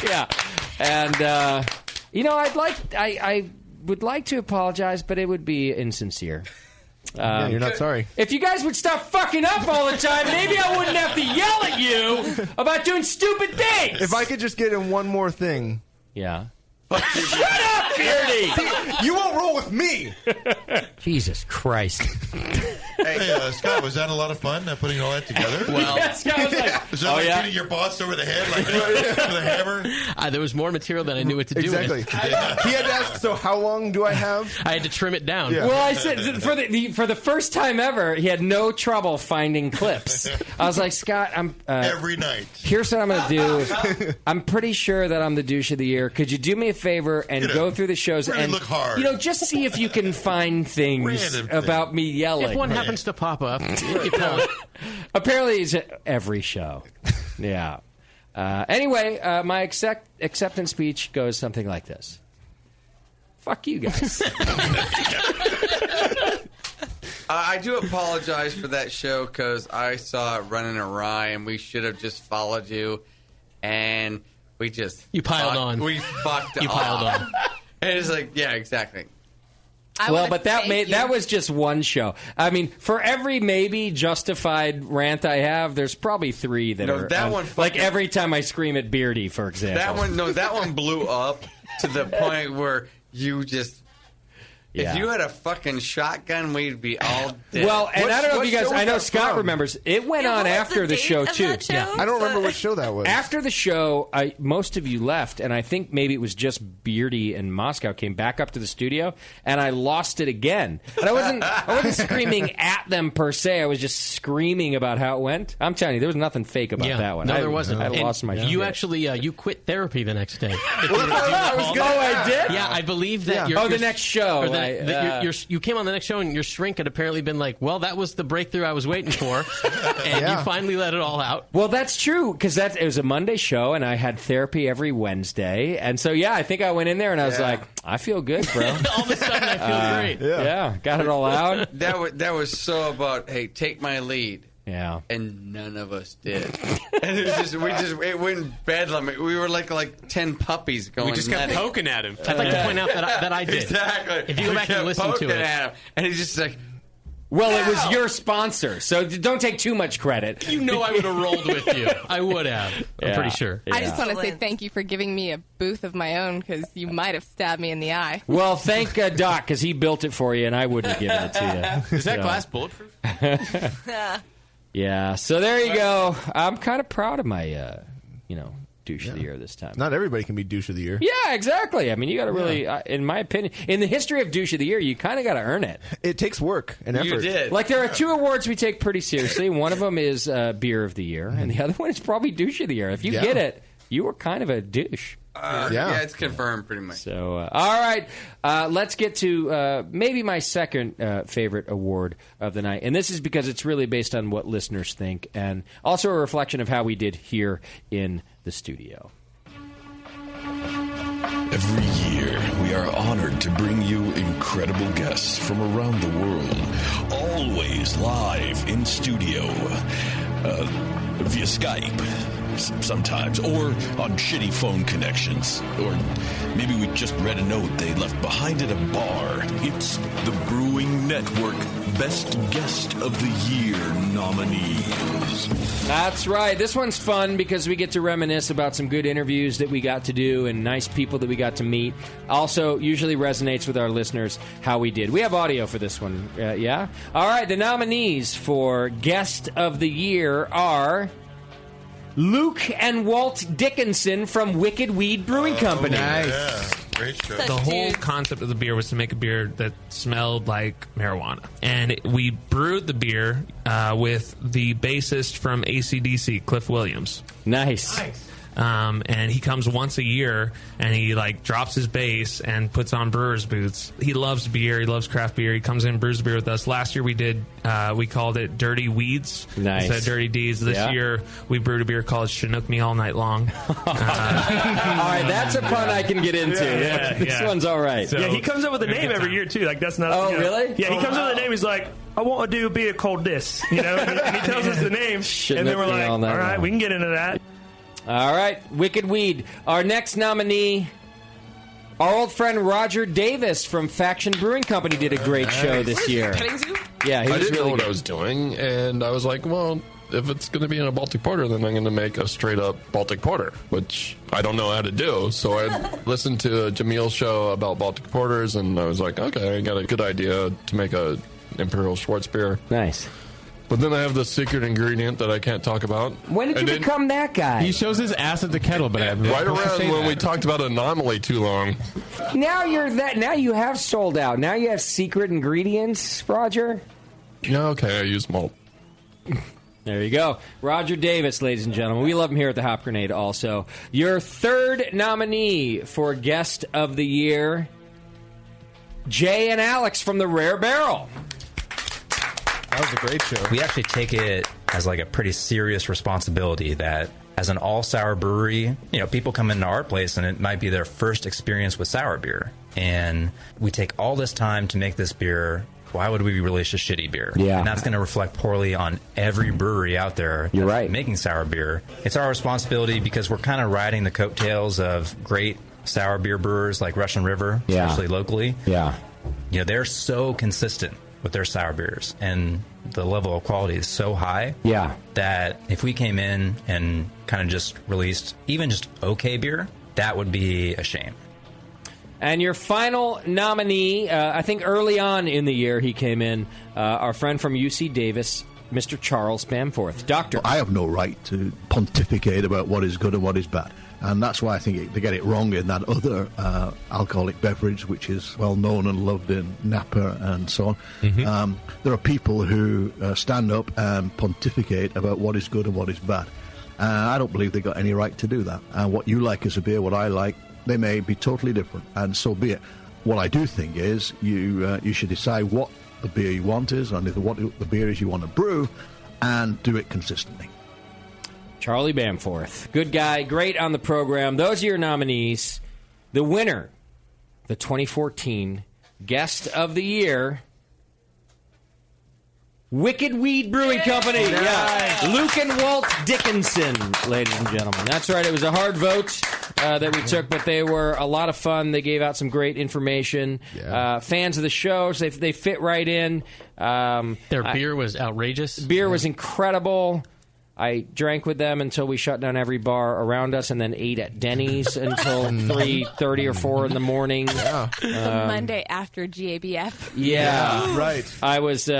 Yeah. And, I would like to apologize, but it would be insincere. Yeah, you're not sorry. If you guys would stop fucking up all the time, maybe I wouldn't have to yell at you about doing stupid things. If I could just get in one more thing. Yeah. Shut up, Beardy. You won't roll with me. Jesus Christ. Hey, Scott, was that a lot of fun putting all that together? Well, Scott was like, was that like hitting your boss over the head like with a hammer? There was more material than I knew what to do Exactly. with. He had to ask, so how long do I have? I had to trim it down. Yeah. Well, I said for the first time ever, he had no trouble finding clips. I was like, Scott, I'm every night. Here's what I'm going to do. I'm pretty sure that I'm the douche of the year. Could you do me a favor and go through the shows really and look hard. just see if you can find things about me yelling. If one happens to pop up, you pull it. Apparently, it's every show. Yeah. Anyway, my acceptance speech goes something like this. Fuck you guys. I do apologize for that show because I saw it running awry, and we should have just followed you, and we just you piled on. We fucked. You piled on. And it's like, yeah, exactly. Well, but that was just one show. I mean, for every maybe justified rant I have, there's probably 3 that are that one like every time I scream at Beardy, for example. That one blew up to the point where you just. If you had a fucking shotgun, we'd be all dead. Well, and I don't know if you guys. I know Scott remembers. It went on after the show too. Yeah. I don't remember what show that was. After the show, most of you left, and I think maybe it was just Beardy and Moscow came back up to the studio, and I lost it again. And I wasn't screaming at them per se. I was just screaming about how it went. I'm telling you, there was nothing fake about that one. No, there wasn't. I lost my shit. You actually you quit therapy the next day. I did? Yeah, I believe that. The next show. You came on the next show, and your shrink had apparently been like, well, that was the breakthrough I was waiting for. And you finally let it all out. Well, that's true, because it was a Monday show, and I had therapy every Wednesday. And so, I think I went in there, and I was like, I feel good, bro. All of a sudden, I feel great. Yeah, got it all out. That was so about, hey, take my lead. Yeah. And none of us did. And it went bedlam. We were like 10 puppies going. We just kept poking at him. I'd like to point out that I did. Exactly. If you go back and listen to it. At him, and he's just like, well, it was your sponsor, so don't take too much credit. You know I would have rolled with you. I would have. I'm pretty sure. I just want to say thank you for giving me a booth of my own, because you might have stabbed me in the eye. Well, thank Doc, because he built it for you, and I wouldn't have given it to you. Is that glass bulletproof? Yeah, so there you go. I'm kind of proud of my, douche of the year this time. Not everybody can be douche of the year. Yeah, exactly. I mean, you got to really, in my opinion, in the history of douche of the year, you kind of got to earn it. It takes work and effort. You did. Like, there are 2 awards we take pretty seriously. One of them is beer of the year, and the other one is probably douche of the year. If you get it, you were kind of a douche. Yeah, it's confirmed pretty much. So, all right, let's get to maybe my second favorite award of the night. And this is because it's really based on what listeners think and also a reflection of how we did here in the studio. Every year, we are honored to bring you incredible guests from around the world, always live in studio, via Skype. Sometimes, or on shitty phone connections, or maybe we just read a note they left behind at a bar. It's the Brewing Network Best Guest of the Year nominees. That's right. This one's fun because we get to reminisce about some good interviews that we got to do and nice people that we got to meet. Also, usually resonates with our listeners how we did. We have audio for this one, yeah? All right, the nominees for Guest of the Year are Luke and Walt Dickinson from Wicked Weed Brewing Company. Nice. Yeah. Great show. The whole concept of the beer was to make a beer that smelled like marijuana. And we brewed the beer with the bassist from AC/DC, Cliff Williams. Nice. And he comes once a year, and he drops his bass and puts on brewer's boots. He loves beer. He loves craft beer. He comes in and brews beer with us. Last year we did, we called it Dirty Weeds. Nice. Instead of Dirty Deeds. This year we brewed a beer called Chinook Me All Night Long. All right, that's a pun I can get into. This one's all right. So, he comes up with a name every year too. That's not. Oh, really? Yeah, he comes up with a name. He's like, I want to do a beer called this. And he tells us the name, and then we're like, all right, we can get into that. All right, Wicked Weed. Our next nominee, our old friend Roger Davis from Faction Brewing Company did a great show this year. Yeah, he was I didn't really know what good. I was doing, and I was like, well, if it's going to be in a Baltic Porter, then I'm going to make a straight-up Baltic Porter, which I don't know how to do. So I listened to Jamil's show about Baltic Porters, and I was like, okay, I got a good idea to make a Imperial Schwarzbier. Nice. But then I have the secret ingredient that I can't talk about. When did you become that guy? He shows his ass at the kettle, but I have right around when we talked about Anomaly too long. Now now you have sold out. Now you have secret ingredients, Roger? Yeah, okay, I use malt. There you go. Roger Davis, ladies and gentlemen. We love him here at the Hop Grenade also. Your third nominee for Guest of the Year, Jay and Alex from the Rare Barrel. That was a great show. We actually take it as like a pretty serious responsibility that as an all-sour brewery, people come into our place and it might be their first experience with sour beer. And we take all this time to make this beer. Why would we release a shitty beer? Yeah. And that's going to reflect poorly on every brewery out there You're right. making sour beer. It's our responsibility because we're kind of riding the coattails of great sour beer brewers like Russian River, especially locally. Yeah. They're so consistent with their sour beers, and the level of quality is so high that if we came in and kind of just released even just okay beer, that would be a shame. And your final nominee, I think early on in the year he came in, our friend from UC Davis, Mr. Charles Bamforth. Doctor. I have no right to pontificate about what is good and what is bad. And that's why I think they get it wrong in that other alcoholic beverage, which is well known and loved in Napa and so on. Mm-hmm. There are people who stand up and pontificate about what is good and what is bad. I don't believe they got any right to do that. And what you like as a beer, what I like, they may be totally different, and so be it. What I do think is you should decide what the beer you want is and what the beer is you want to brew, and do it consistently. Charlie Bamforth. Good guy, great on the program. Those are your nominees. The winner, the 2014 Guest of the Year, Wicked Weed Brewing Company. Nice. Yeah. Luke and Walt Dickinson, ladies and gentlemen. That's right. It was a hard vote that we took, but they were a lot of fun. They gave out some great information. Yeah. Fans of the show, so they fit right in. Their beer was outrageous. Beer was incredible. I drank with them until we shut down every bar around us, and then ate at Denny's until 3:30 or 4 in the morning. The Monday after GABF. Yeah, right. I was.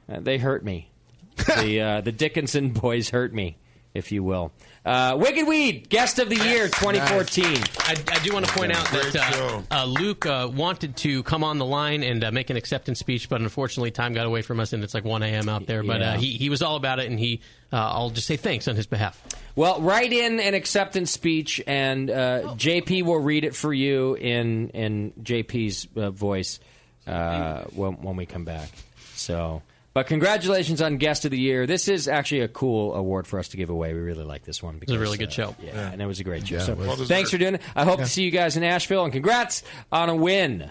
They hurt me. The Dickinson boys hurt me, if you will. Wicked Weed, Guest of the Year 2014. I do want to point out that Luke wanted to come on the line and make an acceptance speech, but unfortunately time got away from us, and it's like 1 a.m. out there. But he was all about it, and I'll just say thanks on his behalf. Well, write in an acceptance speech, and JP will read it for you in JP's voice when we come back. So... But congratulations on Guest of the Year. This is actually a cool award for us to give away. We really like this one. Because, it was a really good show. Yeah, and it was a great show. Yeah, so thanks for doing it. I hope to see you guys in Asheville, and congrats on a win.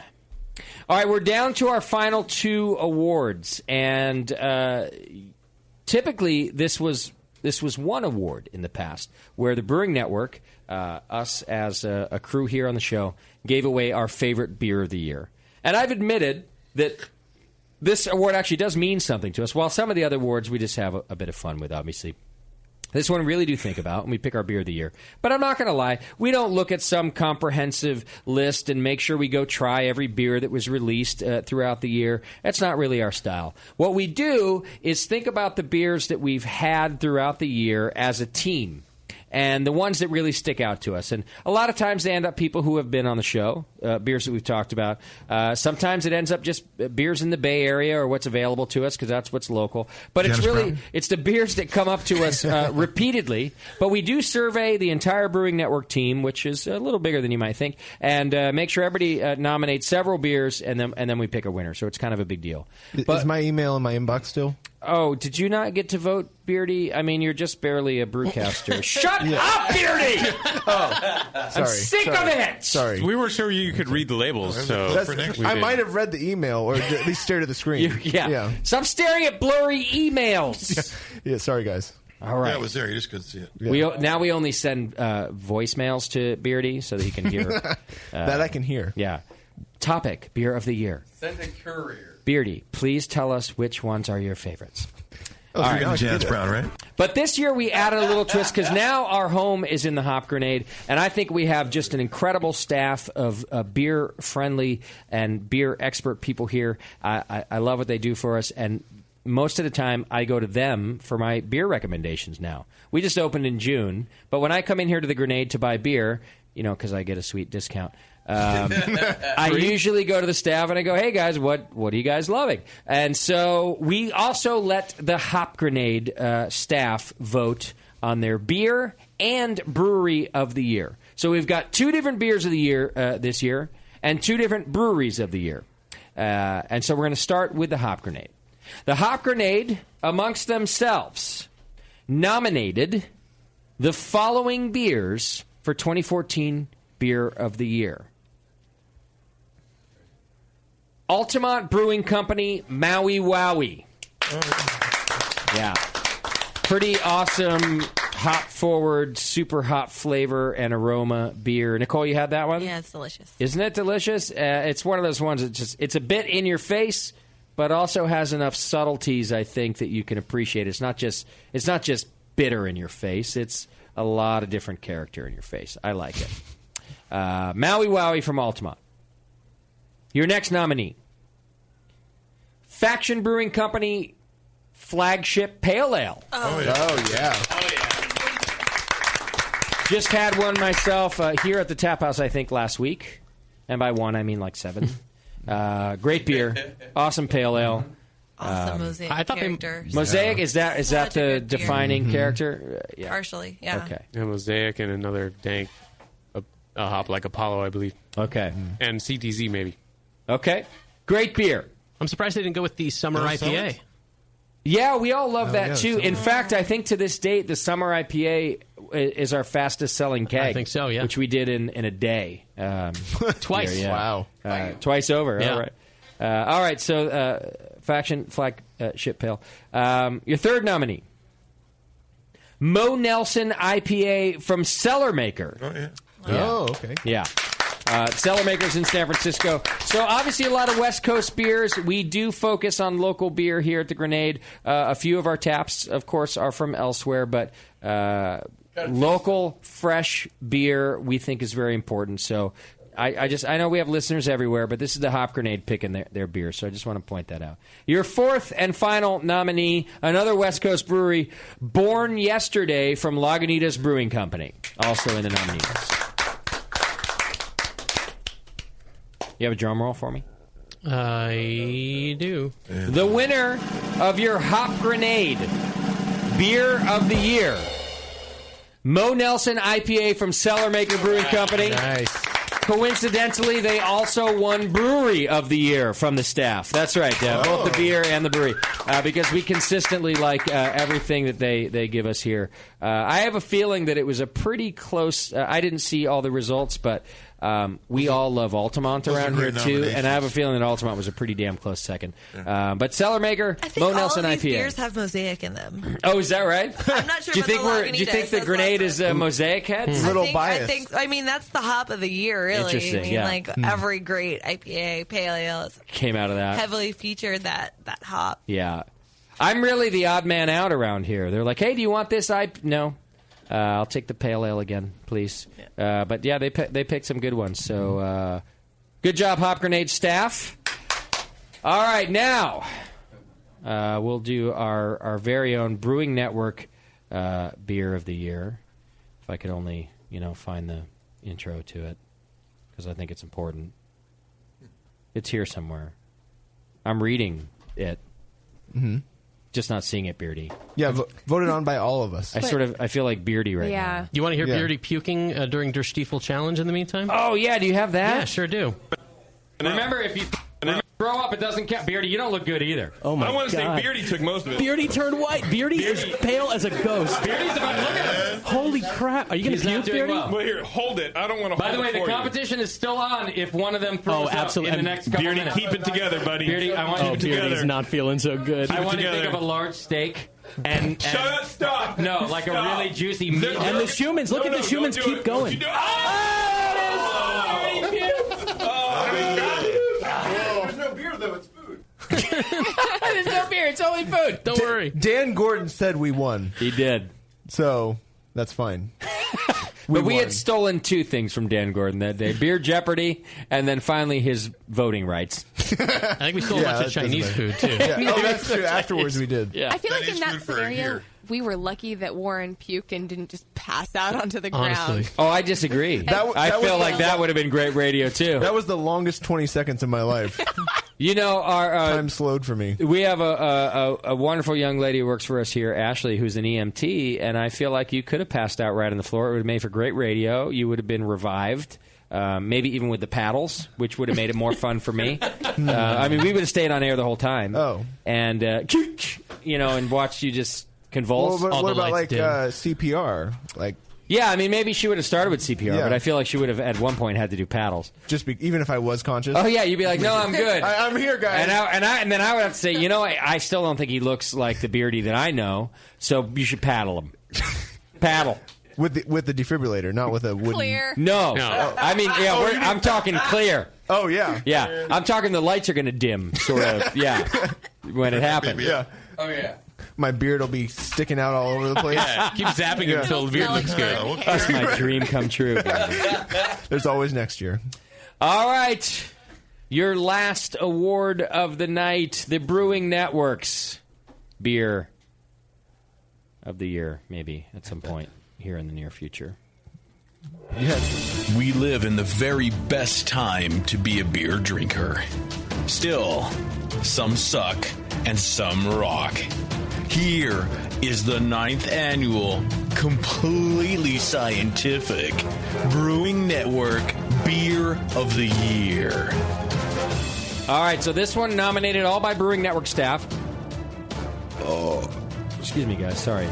All right, we're down to our final 2 awards. And typically this was one award in the past where the Brewing Network, us as a crew here on the show, gave away our favorite beer of the year. And I've admitted that this award actually does mean something to us. While some of the other awards we just have a bit of fun with, obviously. This one we really do think about when we pick our beer of the year. But I'm not going to lie. We don't look at some comprehensive list and make sure we go try every beer that was released throughout the year. That's not really our style. What we do is think about the beers that we've had throughout the year as a team. And the ones that really stick out to us. And a lot of times they end up people who have been on the show, beers that we've talked about. Sometimes it ends up just beers in the Bay Area or what's available to us because that's what's local. But it's the beers that come up to us repeatedly. But we do survey the entire Brewing Network team, which is a little bigger than you might think, and make sure everybody nominates several beers, and then we pick a winner. So it's kind of a big deal. Is my email in my inbox still? Oh, did you not get to vote, Beardy? I mean, you're just barely a brewcaster. Shut up, Beardy! I'm sick of it! Sorry. We were sure you could read the labels, so... I might have read the email, or at least stared at the screen. Yeah. Stop staring at blurry emails! Yeah, sorry, guys. All right. Yeah, it was there. You just couldn't see it. Yeah. Now we only send voicemails to Beardy so that he can hear... that I can hear. Yeah. Topic, beer of the year. Send a courier. Beardy, please tell us which ones are your favorites. Oh, All right. Jan's Brown, right? But this year we added a little twist because now our home is in the Hop Grenade, and I think we have just an incredible staff of beer-friendly and beer expert people here. I love what they do for us, and most of the time I go to them for my beer recommendations now. We just opened in June, but when I come in here to the Grenade to buy beer, because I get a sweet discount, I usually go to the staff and I go, hey guys, what are you guys loving? And so we also let the Hop Grenade staff vote on their beer and brewery of the year. So we've got 2 different beers of the year this year and 2 different breweries of the year. And so we're going to start with the Hop Grenade. The Hop Grenade, amongst themselves, nominated the following beers for 2014 Beer of the Year. Altamont Brewing Company, Maui Wowie. Yeah. Pretty awesome, hop-forward, super hop flavor and aroma beer. Nicole, you had that one? Yeah, it's delicious. Isn't it delicious? It's one of those ones that it's a bit in your face, but also has enough subtleties, I think, that you can appreciate. It's not just bitter in your face. It's a lot of different character in your face. I like it. Maui Wowie from Altamont. Your next nominee. Faction Brewing Company Flagship Pale Ale. Oh, yeah. Just had one myself here at the Tap House, I think, last week. And by one, I mean like 7. Great beer. Awesome pale ale. Awesome Mosaic character. Mosaic, is that the defining character? Yeah. Partially, yeah. Okay. Yeah, Mosaic and another dank a hop like Apollo, I believe. Okay. And CTZ, maybe. Okay. Great beer. I'm surprised they didn't go with the Summer IPA. Yeah, we all love that, too. In fact, I think to this date, the Summer IPA is our fastest-selling keg. I think so, yeah. Which we did in a day. Twice. Here, yeah. Wow. Twice over. Yeah. All right, so Faction Flagship Pale. Your third nominee. Mo Nelson IPA from Cellar Maker. Oh, yeah. Oh, okay. Yeah. Cellar Makers in San Francisco. So obviously a lot of West Coast beers. We do focus on local beer here at the Grenade. A few of our taps, of course, are from elsewhere, but local, fresh beer we think is very important. So I know we have listeners everywhere, but this is the Hop Grenade picking their beer, so I just want to point that out. Your fourth and final nominee, another West Coast brewery, Born Yesterday from Lagunitas Brewing Company, also in the nominees. You have a drum roll for me? I do. The winner of your Hop Grenade Beer of the Year, Mo Nelson IPA from Cellar Maker Brewing Company. Nice. Coincidentally, they also won Brewery of the Year from the staff. That's right, both the beer and the brewery, because we consistently like everything that they give us here. I have a feeling that it was a pretty close. I didn't see all the results, but we all love Altamont around here too, and I have a feeling that Altamont was a pretty damn close second. But Cellar Maker, I think Mo Nelson all of these IPA. beers have Mosaic in them. Oh, is that right? I'm not sure. Do you think the Grenade is Mosaic heads? I mean, that's the hop of the year, really. Interesting, I mean, yeah. every great IPA, pale ale came out of that. Heavily featured that hop. Yeah. I'm really the odd man out around here. They're like, hey, do you want this? No. I'll take the pale ale again, please. But yeah, they picked some good ones. So good job, Hop Grenade staff. All right, now we'll do our very own Brewing Network Beer of the Year. If I could only, find the intro to it, because I think it's important. It's here somewhere. I'm reading it. Mm-hmm. Just not seeing it, Beardy. Yeah, voted on by all of us. I feel like Beardy right now. You want to hear Beardy puking during Der Stiefel Challenge in the meantime? Oh, yeah. Do you have that? Yeah, sure do. Remember, if you throw up, it doesn't count. Beardy, you don't look good either. Oh, my God. I want to say Beardy took most of it. Beardy turned white. Beardy is pale as a ghost. Beardy's about to look at it. Holy crap. Are you going to puke, Beardy? Well, here, hold it. I don't want to hold it. By the way, the competition is still on if one of them throws up in the next couple Beardy, minutes. keep it together, buddy. Beardy, I want you to together. Beardy's not feeling so good. I want you to think of a large steak. And shut up! Stop! No, like Stop. a really juicy meat. And the Schumans, look at the Schumans keep going. There's no beer, though. It's food. There's no beer. It's only food. Don't worry. Dan Gordon said we won. He did. So that's fine. We had stolen two things from Dan Gordon that day: Beer Jeopardy, and then finally his voting rights. I think we stole a bunch of Chinese food too. Oh, that's true. Afterwards, we did. I feel like in that scenario, we were lucky that Warren puked and didn't just pass out onto the ground. Oh, I disagree. I feel like that would have been great radio too. That was the longest 20 seconds of my life. You know, our time slowed for me. We have a wonderful young lady who works for us here, Ashley, who's an EMT, and I feel like you could have passed out right on the floor. It would have made for great radio. You would have been revived. Maybe even with the paddles, which would have made it more fun for me. I mean, we would have stayed on air the whole time. Oh. And, and watched you just convulse. Well, what about like CPR? Like, yeah, I mean, maybe she would have started with CPR, but I feel like she would have at one point had to do paddles. Even if I was conscious. Oh yeah, you'd be like, no, I'm good. I'm here, guys. And then I would have to say, I still don't think he looks like the Beardy that I know. So you should paddle him. Paddle. With the defibrillator, not with a wooden... Clear. No. I mean, I'm talking clear. Oh, yeah. Yeah. I'm talking the lights are going to dim, sort of, when it happens. Yeah. Oh, yeah. My beard will be sticking out all over the place. Yeah, keep zapping it until the beard looks good. That's my dream come true. There's always next year. All right. Your last award of the night, the Brewing Network's Beer of the Year, maybe, at some point here in the near future. Yes. We live in the very best time to be a beer drinker. Still, some suck and some rock. Here is the 9th annual, completely scientific Brewing Network Beer of the Year. All right, so this one nominated all by Brewing Network staff. Oh. Excuse me, guys, sorry.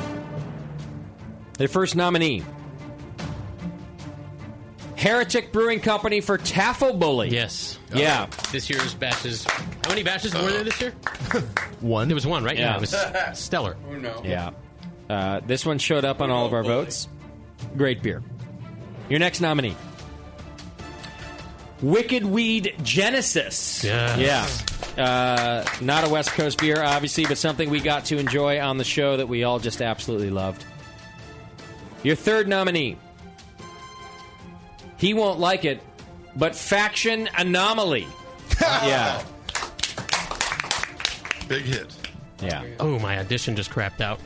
Their first nominee, Heretic Brewing Company for Taffel Bully. Yes. Yeah. This year's batches. How many batches were there this year? One. There was one, right? Yeah. It was stellar. Who knows? Yeah. This one showed up on all of our votes. Great beer. Your next nominee, Wicked Weed Genesis. Yeah. Not a West Coast beer, obviously, but something we got to enjoy on the show that we all just absolutely loved. Your third nominee, he won't like it, but Faction Anomaly. Yeah. Big hit. Yeah. Oh, my audition just crapped out.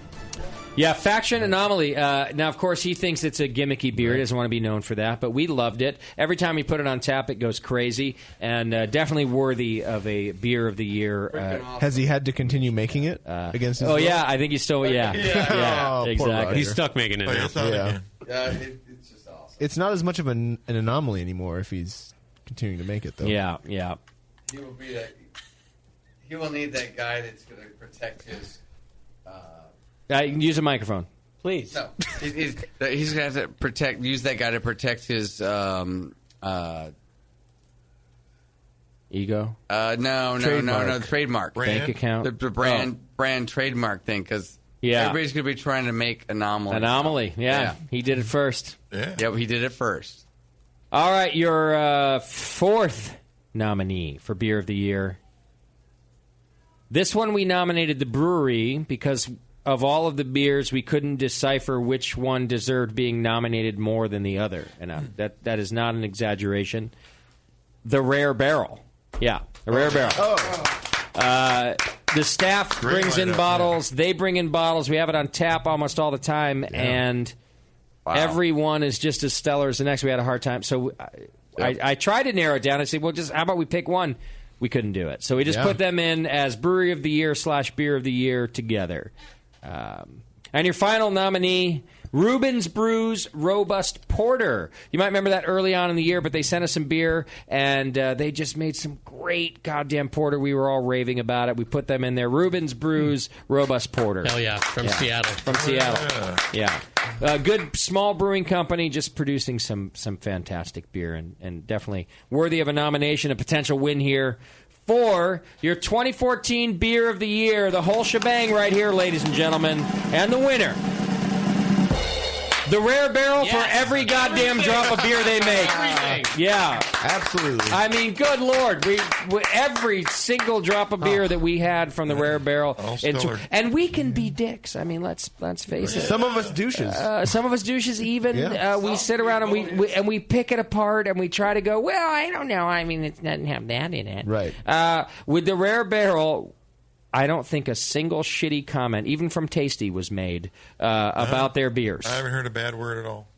Yeah, Faction Anomaly. Now, of course, he thinks it's a gimmicky beer. He doesn't want to be known for that, but we loved it. Every time we put it on tap, it goes crazy, and definitely worthy of a beer of the year. Has he had to continue making it against his will? Yeah, I think he's still, yeah, Oh, poor exactly. Roger. He's stuck making it now. It's not again. It's just awesome. It's not as much of an anomaly anymore if he's continuing to make it, though. Yeah. He will be that. He will need that guy that's going to protect his. Use a microphone, please. No, he's going to have to use that guy to protect his ego. No, trademark bank account, the brand trademark thing, because everybody's going to be trying to make Anomaly. Yeah, he did it first. Yeah, he did it first. All right, your fourth nominee for Beer of the Year. This one we nominated the brewery because of all of the beers, we couldn't decipher which one deserved being nominated more than the other. And that is not an exaggeration. The Rare Barrel. Yeah, the Rare Barrel. The staff brings in bottles. They bring in bottles. We have it on tap almost all the time. Yeah. And everyone is just as stellar as the next. We had a hard time. So I tried to narrow it down. I said, well, just how about we pick one? We couldn't do it. So we just put them in as Brewery of the Year / Beer of the Year together. And your final nominee, Reuben's Brews Robust Porter. You might remember that early on in the year, but they sent us some beer, and they just made some great goddamn porter. We were all raving about it. We put them in there. Reuben's Brews Robust Porter. Hell yeah, from Seattle. From Seattle. Yeah. Good small brewing company just producing some fantastic beer, and definitely worthy of a nomination, a potential win here for your 2014 Beer of the Year. The whole shebang right here, ladies and gentlemen. And the winner The Rare Barrel for every goddamn drop of beer they make. Yeah, absolutely. I mean, good Lord, we every single drop of beer that we had from the Rare Barrel, and we can be dicks. I mean, let's face it. Some of us douches. Some of us douches. Even we sit around and we pick it apart and we try to go. Well, I don't know. I mean, it doesn't have that in it. Right. With the Rare Barrel, I don't think a single shitty comment, even from Tasty, was made about their beers. I haven't heard a bad word at all.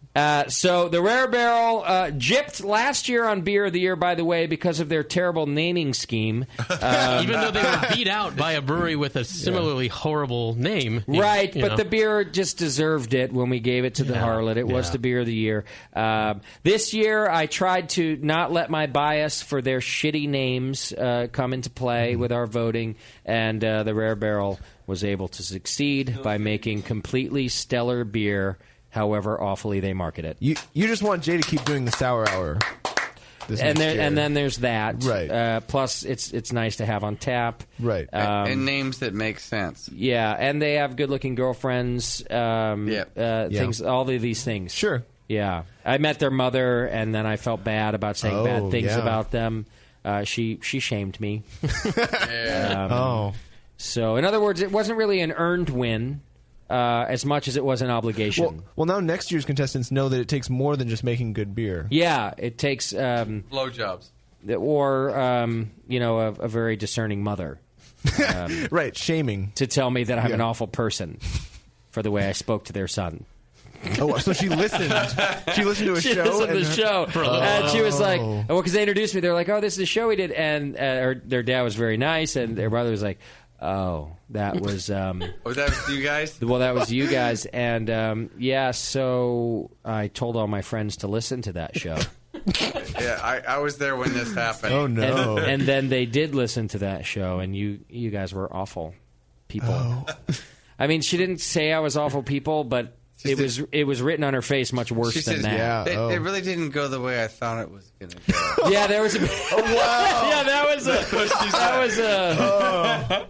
So the Rare Barrel gypped last year on Beer of the Year, by the way, because of their terrible naming scheme. Even though they were beat out by a brewery with a similarly horrible name. Right, but the beer just deserved it when we gave it to the Harlot. It was the Beer of the Year. This year, I tried to not let my bias for their shitty names come into play with our voting, and the Rare Barrel was able to succeed by making completely stellar beer, however awfully they market it. You just want Jay to keep doing the sour hour. And then there's that. Right. Plus, it's nice to have on tap. Right. And names that make sense. Yeah, and they have good-looking girlfriends. Things, all of these things. Sure. Yeah. I met their mother, and then I felt bad about saying bad things about them. She shamed me. So, in other words, it wasn't really an earned win. As much as it was an obligation. Well, now next year's contestants know that it takes more than just making good beer. Yeah, it takes blowjobs, or a very discerning mother, right? Shaming to tell me that I'm an awful person for the way I spoke to their son. Oh, so she listened. She listened to a she show. Listened to the show, and she was like, "Well, because they introduced me, they're like, oh, this is a show we did," and their dad was very nice, and their brother was like, oh, that was... was that you guys? Well, that was you guys. And, so I told all my friends to listen to that show. Yeah, I was there when this happened. Oh, no. And then they did listen to that show, and you guys were awful people. Oh. I mean, she didn't say I was awful people, but it was written on her face much worse than that. It really didn't go the way I thought it was going to go. Yeah, there was a... Oh, wow. Yeah, that was a...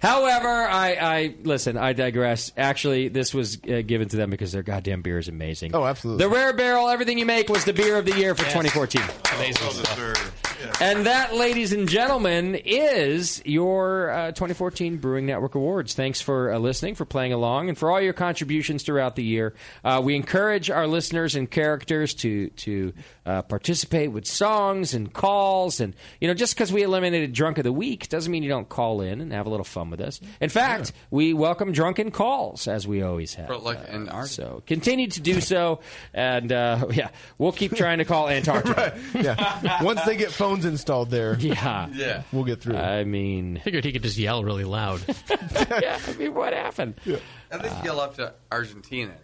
However, I listen. I digress. Actually, this was given to them because their goddamn beer is amazing. Oh, absolutely. The Rare Barrel, everything you make, was the Beer of the Year for 2014. Amazing stuff. And that, ladies and gentlemen, is your 2014 Brewing Network Awards. Thanks for listening, for playing along, and for all your contributions throughout the year. We encourage our listeners and characters to participate with songs and calls. And, just because we eliminated Drunk of the Week doesn't mean you don't call in and have a little fun with us. In fact, we welcome drunken calls, as we always have. So continue to do so. And, we'll keep trying to call Antarctica. Right. Yeah. Once they get phones installed there, we'll get through. I mean, figured he could just yell really loud. Yeah, I mean, what happened? Yeah. At least yell up to Argentina.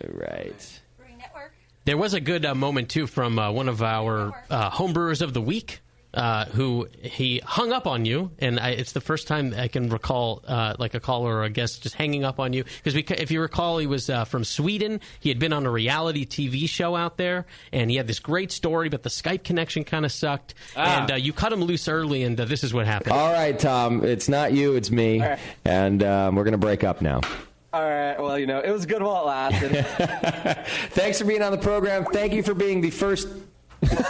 Right. There was a good moment too from one of our homebrewers of the week. Who he hung up on you, and it's the first time I can recall like a caller or a guest just hanging up on you. Because if you recall, he was from Sweden. He had been on a reality TV show out there, and he had this great story, but the Skype connection kind of sucked. And you cut him loose early, and this is what happened. All right, Tom, it's not you, it's me, and we're going to break up now. All right, well, it was good while it lasted. Thanks for being on the program. Thank you for being the first... He's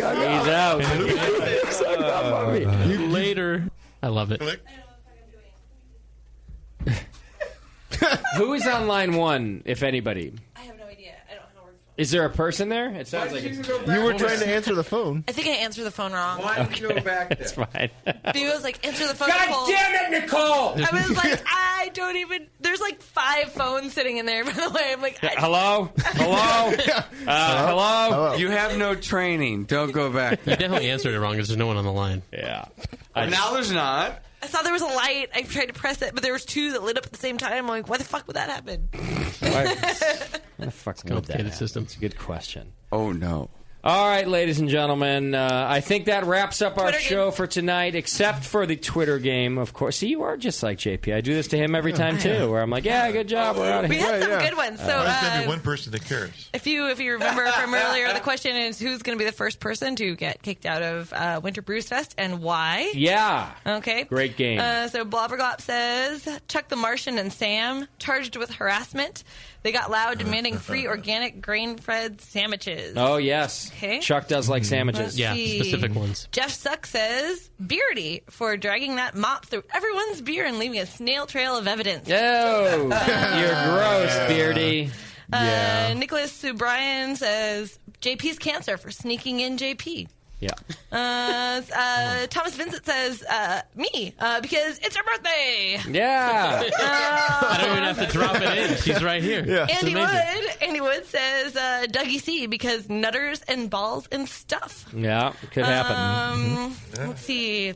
out. Later. I love it. Who is on line one, if anybody? I have no idea. I don't know how it works. Is there a person there? It sounds like you were trying to answer the phone. I think I answered the phone wrong. Why did you go back there? That's fine. He was like, answer the phone. God Nicole. damn it, Nicole! I was like, I don't even... There's like 5 phones sitting in there, by the way. I'm like... Hello? Hello? You have no training. Don't go back there. You definitely answered it wrong because there's no one on the line. Yeah. Now there's not. I saw there was a light. I tried to press it, but there was 2 that lit up at the same time. I'm like, why the fuck would that happen? Why the fuck would that happen? System. It's a good question. Oh, no. All right, ladies and gentlemen, I think that wraps up our show for tonight, except for the Twitter game, of course. See, you are just like JP. I do this to him every time, too, where I'm like, yeah, good job, we're out of We here. had some good ones. So, There's going to be one person that cares. If you remember from earlier, the question is who's going to be the first person to get kicked out of Winter Brews Fest and why? Yeah. Okay. Great game. So Blobberglop says Chuck the Martian and Sam charged with harassment. They got loud demanding free organic grain-fed sandwiches. Oh, yes. Okay. Chuck does like sandwiches. Let's see. specific ones. Jeff Suck says Beardy for dragging that mop through everyone's beer and leaving a snail trail of evidence. Oh, you're gross, Beardy. Nicholas O'Brien says JP's cancer for sneaking in JP. Yeah. Thomas Vincent says me because it's her birthday. Yeah. I don't even have to drop it in. She's right here. Yeah. Andy Wood says Dougie C because nutters and balls and stuff. Yeah, it could happen. Let's see.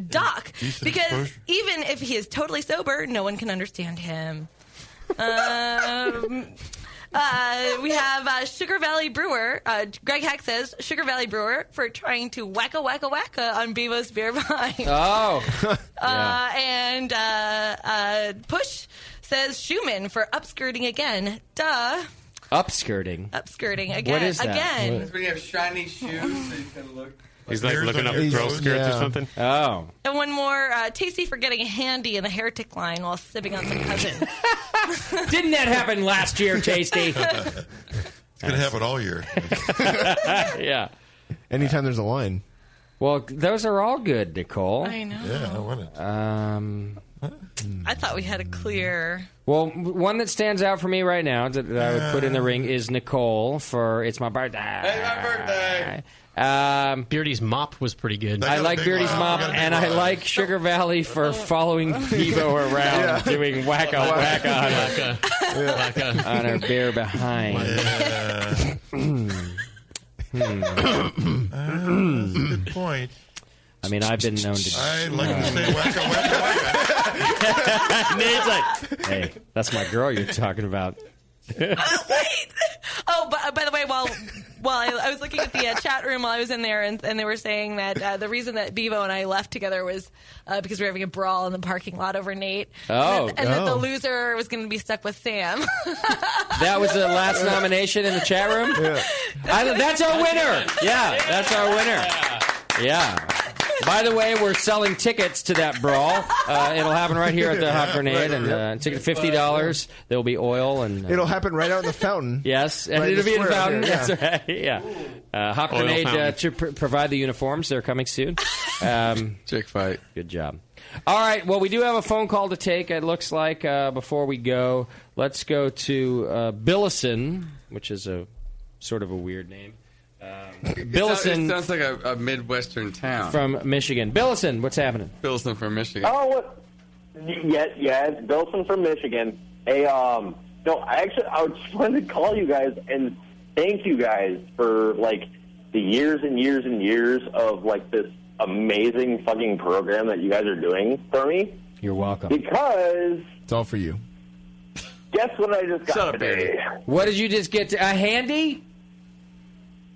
Doc, because even if he is totally sober, no one can understand him. We have Sugar Valley Brewer. Greg Hack says Sugar Valley Brewer for trying to wacka on Bevo's beer vine. Oh. And Push says Schumann for upskirting again. Duh. Upskirting again. What is that? Again. That's when you have shiny shoes so you can look. He's like looking up girl skirts or something. Oh. And one more, Tasty for getting handy in the heretic line while sipping on some cousin. Didn't that happen last year, Tasty? It's going to happen all year. Yeah. Anytime there's a line. Well, those are all good, Nicole. I know. Yeah, I want it. I thought we had a clear... Well, one that stands out for me right now that I would put in the ring is Nicole for It's My Birthday. Hey, my birthday. Beardy's mop was pretty good. I like Beardy's mop, and I like Sugar Valley for following Bevo around doing wacka on her beer behind. That's a good point. I mean, I've been known to... I like to say wacka. Nate's like, hey, that's my girl you're talking about. Wait! Oh, by the way, while I was looking at the chat room while I was in there, and they were saying that the reason that Bevo and I left together was because we were having a brawl in the parking lot over Nate. And that the loser was going to be stuck with Sam. That was the last nomination in the chat room? Yeah. That's our winner! Yeah, that's our winner. Yeah. By the way, we're selling tickets to that brawl. It'll happen right here at the Hot Grenade, and ticket $50. There will be oil and. It'll happen right out in the fountain. Yes, and right it'll be in the fountain. Here, yeah. That's right. Yeah, Hot Grenade to provide the uniforms. They're coming soon. Chick fight. Good job. All right. Well, we do have a phone call to take. It looks like before we go, let's go to Billison, which is a sort of a weird name. Billison. It sounds like a Midwestern town. From Michigan. Billison, what's happening? Billison from Michigan. Oh, what? Yeah, it's Billison from Michigan. Hey, no, I just wanted to call you guys and thank you guys for, like, the years and years and years of, like, this amazing fucking program that you guys are doing for me. You're welcome. Because... It's all for you. Guess what I just got today? What did you just get? A handy?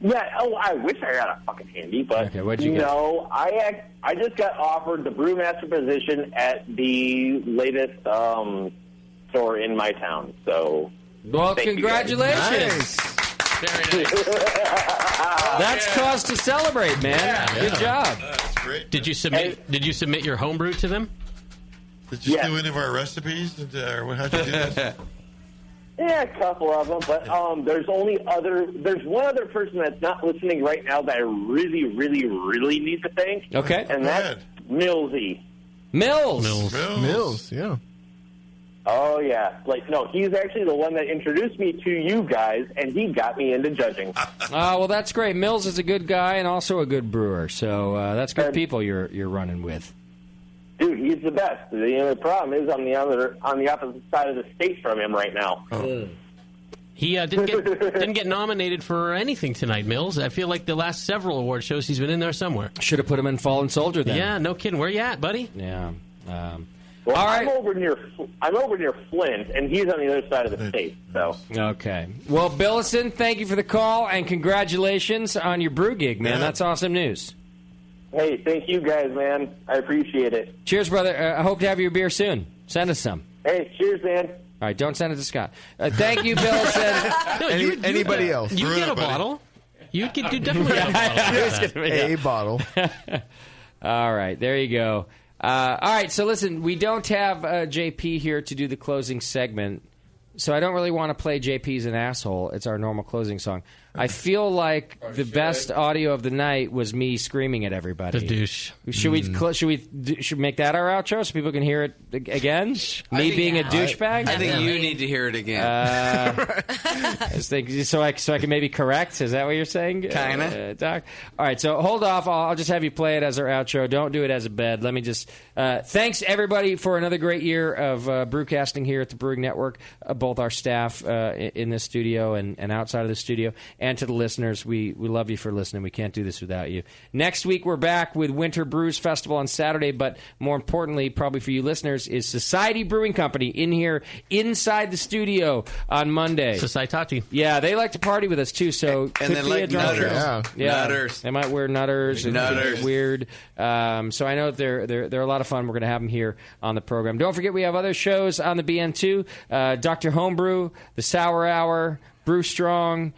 Yeah, I wish I got a fucking handy, but okay, what'd you get? No, I just got offered the brewmaster position at the latest store in my town. So, well, congratulations! Very nice. That's cause to celebrate, man. Yeah. Good job. That's great. Did you submit your homebrew to them? Did you do any of our recipes? How'd you do that? Yeah, a couple of them, but there's one other person that's not listening right now that I really, really, really need to thank. Okay. And that's Millsy. Mills, yeah. Oh, yeah. He's actually the one that introduced me to you guys, and he got me into judging. Well, that's great. Mills is a good guy and also a good brewer, so that's good people you're running with. Dude, he's the best. The only problem is on the opposite side of the state from him right now. Oh. He didn't get nominated for anything tonight, Mills. I feel like the last several award shows he's been in there somewhere. Should have put him in Fallen Soldier then. Yeah, no kidding. Where you at, buddy? Yeah. Well, All right. I'm over near Flint, and he's on the other side of the state. So Okay. Well, Billison, thank you for the call, and congratulations on your brew gig, man. That's awesome news. Hey, thank you guys, man. I appreciate it. Cheers, brother. I hope to have your beer soon. Send us some. Hey, cheers, man. All right, don't send it to Scott. Thank you, Billison. No, anybody else? You get a bottle. You definitely get a bottle. A bottle. All right, there you go. All right, so listen, we don't have JP here to do the closing segment, so I don't really want to play JP's an asshole. It's our normal closing song. I feel like the best audio of the night was me screaming at everybody. The douche. Should we make that our outro so people can hear it again? Me being a douchebag? I think you need to hear it again. So I can maybe correct? Is that what you're saying? Kinda. Doc? All right, so hold off. I'll just have you play it as our outro. Don't do it as a bed. Let me just... thanks, everybody, for another great year of brewcasting here at the Brewing Network, both our staff in this studio and outside of the studio, and to the listeners. We love you for listening. We can't do this without you. Next week, we're back with Winter Brews Festival on Saturday, but more importantly, probably for you listeners, is Society Brewing Company in here, inside the studio on Monday. Societati. Yeah, they like to party with us, too, so And they like nutters. Yeah. Nutters. They might wear nutters. And Nutters. get weird. So I know they're a lot of fun. We're going to have them here on the program. Don't forget, we have other shows on the BN2. Dr. Homebrew, The Sour Hour, Brew Strong,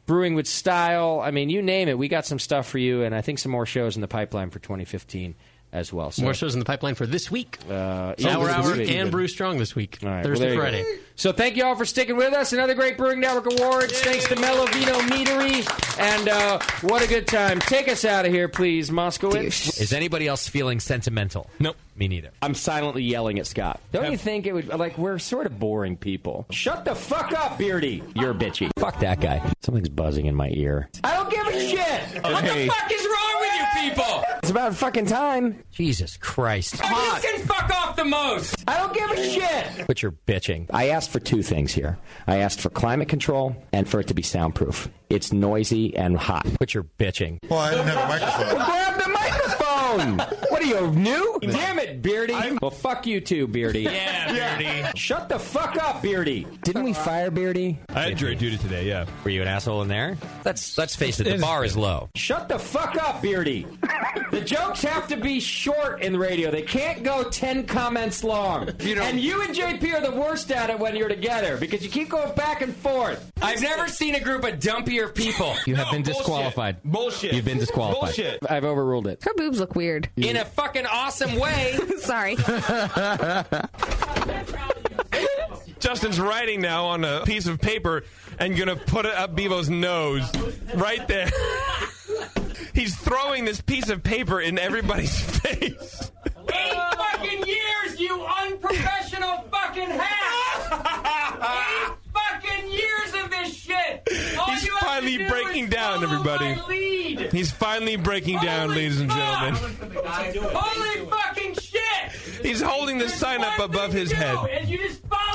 Brewing with Style. I mean, you name it. We got some stuff for you, and I think some more shows in the pipeline for 2015 as well. So, more shows in the pipeline for this week. Sour Hour and Brew Strong this week. All right, Thursday, Friday. So thank you all for sticking with us. Another great Brewing Network Awards. Thanks to Melovino Meadery. And what a good time. Take us out of here, please, Moskowitz. Is anybody else feeling sentimental? Nope. Me neither. I'm silently yelling at Scott. Don't you think it would, like, we're sort of boring people. Shut the fuck up, Beardy. You're bitchy. Fuck that guy. Something's buzzing in my ear. I don't give a shit. What the fuck is wrong with you people? It's about fucking time. Jesus Christ. You can fuck off the most. I don't give a shit. But you're bitching. I asked for two things here. I asked for climate control and for it to be soundproof. It's noisy and hot. But you're bitching. Well, I didn't have a microphone. Grab the microphone. What are you, new? Damn it, Beardy. Well, fuck you too, Beardy. Yeah, Beardy. Shut the fuck up, Beardy. Didn't we fire Beardy? I had jury duty today, yeah. Were you an asshole in there? Let's face it, the bar is low. Shut the fuck up, Beardy. The jokes have to be short in the radio. They can't go 10 comments long. And you and JP are the worst at it when you're together because you keep going back and forth. I've never seen a group of dumpier people. You have been disqualified. Bullshit. You've been disqualified. Bullshit. I've overruled it. Her boobs look weird. In a fucking awesome way. Sorry. Justin's writing now on a piece of paper and going to put it up Bevo's nose right there. He's throwing this piece of paper in everybody's face. 8 fucking years, you unprofessional fucking hack! 8 fucking years of this shit! He's finally breaking down, everybody. He's finally breaking down, ladies and gentlemen. Holy fucking shit! He's holding the sign up above his head.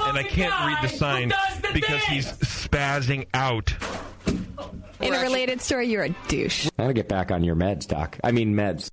And I can't read the sign because he's spazzing out. In a related story, you're a douche. I gotta get back on your meds, Doc. I mean, meds.